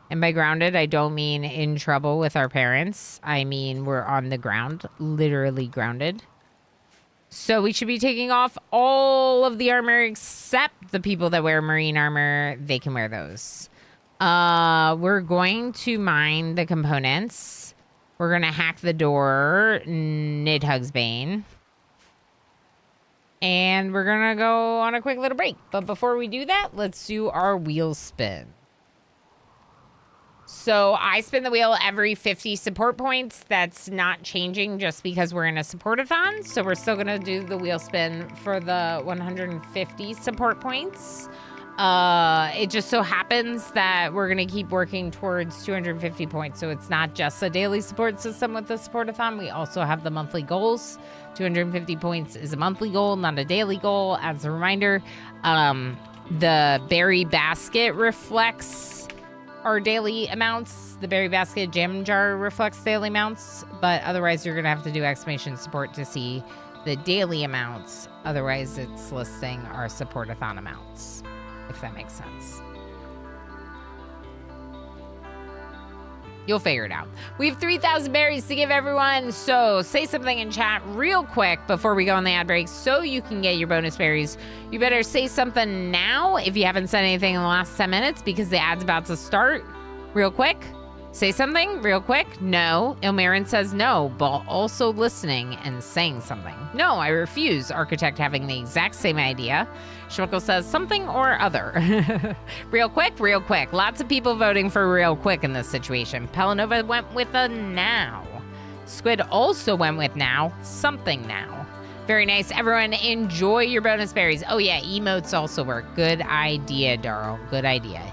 And by grounded, I don't mean in trouble with our parents. I mean we're on the ground. Literally grounded. So we should be taking off all of the armor except the people that wear marine armor. They can wear those. We're going to mine the components. We're going to hack the door. Nidhugsbane. And we're going to go on a quick little break. But before we do that, let's do our wheel spin. So I spin the wheel every 50 support points. That's not changing just because we're in a support-a-thon. So we're still going to do the wheel spin for the 150 support points. It just so happens that we're going to keep working towards 250 points. So it's not just a daily support system with the support-a-thon. We also have the monthly goals. 250 points is a monthly goal, not a daily goal. As a reminder, the berry basket reflects our daily amounts. The berry basket jam jar reflects daily amounts, but otherwise you're gonna have to do exclamation support to see the daily amounts. Otherwise it's listing our support-a-thon amounts, if that makes sense. You'll figure it out. We have 3,000 berries to give everyone, so say something in chat real quick before we go on the ad break so you can get your bonus berries. You better say something now if you haven't said anything in the last 10 minutes because the ad's about to start. Real quick. Say something real quick. No. Ilmarin says no, but also listening and saying something. No, I refuse. Architect having the exact same idea. Schmuckle says something or other. Real quick, real quick. Lots of people voting for real quick in this situation. Pelanova went with a now. Squid also went with now. Something now. Very nice. Everyone enjoy your bonus berries. Oh yeah, emotes also work. Good idea, Darl. Good idea.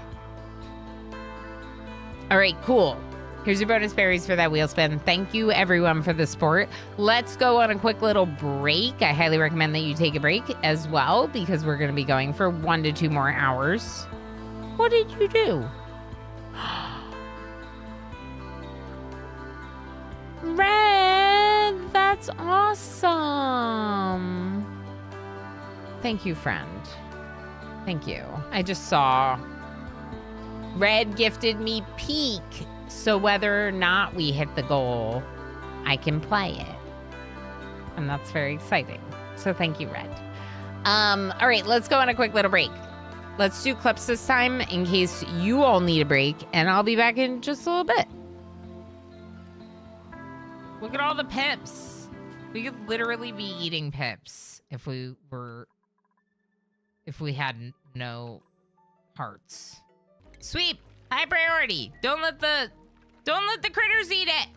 All right, cool. Here's your bonus berries for that wheel spin. Thank you, everyone, for the support. Let's go on a quick little break. I highly recommend that you take a break as well because we're going to be going for 1 to 2 more hours. What did you do? Red, that's awesome. Thank you, friend. Thank you. I just saw Red gifted me Peak. So whether or not we hit the goal, I can play it. And that's very exciting. So thank you, Red. All right, let's go on a quick little break. Let's do clips this time in case you all need a break, and I'll be back in just a little bit. Look at all the pips. We could literally be eating pips if we had no hearts. Sweep, high priority. Don't let the critters eat it.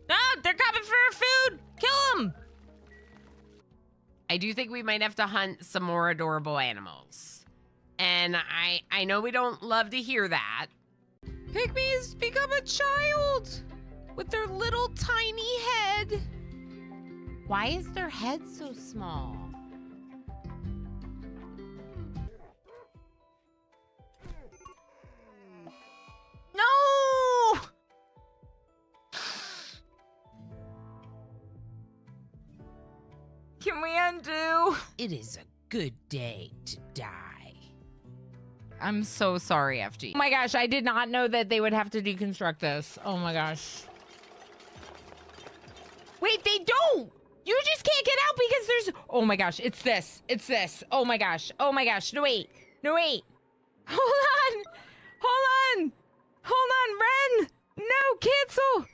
No, they're coming for our food. Kill them. I do think we might have to hunt some more adorable animals. And I know we don't love to hear that. Pygmies become a child with their little tiny head. Why is their head so small? No! Can we undo? It is a good day to die. I'm so sorry, FG. Oh my gosh, I did not know that they would have to deconstruct this. Oh my gosh. Wait, they don't! You just can't get out because there's... Oh my gosh, it's this. It's this. Oh my gosh. Oh my gosh. No, wait. No, wait. Hold on. Hold on. Hold on, Ren. No, cancel.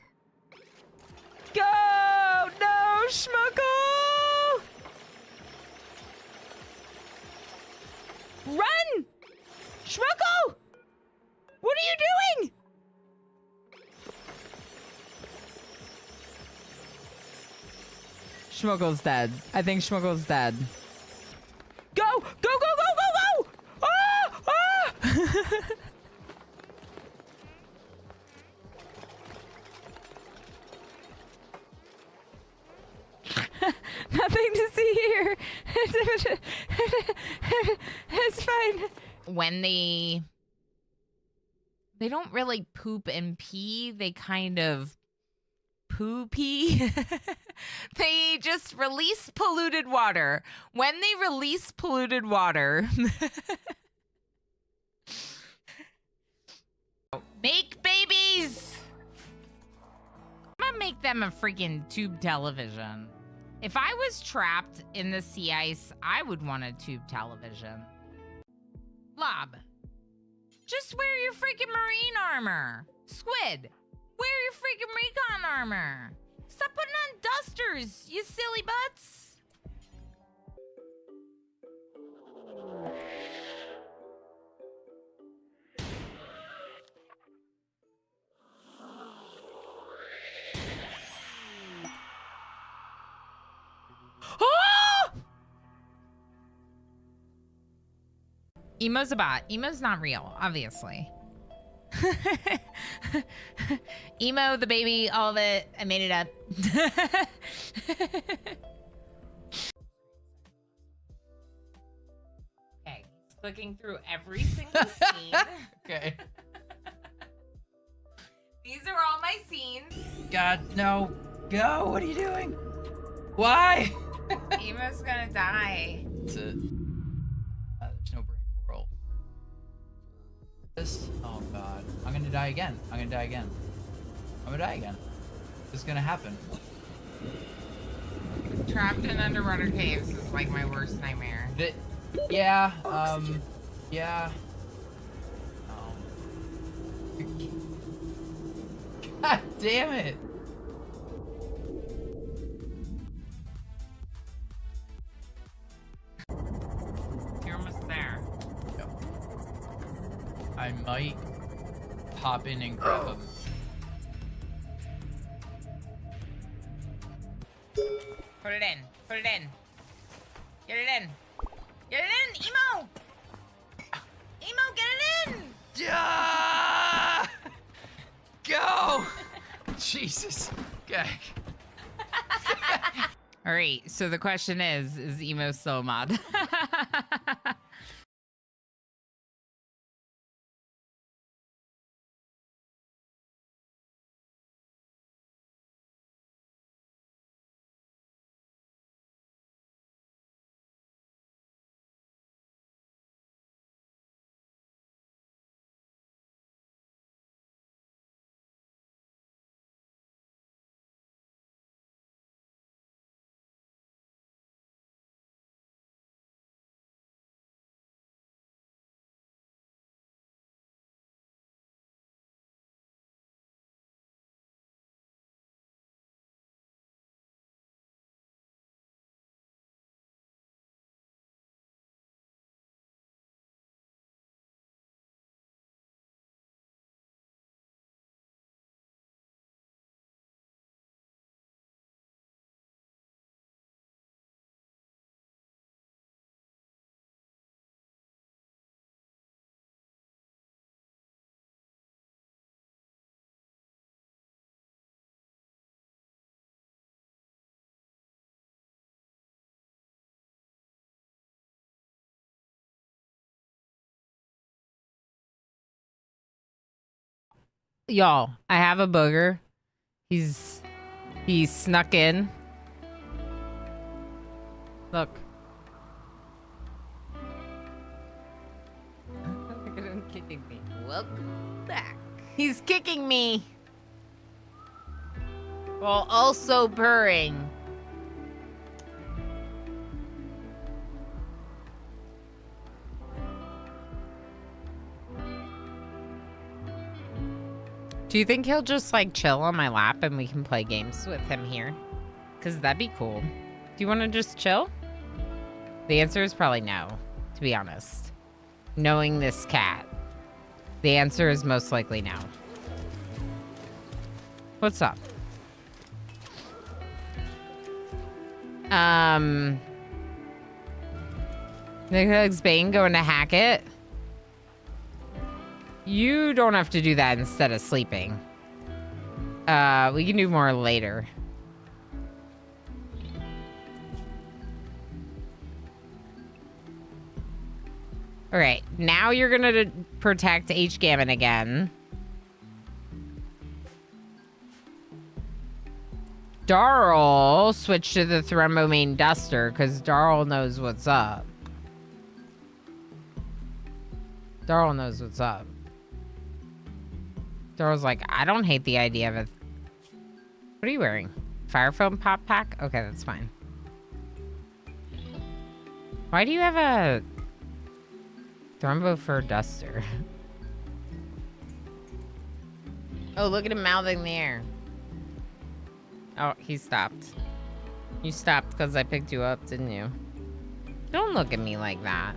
Go. No, Schmuckle. Run. Schmuckle. What are you doing? Schmuggle's dead. I think Schmuggle's dead. Go! Go, go, go, go, go! Ah! Ah! Nothing to see here. It's fine. When they don't really poop and pee, they kind of poo-pee. They just release polluted water. When they release polluted water, make babies. I'm gonna make them a freaking tube television. If I was trapped in the sea ice, I would want a tube television. Lob, just wear your freaking marine armor. Squid, wear your freaking recon armor. Stop putting on dusters, you silly butts. Emo's a bot. Emo's not real, obviously. Emo, the baby, all of it. I made it up. Okay, he's clicking through every single scene. Okay. These are all my scenes. God, no. Go. What are you doing? Why? Emo's gonna die. That's it. There's no brain coral. This. Oh God. I'm gonna die again. I'm gonna die again. I'm gonna die again. This is gonna happen. Trapped in underwater caves is like my worst nightmare. Yeah. Yeah. God damn it. You're almost there. Yep. I might pop in and grab him. Put it in. Put it in. Get it in. Get it in, Emo! Emo, get it in! Go! Jesus. Okay. All right, so the question is Emo still a mod? Y'all, I have a booger. He's snuck in. Look. Look at him kicking me. Welcome back. He's kicking me. While also purring. Do you think he'll just like chill on my lap and we can play games with him here? Because that'd be cool. Do you want to just chill? The answer is probably no, to be honest. Knowing this cat, the answer is most likely no. What's up? Nicholas Bane going to hack it? You don't have to do that instead of sleeping. We can do more later. All right, now you're gonna protect H. Gammon again. Darl switch to the Thrumbo main Duster because Darl knows what's up. Darl knows what's up. Darl's like, I don't hate the idea of it. What are you wearing? Fire foam pop pack? Okay, that's fine. Why do you have a Thrumbo fur duster? Oh, look at him mouthing the air. Oh, he stopped. You stopped because I picked you up, didn't you? Don't look at me like that.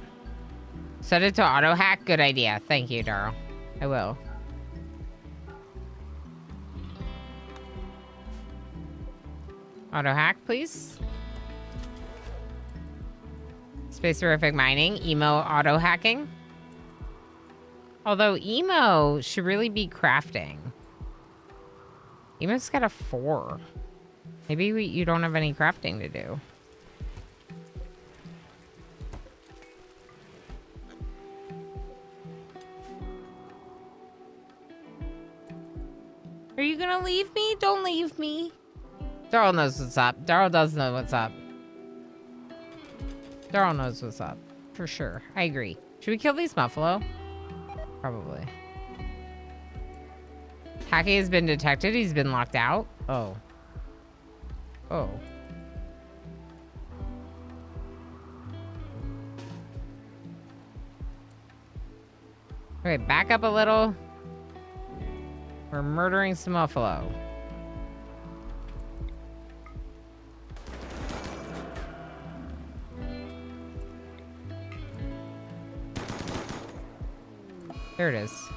Set it to auto hack. Good idea. Thank you, Darl. I will. Auto hack, please. Space-orific mining. Emo auto hacking. Although Emo should really be crafting. Emo's got a 4. Maybe you don't have any crafting to do. Are you gonna leave me? Don't leave me. Darl knows what's up. Darl does know what's up. Darl knows what's up. For sure. I agree. Should we kill these Muffalo? Probably. Hacking has been detected. He's been locked out. Oh. Oh. Okay, back up a little. We're murdering some Muffalo. There it is.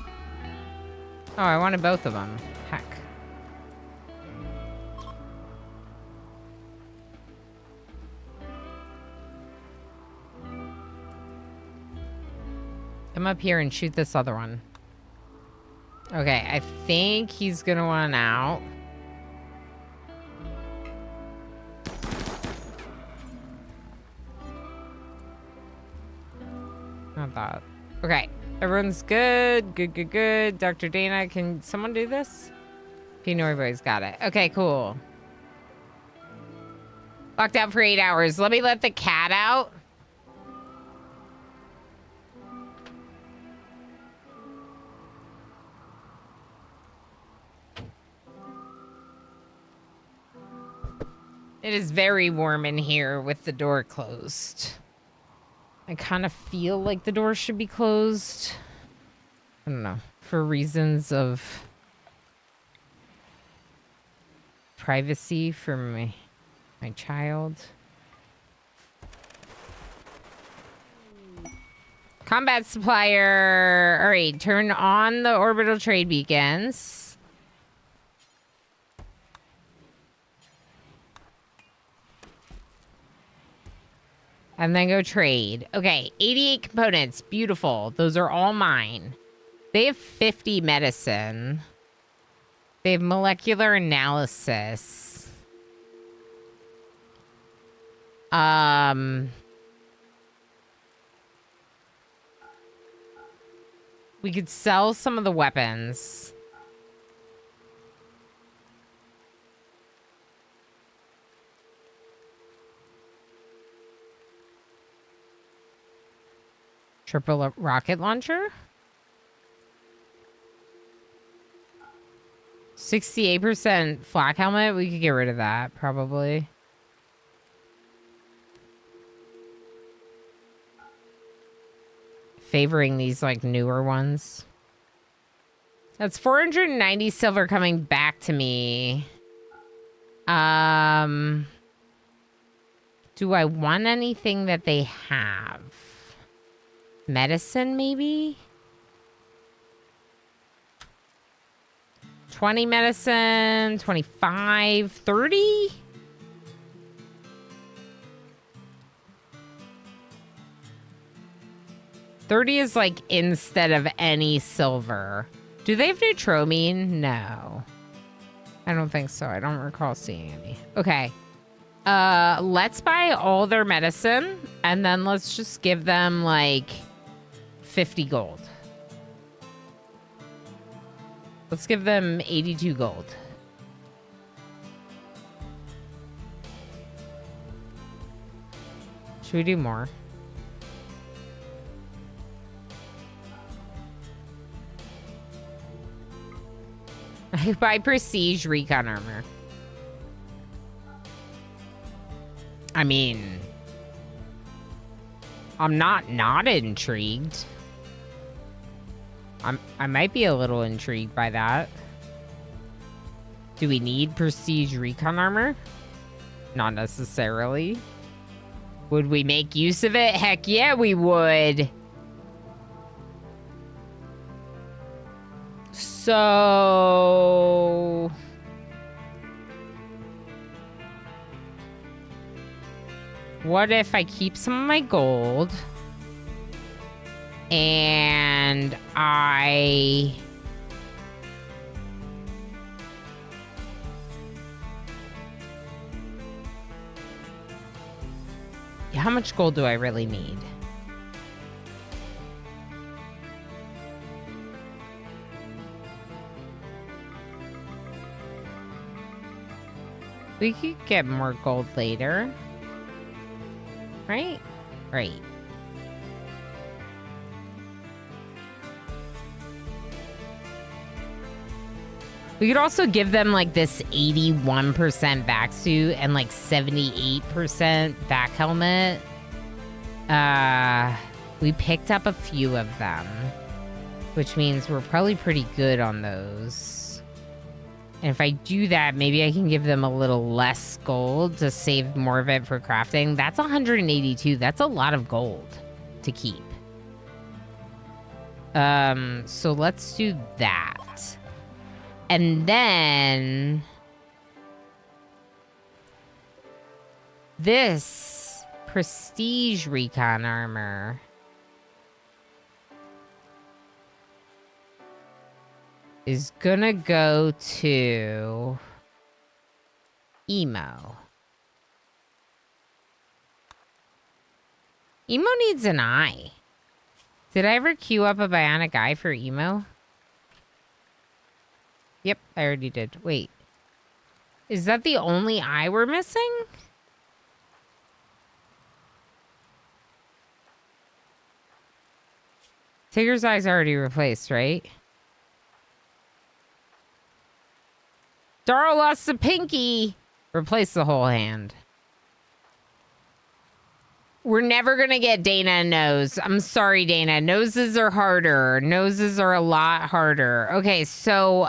Oh, I wanted both of them. Heck. Come up here and shoot this other one. Okay, I think he's gonna want out. that. Okay. Everyone's good. Good. Dr. Dana, can someone do this? If you know everybody's got it. Okay, cool. Locked out for 8 hours. Let me let the cat out. It is very warm in here with the door closed. I kind of feel like the door should be closed. I don't know. For reasons of privacy for my child. Combat supplier. All right, turn on the orbital trade beacons. And then go trade. Okay, 88 components. Beautiful. Those are all mine. They have 50 medicine. They have molecular analysis. We could sell some of the weapons. Triple rocket launcher? 68% flak helmet. We could get rid of that, probably. Favoring these, like, newer ones. That's 490 silver coming back to me. Do I want anything that they have? Medicine, maybe? 20 medicine, 25, 30? $30 is like instead of any silver. Do they have neutromine? No. I don't think so. I don't recall seeing any. Okay. Let's buy all their medicine and then let's just give them like 50 gold. Let's give them 82 gold. Should we do more? I buy prestige recon armor. I mean, I'm not intrigued. I might be a little intrigued by that. Do we need prestige recon armor? Not necessarily. Would we make use of it? Heck yeah, we would. So... what if I keep some of my gold and I how much gold do I really need? We could get more gold later. Right? Right. We could also give them like this 81% back suit and like 78% back helmet. We picked up a few of them, which means we're probably pretty good on those. And if I do that, maybe I can give them a little less gold to save more of it for crafting. That's 182. That's a lot of gold to keep. So let's do that. And then this prestige recon armor is gonna go to Emo. Emo needs an eye. Did I ever queue up a bionic eye for emo? Yep, I already did. Wait. Is that the only eye we're missing? Tigger's eye's already replaced, right? Darl lost a pinky. Replace the whole hand. We're never going to get Dana a nose. I'm sorry, Dana. Noses are harder. Noses are a lot harder. Okay, so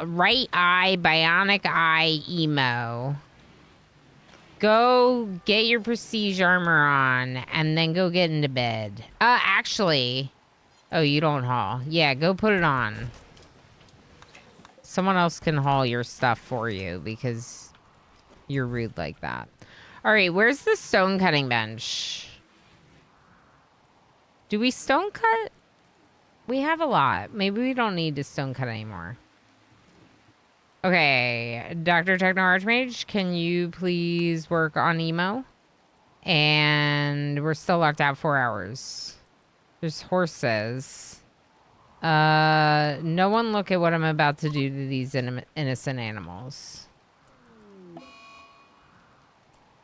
right eye, bionic eye, emo. Go get your prestige armor on and then go get into bed. Actually, oh, you don't haul. Yeah, go put it on. Someone else can haul your stuff for you because you're rude like that. All right, where's the stone cutting bench? Do we stone cut? We have a lot. Maybe we don't need to stone cut anymore. Okay, Dr. Techno Archmage, can you please work on emo? And we're still locked out 4 hours. There's horses. No one look at what I'm about to do to these innocent animals.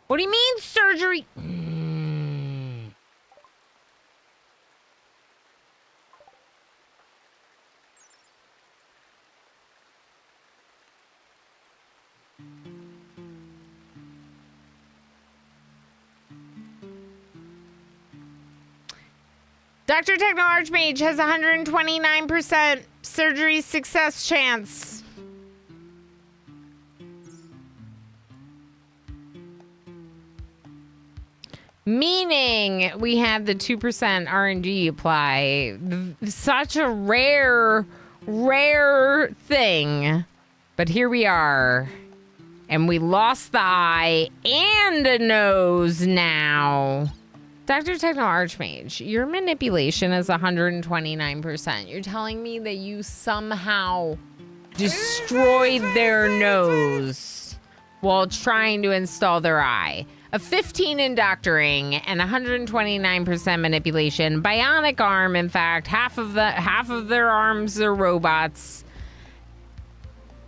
What do you mean, surgery? Dr. Techno Archmage has 129% surgery success chance. Meaning we had the 2% RNG apply. Such a rare thing. But here we are. And we lost the eye and a nose now. Dr. Techno Archmage, your manipulation is 129%. You're telling me that you somehow destroyed their nose while trying to install their eye. A 15 in doctoring and 129% manipulation. Bionic arm, in fact, half of their arms are robots.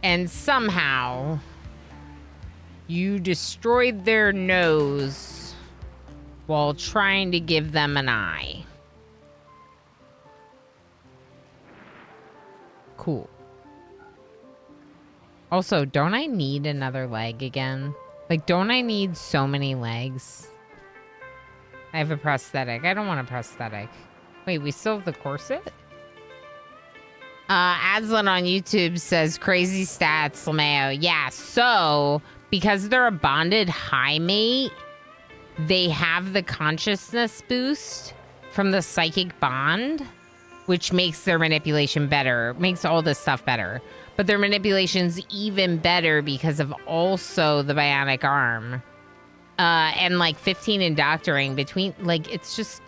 And somehow you destroyed their nose while trying to give them an eye. Cool. Also, don't I need another leg again? Like, don't I need so many legs? I have a prosthetic. I don't want a prosthetic. Wait, we still have the corset? Aslan on YouTube says, crazy stats, Lameo. Yeah, so, because they're a bonded high mate, they have the consciousness boost from the psychic bond, which makes their manipulation better, makes all this stuff better. But their manipulation's even better because of also the bionic arm. And like 15 in doctoring between, like, it's just,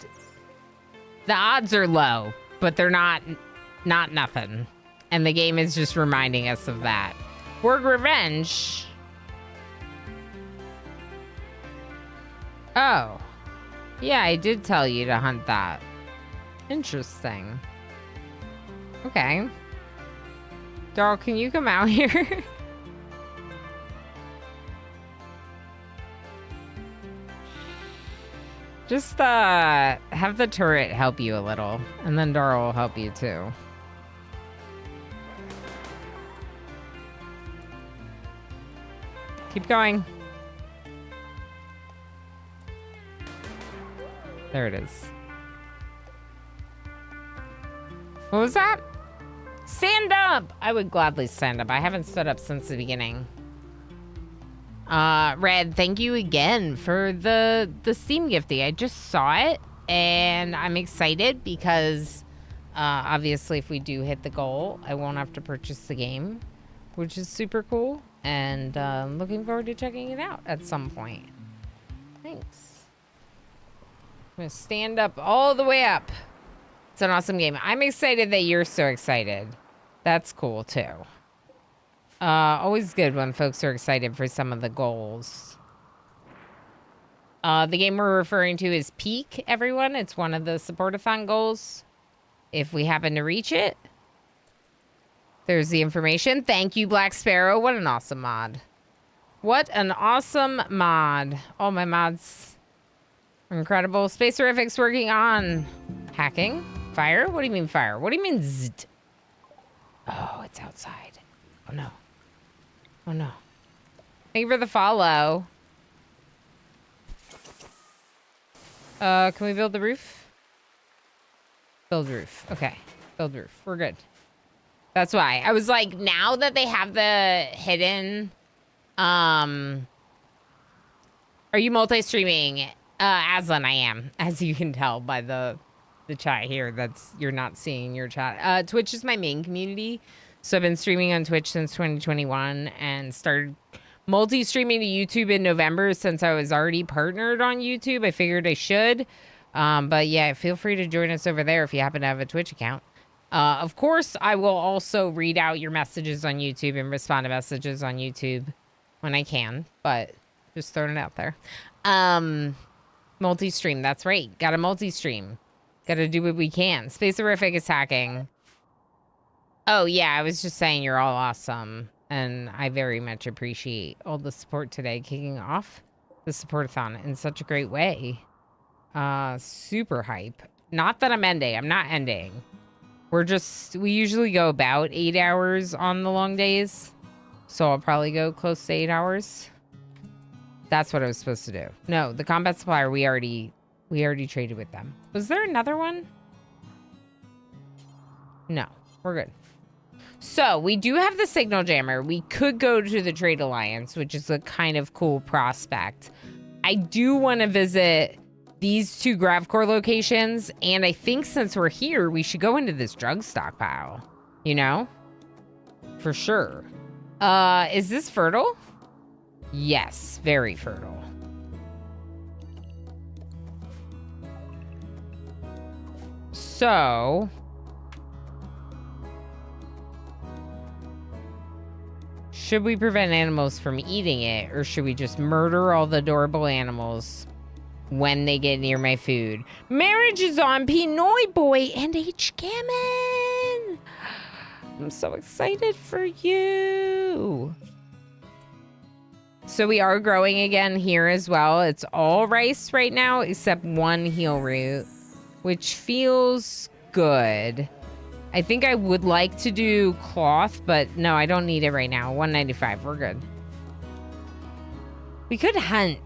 the odds are low, but they're not nothing. And the game is just reminding us of that. Word revenge. Oh. Yeah, I did tell you to hunt that. Interesting. Okay. Darl, can you come out here? Just have the turret help you a little, and then Darl will help you too. Keep going. There it is. What was that? Stand up! I would gladly stand up. I haven't stood up since the beginning. Red, thank you again for the Steam gifting. I just saw it, and I'm excited because, obviously, if we do hit the goal, I won't have to purchase the game, which is super cool. And looking forward to checking it out at some point. Thanks. I'm going to stand up all the way up. It's an awesome game. I'm excited that you're so excited. That's cool, too. Always good when folks are excited for some of the goals. The game we're referring to is Peak, everyone. It's one of the Supportathon goals. if we happen to reach it. There's the information. Thank you, Black Sparrow. What an awesome mod. What an awesome mod. All my mods are incredible. Spacerific's working on hacking. Fire? What do you mean fire? What do you mean zzz? Oh, it's outside. Oh, no. Oh, no. Thank you for the follow. Can we build the roof? Build roof. Okay. Build roof. We're good. That's why. I was like, now that they have the hidden... Are you multi-streaming? Aslan, I am. As you can tell by the chat here. You're not seeing your chat. Twitch is my main community. So I've been streaming on Twitch since 2021 and started multi-streaming to YouTube in November since I was already partnered on YouTube. I figured I should. But yeah, feel free to join us over there if you happen to have a Twitch account. Of course, I will also read out your messages on YouTube and respond to messages on YouTube when I can, but just throwing it out there. Multi-stream, that's right. Got to multi-stream. Got to do what we can. Spacerific is hacking. Oh, yeah, I was just saying you're all awesome, and I very much appreciate all the support today, kicking off the support-a-thon in such a great way. Super hype. Not that I'm ending. I'm not ending. We usually go about 8 hours on the long days. So I'll probably go close to 8 hours. That's what I was supposed to do. No, the combat supplier, we already traded with them. Was there another one? No, we're good. So we do have the signal jammer. We could go to the Trade Alliance, which is a kind of cool prospect. I do want to visit these two Gravcore locations, and I think since we're here, we should go into this drug stockpile. You know? For sure. Is this fertile? Yes, very fertile. So... should we prevent animals from eating it, or should we just murder all the adorable animals when they get near my food? Marriage is on Pinoy Boy and H. Gammon. I'm so excited for you. So we are growing again here as well. It's all rice right now, except one heel root, which feels good. I think I would like to do cloth, but no, I don't need it right now. 195, we're good. We could hunt.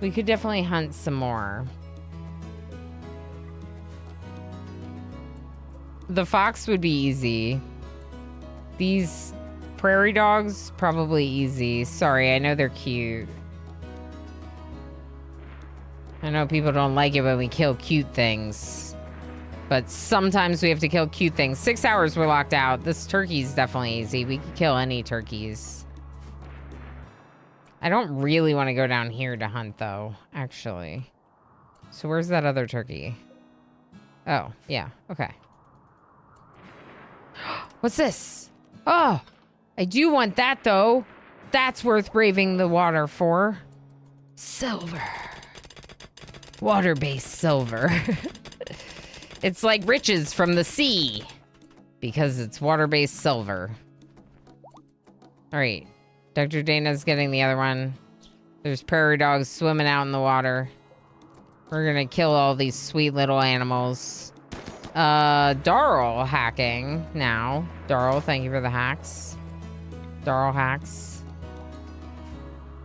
We could definitely hunt some more. The fox would be easy. These prairie dogs, probably easy. Sorry, I know they're cute. I know people don't like it when we kill cute things. But sometimes we have to kill cute things. 6 hours we're locked out. This turkey's definitely easy. We can kill any turkeys. I don't really want to go down here to hunt, though, actually. So where's that other turkey? Oh, yeah. Okay. What's this? Oh, I do want that, though. That's worth braving the water for. Silver. Water-based silver. It's like riches from the sea. Because it's water-based silver. Alright. Dr. Dana's getting the other one. There's prairie dogs swimming out in the water. We're gonna kill all these sweet little animals. Darl hacking now. Darl, thank you for the hacks. Darl hacks.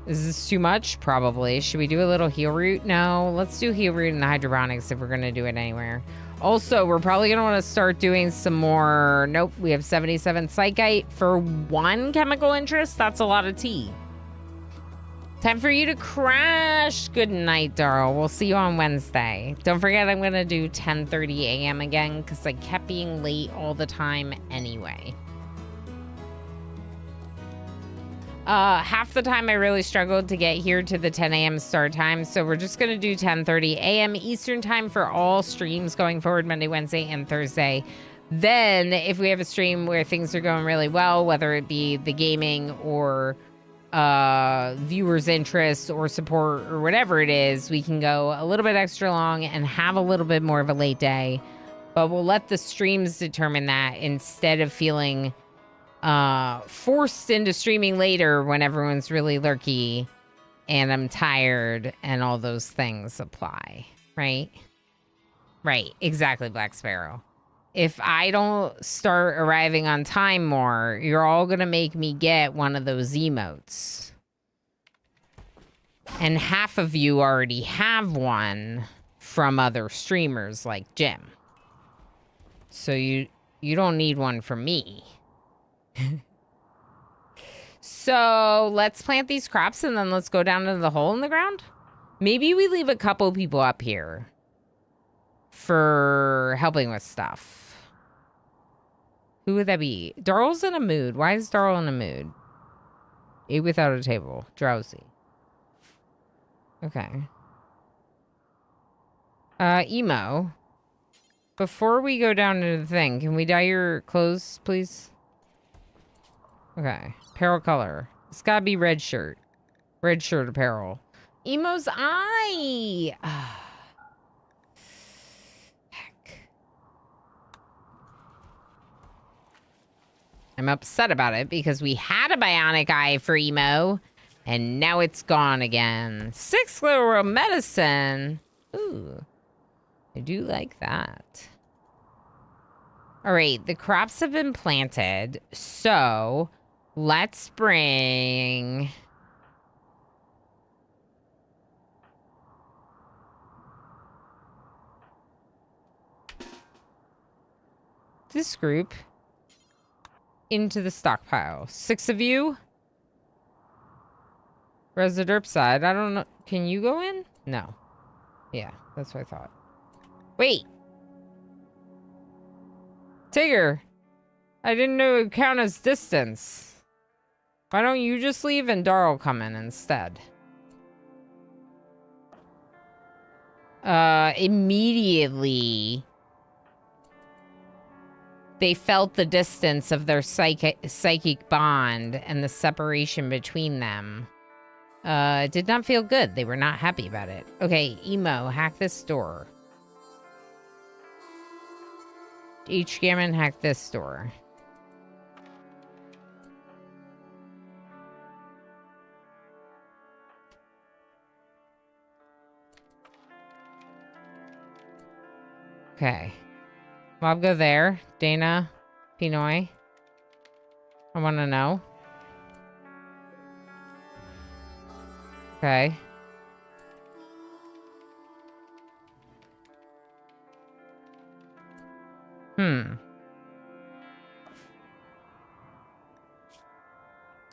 Is this too much? Probably. Should we do a little heel root? No. Let's do heel root in the hydroponics if we're gonna do it anywhere. Also, we're probably going to want to start doing some more... Nope, we have 77 psychite for one chemical interest. That's a lot of tea. Time for you to crash. Good night, Darl. We'll see you on Wednesday. Don't forget I'm going to do 10:30 a.m. again because I kept being late all the time anyway. Half the time I really struggled to get here to the 10 a.m. start time, so we're just going to do 10:30 a.m. Eastern time for all streams going forward Monday, Wednesday, and Thursday. Then, if we have a stream where things are going really well, whether it be the gaming or viewers' interests or support or whatever it is, we can go a little bit extra long and have a little bit more of a late day. But we'll let the streams determine that instead of feeling forced into streaming later when everyone's really lurky and I'm tired and all those things apply, right? Right, exactly, Black Sparrow. If I don't start arriving on time more, you're all gonna make me get one of those emotes. And half of you already have one from other streamers like Jim. So you don't need one from me. So let's plant these crops and then let's go down to the hole in the ground. Maybe we leave a couple people up here for helping with stuff. Who would that be? Darl's in a mood. Why is Darl in a mood? Ate without a table. Drowsy. Okay. Emo. Before we go down to the thing, can we dye your clothes, please? Okay. Apparel color. It's gotta be red shirt. Red shirt apparel. Emo's eye! Heck. I'm upset about it because we had a bionic eye for Emo, and now it's gone again. 6 literal medicine. Ooh. I do like that. All right, the crops have been planted, so let's bring... this group into the stockpile. 6 of you. Where's the derp side? I don't know. Can you go in? No. Yeah, that's what I thought. Wait. Tigger. I didn't know it would count as distance. Why don't you just leave and Darl come in instead? Immediately... they felt the distance of their psychic bond and the separation between them. It did not feel good. They were not happy about it. Okay, Emo, hack this door. H. Gammon, hack this door. Okay. Mob, go there. Dana, Pinoy. I want to know. Okay.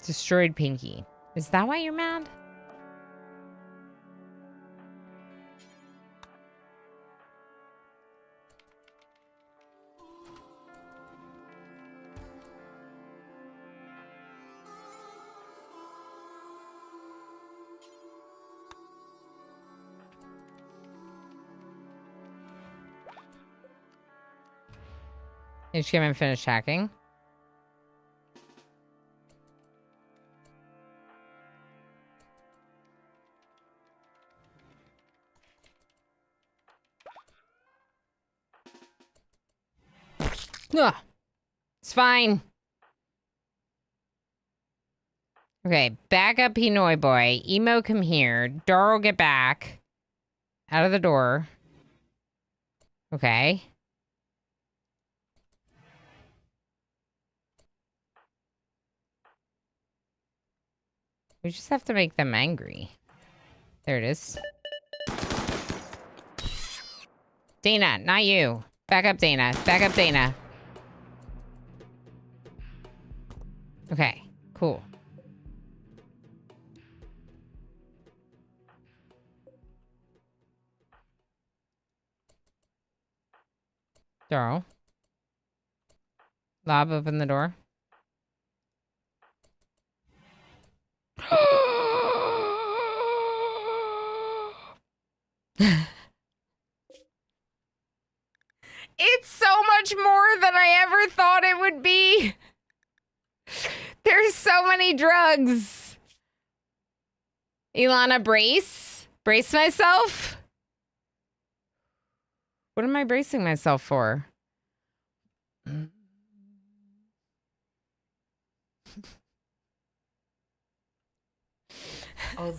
Destroyed Pinky. Is that why you're mad? H. Gammon finished hacking. Ugh. It's fine. Okay, back up, Pinoy boy. Emo, come here. Darl, get back. Out of the door. Okay. We just have to make them angry. There it is. Dana, not you. Back up, Dana. Back up, Dana. Okay, cool. Darl. Lob, open the door. It's so much more than I ever thought it would be. There's so many drugs. Ilana, brace. Brace myself. What am I bracing myself for? Oh,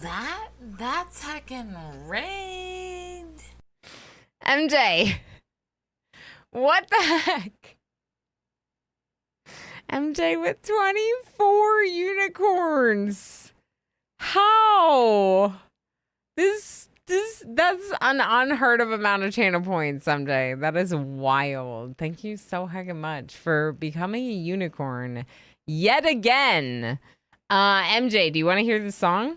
that's heckin' rigged. MJ. What the heck? MJ with 24 unicorns. How? That's an unheard of amount of channel points, MJ. That is wild. Thank you so heckin' much for becoming a unicorn yet again. MJ, do you want to hear the song?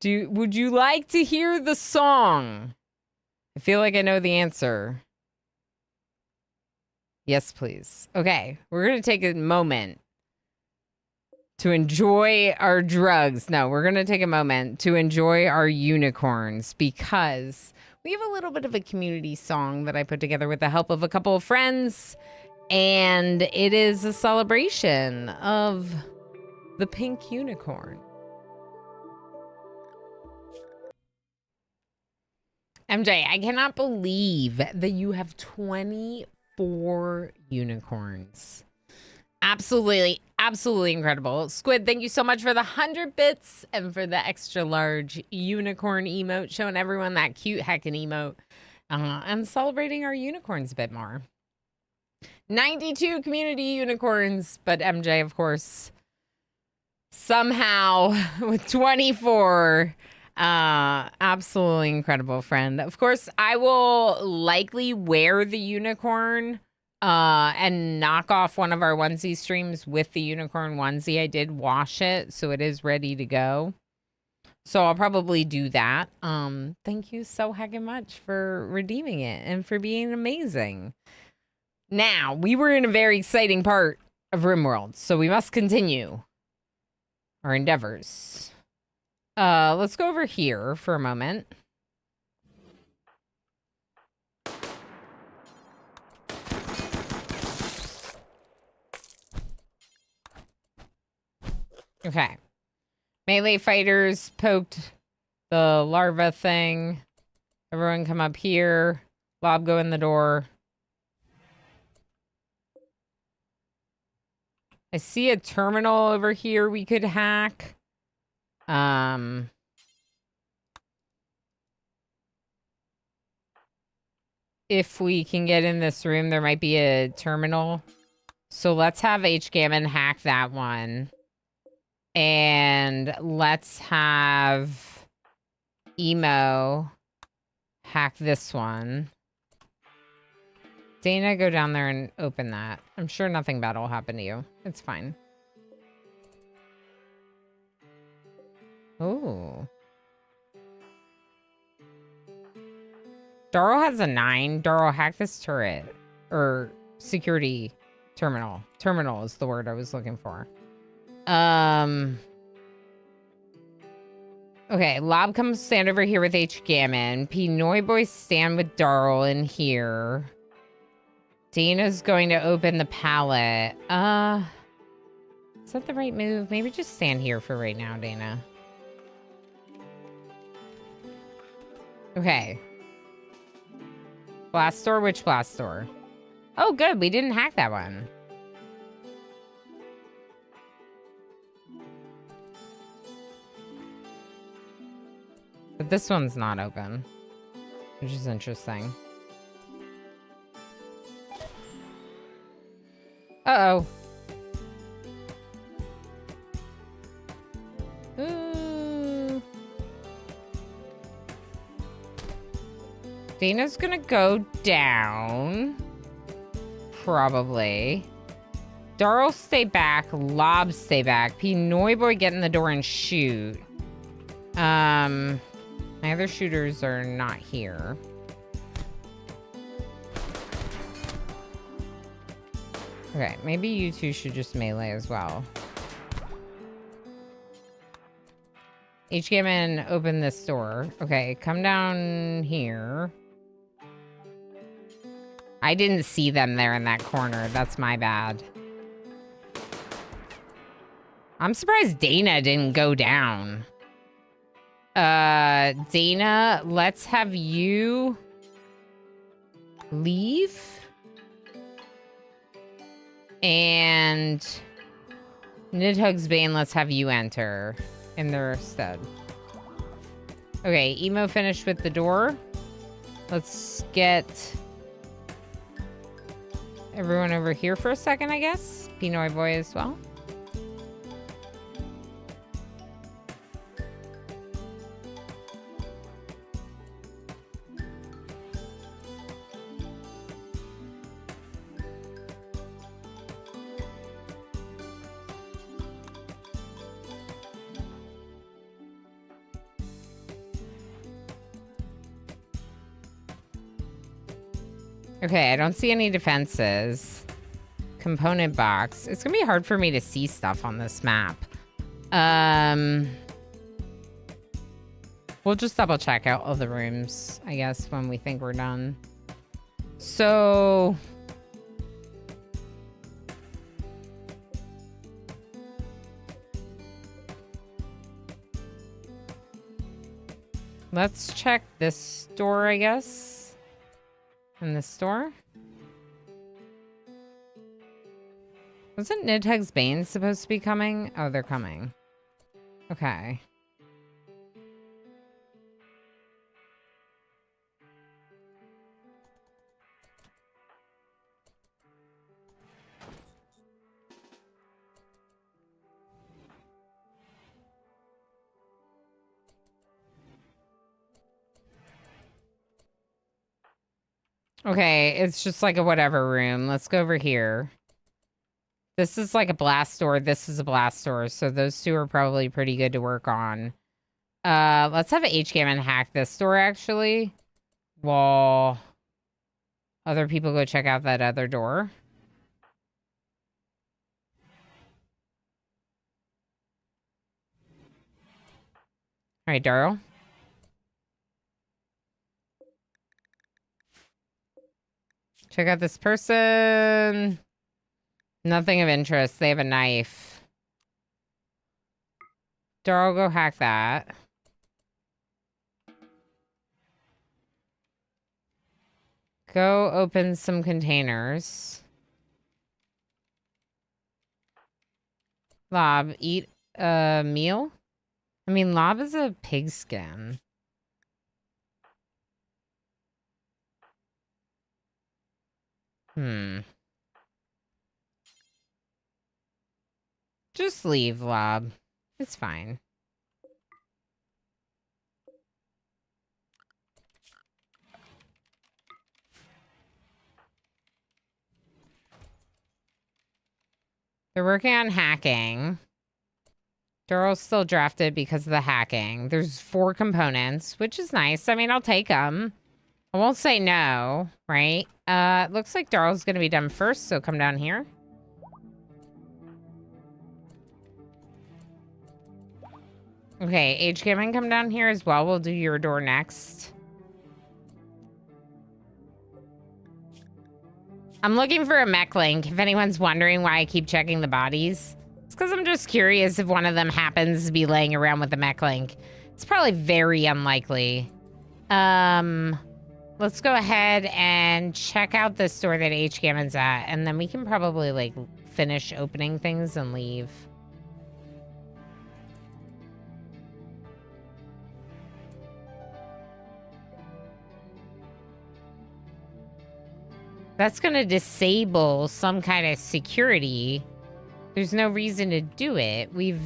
Would you like to hear the song? I feel like I know the answer. Yes, please. Okay, we're going to take a moment to enjoy our drugs. No, we're going to take a moment to enjoy our unicorns because we have a little bit of a community song that I put together with the help of a couple of friends. And it is a celebration of the pink unicorn. MJ, I cannot believe that you have 24 unicorns. Absolutely incredible. Squid, thank you so much for the 100 bits and for the extra large unicorn emote, showing everyone that cute heckin' emote and celebrating our unicorns a bit more. 92 community unicorns, but MJ, of course, somehow with 24. Absolutely incredible, friend. Of course, I will likely wear the unicorn and knock off one of our onesie streams with the unicorn onesie. I did wash it, so it is ready to go. So I'll probably do that. Thank you so heckin' much for redeeming it and for being amazing. Now, we were in a very exciting part of RimWorld, so we must continue our endeavors. Let's go over here for a moment. Okay. Melee fighters poked the larva thing. Everyone come up here. Lob, go in the door. I see a terminal over here we could hack. If we can get in this room, there might be a terminal. So let's have HGammon hack that one. And let's have Emo hack this one. Dana, go down there and open that. I'm sure nothing bad will happen to you. It's fine. Ooh. Darl has a 9. Darl, hack this turret. Or security terminal. Terminal is the word I was looking for. Okay, Lob comes stand over here with HGammon. Pinoy Boy stand with Darl in here. Dana's going to open the pallet. Is that the right move? Maybe just stand here for right now, Dana. Okay. Blast door? Which blast door? Oh, good. We didn't hack that one. But this one's not open, which is interesting. Uh-oh. Ooh. Dana's gonna go down. Probably. Darl, stay back. Lob, stay back. Pinoy Boy, get in the door and shoot. My other shooters are not here. Okay, maybe you two should just melee as well. HGammon, open this door. Okay, come down here. I didn't see them there in that corner. That's my bad. I'm surprised Dana didn't go down. Dana, let's have you leave. And Nidhugs Bane, let's have you enter in their stead. Okay, Emo finished with the door. Let's get everyone over here for a second, I guess. Pinoy Boy as well. Okay, I don't see any defenses. Component box. It's gonna be hard for me to see stuff on this map. We'll just double check out all the rooms, I guess, when we think we're done. So... let's check this door, I guess. In the store? Wasn't Nidhugs Bane supposed to be coming? Oh, they're coming. Okay. Okay, it's just like a whatever room. Let's go over here. This is like a blast door. This is a blast door. So those two are probably pretty good to work on. Let's have HGammon hack this door, actually. While other people go check out that other door. All right, Darryl. Check out this person. Nothing of interest. They have a knife. Darryl, go hack that. Go open some containers. Lob, eat a meal? I mean, Lob is a pigskin. Just leave, Lob. It's fine. They're working on hacking. Daryl's still drafted because of the hacking. There's 4 components, which is nice. I mean, I'll take them. I won't say no, right? Looks like Daryl's gonna be done first, so come down here. Okay, HGammon, come down here as well. We'll do your door next. I'm looking for a mech link, if anyone's wondering why I keep checking the bodies. It's because I'm just curious if one of them happens to be laying around with the mech link. It's probably very unlikely. Let's go ahead and check out the store that HGammon's at, and then we can probably, like, finish opening things and leave. That's going to disable some kind of security. There's no reason to do it. We've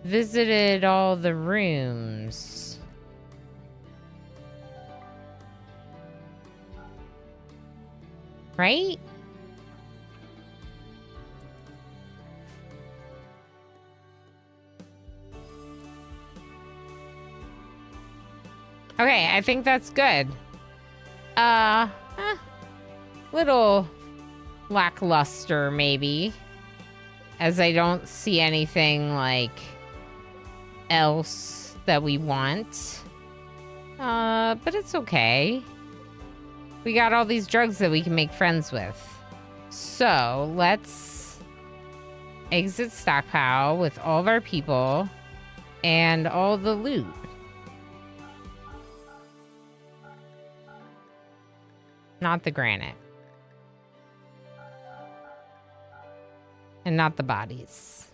visited all the rooms. Right? Okay, I think that's good. Little lackluster, maybe. As I don't see anything, like, else that we want. But it's okay. We got all these drugs that we can make friends with. So, let's exit stockpile with all of our people. And all the loot. Not the granite. And not the bodies.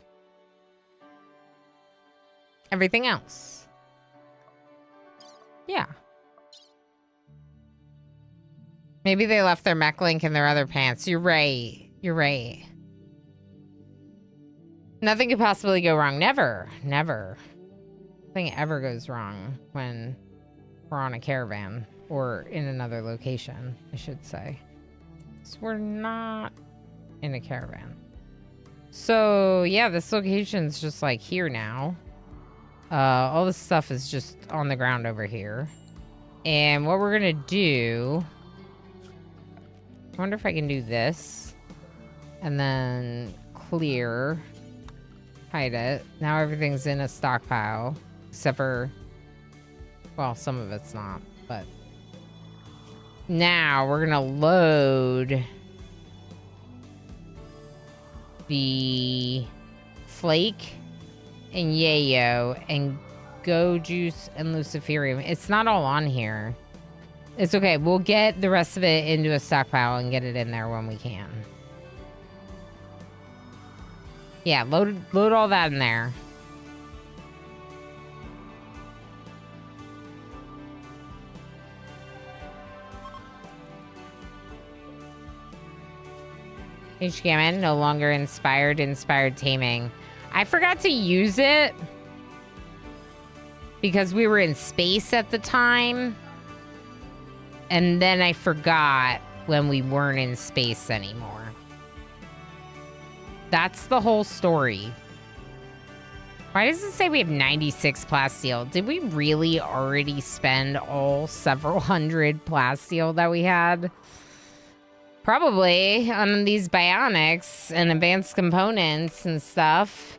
Everything else. Yeah. Maybe they left their mech link in their other pants. You're right. You're right. Nothing could possibly go wrong. Never. Never. Nothing ever goes wrong when we're on a caravan. Or in another location, I should say. So we're not in a caravan. So, yeah, this location's just like here now. All this stuff is just on the ground over here. And what we're gonna do... I wonder if I can do this. And then clear. Hide it. Now everything's in a stockpile. Except for... Well, some of it's not, but... Now we're gonna load... the... Flake... and Yayo, and Go Juice, and Luciferium. It's not all on here. It's okay. We'll get the rest of it into a stockpile and get it in there when we can. Yeah, load all that in there. HGMN, no longer inspired taming. I forgot to use it because we were in space at the time. And then I forgot when we weren't in space anymore. That's the whole story. Why does it say we have 96 plasteel? Did we really already spend all several hundred plasteel that we had? Probably on these bionics and advanced components and stuff.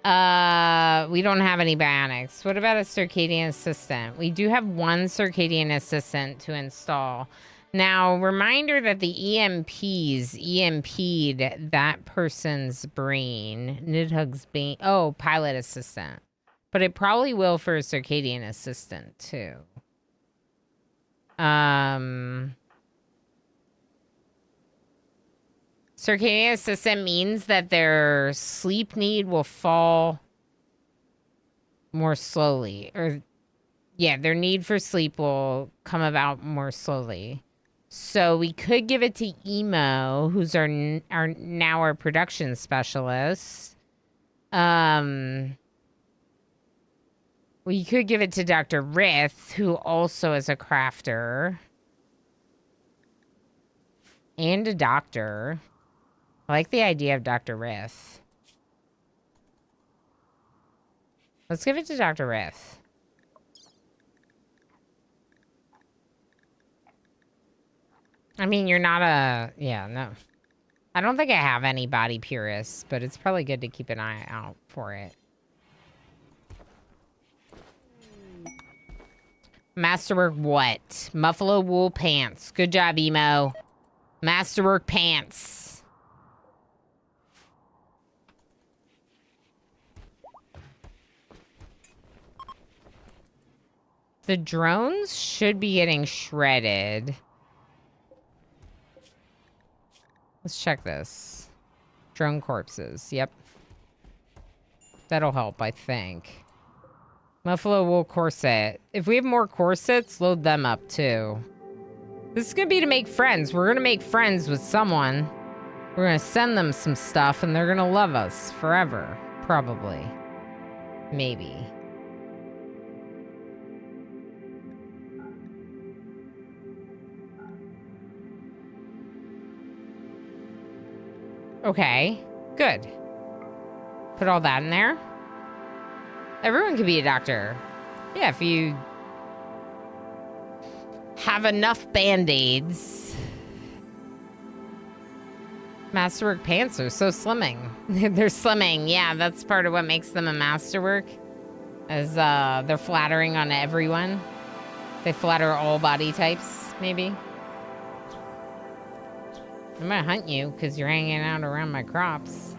We don't have any bionics. What about a circadian assistant? We do have one circadian assistant to install. Now, reminder that the EMPs EMP'd that person's brain. Nidhug's brain. Oh, pilot assistant. But it probably will for a circadian assistant, too. Circadian assistant means that their sleep need will fall more slowly. Or, yeah, their need for sleep will come about more slowly. So we could give it to Emo, who's our production specialist. We could give it to Dr. Rith, who also is a crafter. And a doctor. I like the idea of Dr. Rith. Let's give it to Dr. Rith. I mean, you're not a... Yeah, no. I don't think I have any body purists, but it's probably good to keep an eye out for it. Masterwork what? Muffalo wool pants. Good job, Emo. Masterwork pants. The drones should be getting shredded. Let's check this. Drone corpses. Yep. That'll help, I think. Muffalo wool corset. If we have more corsets, load them up too. This is gonna be to make friends. We're gonna make friends with someone. We're gonna send them some stuff and they're gonna love us forever. Probably. Maybe. Okay, good. Put all that in there. Everyone can be a doctor. Yeah, if you have enough band-aids. Masterwork pants are so slimming. They're slimming. Yeah, that's part of what makes them a masterwork. Is they're flattering on everyone. They flatter all body types, maybe. I'm gonna hunt you because you're hanging out around my crops.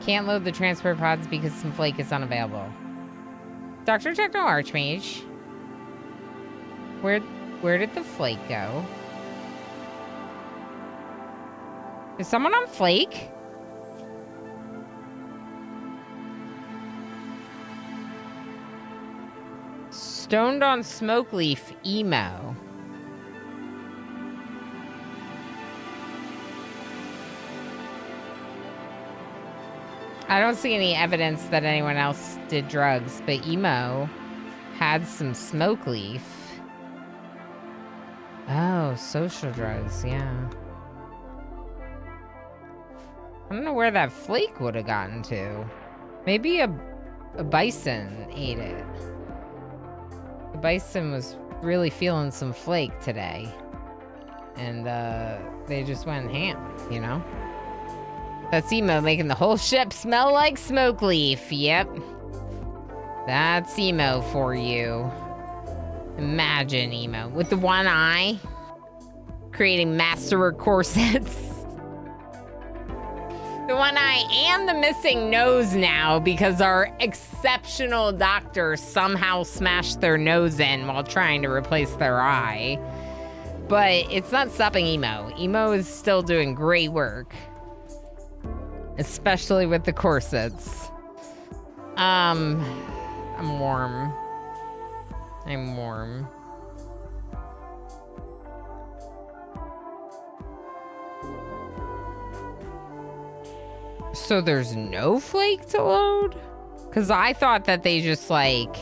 Can't load the transport pods because some flake is unavailable. Dr. Techno Archmage. Where did the flake go? Is someone on flake? Stoned on smoke leaf emo. I don't see any evidence that anyone else did drugs, but emo had some smoke leaf. Oh, social drugs, yeah. I don't know where that flake would have gotten to. Maybe a bison ate it. The bison was really feeling some flake today. And they just went ham, you know? That's emo making the whole ship smell like smoke leaf. Yep. That's emo for you. Imagine emo with the one eye creating masterwork corsets. The one eye and the missing nose now because our exceptional doctor somehow smashed their nose in while trying to replace their eye. But it's not stopping emo. Emo is still doing great work. Especially with the corsets. I'm warm. I'm warm. So there's no flake to load? Because I thought that they just, like,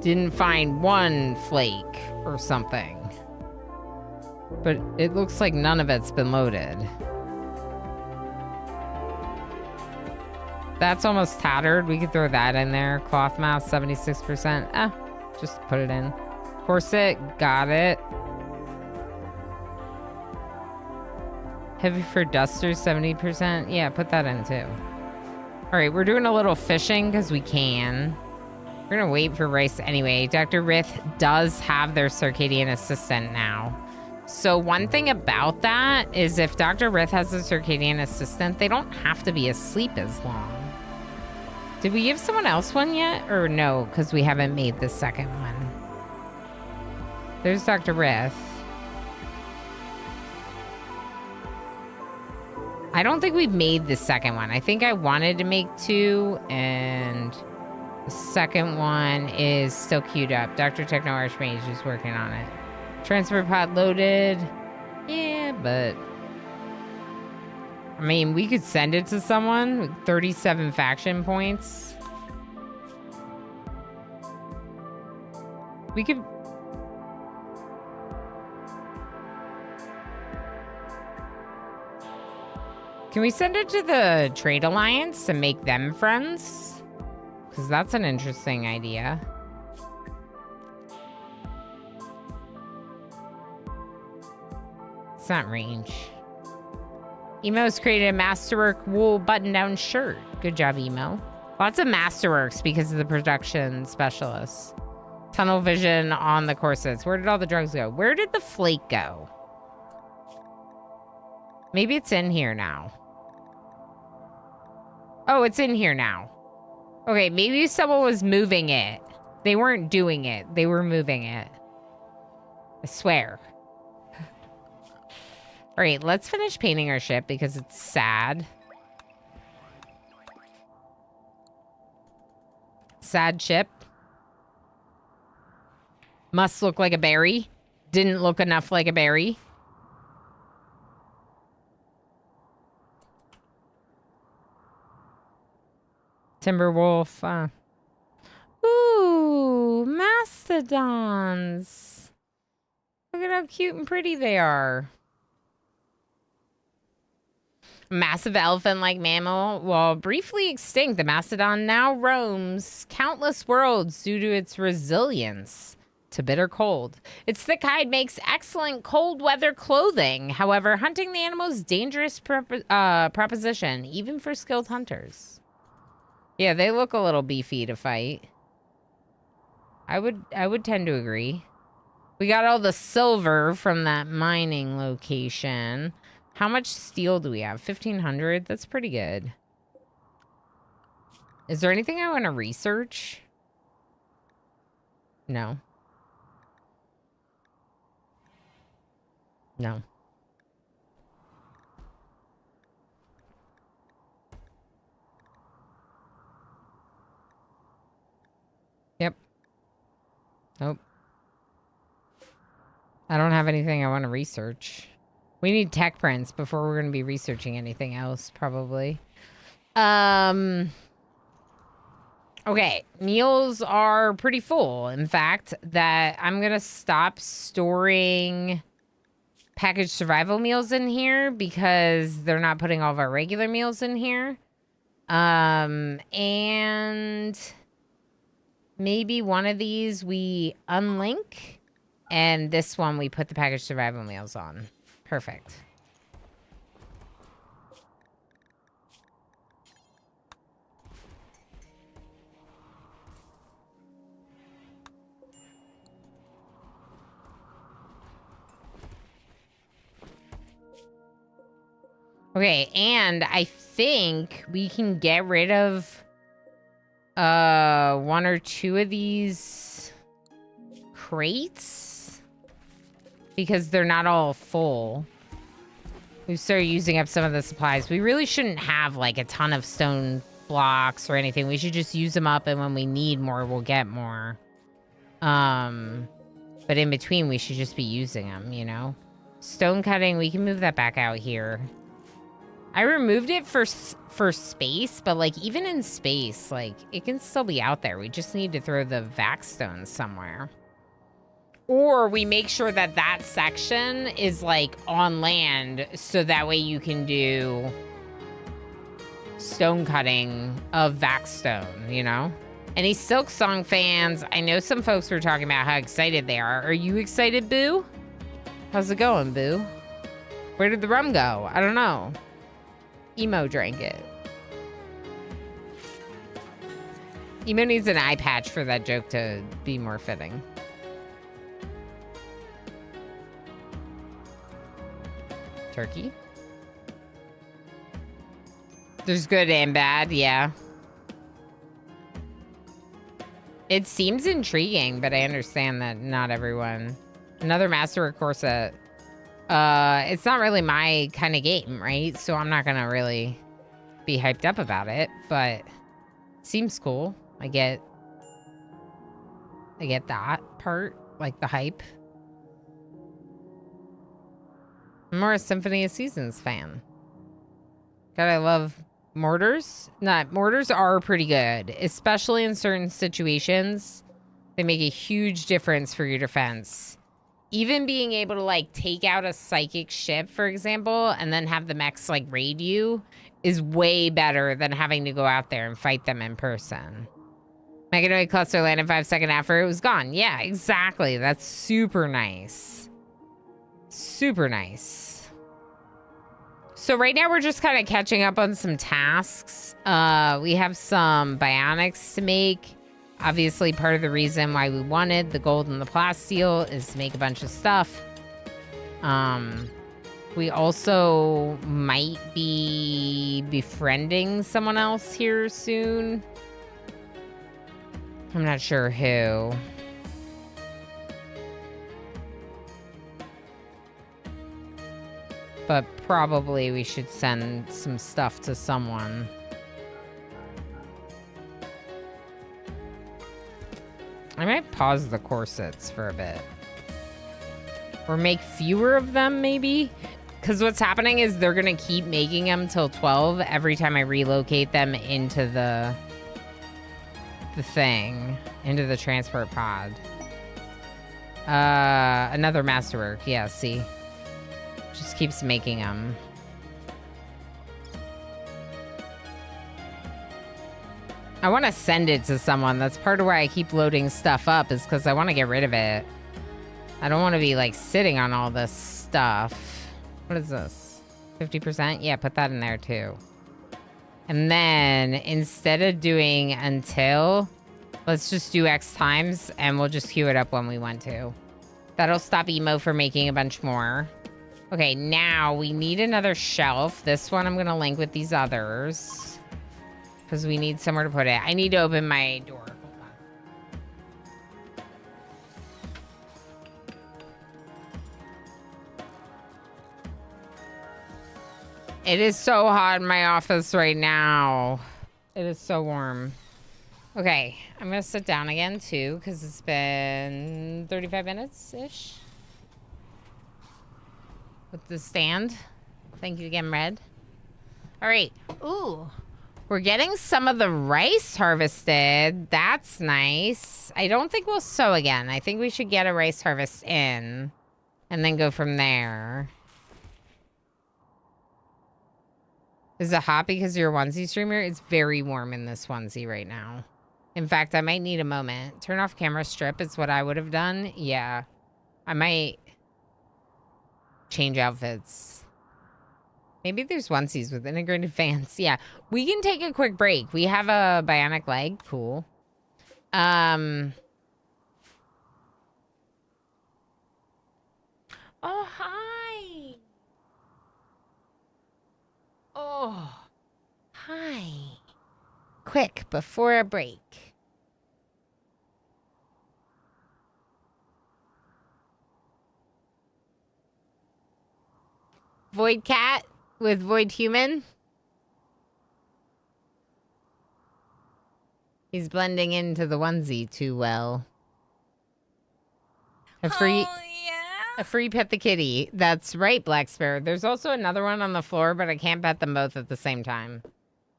didn't find one flake or something. But it looks like none of it's been loaded. That's almost tattered. We could throw that in there. Cloth mask, 76%. Just put it in. Corset, got it. Heavy for dusters, 70%. Yeah, put that in too. All right, we're doing a little fishing because we can. We're gonna wait for Rice anyway. Dr. Rith does have their circadian assistant now. So one thing about that is if Dr. Rith has a circadian assistant, they don't have to be asleep as long. Did we give someone else one yet? Or no, because we haven't made the second one. There's Dr. Rith. I don't think we've made the second one. I think I wanted to make 2, and the second one is still queued up. Dr. Techno Archmage is working on it. Transfer pod loaded. Yeah, but... I mean, we could send it to someone with 37 faction points. We could... Can we send it to the Trade Alliance and make them friends? Because that's an interesting idea. It's not range. Emo's created a Masterwork wool button-down shirt. Good job, Emo. Lots of Masterworks because of the production specialists. Tunnel vision on the corsets. Where did all the drugs go? Where did the flake go? Maybe it's in here now. Oh, it's in here now. Okay, maybe someone was moving it. They weren't doing it. They were moving it. I swear. All right, let's finish painting our ship because it's sad. Sad ship. Must look like a berry. Didn't look enough like a berry. Timberwolf. Ooh, mastodons. Look at how cute and pretty they are. Massive elephant-like mammal. While briefly extinct, the mastodon now roams countless worlds due to its resilience to bitter cold. Its thick hide makes excellent cold weather clothing. However, hunting the animal is a dangerous proposition, even for skilled hunters. Yeah, they look a little beefy to fight. I would tend to agree. We got all the silver from that mining location. How much steel do we have? 1,500? That's pretty good. Is there anything I want to research? No. No. Yep. Nope. I don't have anything I want to research. We need tech prints before we're going to be researching anything else, probably. Okay, meals are pretty full. In fact, that I'm going to stop storing packaged survival meals in here because they're not putting all of our regular meals in here. And maybe one of these we unlink, and this one we put the packaged survival meals on. Perfect. Okay, and I think we can get rid of one or two of these crates because they're not all full. We've started using up some of the supplies. We really shouldn't have like a ton of stone blocks or anything. We should just use them up, and when we need more, we'll get more. But in between, we should just be using them, you know? Stone cutting, we can move that back out here. I removed it for space, but like even in space, like it can still be out there. We just need to throw the vac stones somewhere. Or we make sure that that section is like on land so that way you can do stone cutting of vac stone, you know? Any Silk Song fans? I know some folks were talking about how excited they are. Are you excited, Boo? How's it going, Boo? Where did the rum go? I don't know. Emo drank it. Emo needs an eye patch for that joke to be more fitting. Turkey. There's good and bad, yeah. It seems intriguing, but I understand that not everyone... Another Master corset. It's not really my kind of game, right? So I'm not gonna really be hyped up about it, but it seems cool. I get that part, like the hype. I'm more a Symphony of Seasons fan. God, I love mortars. Mortars are pretty good, especially in certain situations. They make a huge difference for your defense. Even being able to, like, take out a psychic ship, for example, and then have the mechs, like, raid you is way better than having to go out there and fight them in person. Meganoid cluster landed 5 seconds after it was gone. Yeah, exactly. That's super nice. Super nice. So right now we're just kind of catching up on some tasks. We have some bionics to make. Obviously, part of the reason why we wanted the gold and the plasteel is to make a bunch of stuff. We also might be befriending someone else here soon. I'm not sure who. But probably we should send some stuff to someone. I might pause the corsets for a bit. Or make fewer of them, maybe? Because what's happening is they're going to keep making them till 12 every time I relocate them into the thing. Into the transport pod. Another masterwork. Yeah, see? Just keeps making them. I want to send it to someone. That's part of why I keep loading stuff up, is because I want to get rid of it. I don't want to be, like, sitting on all this stuff. What is this? 50%? Yeah, put that in there, too. And then, instead of doing until, let's just do X times, and we'll just queue it up when we want to. That'll stop Emo from making a bunch more. Okay, now we need another shelf. This one I'm going to link with these others. because we need somewhere to put it. I need to open my door. Hold on. It is so hot in my office right now. It is so warm. Okay, I'm gonna sit down again too, because it's been 35 minutes-ish. With the stand. Thank you again, Red. All right. Ooh. We're getting some of the rice harvested. That's nice. I don't think we'll sow again. I think we should get a rice harvest in and then go from there. Is it hot because you're a onesie streamer? It's very warm in this onesie right now. In fact, I might need a moment. Turn off camera strip is what I would have done. Yeah. I might change outfits. Maybe there's onesies with integrated fans. Yeah. We can take a quick break. We have a bionic leg. Cool. Oh, hi. Oh, hi. Quick, before a break. Void cat with void human. He's blending into the onesie too well. A free pet the kitty. That's right, Black Sparrow. There's also another one on the floor, but I can't pet them both at the same time.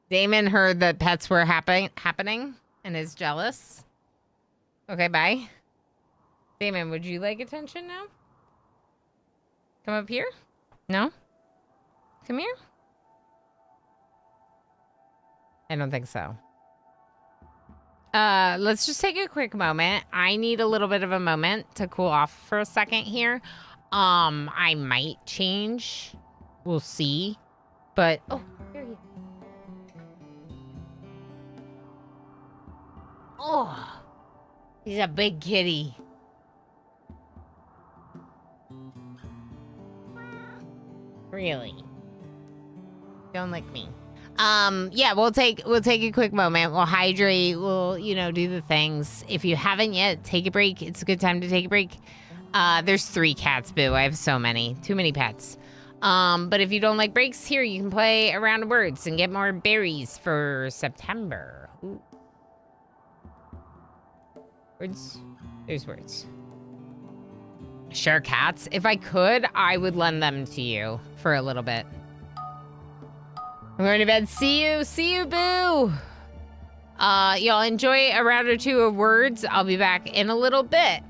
Damon heard that pets were happening and is jealous. Okay, bye. Damon, would you like attention now? Come up here? No? Come here? I don't think so. Let's just take a quick moment. I need a little bit of a moment to cool off for a second here. I might change. We'll see. But, oh, here he is. Oh, he's a big kitty. Really? Don't lick me. Yeah, we'll take a quick moment. We'll hydrate. We'll, do the things. If you haven't yet, take a break. It's a good time to take a break. There's 3 cats, boo. I have so many. Too many pets. But if you don't like breaks, here, you can play a round of words and get more berries for September. Ooh. Words? There's words. Sure, cats. If I could, I would lend them to you for a little bit. I'm going to bed. See you, boo. Y'all enjoy a round or 2 of words. I'll be back in a little bit.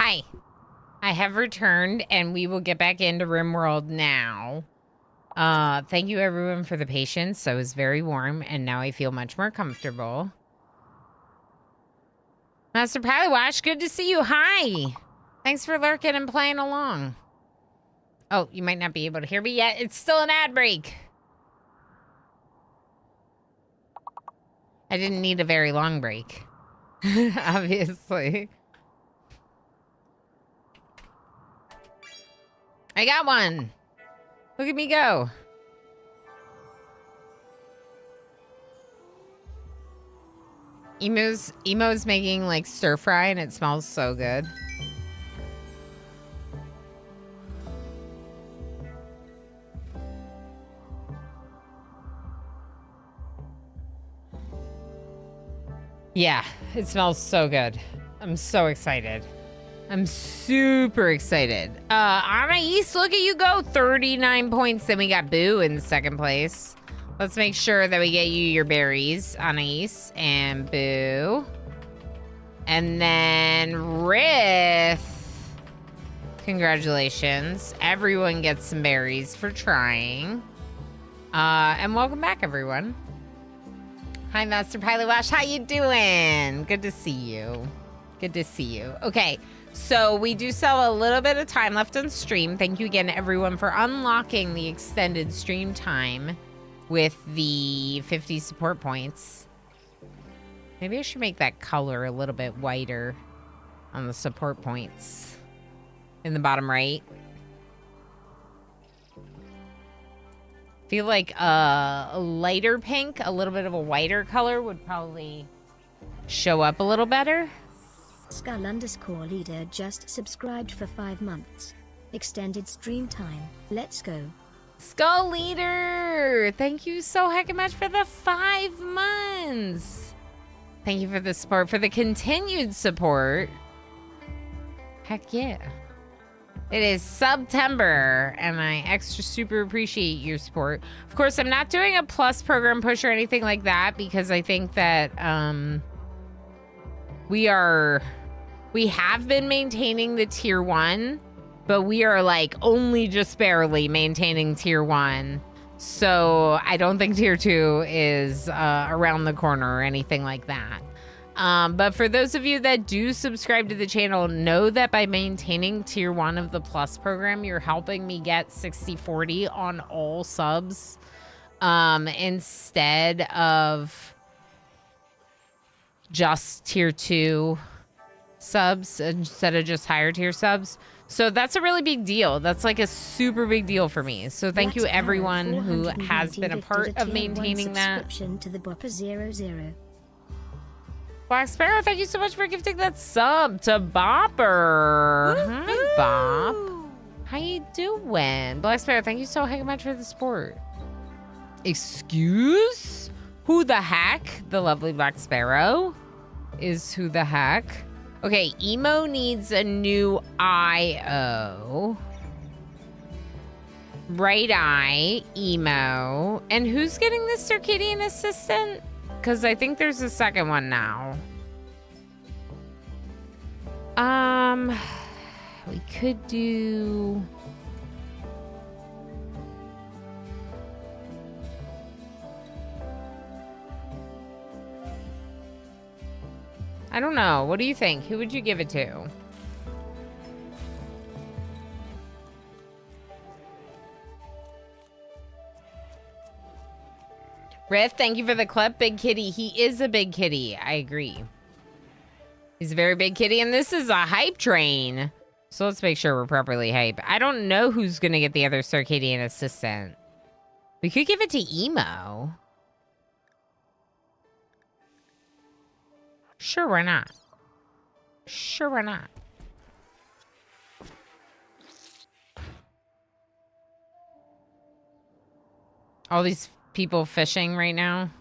Hi. I have returned, and we will get back into RimWorld now. Thank you, everyone, for the patience. I was very warm, and now I feel much more comfortable. Master Pilotwash, good to see you. Hi. Thanks for lurking and playing along. Oh, you might not be able to hear me yet. It's still an ad break. I didn't need a very long break. Obviously. I got one. Look at me go. Emo's making like stir fry and it smells so good. Yeah, it smells so good. I'm so excited. I'm super excited. Anais, look at you go. 39 points. Then we got Boo in second place. Let's make sure that we get you your berries, Anais and Boo. And then Rith. Congratulations. Everyone gets some berries for trying. And welcome back, everyone. Hi, Master Pilotwash. How you doing? Good to see you. Good to see you. Okay, so we do still have a little bit of time left on stream. Thank you again, everyone, for unlocking the extended stream time with the 50 support points. Maybe I should make that color a little bit whiter on the support points in the bottom right. Feel like a lighter pink, a little bit of a whiter color would probably show up a little better. Skull_leader just subscribed for 5 months. Extended stream time. Let's go. Skull Leader, thank you so heckin' much for the 5 months. Thank you for the support, for the continued support. Heck yeah. It is September, and I extra super appreciate your support. Of course, I'm not doing a plus program push or anything like that because I think that we have been maintaining the tier 1, but we are like only just barely maintaining tier 1. So I don't think tier 2 is around the corner or anything like that. But for those of you that do subscribe to the channel, know that by maintaining tier 1 of the plus program, you're helping me get 60/40 on all subs instead of just tier 2 subs, instead of just higher tier subs. So that's a really big deal. That's like a super big deal for me. So thank you everyone who has been a part of maintaining that. To the Bopper 00. Black Sparrow, thank you so much for gifting that sub to Bopper. Hi, Bop. How you doing? Black Sparrow, thank you so much for the support. Excuse? Who the heck? The lovely Black Sparrow is who the heck? Okay, Emo needs a new IO. Right Eye, Emo. And who's getting the circadian assistant? Because I think there's a second one now. We could do... I don't know. What do you think? Who would you give it to? Riff, thank you for the clip. Big kitty. He is a big kitty. I agree. He's a very big kitty, and this is a hype train. So let's make sure we're properly hype. I don't know who's going to get the other circadian assistant. We could give it to Emo. Sure, why not? Sure, why not? All these people fishing right now.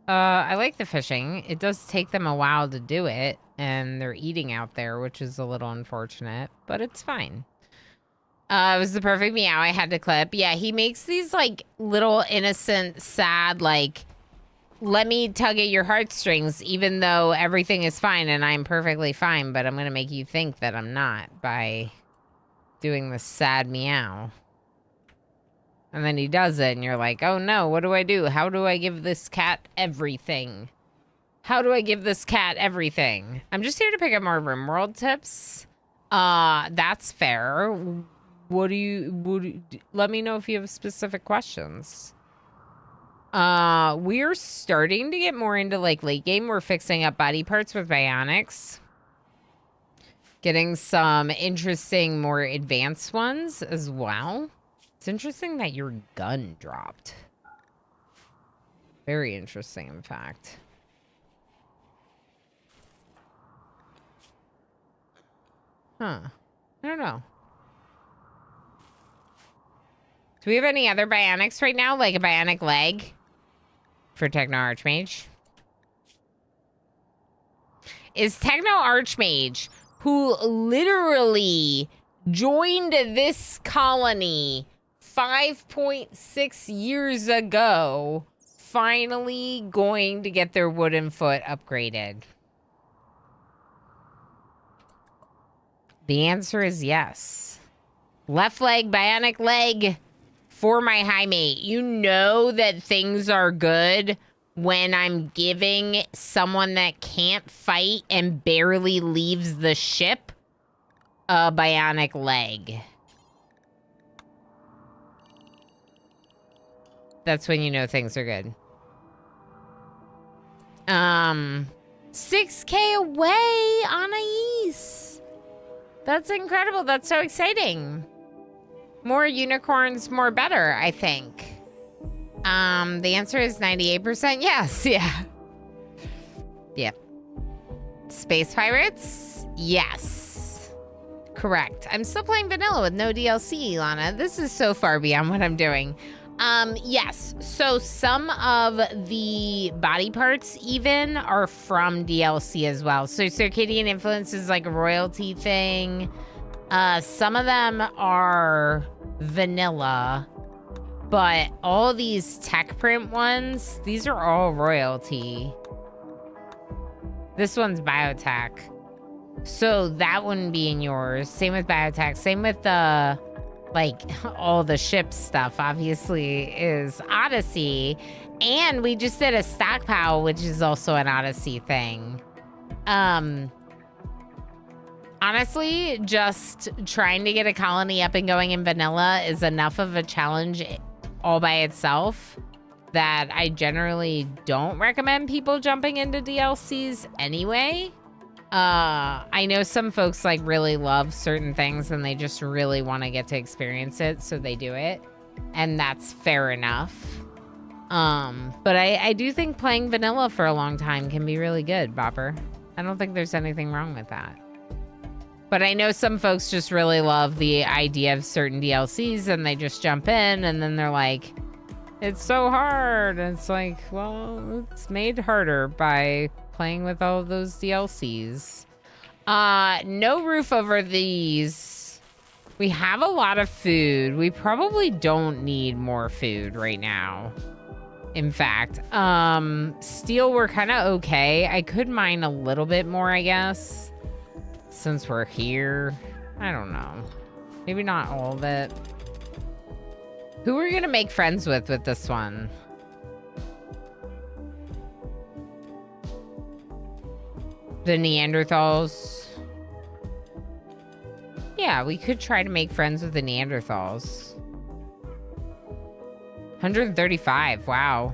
I like the fishing. It does take them a while to do it, and they're eating out there, which is a little unfortunate, but it's fine. It was the perfect meow I had to clip. Yeah, he makes these like little innocent, sad, like let me tug at your heartstrings, even though everything is fine and I'm perfectly fine, but I'm going to make you think that I'm not by doing this sad meow. And then he does it, and you're like, oh no, what do I do? How do I give this cat everything? How do I give this cat everything? I'm just here to pick up more RimWorld tips. That's fair. Let me know if you have specific questions. We're starting to get more into like late game. We're fixing up body parts with bionics. Getting some interesting, more advanced ones as well. It's interesting that your gun dropped. Very interesting, in fact. Huh. I don't know. Do we have any other bionics right now? Like a bionic leg? For Techno Archmage? Is Techno Archmage, who literally joined this colony 5.6 years ago, finally going to get their wooden foot upgraded? The answer is yes. Left leg, bionic leg for my high mate. You know that things are good when I'm giving someone that can't fight and barely leaves the ship a bionic leg. That's when you know things are good. 6K away, Anais. That's incredible. That's so exciting. More unicorns, more better, I think. The answer is 98% yes. Yeah. Yep. Space Pirates? Yes. Correct. I'm still playing vanilla with no DLC, Ilana. This is so far beyond what I'm doing. Yes. So some of the body parts even are from DLC as well. So Circadian Influence is like a royalty thing. Some of them are vanilla, but all these tech print ones, these are all royalty. This one's biotech. So that wouldn't be in yours. Same with biotech. Same with the... like, all the ship stuff, obviously, is Odyssey. And we just did a stockpile, which is also an Odyssey thing. Honestly, just trying to get a colony up and going in vanilla is enough of a challenge all by itself that I generally don't recommend people jumping into DLCs anyway. I know some folks like really love certain things and they just really want to get to experience it, so they do it. And that's fair enough. But I do think playing vanilla for a long time can be really good, Bopper. I don't think there's anything wrong with that. But I know some folks just really love the idea of certain DLCs and they just jump in and then they're like, it's so hard. And it's like, well, it's made harder by playing with all of those DLCs. No roof over these. We have a lot of food. We probably don't need more food right now. In fact, steel, we're kind of okay. I could mine a little bit more, I guess, since we're here. I don't know. Maybe not all of it. Who are we gonna make friends with this one? The Neanderthals. Yeah, we could try to make friends with the Neanderthals. 135, wow.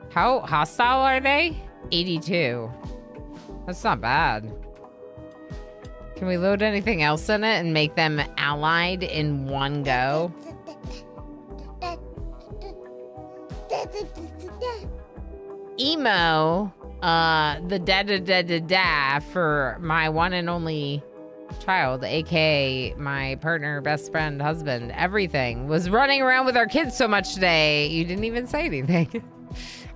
How hostile are they? 82. That's not bad. Can we load anything else in it and make them allied in one go? Emo, the da for my one and only child, aka my partner, best friend, husband, everything, was running around with our kids so much today. You didn't even say anything.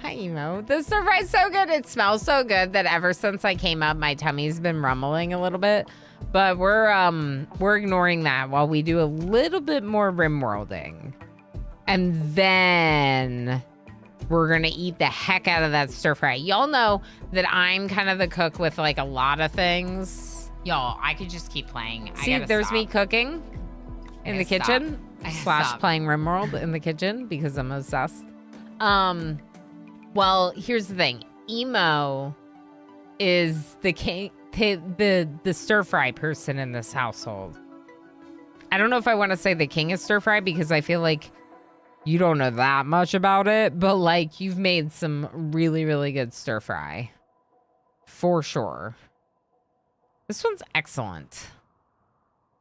Hi, Emo. This surprise so good. It smells so good that ever since I came up, my tummy's been rumbling a little bit. But we're ignoring that while we do a little bit more RimWorlding. And then We're gonna eat the heck out of that stir fry. Y'all know that I'm kind of the cook with like a lot of things. Y'all, I could just keep playing. See, there's me cooking in the kitchen / playing RimWorld in the kitchen because I'm obsessed. Well, here's the thing. Emo is the king, the stir fry person in this household. I don't know if I want to say the king of stir fry because I feel like you don't know that much about it, but like you've made some really, really good stir fry. For sure. This one's excellent.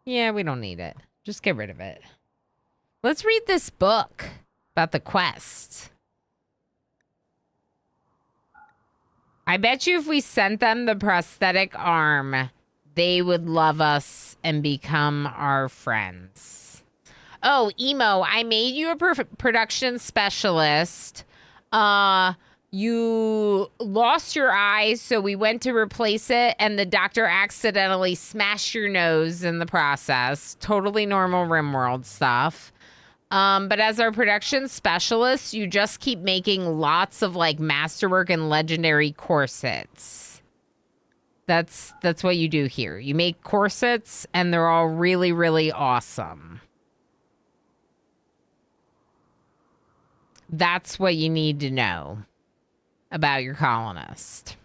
Yeah, we don't need it. Just get rid of it. Let's read this book about the quest. I bet you if we sent them the prosthetic arm, they would love us and become our friends. Oh, Emo, I made you a production specialist. You lost your eye, so we went to replace it, and the doctor accidentally smashed your nose in the process. Totally normal RimWorld stuff. But as our production specialist, you just keep making lots of like masterwork and legendary corsets. That's what you do here. You make corsets, and they're all really, really awesome. That's what you need to know about your colonist.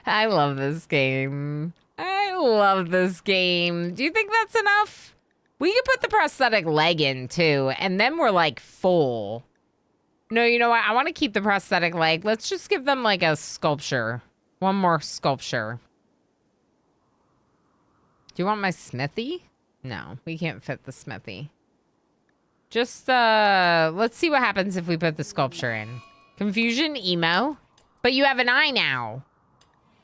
I love this game. I love this game. Do you think that's enough? We could put the prosthetic leg in too, and then we're like full. No, you know what? I want to keep the prosthetic leg. Let's just give them like a sculpture. One more sculpture. Do you want my smithy? No, we can't fit the smithy. Just, let's see what happens if we put the sculpture in. Confusion, Emo. But you have an eye now.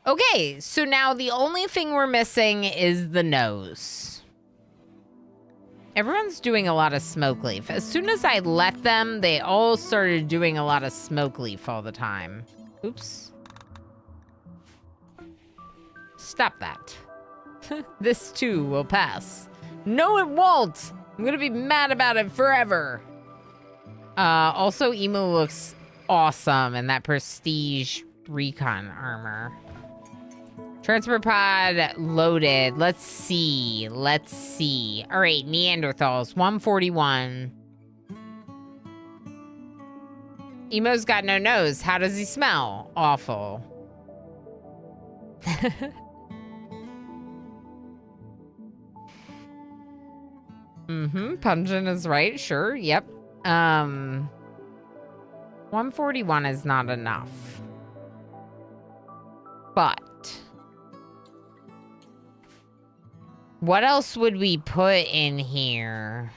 Okay, so now the only thing we're missing is the nose. Everyone's doing a lot of smoke leaf. As soon as I let them, they all started doing a lot of smoke leaf all the time. Oops. Stop that. This too will pass. No, it won't. I'm gonna be mad about it forever. Also, Emo looks awesome in that prestige recon armor. Transfer pod loaded. Let's see. All right, Neanderthals, 141. Emo's got no nose. How does he smell? Awful. Pungent is right. Sure. Yep. 141 is not enough. But what else would we put in here?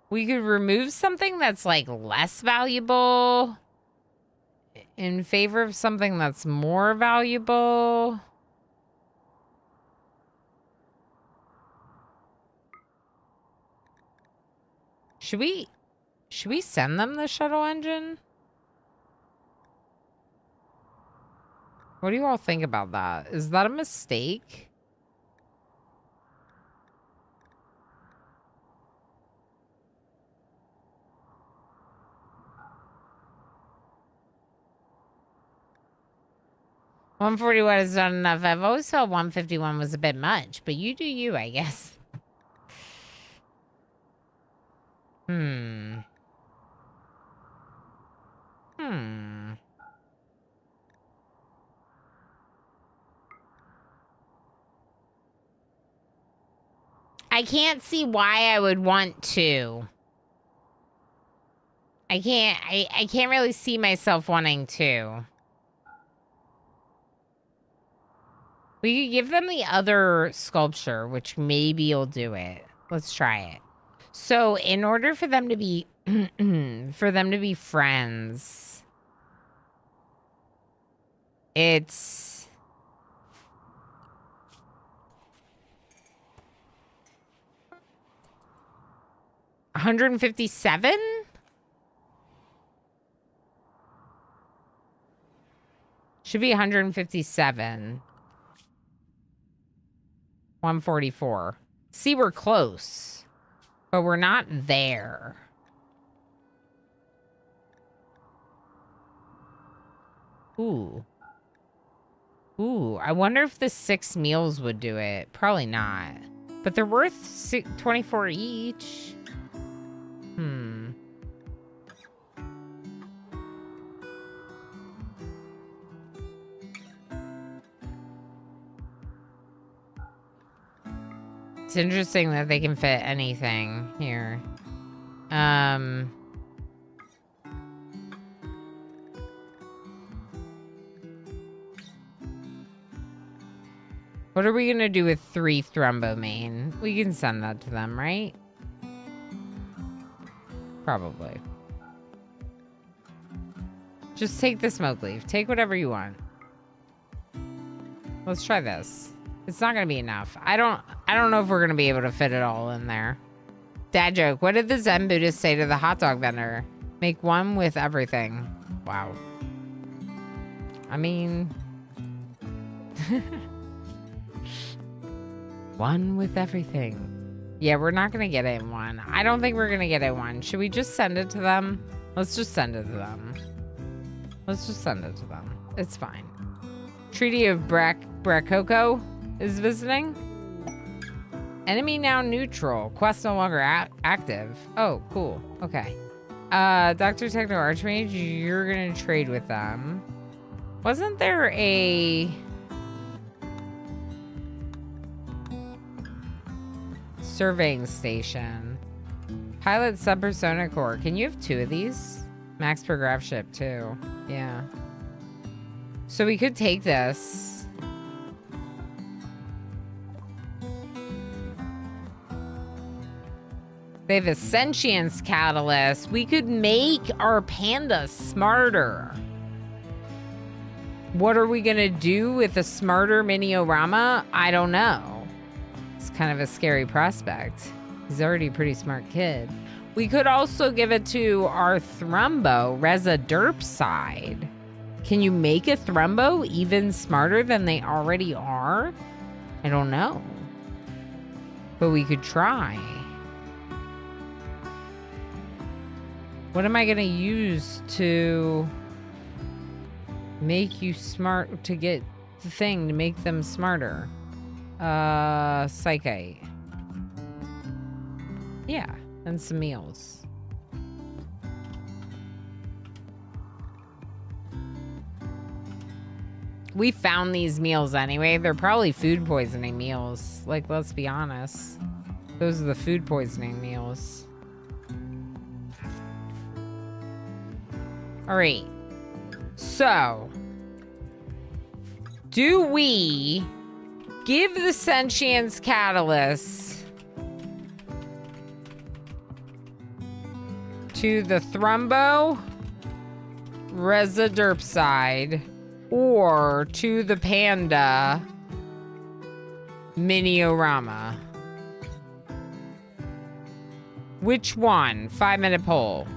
We could remove something that's like less valuable in favor of something that's more valuable. Should we send them the shuttle engine? What do you all think about that? Is that a mistake? $141 is not enough. I've always felt 151 was a bit much, but you do you, I guess. I can't see why I would want to. I can't really see myself wanting to. We could give them the other sculpture, which maybe will do it. Let's try it. So, in order for them to be friends, it's $157? Should be 157. 144. See, we're close. But we're not there. Ooh. Ooh, I wonder if the 6 meals would do it. Probably not. But they're worth 24 each. Hmm. It's interesting that they can fit anything here. What are we gonna do with 3 Thrumbomane? We can send that to them, right? Probably. Just take the smoke leaf. Take whatever you want. Let's try this. It's not gonna be enough. I don't know if we're gonna be able to fit it all in there. Dad joke. What did the Zen Buddhist say to the hot dog vendor? Make one with everything. Wow. I mean... one with everything. Yeah, we're not gonna get it in one. I don't think we're gonna get it in one. Should we just send it to them? Let's just send it to them. Let's just send it to them. It's fine. Treaty of Bracoco is visiting. Enemy now neutral. Quest no longer active. Oh, cool. Okay. Dr. Techno Archmage, you're gonna trade with them. Wasn't there a... surveying station? Pilot Subpersona Core. Can you have 2 of these? Max per graph ship too. Yeah. So we could take this. They have a sentience catalyst. We could make our panda smarter. What are we gonna do with a smarter mini-orama? I don't know. It's kind of a scary prospect. He's already a pretty smart kid. We could also give it to our Thrumbo, Reza Derpside. Can you make a Thrumbo even smarter than they already are? I don't know. But we could try. What am I gonna use to make you smart, to get the thing to make them smarter? Psychite. Yeah, and some meals. We found these meals anyway. They're probably food poisoning meals. Like, let's be honest. Those are the food poisoning meals. All right. So, do we give the sentience catalyst to the Thrumbo, Reza Derpside, or to the panda, Mini-orama? Which one? 5-minute poll.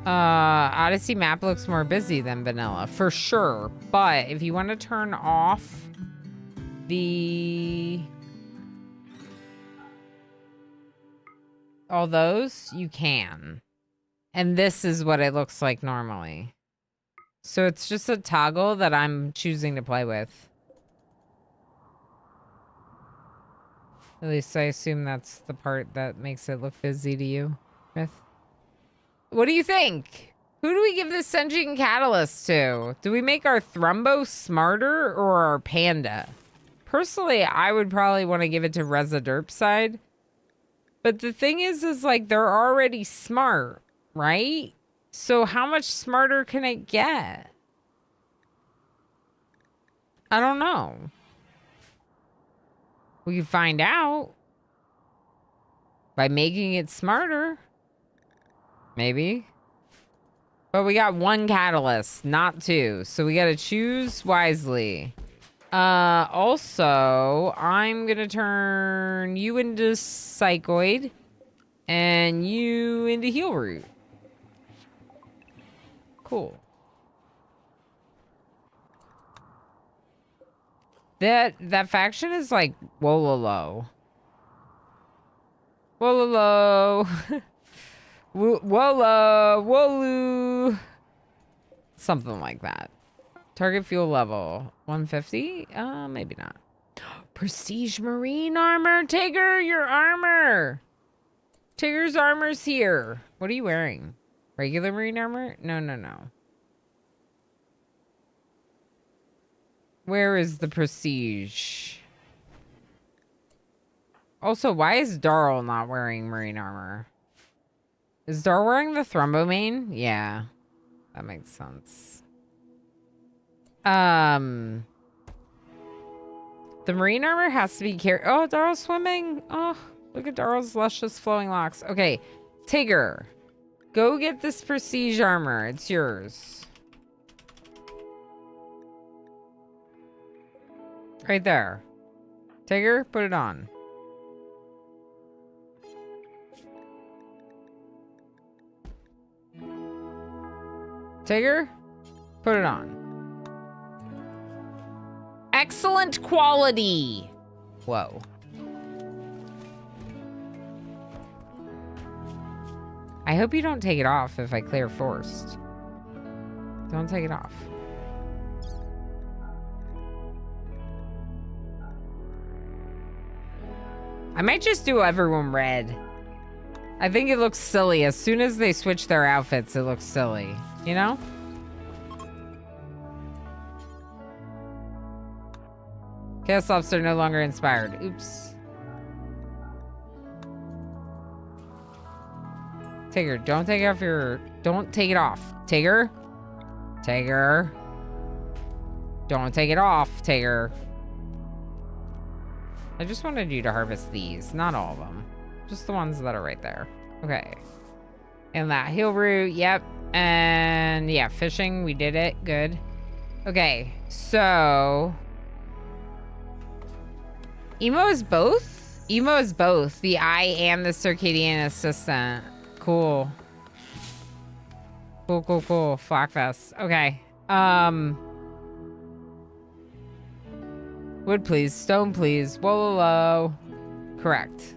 Odyssey map looks more busy than vanilla, for sure. But if you want to turn off all those, you can. And this is what it looks like normally. So it's just a toggle that I'm choosing to play with. At least I assume that's the part that makes it look busy to you, Myth. What do you think? Who do we give this sentient catalyst to? Do we make our Thrumbo smarter or our panda? Personally, I would probably want to give it to Reza Derpside. But the thing is like, they're already smart, right? So how much smarter can it get? I don't know. We can find out by making it smarter. Maybe. But we got 1 catalyst, not 2. So we got to choose wisely. Also, I'm going to turn you into Psychoid and you into Heal Root. Cool. That faction is like Wololo. Whoa, whoa, something like that. Target fuel level 150. Maybe not. Prestige marine armor. Tigger, your armor. Tigger's armor's here. What are you wearing? Regular marine armor? No. Where is the prestige? Also, why is Darl not wearing marine armor? Is Darl wearing the Thrumbomane? Yeah. That makes sense. The marine armor has to be carried. Oh, Darl's swimming. Oh, look at Darl's luscious flowing locks. Okay, Tigger, go get this prestige armor. It's yours. Right there. Tigger, put it on. Tigger, put it on. Excellent quality. Whoa. I hope you don't take it off if I clear forced. Don't take it off. I might just do everyone red. I think it looks silly. As soon as they switch their outfits, it looks silly. You know? Chaos Lobster no longer inspired. Oops. Tigger, don't take off your... Don't take it off. Tigger? Tigger? Don't take it off, Tigger. I just wanted you to harvest these. Not all of them. Just the ones that are right there. Okay. And that heel root. Yep. And yeah, fishing. We did it. Good. Okay. So... Emo is both? Emo is both. The eye and the circadian assistant. Cool. Cool. Flockfest. Okay. Wood, please. Stone, please. Whoa. Correct.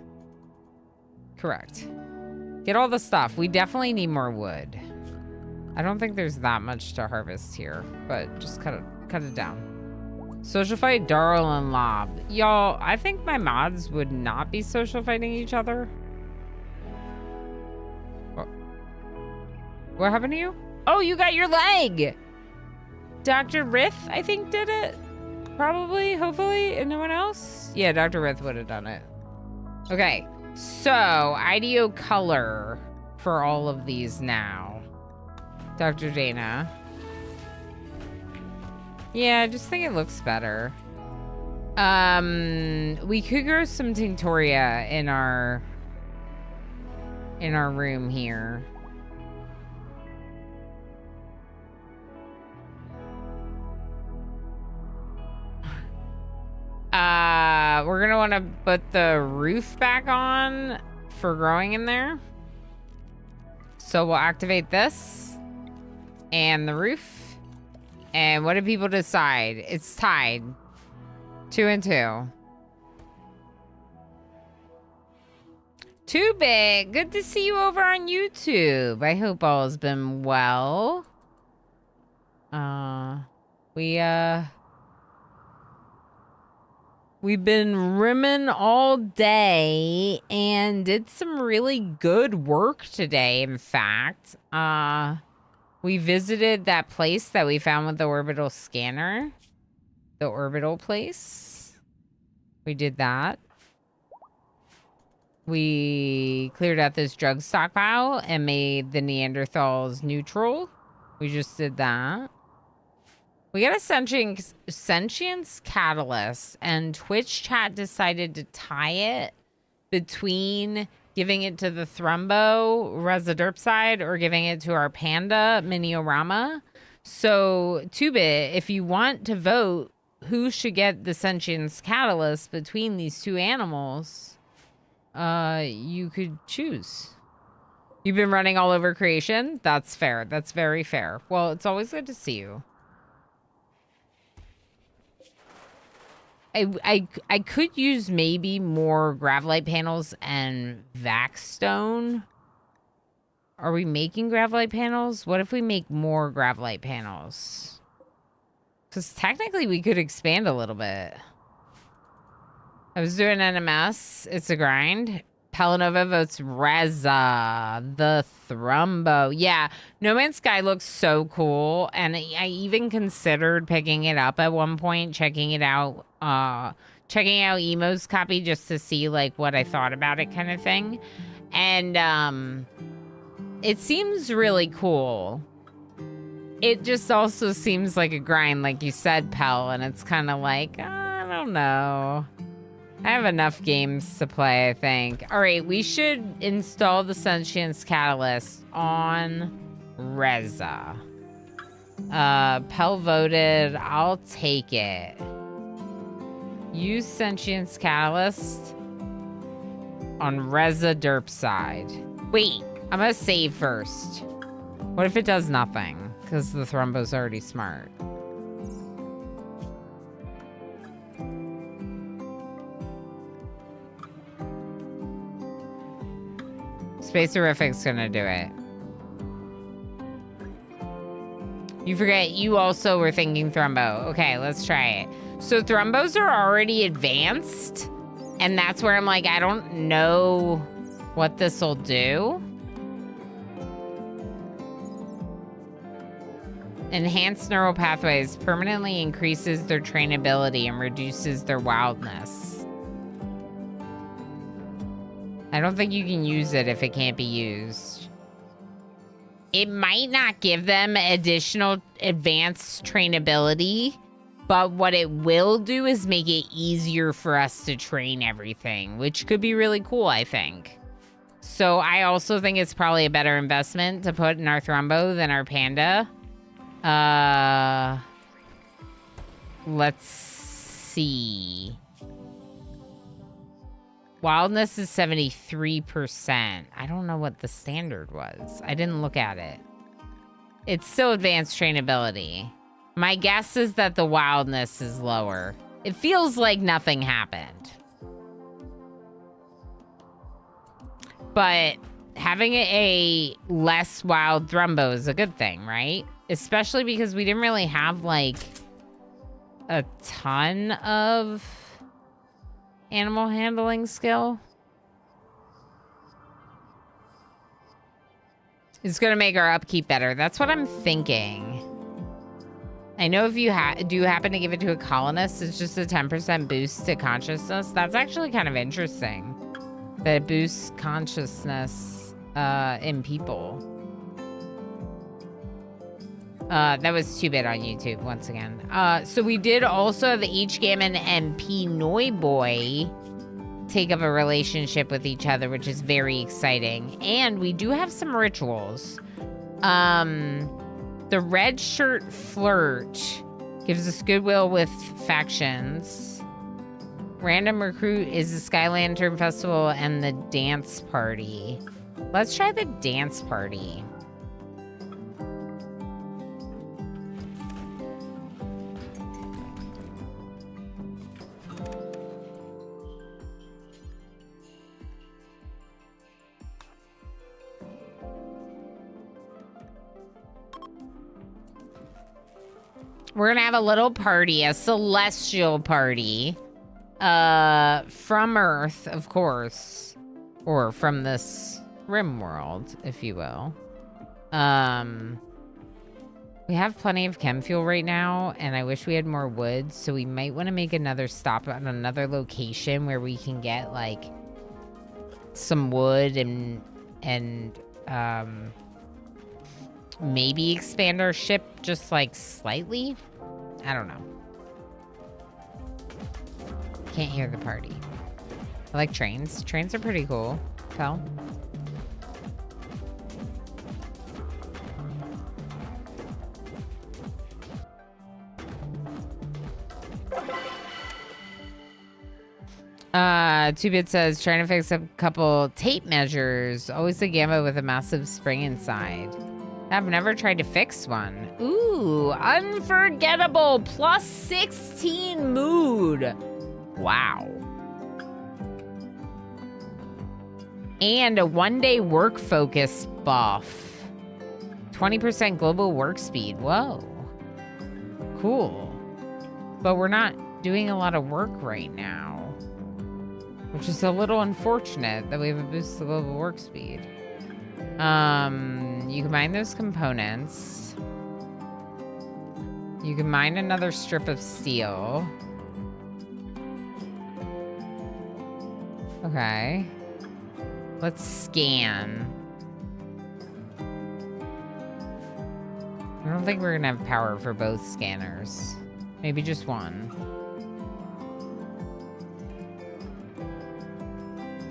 Get all the stuff. We definitely need more wood. I don't think there's that much to harvest here, but just cut it down. Social fight Darl and Lob. Y'all, I think my mods would not be social fighting each other. What happened to you? Oh, you got your leg! Dr. Rith, I think, did it. Probably, hopefully, and no one else? Yeah, Dr. Rith would have done it. Okay, so IDO color for all of these now. Dr. Dana. Yeah, I just think it looks better. We could grow some Tinctoria in our room here. We're gonna want to put the roof back on for growing in there. So we'll activate this and the roof. And what do people decide? It's tied. 2 and 2. 2-Bit, good to see you over on YouTube. I hope all has been well. We've been rimming all day and did some really good work today, in fact. We visited that place that we found with the orbital scanner. The orbital place. We did that. We cleared out this drug stockpile and made the Neanderthals neutral. We just did that. We got a sentience catalyst, and Twitch chat decided to tie it between giving it to the Thrumbo Residerpside or giving it to our panda Miniorama. So 2-Bit, if you want to vote who should get the sentience catalyst between these two animals, you could choose. You've been running all over creation? That's fair. That's very fair. Well, it's always good to see you. I could use maybe more gravelite panels and vac stone. Are we making gravelite panels? What if we make more gravelite panels? Because technically we could expand a little bit. I was doing NMS. It's a grind. Pelanova votes Reza, the Thrumbo. Yeah, No Man's Sky looks so cool. And I even considered picking it up at one point, checking it out. Checking out Emo's copy just to see like what I thought about it kind of thing. And it seems really cool. It just also seems like a grind, like you said, Pel, and it's kind of like, I don't know. I have enough games to play, I think. All right, we should install the Sentience Catalyst on Reza. Pel voted, I'll take it. Use Sentience Catalyst on Reza Derp side. Wait, I'm gonna save first. What if it does nothing? Because the Thrumbo's already smart. Spacerific's gonna do it. You forget you also were thinking Thrumbo. Okay, let's try it. So Thrumbos are already advanced, and that's where I'm like, I don't know what this will do. Enhanced neural pathways permanently increases their trainability and reduces their wildness. I don't think you can use it if it can't be used. It might not give them additional advanced trainability, but what it will do is make it easier for us to train everything, which could be really cool, I think. So I also think it's probably a better investment to put in our Thrumbo than our Panda. Let's see. Wildness is 73%. I don't know what the standard was. I didn't look at it. It's still advanced trainability. My guess is that the wildness is lower. It feels like nothing happened. But having a less wild Thrumbo is a good thing, right? Especially because we didn't really have, like, a ton of animal handling skill. It's gonna make our upkeep better. That's what I'm thinking. I know if you do happen to give it to a colonist, it's just a 10% boost to consciousness. That's actually kind of interesting. That it boosts consciousness in people. That was 2-bit on YouTube, once again. So we did also have H. Gammon and P. Noiboy take up a relationship with each other, which is very exciting. And we do have some rituals. The Red Shirt Flirt gives us goodwill with factions. Random Recruit is the Sky Lantern Festival and the Dance Party. Let's try the Dance Party. We're gonna have a little party, a celestial party. From Earth, of course. Or from this RimWorld, if you will. We have plenty of chem fuel right now, and I wish we had more wood, so we might want to make another stop at another location where we can get, like, some wood and maybe expand our ship just, like, slightly. I don't know. Can't hear the party. I like trains. Trains are pretty cool. Pel? Two-Bit says, trying to fix a couple tape measures. Always a Gamma with a massive spring inside. I've never tried to fix one. Ooh, unforgettable. +16 mood. Wow. And a 1-day work focus buff. 20% global work speed. Whoa. Cool. But we're not doing a lot of work right now, which is a little unfortunate that we have a boost to global work speed. You can mine those components. You can mine another strip of steel. Okay. Let's scan. I don't think we're gonna have power for both scanners. Maybe just one.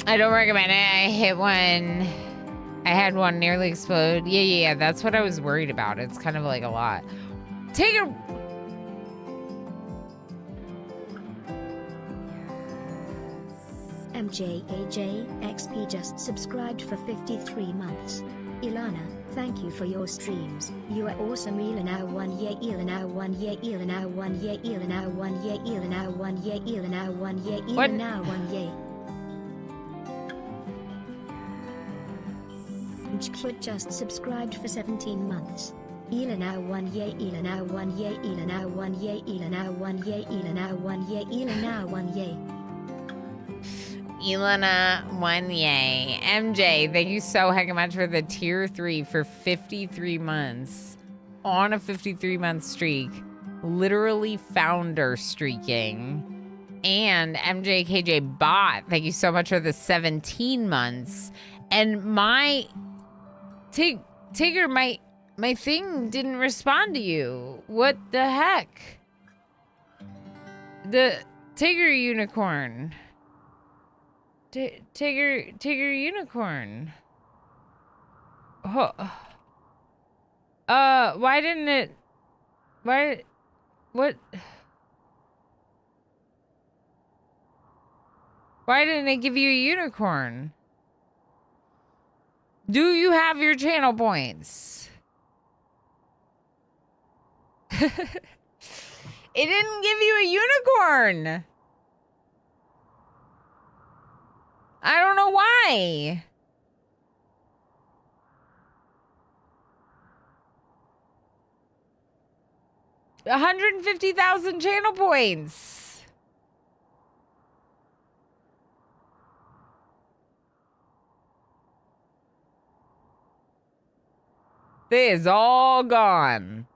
I don't recommend it. I hit one. I had one nearly explode. Yeah. That's what I was worried about. It's kind of like a lot. Take a... MJAJXP just subscribed for 53 months. Ilana, thank you for your streams. You are awesome. Ilana 1 year, Ilana 1 year, Ilana 1 year, Ilana 1 year, Ilana 1 year, Ilana 1 year, Ilana 1 year. Jkut just subscribed for 17 months. Ilana 1 year, Ilana 1 year, Ilana 1 year, Ilana 1 year, Ilana 1 year, Ilana 1 year. Elena Wanye. MJ, thank you so heckin' much for the tier 3 for 53 months. On a 53-month streak. Literally founder streaking. And MJKJ Bot, thank you so much for the 17 months. And my... Tigger, my thing didn't respond to you. What the heck? The Tigger Unicorn. Tigger Unicorn. Oh. Why didn't it... What? Why didn't it give you a unicorn? Do you have your channel points? It didn't give you a unicorn. I don't know why. $150,000 channel points. They is all gone.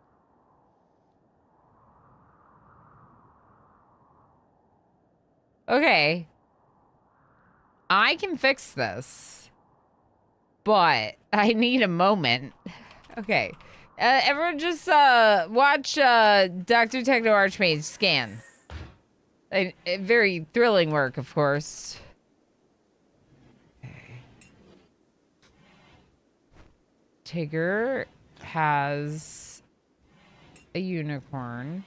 Okay. I can fix this, but I need a moment. Okay. Everyone just watch Dr. Techno Archmage scan. A very thrilling work, of course. Okay. Tigger has a unicorn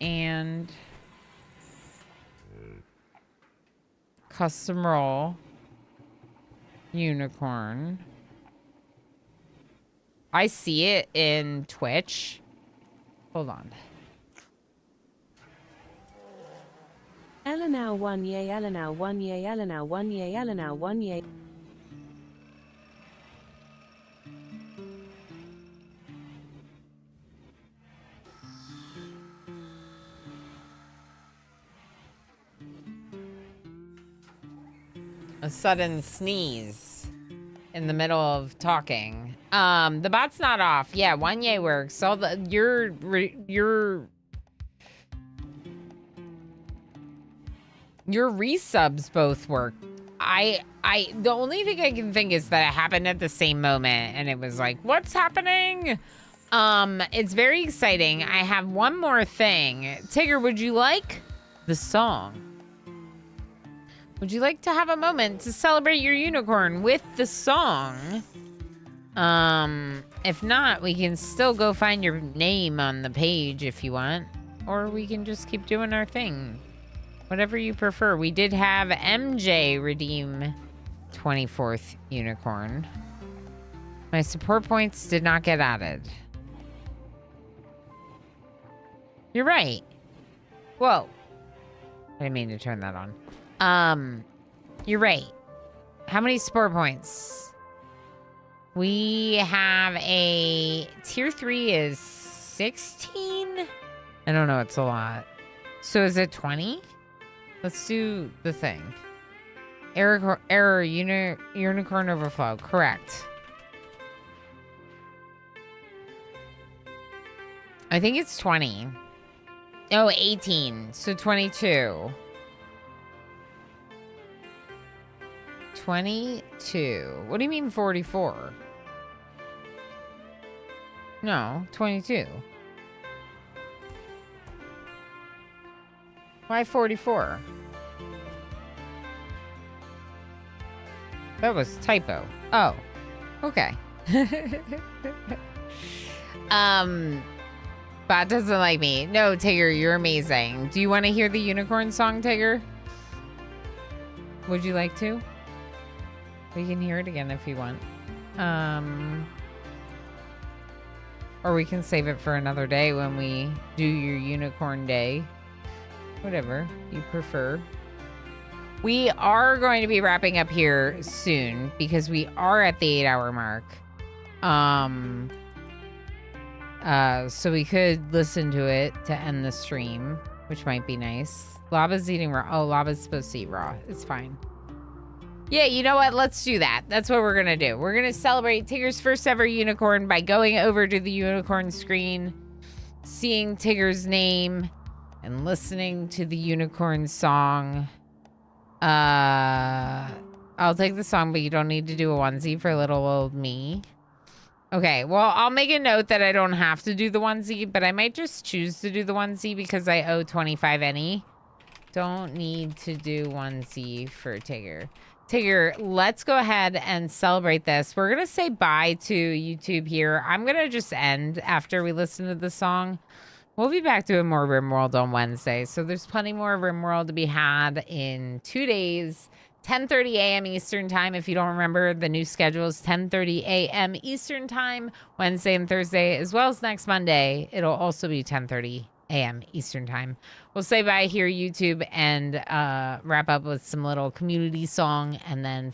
and custom roll unicorn. I see it in Twitch. Hold on. Elena 1 yay, Elena 1 yay, Elena 1 yay, Elena 1 yay. A sudden sneeze in the middle of talking. The bot's not off. Yeah, 1 yay works. All the your resubs both work. The only thing I can think is that it happened at the same moment and it was like, what's happening? It's very exciting. I have one more thing. Tigger, would you like the song? Would you like to have a moment to celebrate your unicorn with the song? If not, we can still go find your name on the page if you want. Or we can just keep doing our thing. Whatever you prefer. We did have MJ redeem 24th unicorn. My support points did not get added. You're right. Whoa. I didn't mean to turn that on. You're right. How many sport points? We have a tier 3 is 16. I don't know. It's a lot. So is it 20? Let's do the thing. Unicorn overflow. Correct. I think it's 20. Oh, 18. So 22. 22. What do you mean 44? No, 22. Why 44? That was typo. Oh, okay. Bot doesn't like me. No, Tigger, you're amazing. Do you want to hear the unicorn song, Tigger? Would you like to? We can hear it again if you want. Or we can save it for another day when we do your unicorn day. Whatever you prefer. We are going to be wrapping up here soon because we are at the 8-hour mark. So we could listen to it to end the stream, which might be nice. Lava's eating raw. Oh, Lava's supposed to eat raw. It's fine. Yeah, you know what? Let's do that. That's what we're going to do. We're going to celebrate Tigger's first ever unicorn by going over to the unicorn screen, seeing Tigger's name, and listening to the unicorn song. I'll take the song, but you don't need to do a onesie for little old me. Okay, well, I'll make a note that I don't have to do the onesie, but I might just choose to do the onesie because I owe 25 any. Don't need to do onesie for Tigger. Tigger, let's go ahead and celebrate this. We're going to say bye to YouTube here. I'm going to just end after we listen to the song. We'll be back doing more RimWorld on Wednesday. So there's plenty more RimWorld to be had in 2 days. 10:30 a.m. Eastern time. If you don't remember, the new schedule is 10:30 a.m. Eastern time, Wednesday and Thursday, as well as next Monday. It'll also be 10:30 a.m. Eastern time. We'll say bye here, YouTube, and wrap up with some little community song and then